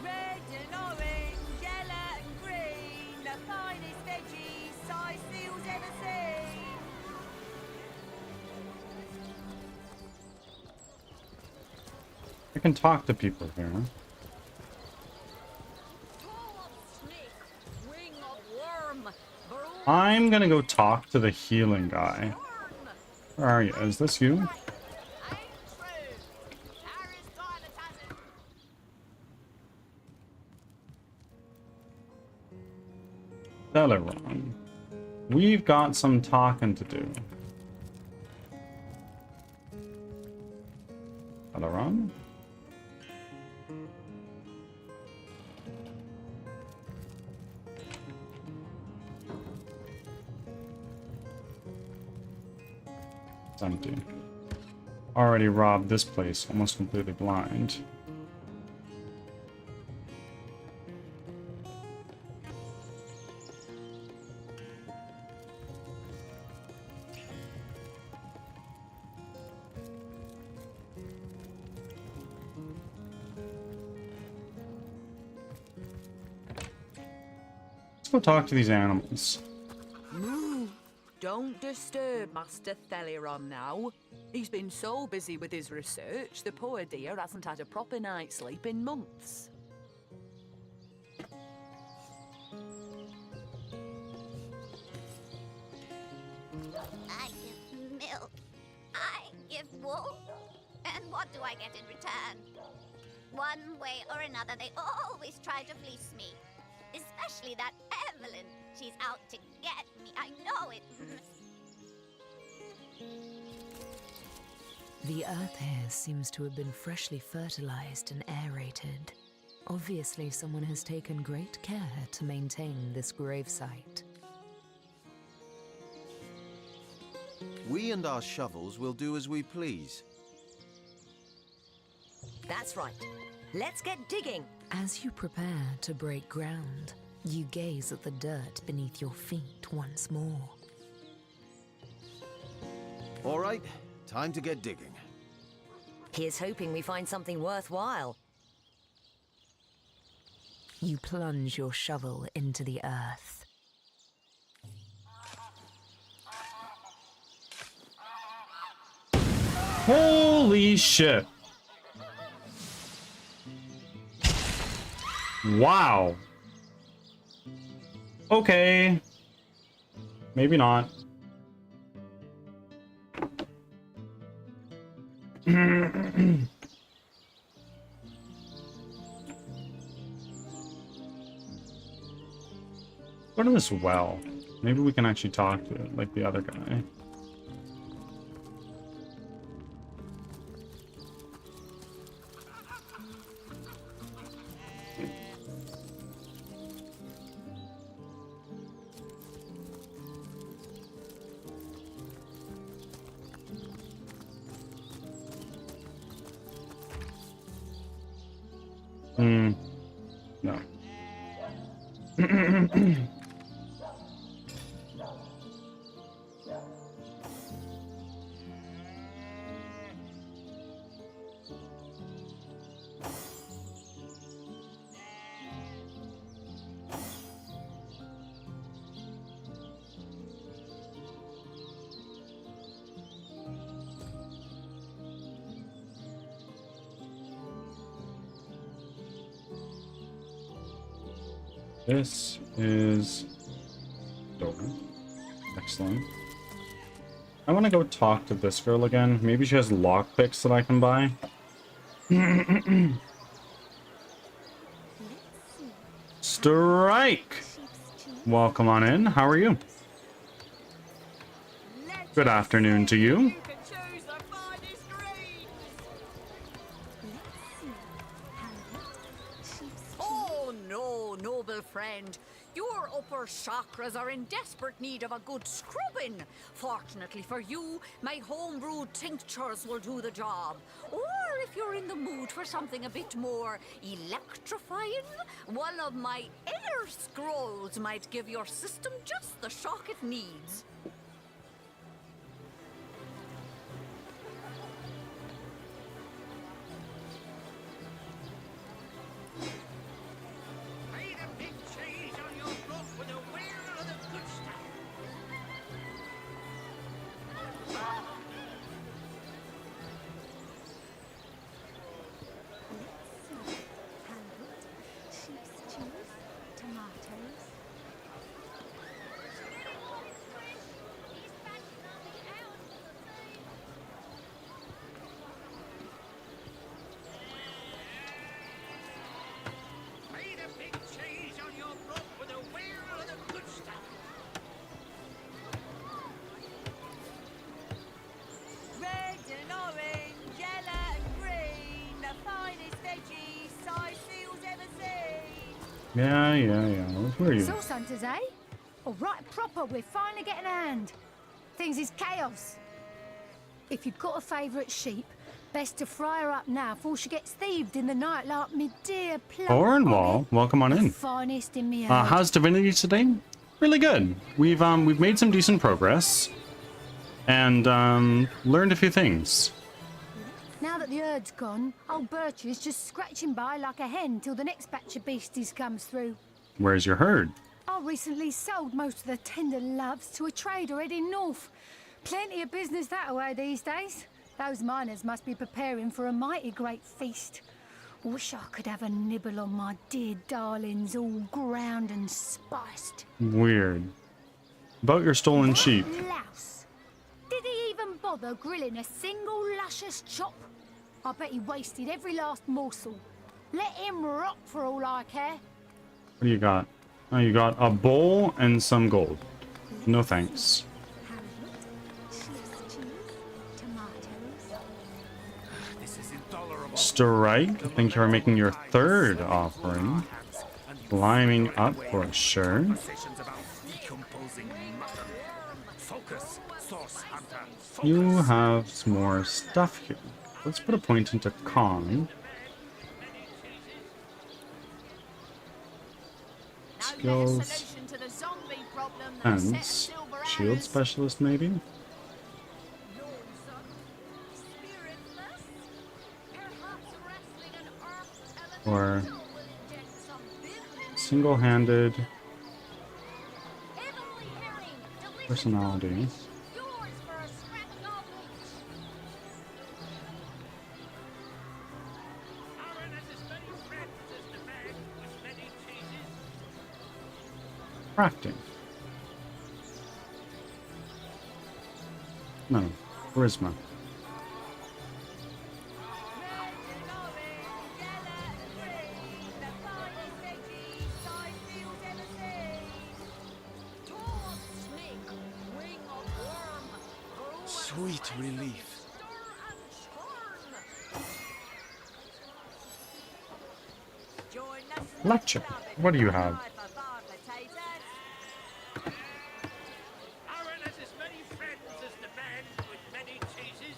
Red and orange, yellow and green, the finest veggies size seals ever seen. I can talk to people here. Wing of worm, I'm gonna go talk to the healing guy. Where are you? Is this you? Celeron. We've got some talking to do. Celeron? It's empty. Already robbed this place, almost completely blind. Let's go talk to these animals. Moo! Don't disturb Master Theliron now. He's been so busy with his research, the poor dear hasn't had a proper night's sleep in months. I give milk. I give wool. And what do I get in return? One way or another, they always try to fleece me. Especially that Evelyn. She's out to get me. I know it. The earth here seems to have been freshly fertilized and aerated. Obviously, someone has taken great care to maintain this gravesite. We and our shovels will do as we please. That's right. Let's get digging. As you prepare to break ground, you gaze at the dirt beneath your feet once more. All right, time to get digging. Here's hoping we find something worthwhile. You plunge your shovel into the earth. Holy shit. Wow. Okay. Maybe not. Go to this well. Maybe we can actually talk to it, like the other guy. No. This is door. Excellent. I want to go talk to this girl again. Maybe she has lockpicks that I can buy. Strike! Welcome on in. How are you? Good afternoon to you. Oh no, noble friend. Your upper chakras are in desperate need of a good scrubbing. Fortunately for you, my homebrewed tinctures will do the job. Or if you're in the mood for something a bit more electrifying, one of my inner scrolls might give your system just the shock it needs. Yeah. Where are you? Source hunters, eh? All right, proper. We're finally getting a hand. Things is chaos. If you've got a favourite sheep, best to fry her up now before she gets thieved in the night like me dear plum. Cornwall, welcome on in. Finest in me How's Divinity today? Really good. We've made some decent progress and learned a few things. Now that the herd's gone, old Birch is just scratching by like a hen till the next batch of beasties comes through. Where's your herd? I recently sold most of the tender loves to a trader heading north. Plenty of business that way these days. Those miners must be preparing for a mighty great feast. Wish I could have a nibble on my dear darlings, all ground and spiced. Weird. About your stolen sheep. Louse. Did he even bother grilling a single luscious chop? I bet he wasted every last morsel. Let him rot for all I care. What do you got? Oh, you got a bowl and some gold. No thanks. Strike, thank you for making your third offering. Climbing up for sure. You have some more stuff here. Let's put a point into con. Skills. Defense. Shield specialist, maybe? Or single-handed personality. Crafting. No, charisma. Sweet relief. Lecture. What do you have? Aaron has as many friends as the man with many cheeses.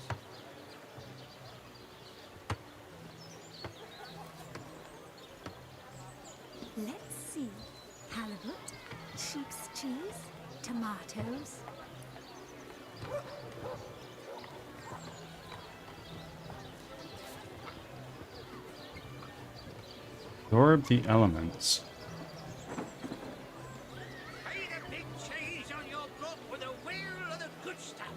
Let's see. Halibut, sheep's cheese, tomatoes. Absorb the elements. Eat a big cheese on your block with a wheel of the good stuff.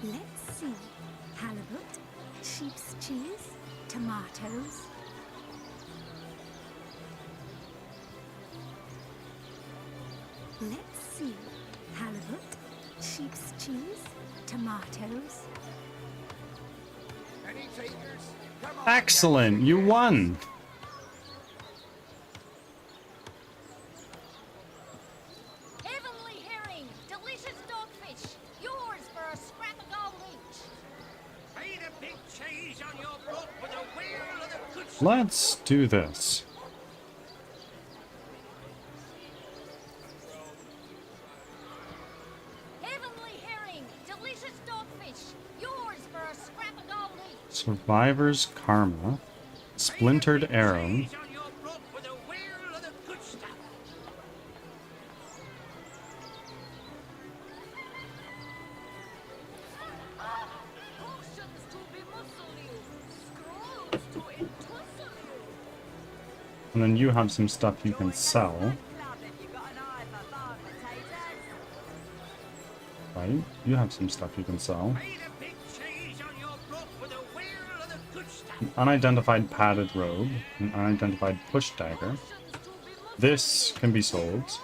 Let's see. Halibut, sheep's cheese, tomatoes. Let's see. Halibut, sheep's cheese, tomatoes. Any takers? Come on, Excellent, you won. Heavenly herring, delicious dogfish, yours for a scrap of gold each. Eat a big cheese on your block with a wheel of the good stuff. Let's do this. Heavenly herring, delicious dogfish, yours for a scrap of gold each. Survivor's Karma. Splintered Arrow. Cheese on your block with a wheel of the good stuff. Potions to bemuscle you, scrolls to entussle you. And then you have some stuff you can sell. Club if you got an eye for farm potatoes. Right? You have some stuff you can sell. Eat a big cheese on your block with a wheel of the good stuff. An unidentified padded robe. An unidentified push dagger. This can be sold.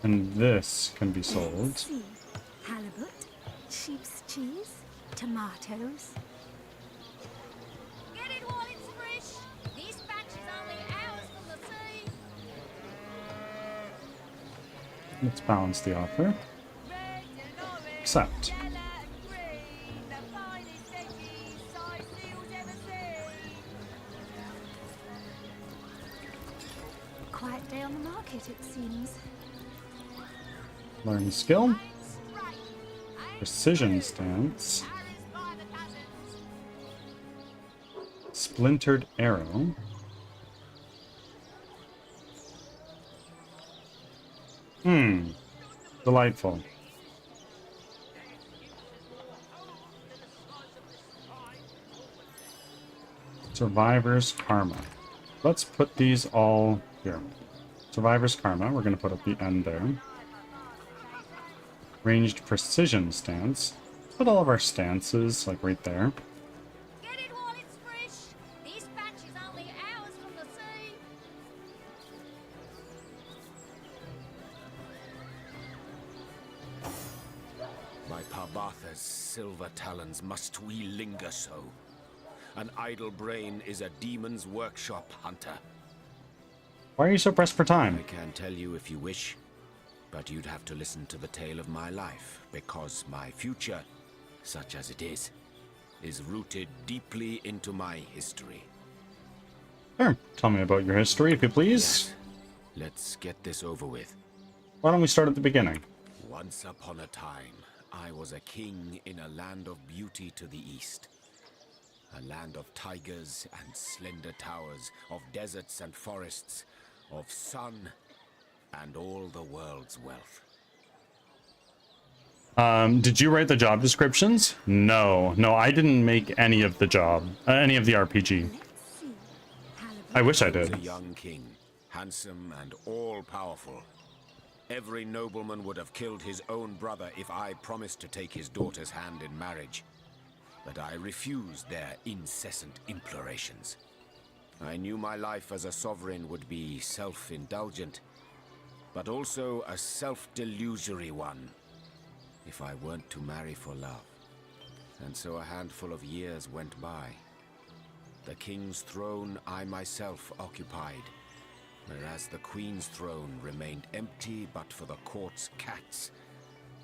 And this can be sold. Let's see. Halibut, sheep's cheese, tomatoes. Get it while it's fresh. This batch is only hours from the sea. Let's balance the offer. Accept. Quiet day on the market, it seems. Learn skill. Precision stance. Splintered arrow. Delightful. Survivor's Karma. Let's put these all here. Survivor's Karma, we're going to put at the end there. Ranged Precision Stance. Put all of our stances, like, right there. Get it while it's fresh. This batch is only hours from the sea. My Parbatha's silver talons, must we linger so? An idle brain is a demon's workshop, hunter. Why are you so pressed for time? I can tell you if you wish, but you'd have to listen to the tale of my life, because my future, such as it is rooted deeply into my history. Sure. Tell me about your history, if you please. Yes. Let's get this over with. Why don't we start at the beginning? Once upon a time, I was a king in a land of beauty to the east. A land of tigers and slender towers, of deserts and forests, of sun and all the world's wealth. Did you write the job descriptions? No, I didn't make any of the any of the RPG. I wish I He was did. a young king, handsome and all-powerful. Every nobleman would have killed his own brother if I promised to take his daughter's hand in marriage. But I refused their incessant implorations. I knew my life as a sovereign would be self-indulgent, but also a self-delusory one, if I weren't to marry for love. And so a handful of years went by. The king's throne I myself occupied, whereas the queen's throne remained empty but for the court's cats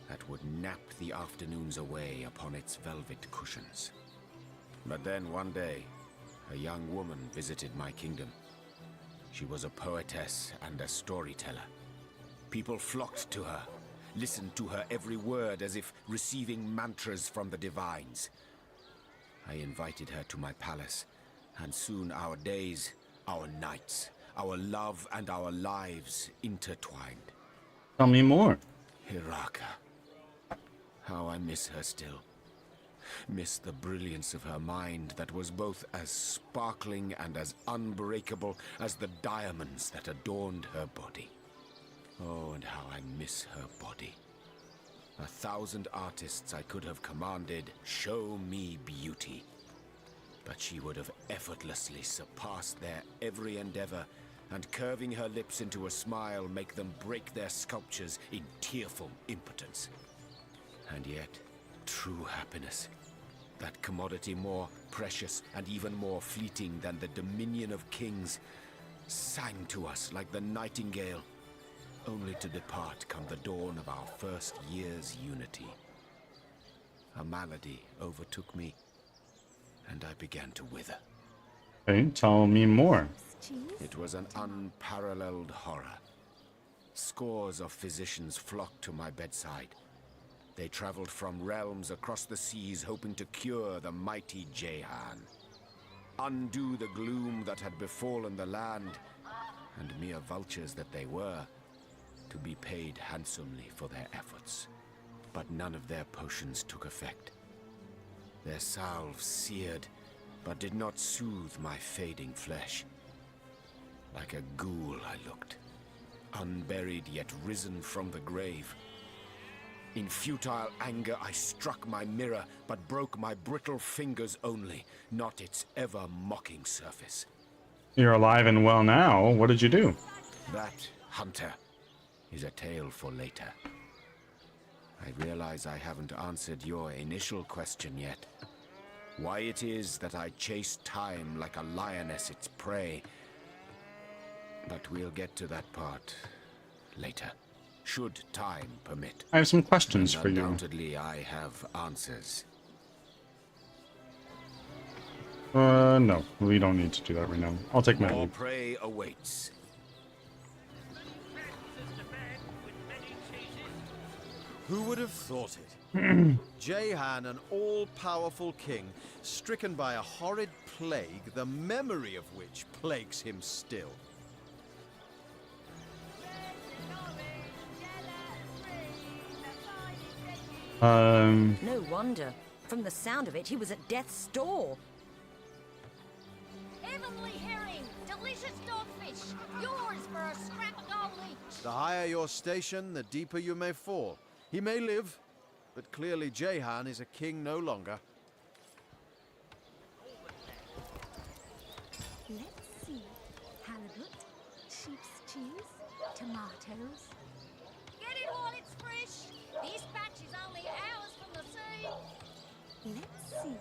that would nap the afternoons away upon its velvet cushions. But then one day, a young woman visited my kingdom. She was a poetess and a storyteller. People flocked to her, listened to her every word as if receiving mantras from the divines. I invited her to my palace, and soon our days, our nights, our love and our lives intertwined. Tell me more. Hiraka. How I miss her still. Miss the brilliance of her mind that was both as sparkling and as unbreakable as the diamonds that adorned her body. Oh, and how I miss her body. 1,000 artists I could have commanded, show me beauty. But she would have effortlessly surpassed their every endeavor, and curving her lips into a smile, make them break their sculptures in tearful impotence. And yet, true happiness, that commodity more precious and even more fleeting than the dominion of kings, sang to us like the nightingale, only to depart come the dawn of our first year's unity. A malady overtook me, and I began to wither. Okay, tell me more. It was an unparalleled horror. Scores of physicians flocked to my bedside. They traveled from realms across the seas, hoping to cure the mighty Jehan, undo the gloom that had befallen the land, and mere vultures that they were, to be paid handsomely for their efforts. But none of their potions took effect. Their salves seared, but did not soothe my fading flesh. Like a ghoul I looked, unburied yet risen from the grave. In futile anger I struck my mirror, but broke my brittle fingers only, not its ever-mocking surface. You're alive and well now. What did you do? That, Hunter, is a tale for later. I realize I haven't answered your initial question yet. Why it is that I chase time like a lioness its prey. But we'll get to that part later, should time permit. I have some questions And for you. undoubtedly I have answers. No, we don't need to do that right now. I'll take my More leave. prey awaits. Who would have thought it? Jehan, an all-powerful king, stricken by a horrid plague, the memory of which plagues him still. No wonder. From the sound of it, he was at death's door. Heavenly herring! Delicious dogfish! Yours for a scrap of gold each! The higher your station, the deeper you may fall. He may live, but clearly Jehan is a king no longer. Let's see. Halibut, sheep's cheese, tomatoes. Get it while it's fresh! This batch is only hours from the sea! Let's see.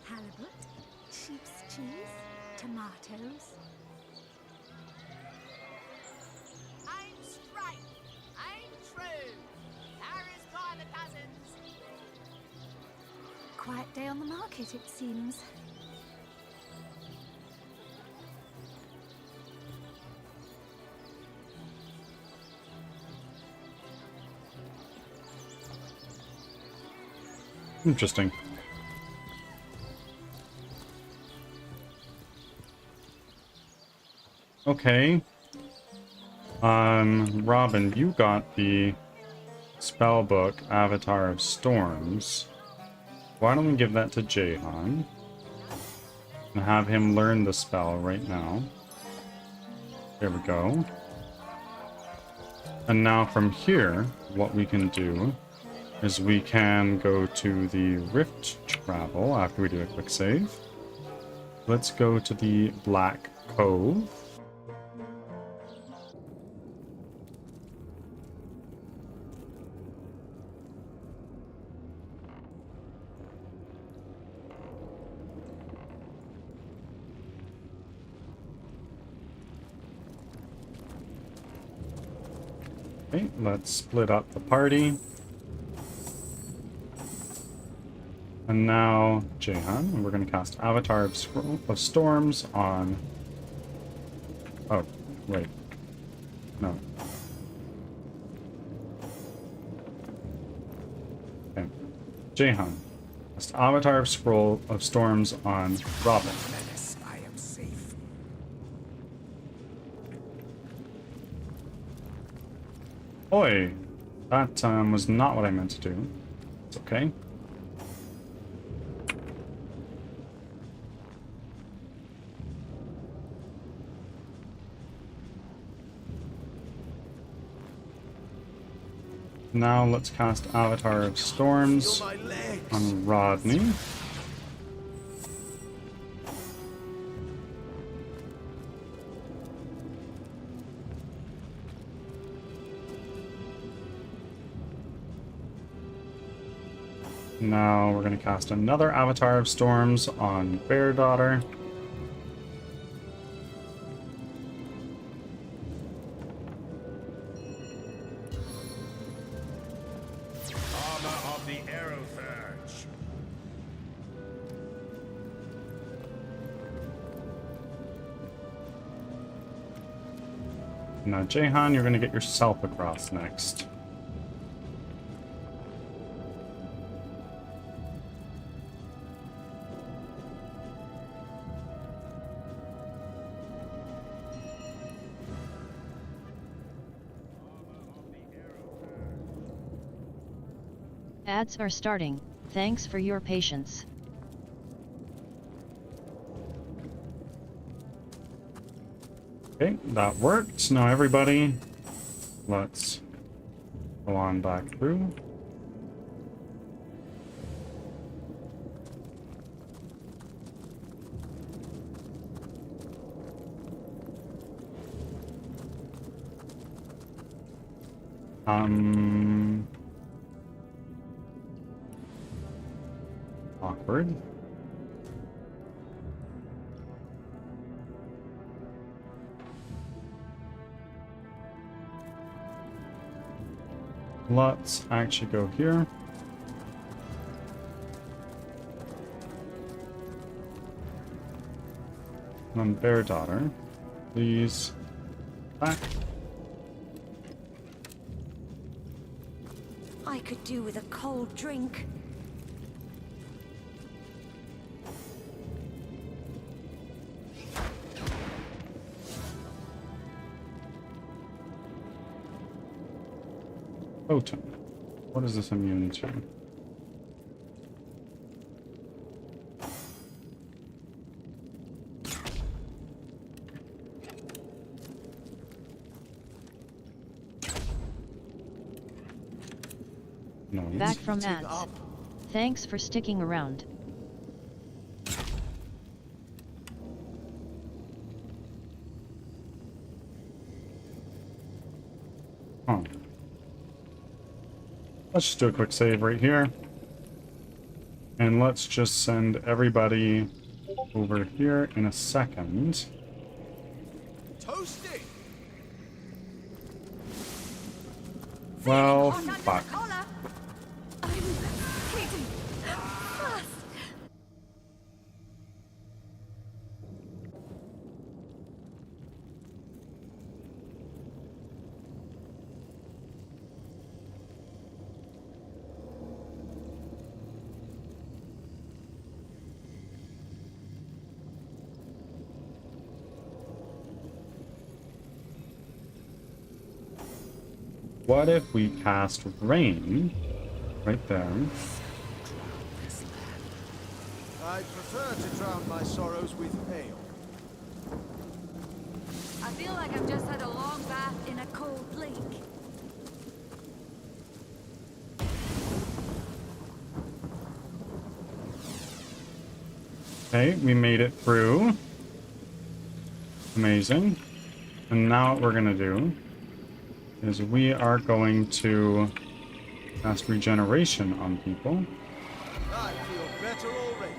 Halibut, sheep's cheese, tomatoes. I'm straight. I'm true. Paris by the dozens. Quiet day on the market, it seems. Interesting. Okay. Robin, you got the spell book Avatar of Storms. Why don't we give that to Jehan and have him learn the spell right now? There we go. And now from here, what we can do is we can go to the Rift Travel after we do a quick save. Let's go to the Black Cove. Okay, let's split up the party. And now Jehan, and we're going to cast Avatar of Storms on... Oh, wait. No. Okay. Jehan, cast Avatar of Storms on Robin. I am safe. Oi! That was not what I meant to do. It's okay. Now let's cast Avatar of Storms on Rodney. Now we're going to cast another Avatar of Storms on Bear Daughter. Armor of the Arrowverge. Now, Jehan, you're going to get yourself across next. Ads are starting. Thanks for your patience. Okay, that worked. Now everybody, let's go on back through. Awkward. Let's actually go here. And then Bear Daughter, please back. I could do with a cold drink. Totem. What is this immune to? No. Back from ads. Thanks for sticking around. Huh. Let's just do a quick save right here. And let's just send everybody over here in a second. Toasty! Well, fuck. What if we cast Rain right there? I prefer to drown my sorrows with ale. I feel like I've just had a long bath in a cold lake. Okay, we made it through. Amazing. And now what we're gonna do is we are going to cast regeneration on people. I feel better already.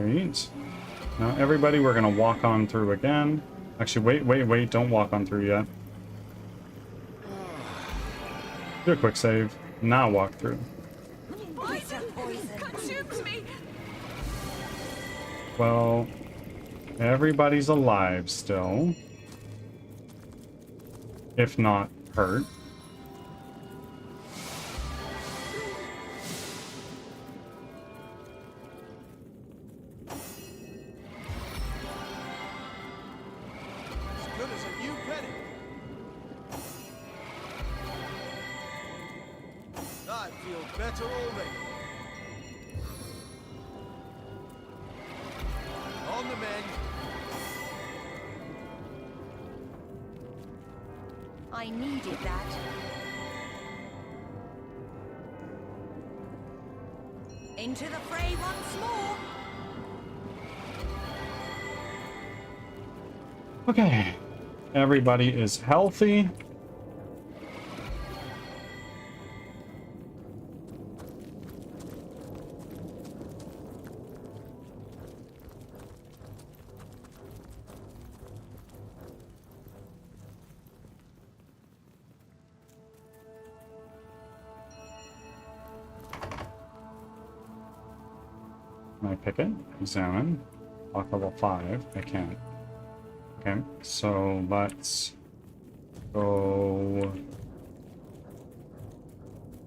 Great. Now everybody, we're gonna walk on through again. Actually, wait, don't walk on through yet. Do a quick save. Now walk through. Consumes me. Well, everybody's alive still. If not hurt. As good as a new penny. I feel better already. On the mend. I needed that. Into the fray once more. Okay. Everybody is healthy. Can I pick it? Examine. Lock level 5. I can't. Okay, so let's go.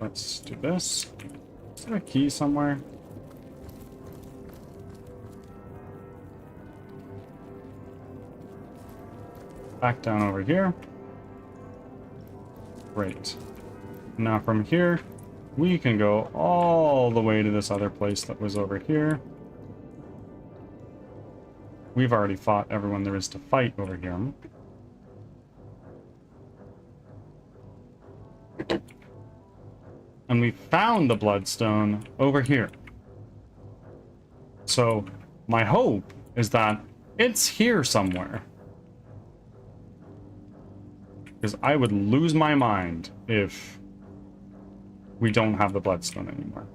Let's do this. Is there a key somewhere? Back down over here. Great. Now from here, we can go all the way to this other place that was over here. We've already fought everyone there is to fight over here. And we found the bloodstone over here. So my hope is that it's here somewhere. Because I would lose my mind if we don't have the bloodstone anymore.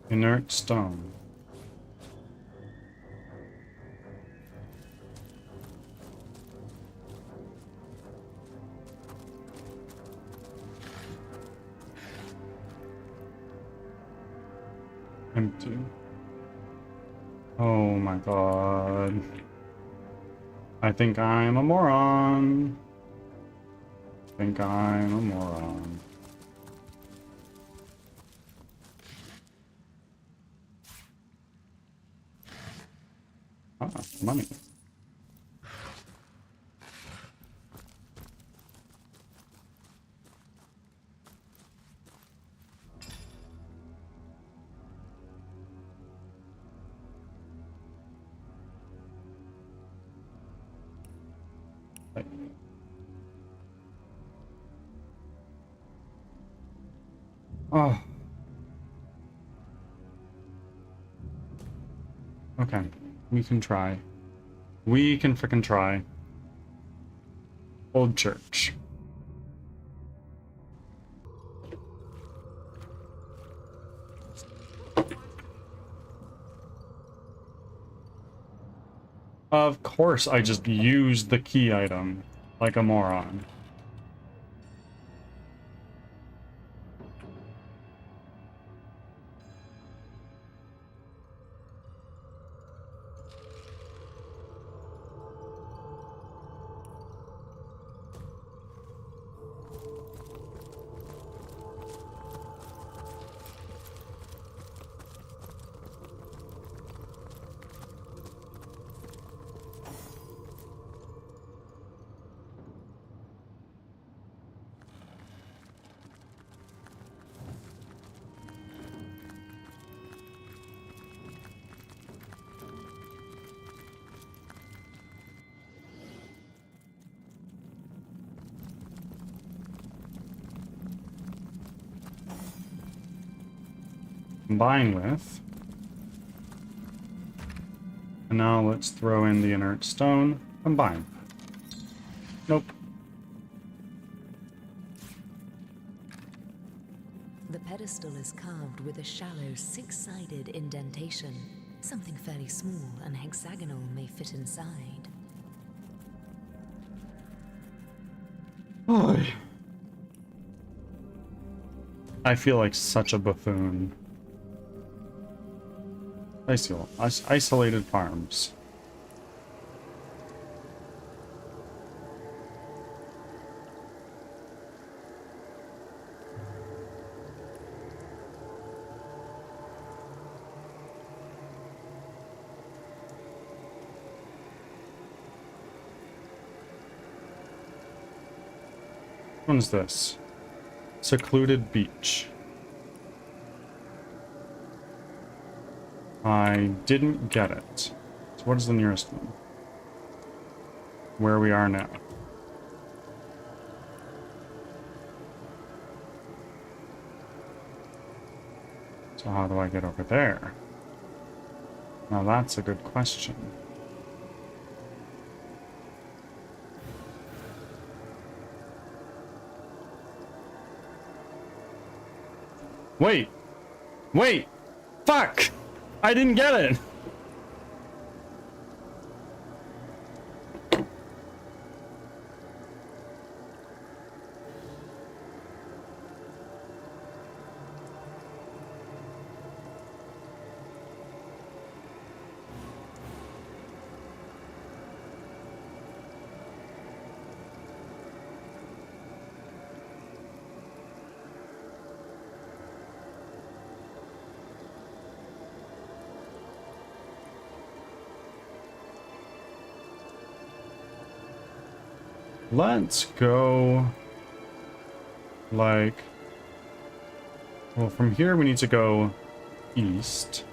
Inert stone. Empty. Oh my god. I think I'm a moron. I think I'm a moron. Ah, money. Oh. Okay, we can try. We can frickin' try. Old church. Of course, I just used the key item like a moron. combine with. And now let's throw in the inert stone. Combine. Nope. The pedestal is carved with a shallow six-sided indentation. Something fairly small and hexagonal may fit inside. Oh. I feel like such a buffoon. Isolated farms. What one's this? Secluded beach. I didn't get it. So what is the nearest one? Where we are now. So how do I get over there? Now that's a good question. Wait! Wait! Fuck! I didn't get it! Let's go, like, well, from here we need to go east.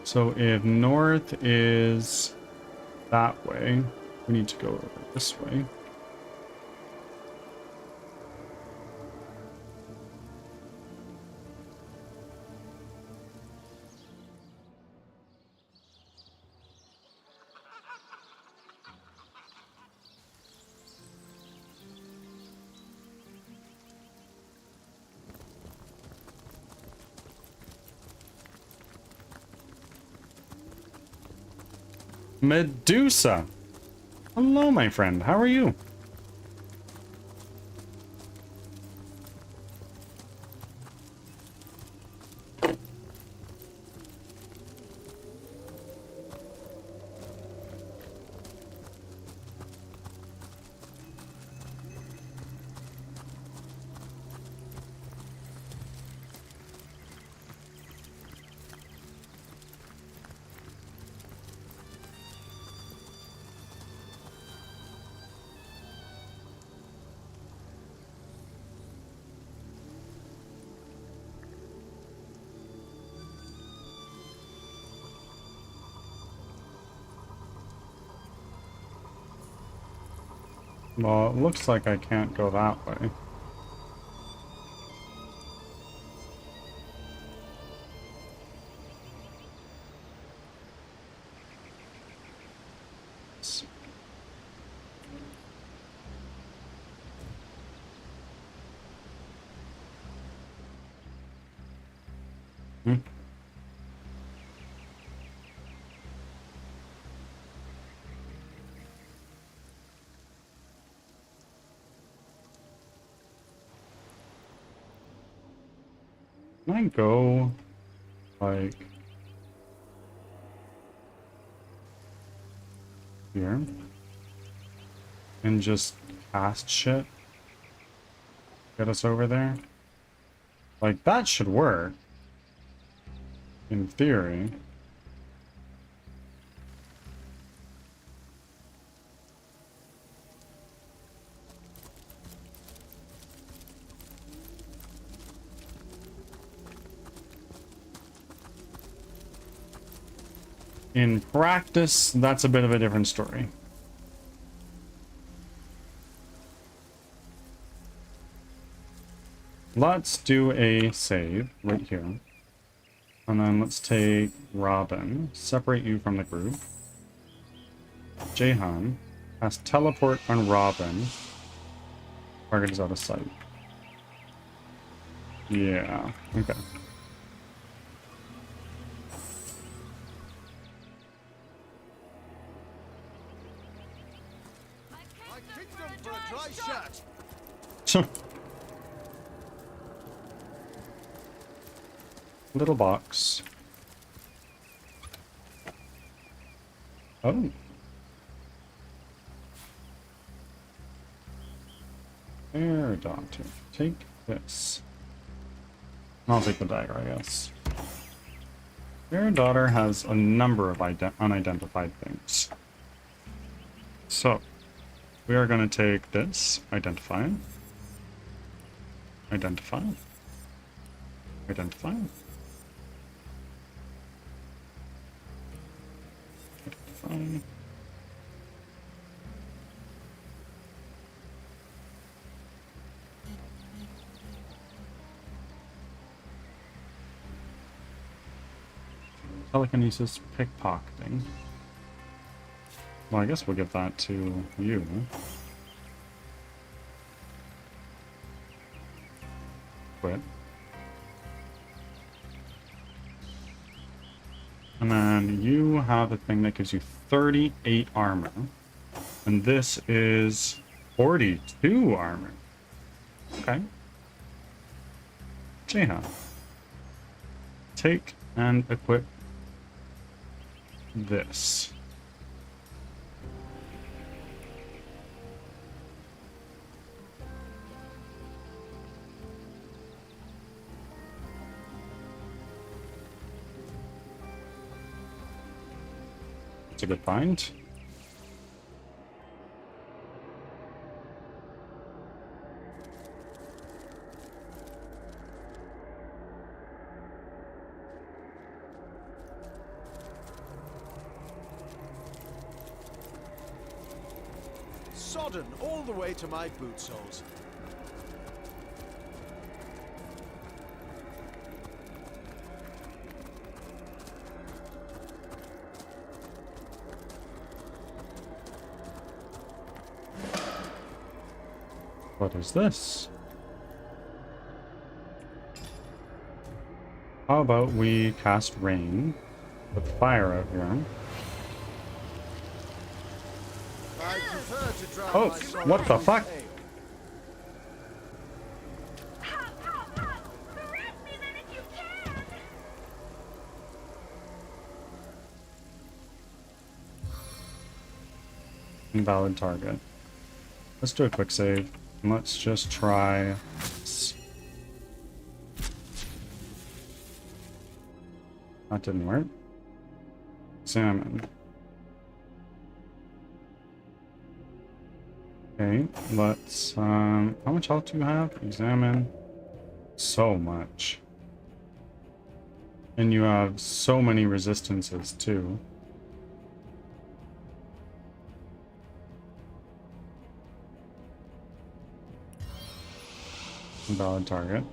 So if north is that way, we need to go over this way. Medusa! Hello, my friend. How are you? Well, it looks like I can't go that way. Hmm. Can I go, like, here? And just cast shit? Get us over there? Like, that should work. In theory. In practice, that's a bit of a different story. let's do a save right here. And then let's take Robin, separate you from the group. Jahan has teleport on Robin. Target is out of sight. Yeah, okay. My kingdom for a dry shirt. Little box. Oh. Fair daughter. Take this. I'll take the dagger, I guess. Fair daughter has a number of unidentified things. So, we are going to take this. Identify. Identify. Identify. Identify. Telekinesis pickpocketing. Well, I guess we'll give that to you. Quit. And then you have a thing that gives you 38 armor. And this is 42 armor. Okay. Jahan. Take and equip this. It's a good find. Sodden all the way to my boot soles. What is this? How about we cast rain with fire out here? I prefer to drown Oh, my sorrows what the in fuck? ale. Invalid target. Let's do a quick save. And let's just try this. That didn't work. Salmon. Okay, let's how much health do you have? Examine. So much. And you have so many resistances too. Valid target.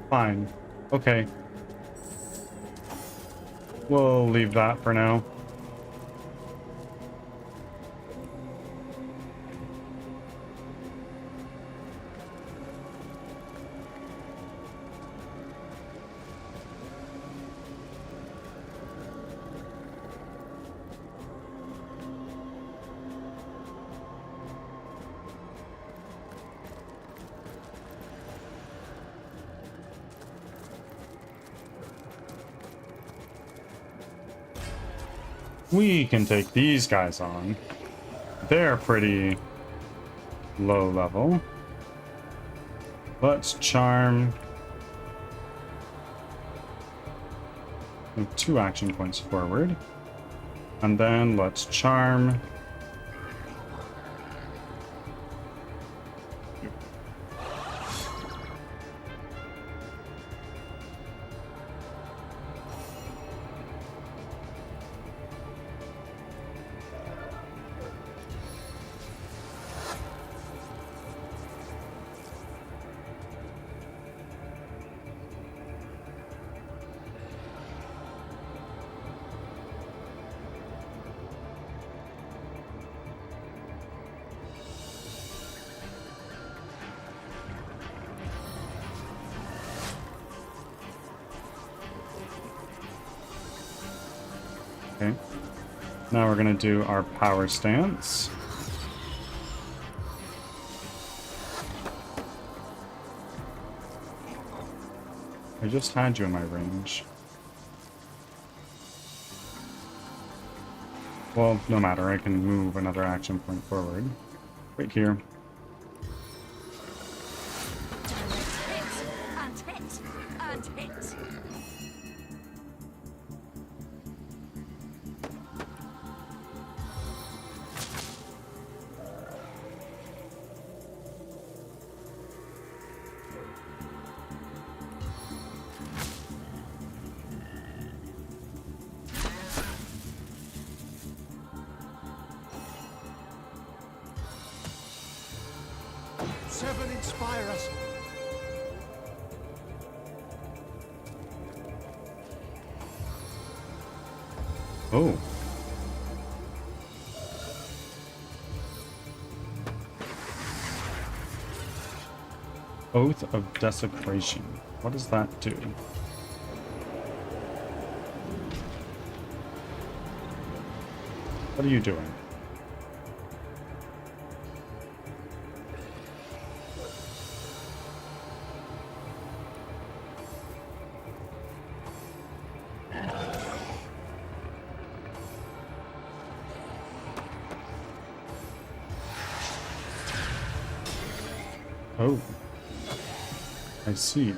Fine. Okay. We'll leave that for now. We can take these guys on. They're pretty low level. Let's charm Move 2 action points forward. And then let's charm. Okay. Now we're gonna do our power stance. I just had you in my range. Well, no matter, I can move another action point forward. Right here. And hit, and hit. Seven, inspire us. Oh. Oath of Desecration. What does that do? What are you doing? Oh, I see.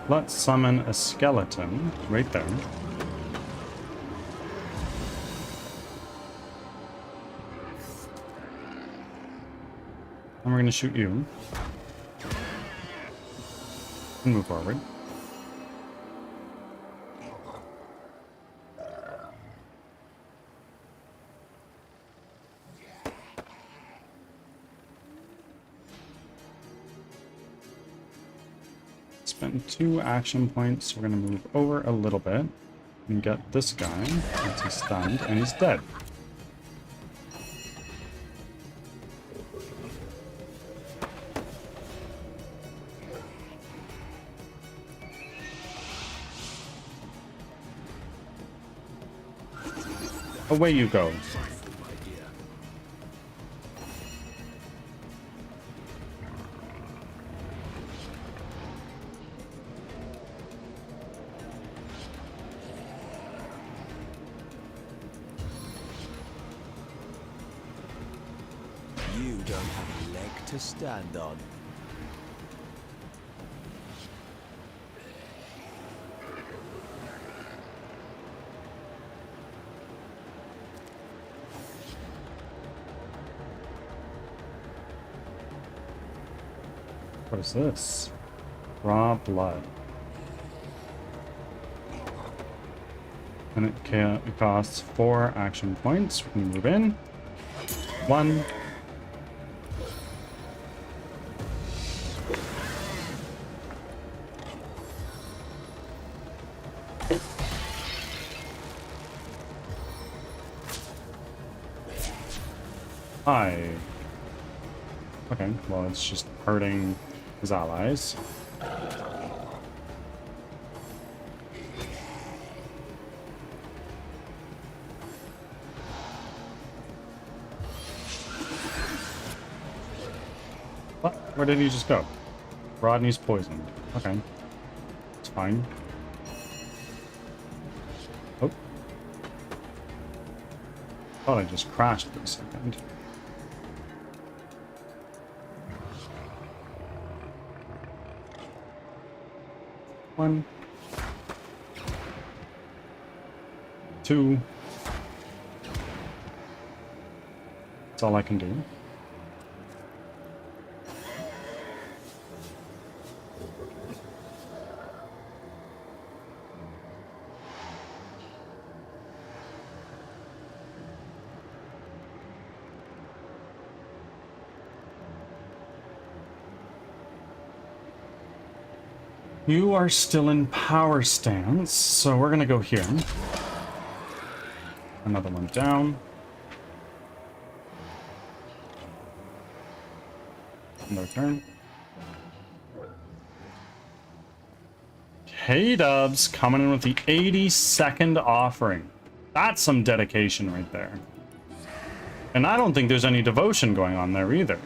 Let's summon a skeleton right there. And we're going to shoot you. And move forward. Spend 2 action points. We're going to move over a little bit and get this guy. Once he's stunned, and he's dead. Away you go. You don't have a leg to stand on. What is this? Raw blood. And it costs 4 action points. We can move in. 1. Hi. Okay, well, it's just hurting his allies. What? Where did he just go? Rodney's poisoned. Okay. It's fine. Oh. Thought I just crashed for a second. 1, 2. That's all I can do. You are still in power stance, so we're gonna go here. Another one down. No turn. Hey Dubs, coming in with the 82nd offering. That's some dedication right there. And I don't think there's any devotion going on there either.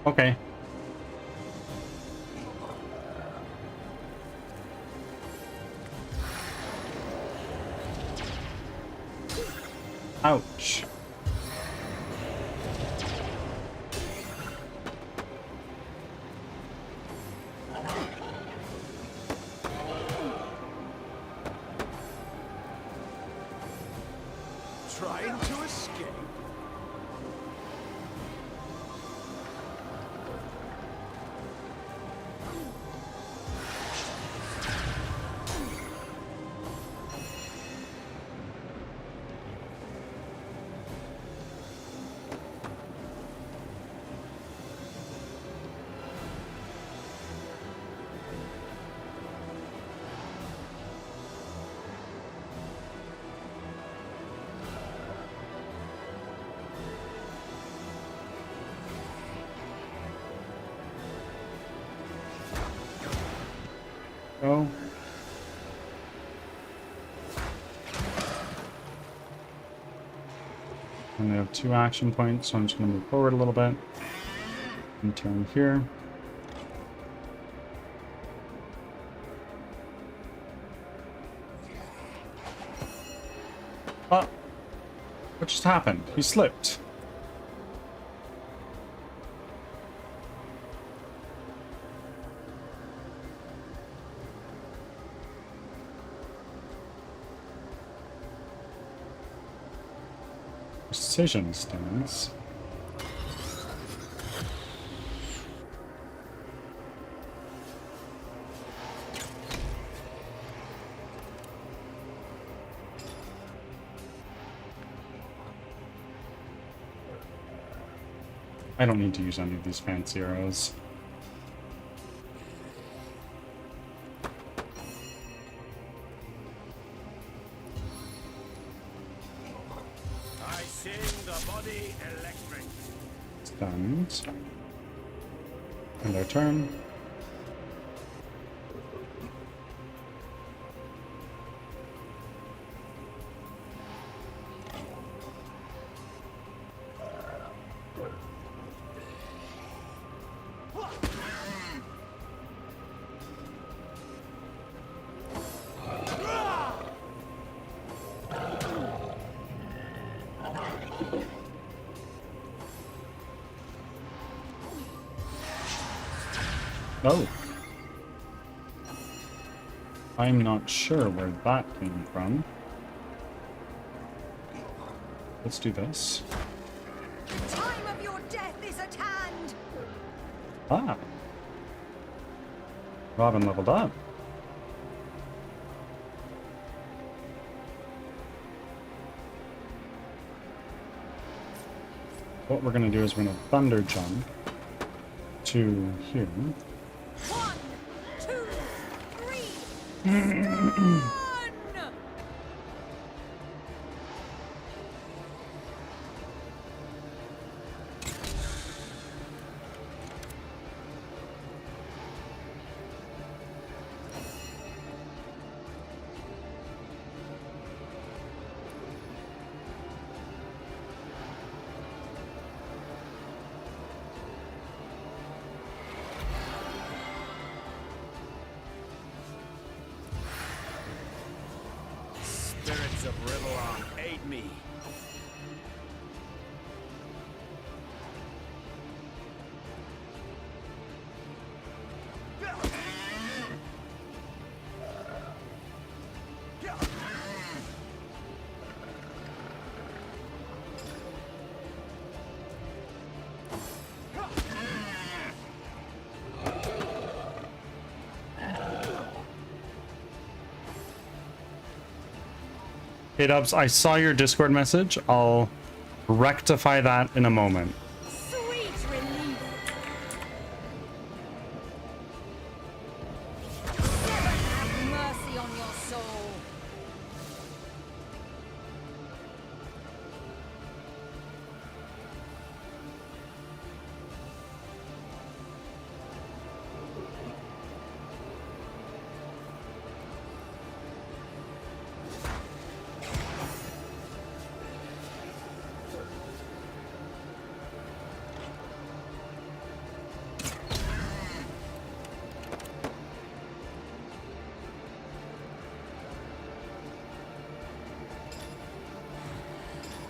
Okay. Ouch. Trying to escape? Go. And they have 2 action points, so I'm just going to move forward a little bit and turn here. Oh, what just happened? He slipped. Precision stance. I don't need to use any of these fancy arrows. I sing the body electric. Stunned. And their turn. Oh. I'm not sure where that came from. Let's do this. Time of your death is at hand. Ah. Robin leveled up. What we're going to do is we're going to thunder jump to here. 1, 2, 3, Spirits of Riverrock, aid me. Hey Dubs, I saw your Discord message. I'll rectify that in a moment. Sweet relief. Heaven have mercy on your soul.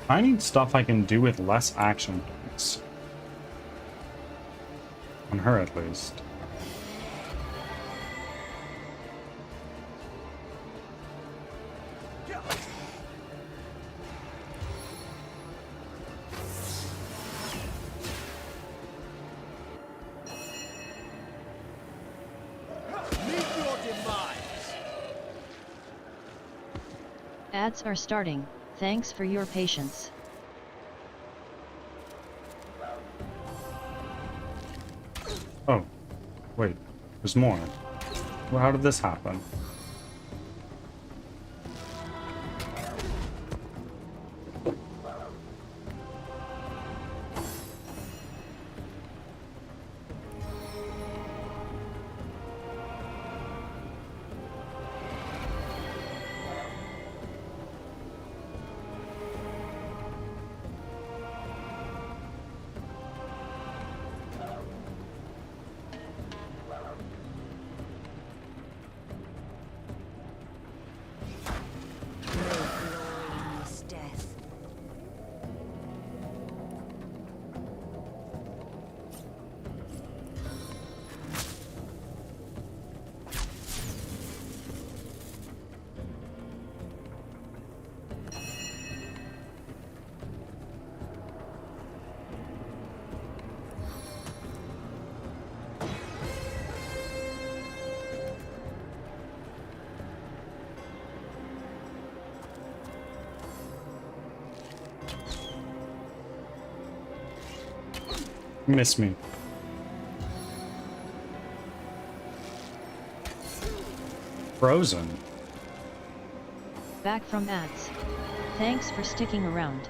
I need stuff I can do with less action points. On her, at least. Ads are starting. Thanks for your patience. Oh, wait, there's more. Well, how did this happen? Miss me. Frozen. Back from ads. Thanks for sticking around.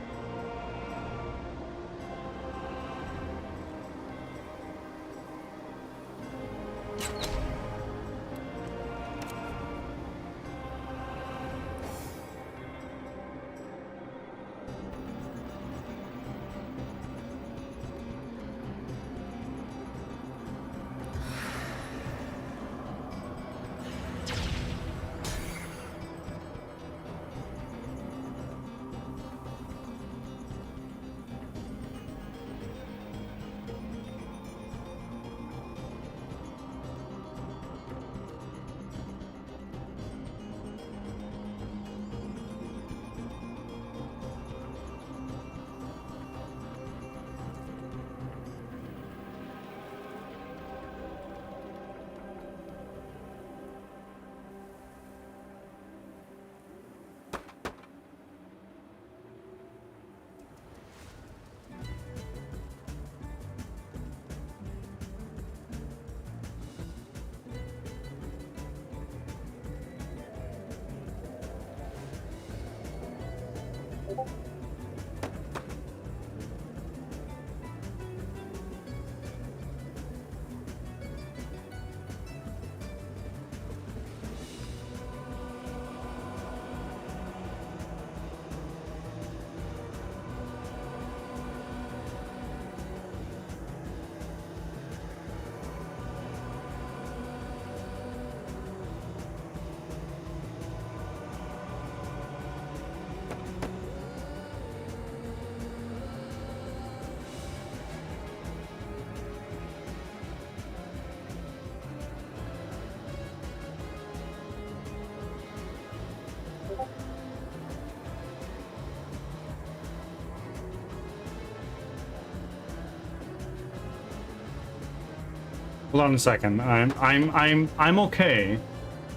Hold on a second. I'm okay.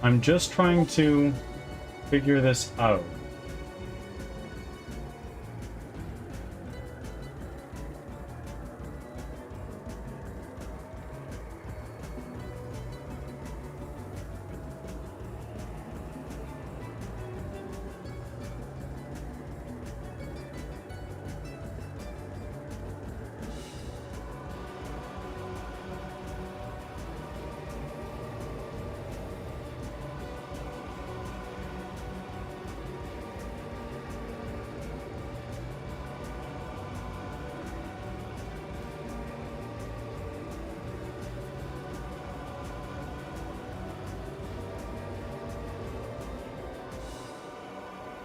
I'm just trying to figure this out.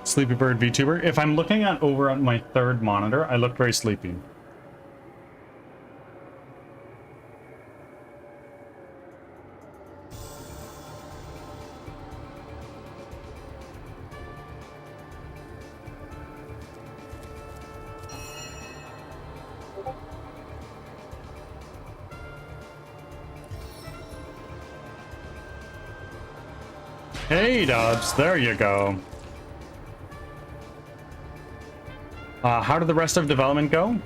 Sleepy Bird VTuber. If I'm looking at over at my third monitor, I look very sleepy. Hey, Dubs, there you go. How did the rest of development go?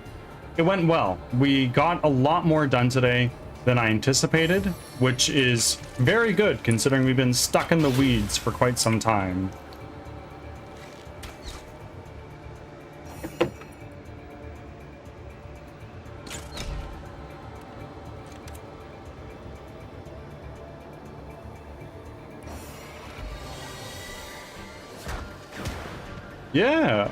It went well. We got a lot more done today than I anticipated, which is very good considering we've been stuck in the weeds for quite some time. Yeah.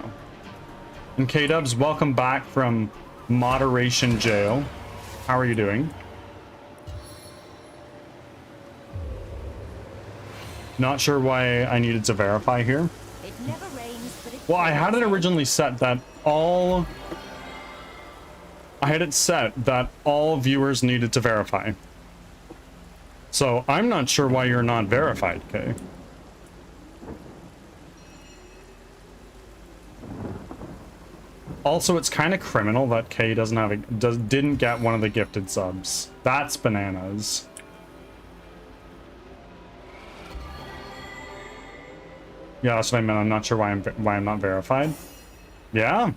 And K-Dubs, welcome back from moderation jail. How are you doing? Not sure why I needed to verify here. It never rains, but it Well, I had it originally set that all... I had it set that all viewers needed to verify. So I'm not sure why you're not verified, Kay. Also, it's kind of criminal that Kay doesn't have didn't get one of the gifted subs. That's bananas. Yeah, that's what I meant. I'm not sure why I'm not verified. Yeah.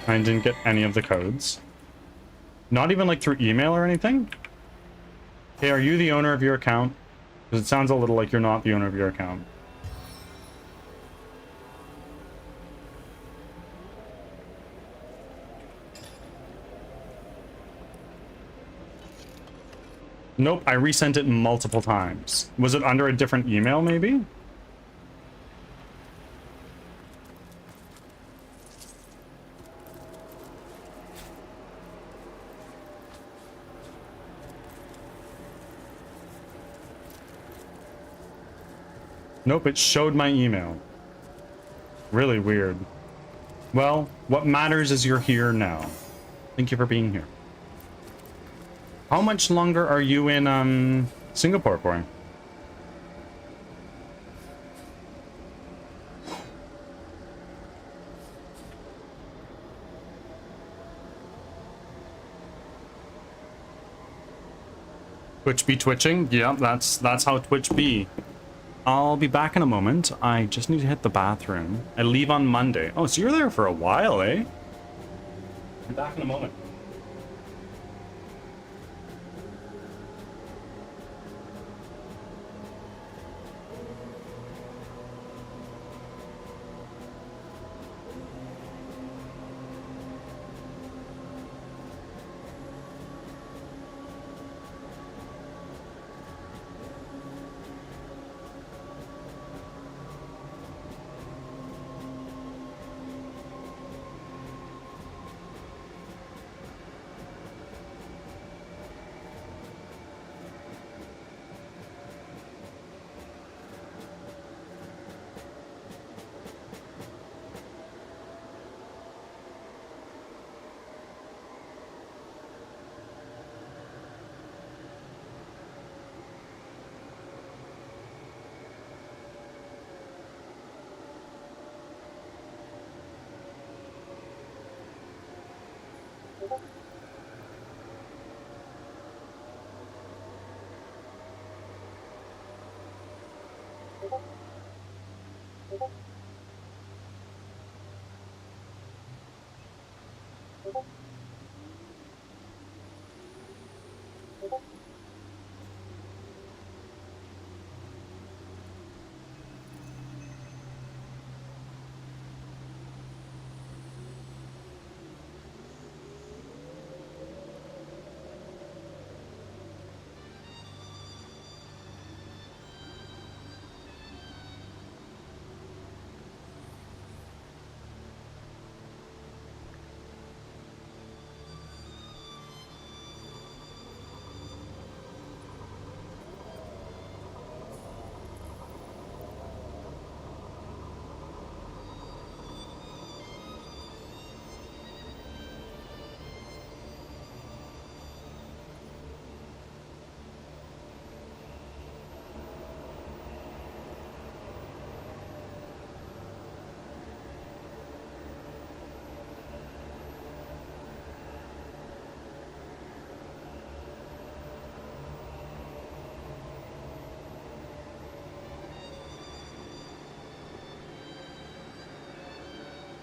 I didn't get any of the codes. Not even like through email or anything. Hey, are you the owner of your account? Because it sounds a little like you're not the owner of your account. Nope, I resent it multiple times. Was it under a different email, maybe? Nope, it showed my email. Really weird. Well, what matters is you're here now. Thank you for being here. How much longer are you in Singapore for? Twitch be twitching? Yeah, that's how Twitch be. I'll be back in a moment. I just need to hit the bathroom. I leave on Monday. Oh, so you're there for a while, eh? I'm back in a moment.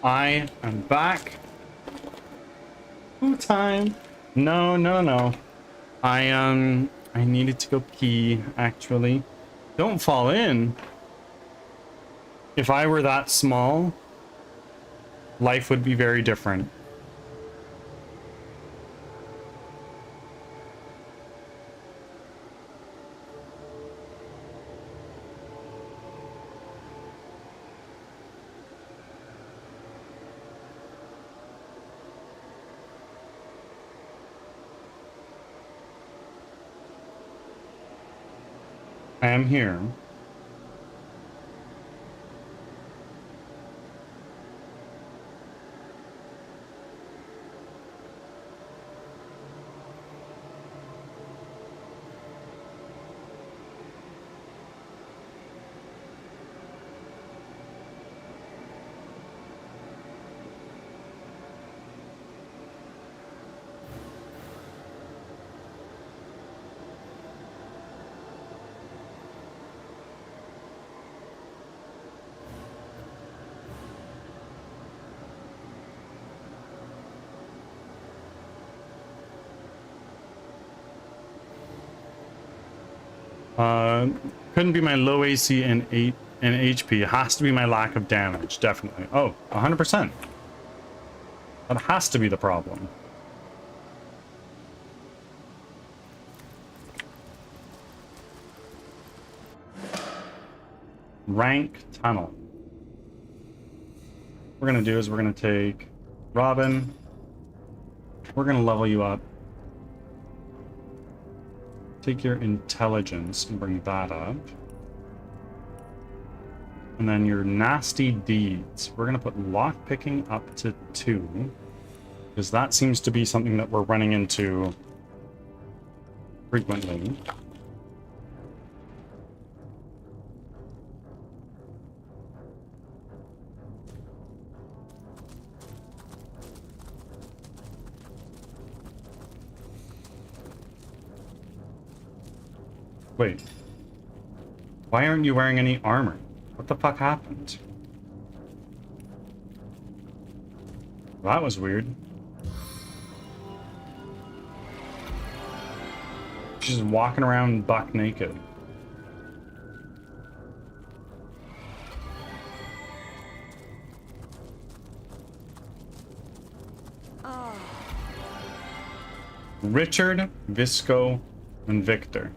I am back. Food time. No, no, no. I needed to go pee, actually. Don't fall in. If I were that small, life would be very different. I am here. Couldn't be my low AC and HP. It has to be my lack of damage, definitely. Oh, 100%. That has to be the problem. Rank tunnel. What we're gonna do is we're gonna take Robin. We're gonna level you up. Take your intelligence and bring that up. And then your nasty deeds. We're going to put lockpicking up to 2. Because that seems to be something that we're running into frequently. Wait. Why aren't you wearing any armor? What the fuck happened? That was weird. She's just walking around buck naked. Richard, Visco, and Victor.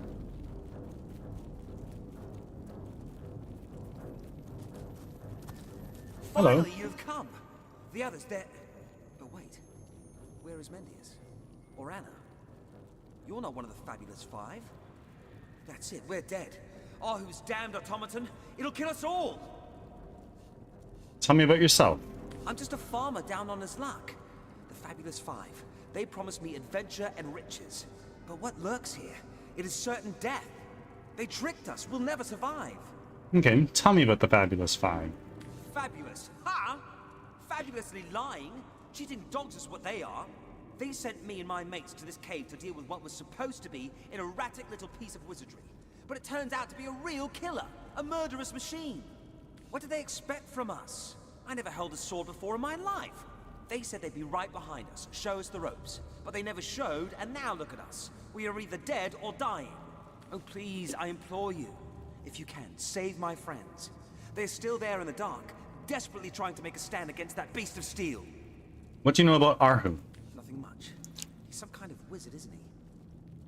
Hello. Finally, you've come. The others, they're... But wait. Where is Mendius? Or Anna? You're not one of the fabulous 5. That's it, we're dead. Oh, who's damned automaton? It'll kill us all! Tell me about yourself. I'm just a farmer down on his luck. The fabulous 5. They promised me adventure and riches. But what lurks here? It is certain death. They tricked us. We'll never survive. Okay, tell me about the Fabulous 5. Fabulous? Huh? Fabulously lying? Cheating dogs is what they are. They sent me and my mates to this cave to deal with what was supposed to be an erratic little piece of wizardry. But it turns out to be a real killer. A murderous machine. What did they expect from us? I never held a sword before in my life. They said they'd be right behind us, show us the ropes. But they never showed, and now look at us. We are either dead or dying. Oh, please, I implore you. If you can, save my friends. They're still there in the dark, desperately trying to make a stand against that beast of steel. What do you know about Arhu? Nothing much. He's some kind of wizard, isn't he?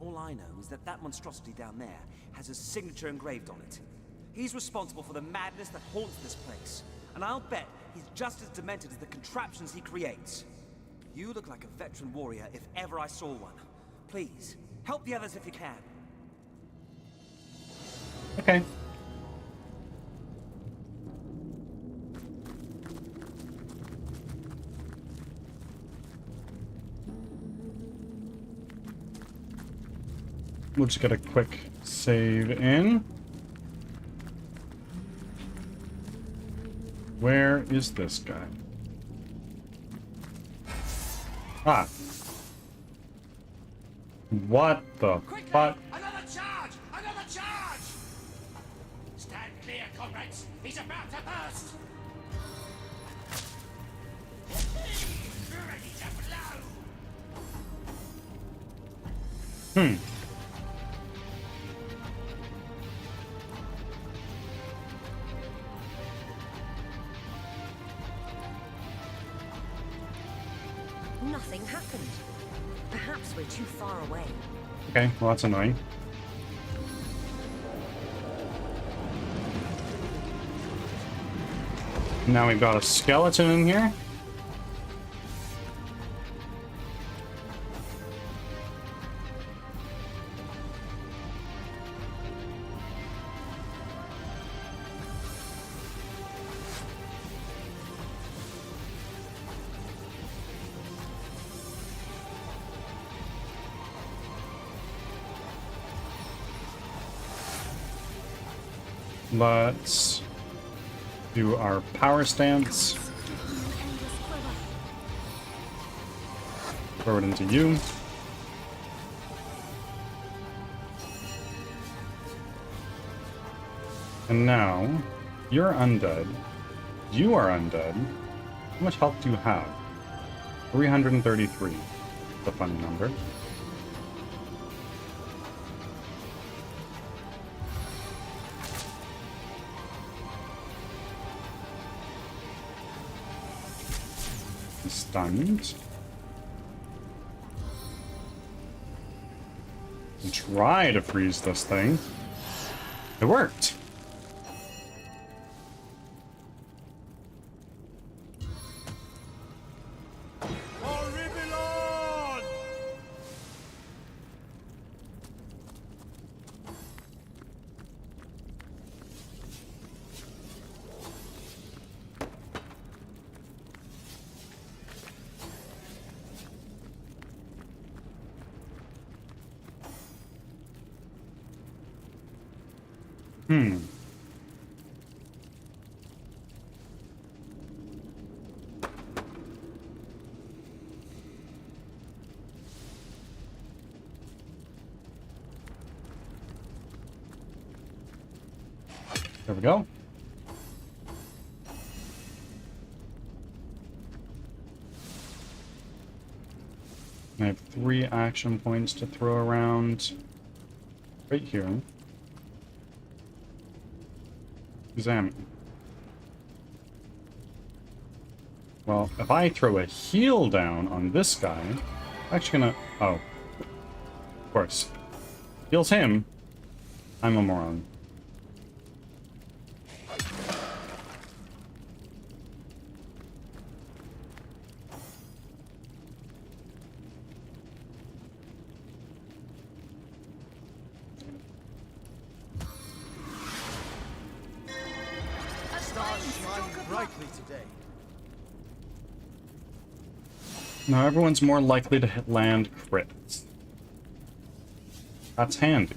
All I know is that that monstrosity down there has his signature engraved on it. He's responsible for the madness that haunts this place. And I'll bet he's just as demented as the contraptions he creates. You look like a veteran warrior if ever I saw one. Please, help the others if you can. Okay. We'll just get a quick save in. Where is this guy? Ah. What the fuck? Another charge! Another charge! Stand clear, comrades. He's about to burst. Ready to blow. Hmm. Nothing happened. Perhaps we're too far away. Okay, well that's annoying. Now we've got a skeleton in here. Let's do our power stance. Throw it into you. And now, you're undead. You are undead. How much health do you have? 333. That's a funny number. Stunned. Try to freeze this thing. It worked. There we go. I have 3 action points to throw around right here. Examine. Well, if I throw a heal down on this guy, I'm actually gonna... Oh. Of course. Heals him. I'm a moron. Brightly today. Now everyone's more likely to hit land crits. That's handy.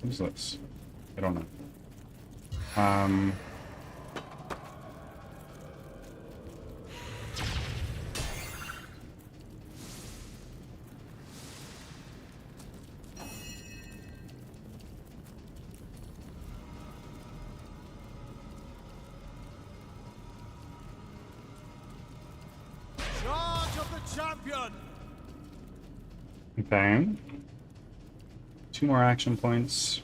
What's this? I don't know. champion! Okay. 2 more action points.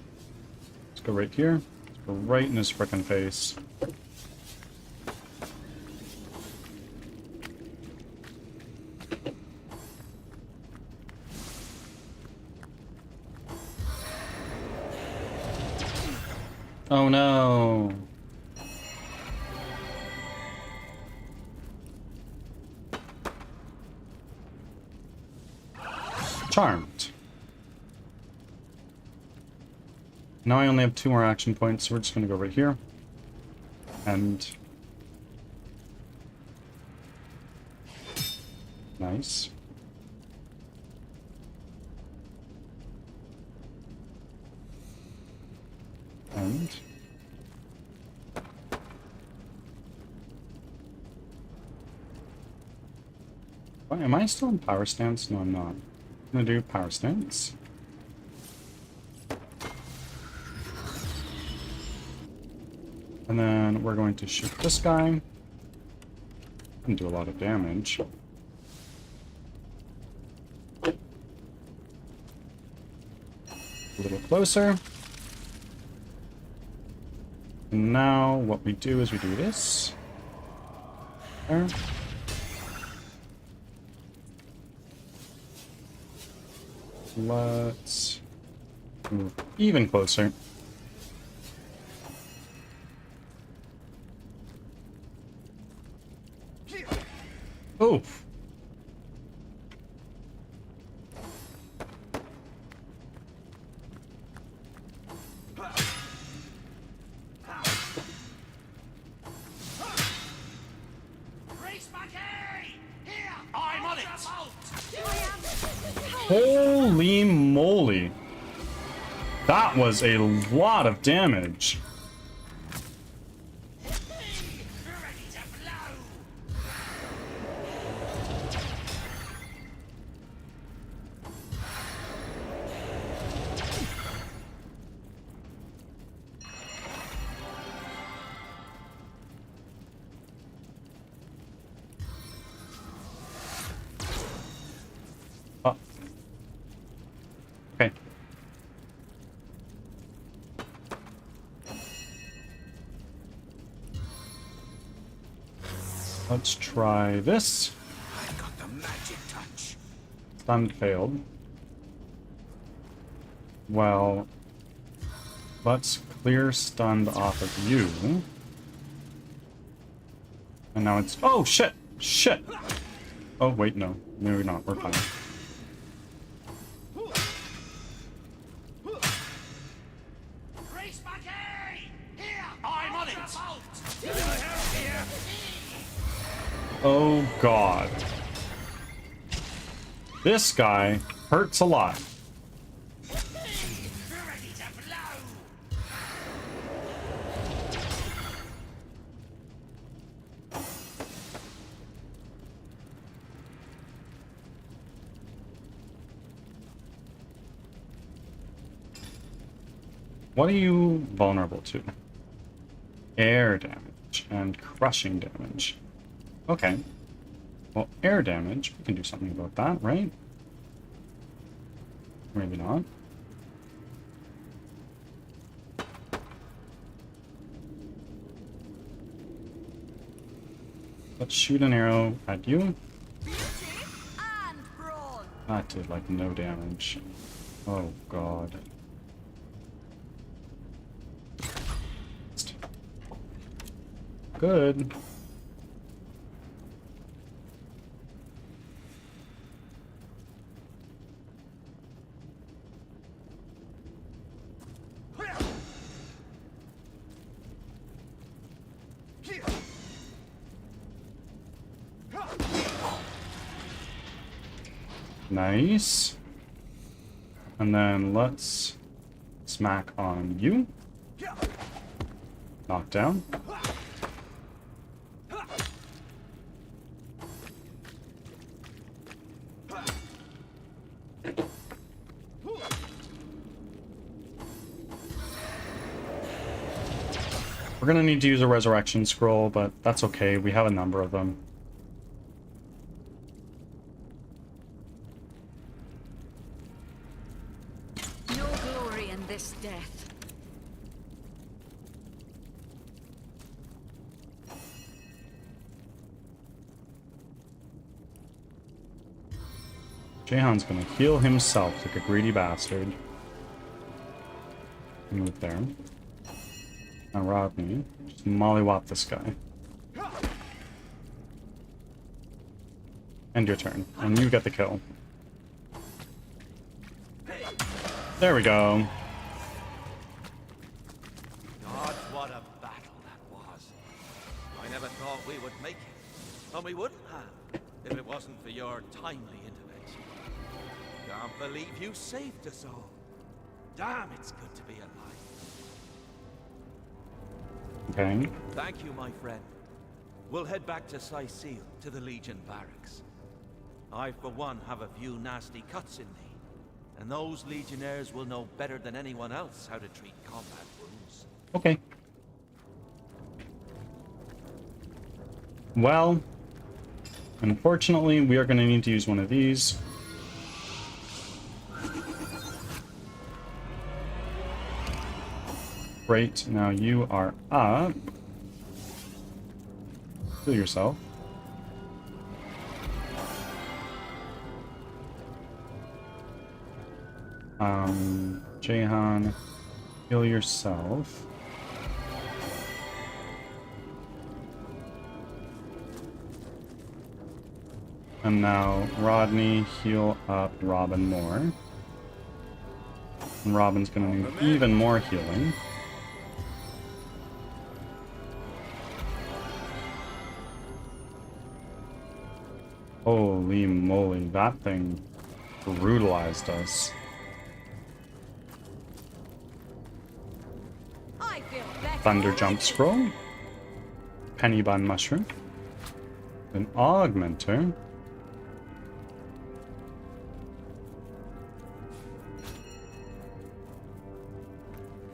Let's go right here. Let's go right in his frickin' face. Oh no. Charmed. Now I only have 2 more action points, so we're just gonna go right here. And... nice. And... wait, am I still in power stance? No, I'm not. I'm gonna do power stance. And then we're going to shoot this guy. And do a lot of damage. A little closer. And now what we do is we do this. There. Let's move even closer. Oof. I'm on it! Holy moly. That was a lot of damage. Oh. Okay. Let's try this. I got the magic touch. Stunned failed. Well, let's clear stunned off of you. And now it's... oh, shit! Shit! Oh, wait, no. Maybe not. We're fine. I'm on it! Oh, God. This guy hurts a lot. What are you vulnerable to? Air damage and crushing damage. Okay. Well, air damage, we can do something about that, right? Maybe not. Let's shoot an arrow at you. That did like no damage. Oh god. Good. Nice. And then let's smack on you. Knock down. We're gonna need to use a resurrection scroll, but that's okay. We have a number of them. this death. Jahan's gonna heal himself like a greedy bastard. Move there. Now Rodney, just mollywop this guy. End your turn, and you get the kill. There we go. God, what a battle that was. I never thought we would make it. And we wouldn't have, if it wasn't for your timely intervention. Can't believe you saved us all. Damn, it's good to be alive. Okay. Thank you, my friend. We'll head back to Sicil, to the Legion barracks. I, for one, have a few nasty cuts in me. And those Legionnaires will know better than anyone else how to treat combat wounds. Okay. Well, unfortunately, we are going to need to use one of these. Great, now you are up. Heal yourself. Jahan, heal yourself. And now Rodney, heal up Robin more. And Robin's gonna need even more healing. Holy moly, that thing brutalized us. Thunder Jump Scroll. Penny Bun Mushroom. An Augmenter.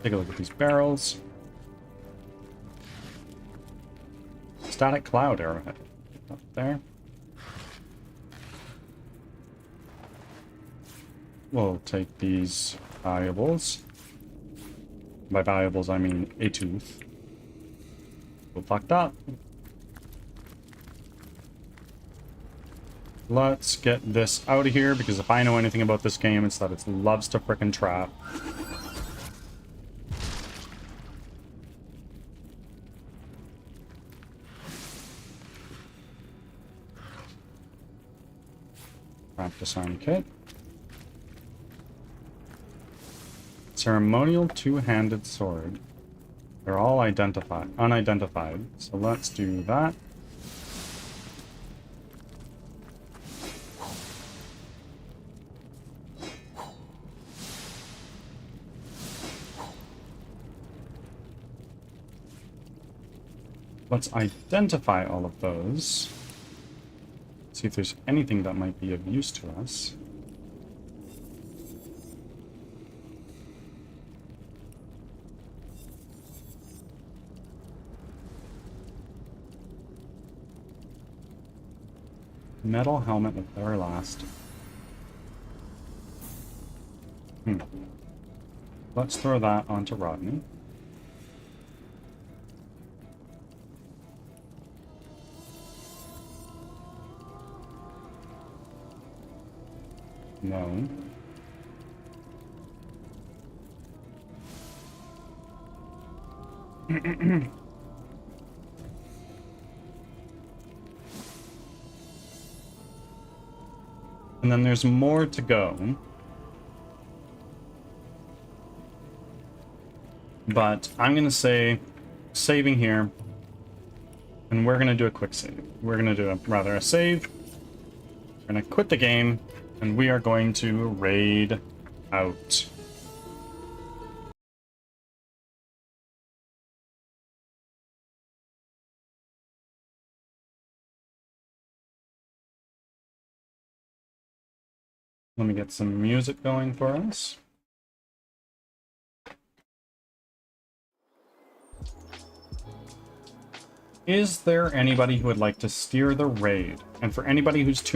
Take a look at these barrels. Static Cloud Arrowhead. Up there. We'll take these valuables. By valuables, I mean a tooth. We're fucked up. Let's get this out of here, because if I know anything about this game, it's that it loves to frickin' trap. Practice on kit. Ceremonial two-handed sword. They're all unidentified. So let's do that. Let's identify all of those. See if there's anything that might be of use to us. Metal helmet with Everlast. Let's throw that onto Rodney. No. And then there's more to go. But I'm going to say saving here. And we're going to do a quick save. We're going to do a save. We're going to quit the game. And we are going to raid out. Let me get some music going for us. Is there anybody who would like to steer the raid? And for anybody who's